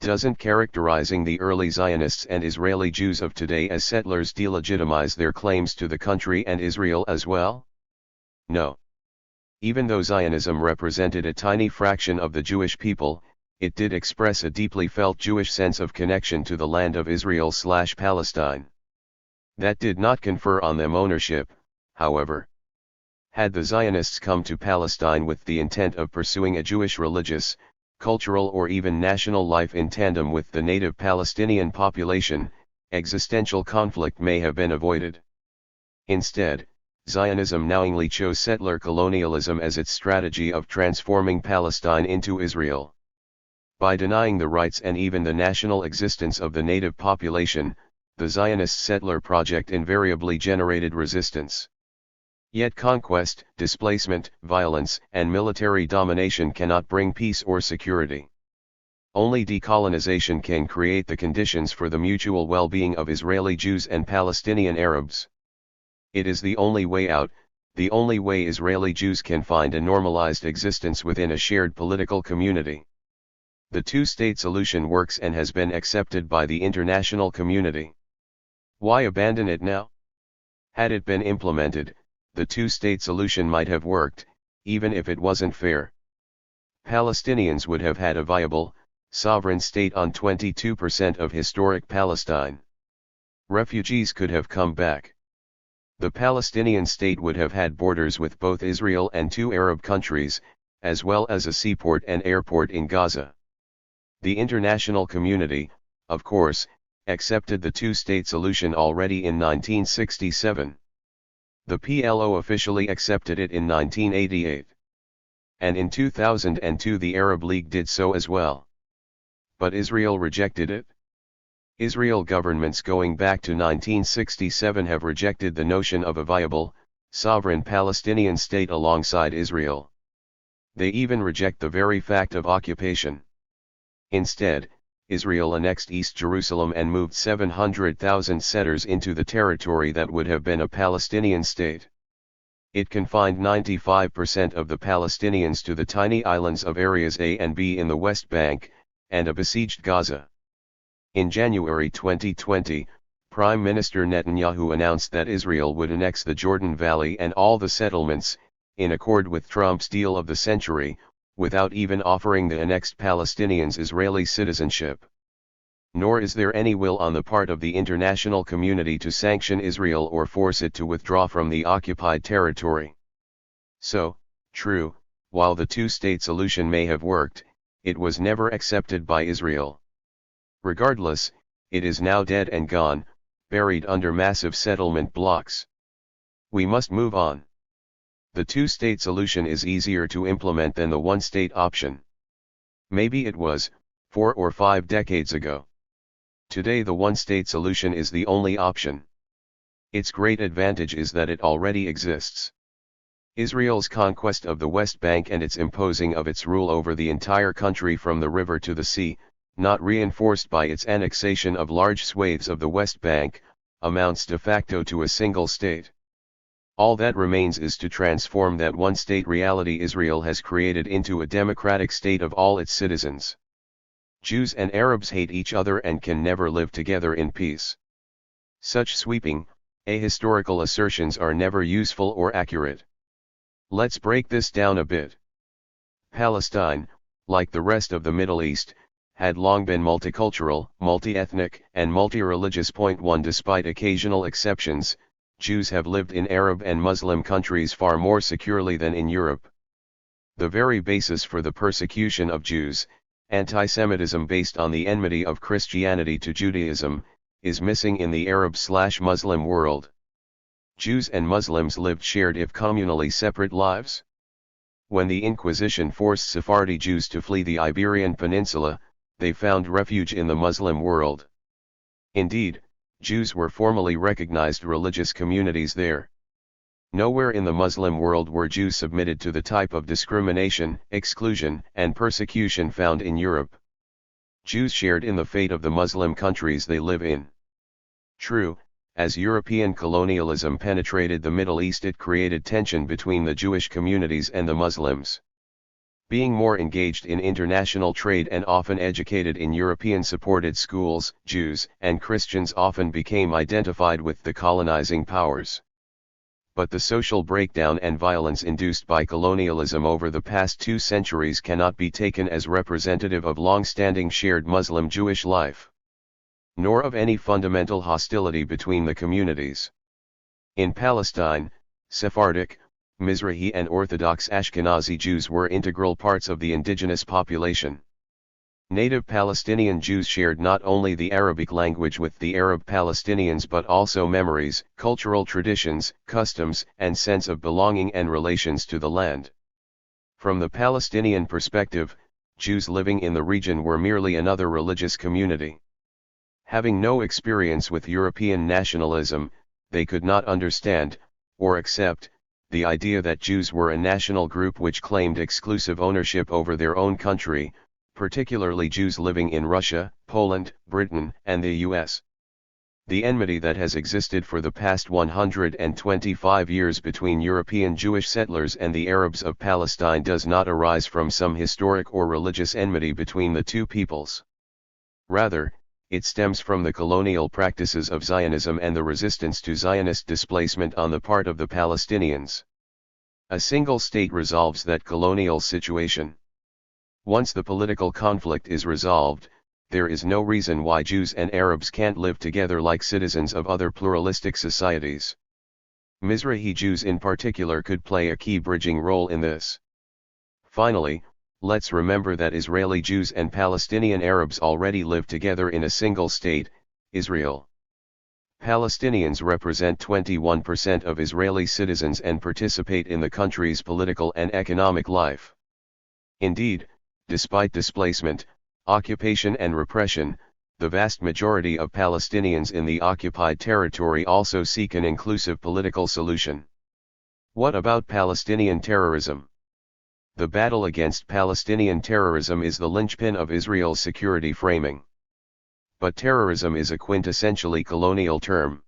Doesn't characterizing the early Zionists and Israeli Jews of today as settlers delegitimize their claims to the country and Israel as well? No. Even though Zionism represented a tiny fraction of the Jewish people, it did express a deeply felt Jewish sense of connection to the land of Israel/Palestine. That did not confer on them ownership, however. Had the Zionists come to Palestine with the intent of pursuing a Jewish religious, cultural or even national life in tandem with the native Palestinian population, existential conflict may have been avoided. Instead, Zionism knowingly chose settler colonialism as its strategy of transforming Palestine into Israel. By denying the rights and even the national existence of the native population, the Zionist settler project invariably generated resistance. Yet conquest, displacement, violence, and military domination cannot bring peace or security. Only decolonization can create the conditions for the mutual well-being of Israeli Jews and Palestinian Arabs. It is the only way out, the only way Israeli Jews can find a normalized existence within a shared political community. The two-state solution works and has been accepted by the international community. Why abandon it now? Had it been implemented, the two-state solution might have worked, even if it wasn't fair. Palestinians would have had a viable, sovereign state on 22% of historic Palestine. Refugees could have come back. The Palestinian state would have had borders with both Israel and two Arab countries, as well as a seaport and airport in Gaza. The international community, of course, accepted the two-state solution already in 1967. The PLO officially accepted it in 1988. And in 2002 the Arab League did so as well. But Israel rejected it. Israel governments going back to 1967 have rejected the notion of a viable, sovereign Palestinian state alongside Israel. They even reject the very fact of occupation. Instead, Israel annexed East Jerusalem and moved 700,000 settlers into the territory that would have been a Palestinian state. It confined 95% of the Palestinians to the tiny islands of areas A and B in the West Bank, and a besieged Gaza. In January 2020, Prime Minister Netanyahu announced that Israel would annex the Jordan Valley and all the settlements, in accord with Trump's deal of the century, without even offering the annexed Palestinians Israeli citizenship. Nor is there any will on the part of the international community to sanction Israel or force it to withdraw from the occupied territory. So, true, while the two-state solution may have worked, it was never accepted by Israel. Regardless, it is now dead and gone, buried under massive settlement blocks. We must move on. The two-state solution is easier to implement than the one-state option. Maybe it was, 4 or 5 decades ago. Today the one-state solution is the only option. Its great advantage is that it already exists. Israel's conquest of the West Bank and its imposing of its rule over the entire country from the river to the sea, not reinforced by its annexation of large swathes of the West Bank, amounts de facto to a single state. All that remains is to transform that one-state reality Israel has created into a democratic state of all its citizens. Jews and Arabs hate each other and can never live together in peace. Such sweeping, ahistorical assertions are never useful or accurate. Let's break this down a bit. Palestine, like the rest of the Middle East, had long been multicultural, multi-ethnic, and multi-religious. 1 Despite occasional exceptions, Jews have lived in Arab and Muslim countries far more securely than in Europe. The very basis for the persecution of Jews, anti-Semitism based on the enmity of Christianity to Judaism, is missing in the Arab/Muslim world. Jews and Muslims lived shared if communally separate lives. When the Inquisition forced Sephardi Jews to flee the Iberian Peninsula, they found refuge in the Muslim world. Indeed, Jews were formally recognized religious communities there. Nowhere in the Muslim world were Jews submitted to the type of discrimination, exclusion, and persecution found in Europe. Jews shared in the fate of the Muslim countries they live in. True, as European colonialism penetrated the Middle East, it created tension between the Jewish communities and the Muslims. Being more engaged in international trade and often educated in European-supported schools, Jews and Christians often became identified with the colonizing powers. But the social breakdown and violence induced by colonialism over the past 2 centuries cannot be taken as representative of long-standing shared Muslim-Jewish life, nor of any fundamental hostility between the communities. In Palestine, Sephardic, Mizrahi and Orthodox Ashkenazi Jews were integral parts of the indigenous population. Native Palestinian Jews shared not only the Arabic language with the Arab Palestinians but also memories, cultural traditions, customs, and sense of belonging and relations to the land. From the Palestinian perspective, Jews living in the region were merely another religious community. Having no experience with European nationalism, they could not understand, or accept, the idea that Jews were a national group which claimed exclusive ownership over their own country, particularly Jews living in Russia, Poland, Britain, and the US. The enmity that has existed for the past 125 years between European Jewish settlers and the Arabs of Palestine does not arise from some historic or religious enmity between the two peoples. Rather, it stems from the colonial practices of Zionism and the resistance to Zionist displacement on the part of the Palestinians. A single state resolves that colonial situation. Once the political conflict is resolved, there is no reason why Jews and Arabs can't live together like citizens of other pluralistic societies. Mizrahi Jews in particular could play a key bridging role in this. Finally, let's remember that Israeli Jews and Palestinian Arabs already live together in a single state, Israel. Palestinians represent 21% of Israeli citizens and participate in the country's political and economic life. Indeed, despite displacement, occupation and repression, the vast majority of Palestinians in the occupied territory also seek an inclusive political solution. What about Palestinian terrorism? The battle against Palestinian terrorism is the linchpin of Israel's security framing. But terrorism is a quintessentially colonial term.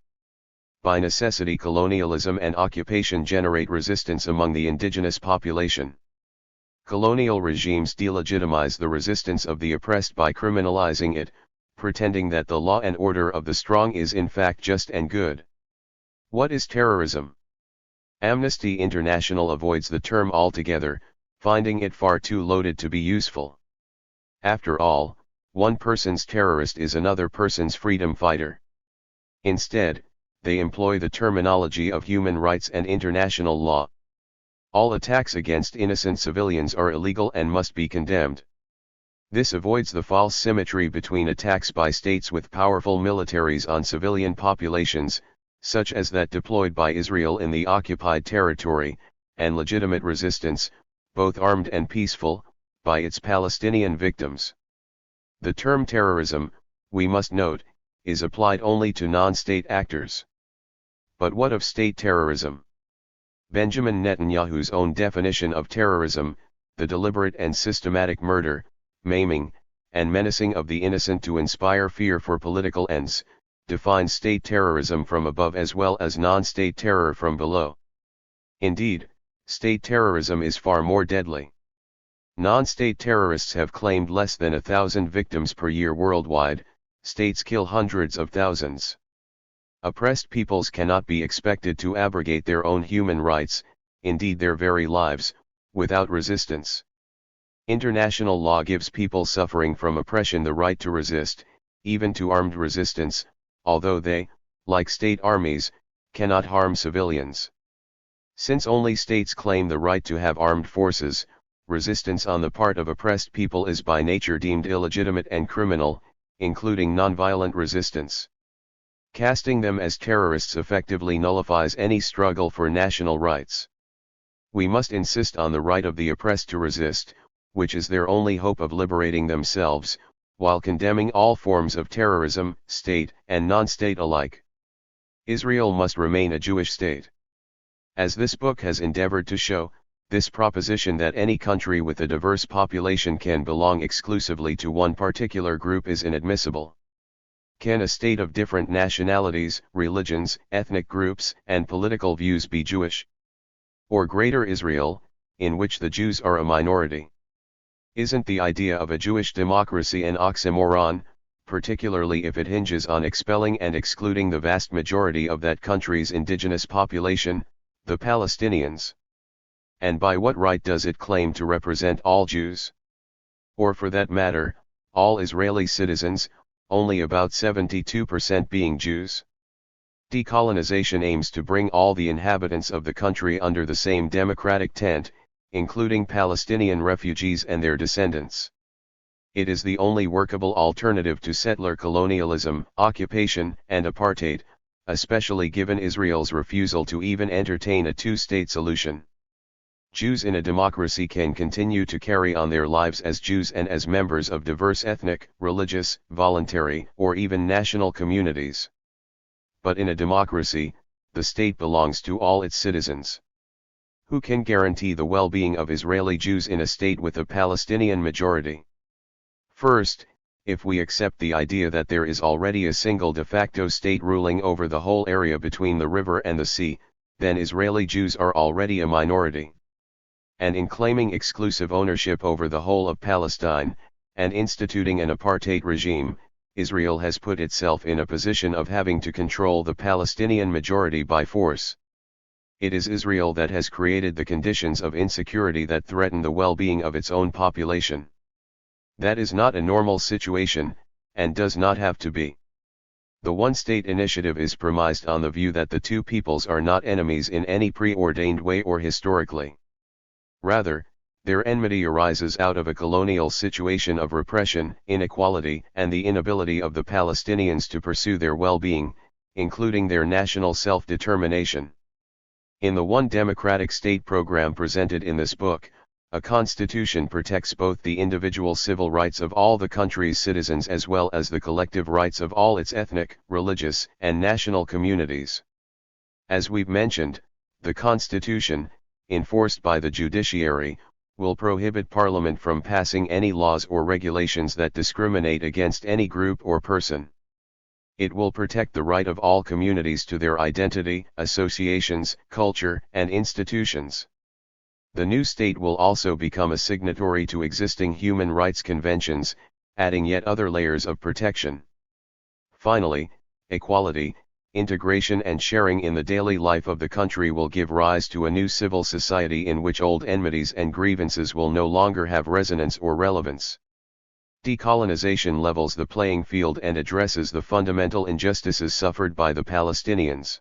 By necessity, colonialism and occupation generate resistance among the indigenous population. Colonial regimes delegitimize the resistance of the oppressed by criminalizing it, pretending that the law and order of the strong is in fact just and good. What is terrorism? Amnesty International avoids the term altogether, finding it far too loaded to be useful. After all, one person's terrorist is another person's freedom fighter. Instead, they employ the terminology of human rights and international law. All attacks against innocent civilians are illegal and must be condemned. This avoids the false symmetry between attacks by states with powerful militaries on civilian populations, such as that deployed by Israel in the occupied territory, and legitimate resistance, both armed and peaceful, by its Palestinian victims. The term terrorism, we must note, is applied only to non-state actors. But what of state terrorism? Benjamin Netanyahu's own definition of terrorism, the deliberate and systematic murder, maiming, and menacing of the innocent to inspire fear for political ends, defines state terrorism from above as well as non-state terror from below. Indeed, state terrorism is far more deadly. Non-state terrorists have claimed less than 1,000 victims per year worldwide. States kill hundreds of thousands. Oppressed peoples cannot be expected to abrogate their own human rights, indeed their very lives, without resistance. International law gives people suffering from oppression the right to resist, even to armed resistance, although they, like state armies, cannot harm civilians. Since only states claim the right to have armed forces, resistance on the part of oppressed people is by nature deemed illegitimate and criminal, including nonviolent resistance. Casting them as terrorists effectively nullifies any struggle for national rights. We must insist on the right of the oppressed to resist, which is their only hope of liberating themselves, while condemning all forms of terrorism, state and non-state alike. Israel must remain a Jewish state. As this book has endeavored to show, this proposition that any country with a diverse population can belong exclusively to one particular group is inadmissible. Can a state of different nationalities, religions, ethnic groups, and political views be Jewish? Or Greater Israel, in which the Jews are a minority? Isn't the idea of a Jewish democracy an oxymoron, particularly if it hinges on expelling and excluding the vast majority of that country's indigenous population, the Palestinians? And by what right does it claim to represent all Jews? Or for that matter, all Israeli citizens, only about 72% being Jews? Decolonization aims to bring all the inhabitants of the country under the same democratic tent, including Palestinian refugees and their descendants. It is the only workable alternative to settler colonialism, occupation, and apartheid, especially given Israel's refusal to even entertain a two-state solution. Jews in a democracy can continue to carry on their lives as Jews and as members of diverse ethnic, religious, voluntary, or even national communities. But in a democracy, the state belongs to all its citizens. Who can guarantee the well-being of Israeli Jews in a state with a Palestinian majority? First, if we accept the idea that there is already a single de facto state ruling over the whole area between the river and the sea, then Israeli Jews are already a minority. And in claiming exclusive ownership over the whole of Palestine, and instituting an apartheid regime, Israel has put itself in a position of having to control the Palestinian majority by force. It is Israel that has created the conditions of insecurity that threaten the well-being of its own population. That is not a normal situation, and does not have to be. The one-state initiative is premised on the view that the two peoples are not enemies in any preordained way or historically. Rather, their enmity arises out of a colonial situation of repression, inequality, and the inability of the Palestinians to pursue their well-being, including their national self-determination. In the One Democratic State program presented in this book, a constitution protects both the individual civil rights of all the country's citizens as well as the collective rights of all its ethnic, religious, and national communities. As we've mentioned, the Constitution, enforced by the judiciary, will prohibit Parliament from passing any laws or regulations that discriminate against any group or person. It will protect the right of all communities to their identity, associations, culture, and institutions. The new state will also become a signatory to existing human rights conventions, adding yet other layers of protection. Finally, equality, integration and sharing in the daily life of the country will give rise to a new civil society in which old enmities and grievances will no longer have resonance or relevance. Decolonization levels the playing field and addresses the fundamental injustices suffered by the Palestinians.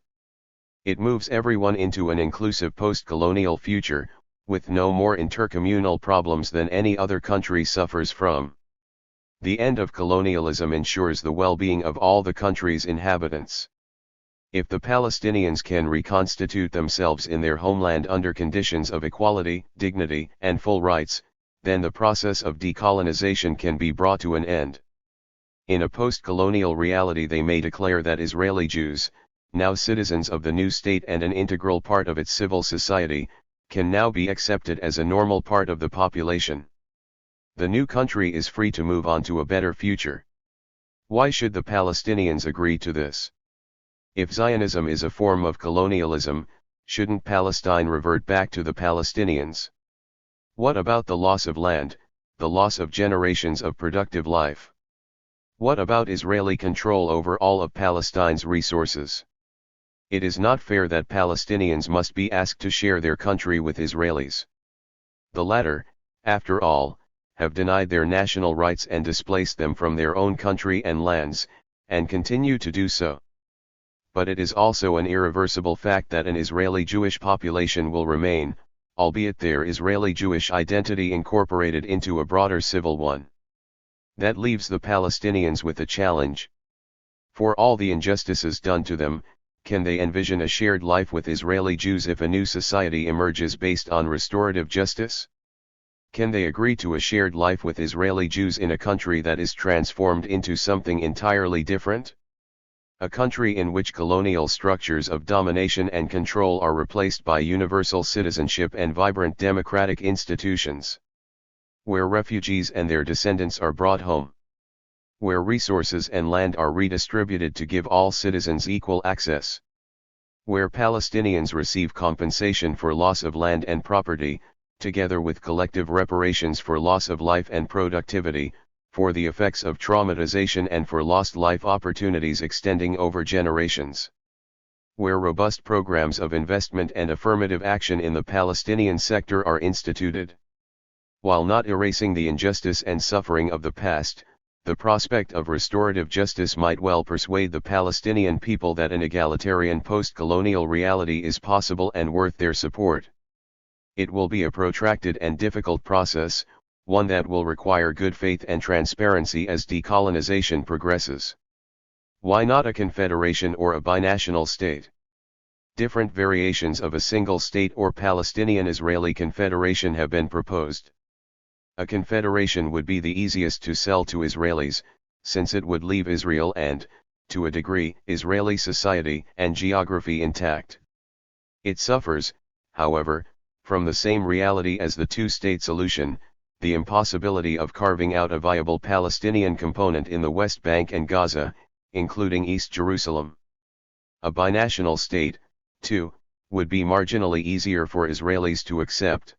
It moves everyone into an inclusive post-colonial future, with no more intercommunal problems than any other country suffers from. The end of colonialism ensures the well-being of all the country's inhabitants. If the Palestinians can reconstitute themselves in their homeland under conditions of equality, dignity, and full rights, then the process of decolonization can be brought to an end. In a post-colonial reality, they may declare that Israeli Jews, now citizens of the new state and an integral part of its civil society, can now be accepted as a normal part of the population. The new country is free to move on to a better future. Why should the Palestinians agree to this? If Zionism is a form of colonialism, shouldn't Palestine revert back to the Palestinians? What about the loss of land, the loss of generations of productive life? What about Israeli control over all of Palestine's resources? It is not fair that Palestinians must be asked to share their country with Israelis. The latter, after all, have denied their national rights and displaced them from their own country and lands, and continue to do so. But it is also an irreversible fact that an Israeli Jewish population will remain, albeit their Israeli Jewish identity incorporated into a broader civil one. That leaves the Palestinians with a challenge. For all the injustices done to them, can they envision a shared life with Israeli Jews if a new society emerges based on restorative justice? Can they agree to a shared life with Israeli Jews in a country that is transformed into something entirely different? A country in which colonial structures of domination and control are replaced by universal citizenship and vibrant democratic institutions. Where refugees and their descendants are brought home. Where resources and land are redistributed to give all citizens equal access. Where Palestinians receive compensation for loss of land and property, together with collective reparations for loss of life and productivity, for the effects of traumatization and for lost life opportunities extending over generations. Where robust programs of investment and affirmative action in the Palestinian sector are instituted. While not erasing the injustice and suffering of the past, the prospect of restorative justice might well persuade the Palestinian people that an egalitarian post-colonial reality is possible and worth their support. It will be a protracted and difficult process, one that will require good faith and transparency as decolonization progresses. Why not a confederation or a binational state? Different variations of a single state or Palestinian-Israeli confederation have been proposed. A confederation would be the easiest to sell to Israelis, since it would leave Israel and, to a degree, Israeli society and geography intact. It suffers, however, from the same reality as the two-state solution, the impossibility of carving out a viable Palestinian component in the West Bank and Gaza, including East Jerusalem. A binational state, too, would be marginally easier for Israelis to accept.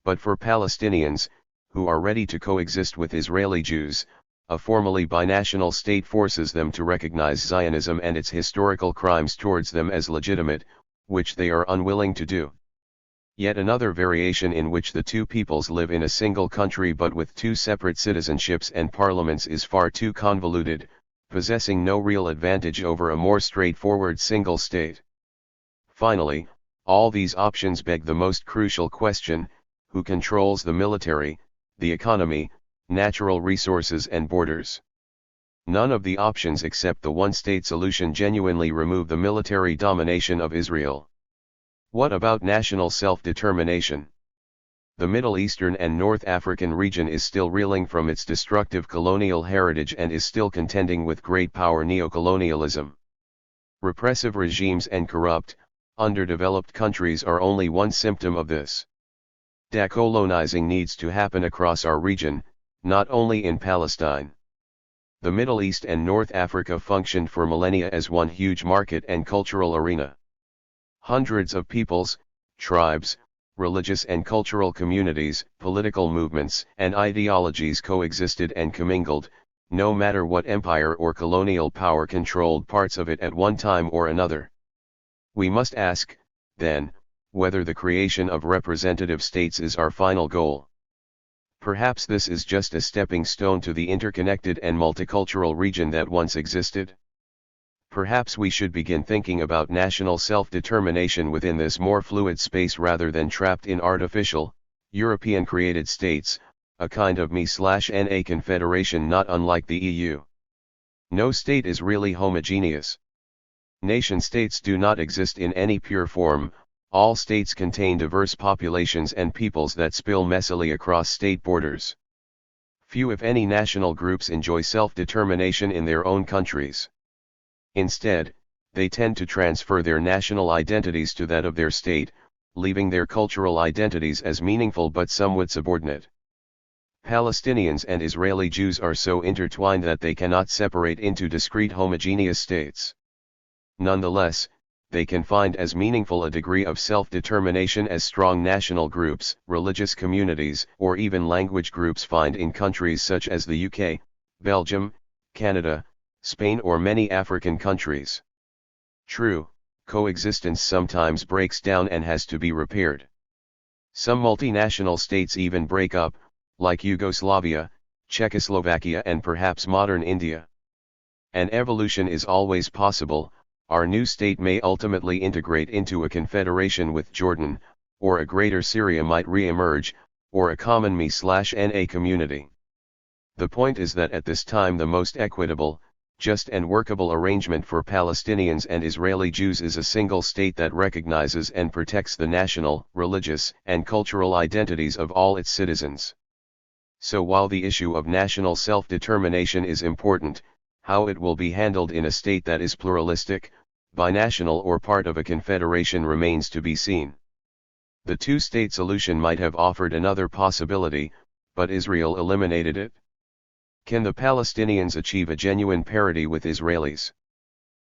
But for Palestinians, who are ready to coexist with Israeli Jews, a formally binational state forces them to recognize Zionism and its historical crimes towards them as legitimate, which they are unwilling to do. Yet another variation in which the two peoples live in a single country but with two separate citizenships and parliaments is far too convoluted, possessing no real advantage over a more straightforward single state. Finally, all these options beg the most crucial question: who controls the military, the economy, natural resources and borders? None of the options except the one-state solution genuinely remove the military domination of Israel. What about national self-determination? The Middle Eastern and North African region is still reeling from its destructive colonial heritage and is still contending with great power neocolonialism. Repressive regimes and corrupt, underdeveloped countries are only one symptom of this. Decolonizing needs to happen across our region, not only in Palestine. The Middle East and North Africa functioned for millennia as one huge market and cultural arena. Hundreds of peoples, tribes, religious and cultural communities, political movements and ideologies coexisted and commingled, no matter what empire or colonial power controlled parts of it at one time or another. We must ask, then, whether the creation of representative states is our final goal. Perhaps this is just a stepping stone to the interconnected and multicultural region that once existed. Perhaps we should begin thinking about national self-determination within this more fluid space rather than trapped in artificial, European-created states, a kind of me/na confederation not unlike the EU. No state is really homogeneous. Nation-states do not exist in any pure form. All states contain diverse populations and peoples that spill messily across state borders. Few if any national groups enjoy self-determination in their own countries. Instead, they tend to transfer their national identities to that of their state, leaving their cultural identities as meaningful but somewhat subordinate. Palestinians and Israeli Jews are so intertwined that they cannot separate into discrete homogeneous states. Nonetheless, they can find as meaningful a degree of self-determination as strong national groups, religious communities, or even language groups find in countries such as the UK, Belgium, Canada, Spain or many African countries. True, coexistence sometimes breaks down and has to be repaired. Some multinational states even break up, like Yugoslavia, Czechoslovakia and perhaps modern India. An evolution is always possible. Our new state may ultimately integrate into a confederation with Jordan, or a greater Syria might re-emerge, or a common me/na community. The point is that at this time the most equitable, just and workable arrangement for Palestinians and Israeli Jews is a single state that recognizes and protects the national, religious, and cultural identities of all its citizens. So while the issue of national self-determination is important, how it will be handled in a state that is pluralistic, binational or part of a confederation remains to be seen. The two-state solution might have offered another possibility, but Israel eliminated it. Can the Palestinians achieve a genuine parity with Israelis?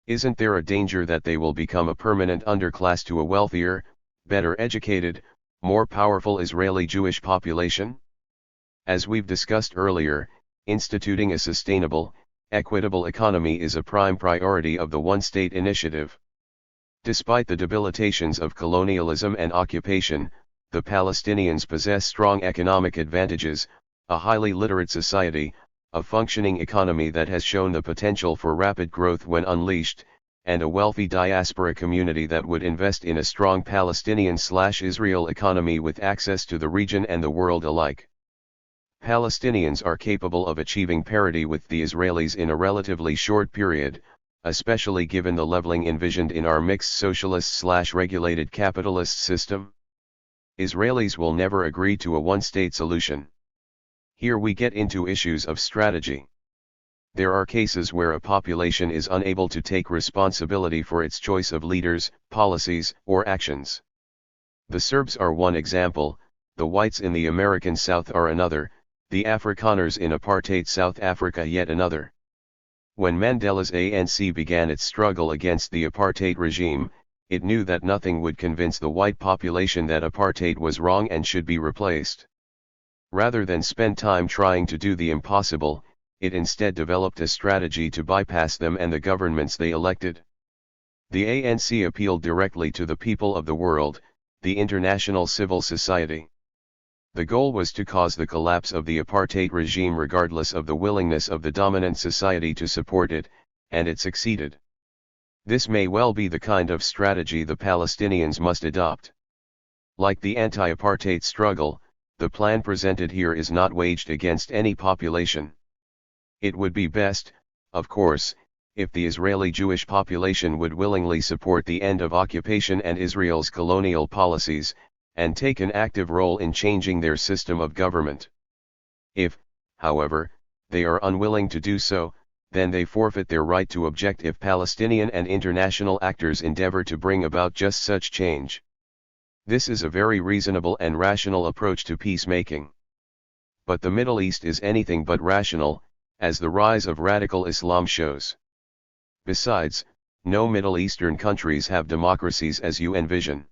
Isn't there a danger that they will become a permanent underclass to a wealthier, better educated, more powerful Israeli Jewish population? As we've discussed earlier, instituting a sustainable, equitable economy is a prime priority of the one-state initiative. Despite the debilitations of colonialism and occupation, the Palestinians possess strong economic advantages, a highly literate society, a functioning economy that has shown the potential for rapid growth when unleashed, and a wealthy diaspora community that would invest in a strong Palestinian/Israel economy with access to the region and the world alike. Palestinians are capable of achieving parity with the Israelis in a relatively short period, especially given the leveling envisioned in our mixed socialist/regulated capitalist system. Israelis will never agree to a one-state solution. Here we get into issues of strategy. There are cases where a population is unable to take responsibility for its choice of leaders, policies, or actions. The Serbs are one example, the whites in the American South are another, the Afrikaners in apartheid South Africa yet another. When Mandela's ANC began its struggle against the apartheid regime, it knew that nothing would convince the white population that apartheid was wrong and should be replaced. Rather than spend time trying to do the impossible, it instead developed a strategy to bypass them and the governments they elected. The ANC appealed directly to the people of the world, the international civil society. The goal was to cause the collapse of the apartheid regime regardless of the willingness of the dominant society to support it, and it succeeded. This may well be the kind of strategy the Palestinians must adopt. Like the anti-apartheid struggle, the plan presented here is not waged against any population. It would be best, of course, if the Israeli Jewish population would willingly support the end of occupation and Israel's colonial policies, and take an active role in changing their system of government. If, however, they are unwilling to do so, then they forfeit their right to object if Palestinian and international actors endeavor to bring about just such change. This is a very reasonable and rational approach to peacemaking. But the Middle East is anything but rational, as the rise of radical Islam shows. Besides, no Middle Eastern countries have democracies as you envision.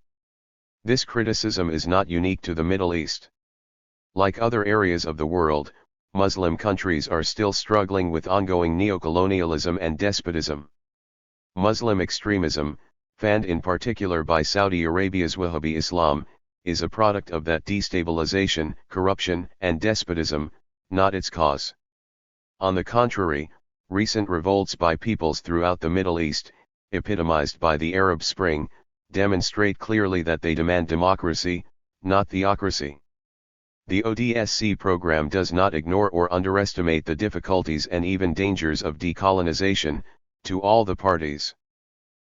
This criticism is not unique to the Middle East. Like other areas of the world, Muslim countries are still struggling with ongoing neocolonialism and despotism. Muslim extremism, fanned in particular by Saudi Arabia's Wahhabi Islam, is a product of that destabilization, corruption, and despotism, not its cause. On the contrary, recent revolts by peoples throughout the Middle East, epitomized by the Arab Spring, demonstrate clearly that they demand democracy, not theocracy. The ODSC program does not ignore or underestimate the difficulties and even dangers of decolonization, to all the parties.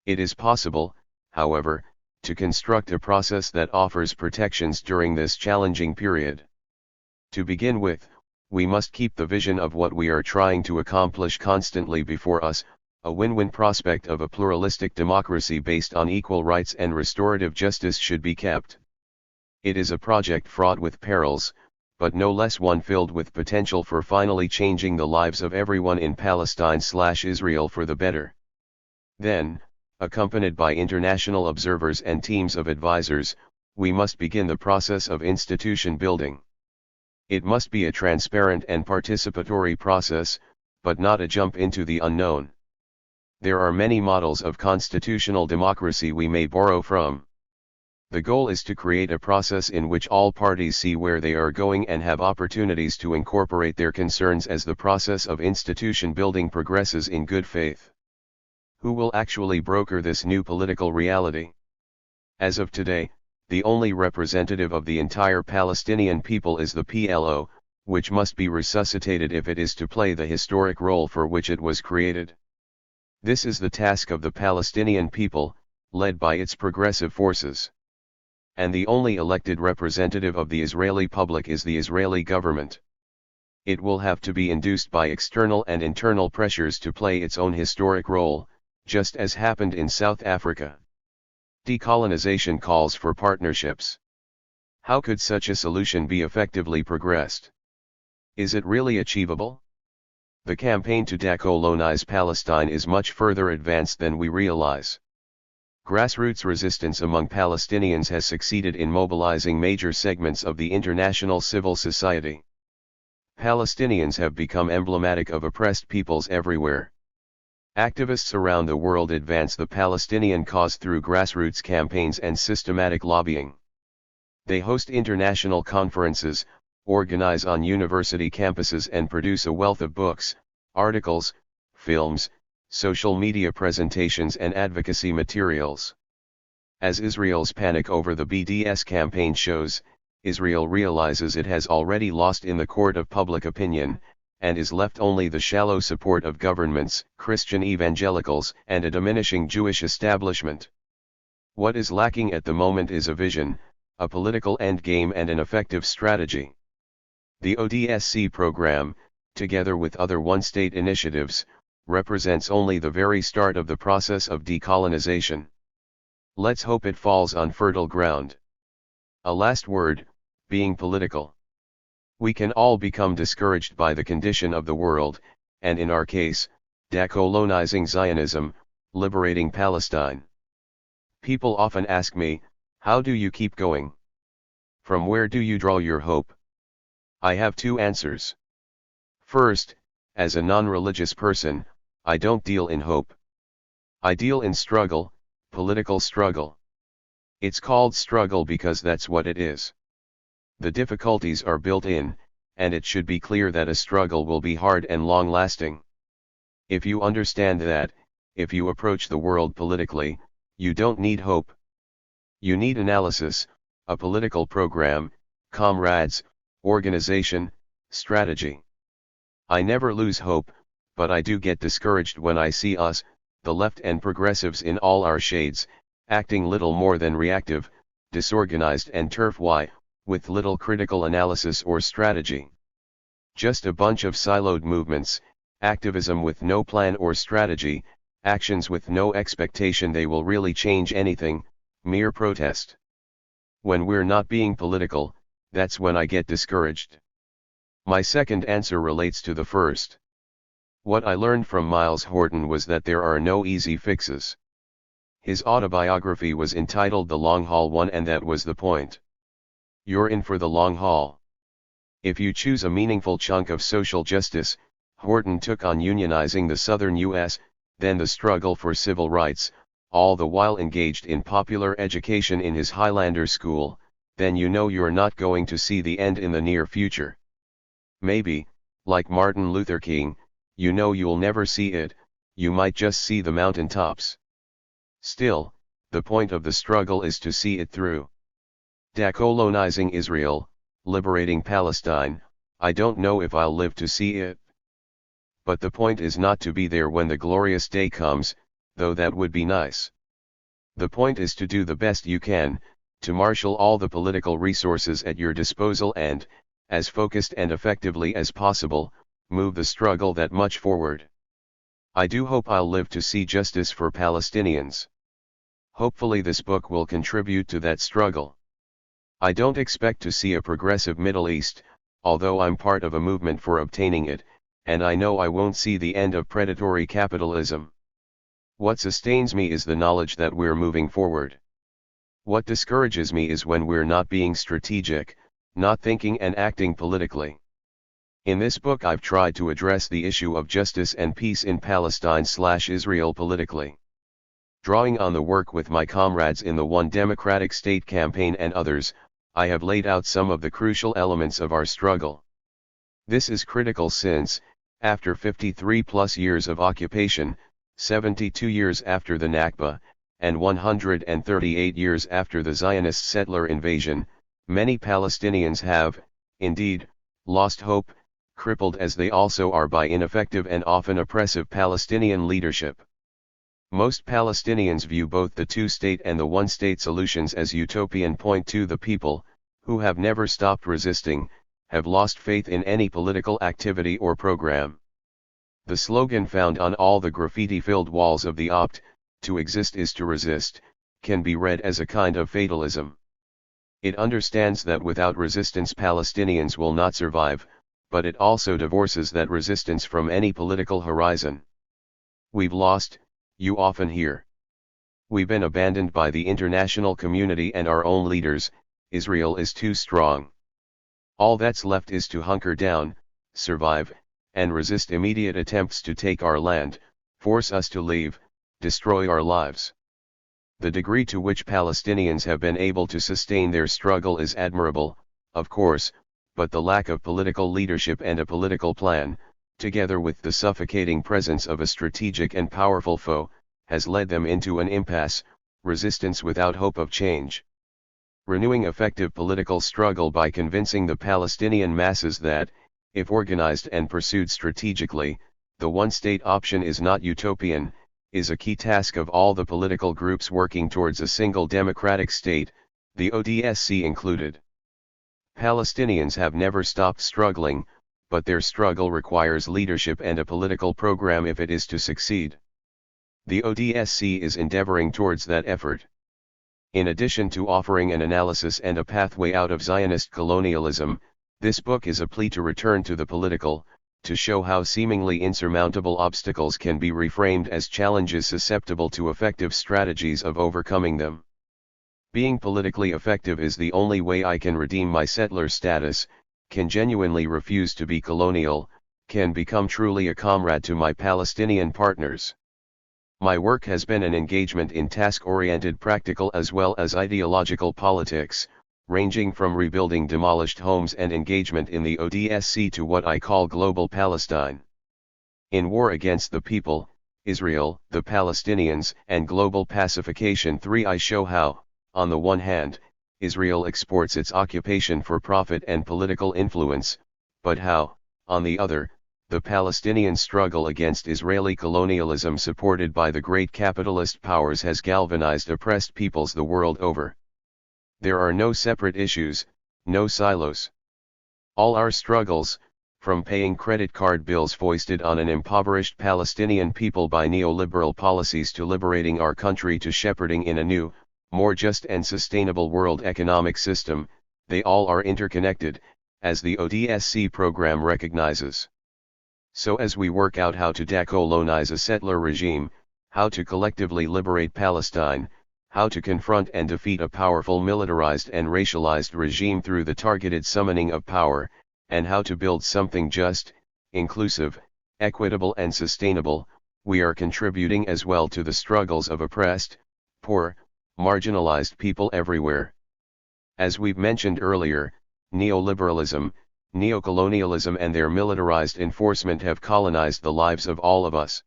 It is possible, however, to construct a process that offers protections during this challenging period. To begin with, we must keep the vision of what we are trying to accomplish constantly before us. A win-win prospect of a pluralistic democracy based on equal rights and restorative justice should be kept. It is a project fraught with perils, but no less one filled with potential for finally changing the lives of everyone in Palestine/Israel for the better. Then, accompanied by international observers and teams of advisors, we must begin the process of institution building. It must be a transparent and participatory process, but not a jump into the unknown. There are many models of constitutional democracy we may borrow from. The goal is to create a process in which all parties see where they are going and have opportunities to incorporate their concerns as the process of institution building progresses in good faith. Who will actually broker this new political reality? As of today, the only representative of the entire Palestinian people is the PLO, which must be resuscitated if it is to play the historic role for which it was created. This is the task of the Palestinian people, led by its progressive forces. And the only elected representative of the Israeli public is the Israeli government. It will have to be induced by external and internal pressures to play its own historic role, just as happened in South Africa. Decolonization calls for partnerships. How could such a solution be effectively progressed? Is it really achievable? The campaign to decolonize Palestine is much further advanced than we realize. Grassroots resistance among Palestinians has succeeded in mobilizing major segments of the international civil society. Palestinians have become emblematic of oppressed peoples everywhere. Activists around the world advance the Palestinian cause through grassroots campaigns and systematic lobbying. They host international conferences, organize on university campuses and produce a wealth of books, articles, films, social media presentations and advocacy materials. As Israel's panic over the BDS campaign shows, Israel realizes it has already lost in the court of public opinion, and is left only the shallow support of governments, Christian evangelicals, and a diminishing Jewish establishment. What is lacking at the moment is a vision, a political endgame and an effective strategy. The ODSC program, together with other one-state initiatives, represents only the very start of the process of decolonization. Let's hope it falls on fertile ground. A last word, being political. We can all become discouraged by the condition of the world, and in our case, decolonizing Zionism, liberating Palestine. People often ask me, how do you keep going? From where do you draw your hope? I have two answers. First, as a non-religious person, I don't deal in hope. I deal in struggle, political struggle. It's called struggle because that's what it is. The difficulties are built in, and it should be clear that a struggle will be hard and long-lasting. If you understand that, if you approach the world politically, you don't need hope. You need analysis, a political program, comrades, organization, strategy. I never lose hope, but I do get discouraged when I see us, the left and progressives in all our shades, acting little more than reactive, disorganized and turf-wise, with little critical analysis or strategy. Just a bunch of siloed movements, activism with no plan or strategy, actions with no expectation they will really change anything, mere protest. When we're not being political, that's when I get discouraged. My second answer relates to the first. What I learned from Miles Horton was that there are no easy fixes. His autobiography was entitled The Long Haul One, and that was the point. You're in for the long haul. If you choose a meaningful chunk of social justice, Horton took on unionizing the southern U.S., then the struggle for civil rights, all the while engaged in popular education in his Highlander school, then you know you're not going to see the end in the near future. Maybe, like Martin Luther King, you know you'll never see it, you might just see the mountaintops. Still, the point of the struggle is to see it through. Decolonizing Israel, Liberating Palestine. I don't know if I'll live to see it. But the point is not to be there when the glorious day comes, though that would be nice. The point is to do the best you can, to marshal all the political resources at your disposal and, as focused and effectively as possible, move the struggle that much forward. I do hope I'll live to see justice for Palestinians. Hopefully this book will contribute to that struggle. I don't expect to see a progressive Middle East, although I'm part of a movement for obtaining it, and I know I won't see the end of predatory capitalism. What sustains me is the knowledge that we're moving forward. What discourages me is when we're not being strategic, not thinking and acting politically. In this book I've tried to address the issue of justice and peace in Palestine/Israel politically. Drawing on the work with my comrades in the One Democratic State campaign and others, I have laid out some of the crucial elements of our struggle. This is critical since, after 53+ years of occupation, 72 years after the Nakba, and 138 years after the Zionist settler invasion, many Palestinians have, indeed, lost hope, crippled as they also are by ineffective and often oppressive Palestinian leadership. Most Palestinians view both the two-state and the one-state solutions as utopian. Point to the people, who have never stopped resisting, have lost faith in any political activity or program. The slogan found on all the graffiti-filled walls of the opt, "To exist is to resist," can be read as a kind of fatalism. It understands that without resistance Palestinians will not survive, but it also divorces that resistance from any political horizon. We've lost, you often hear. We've been abandoned by the international community and our own leaders. Israel is too strong. All that's left is to hunker down, survive, and resist immediate attempts to take our land, force us to leave, destroy our lives. The degree to which Palestinians have been able to sustain their struggle is admirable, of course, but the lack of political leadership and a political plan, together with the suffocating presence of a strategic and powerful foe, has led them into an impasse, resistance without hope of change. Renewing effective political struggle by convincing the Palestinian masses that, if organized and pursued strategically, the one-state option is not utopian, is a key task of all the political groups working towards a single democratic state, the ODSC included. Palestinians have never stopped struggling, but their struggle requires leadership and a political program if it is to succeed. The ODSC is endeavoring towards that effort. In addition to offering an analysis and a pathway out of Zionist colonialism, this book is a plea to return to the political, to show how seemingly insurmountable obstacles can be reframed as challenges susceptible to effective strategies of overcoming them. Being politically effective is the only way I can redeem my settler status, can genuinely refuse to be colonial, can become truly a comrade to my Palestinian partners. My work has been an engagement in task-oriented practical as well as ideological politics, ranging from rebuilding demolished homes and engagement in the ODSC to what I call global Palestine. In War Against the People, Israel, the Palestinians, and Global Pacification 3 I show how, on the one hand, Israel exports its occupation for profit and political influence, but how, on the other, the Palestinian struggle against Israeli colonialism supported by the great capitalist powers has galvanized oppressed peoples the world over. There are no separate issues, no silos. All our struggles, from paying credit card bills foisted on an impoverished Palestinian people by neoliberal policies to liberating our country to shepherding in a new, more just and sustainable world economic system, they all are interconnected, as the ODSC program recognizes. So as we work out how to decolonize a settler regime, how to collectively liberate Palestine, how to confront and defeat a powerful militarized and racialized regime through the targeted summoning of power, and how to build something just, inclusive, equitable and sustainable, we are contributing as well to the struggles of oppressed, poor, marginalized people everywhere. As we've mentioned earlier, neoliberalism, neocolonialism and their militarized enforcement have colonized the lives of all of us.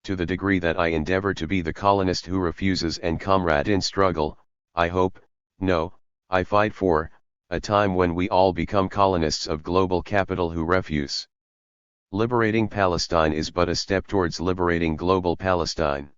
To the degree that I endeavor to be the colonist who refuses and comrade in struggle, I hope, no, I fight for, a time when we all become colonists of global capital who refuse. Liberating Palestine is but a step towards liberating global Palestine.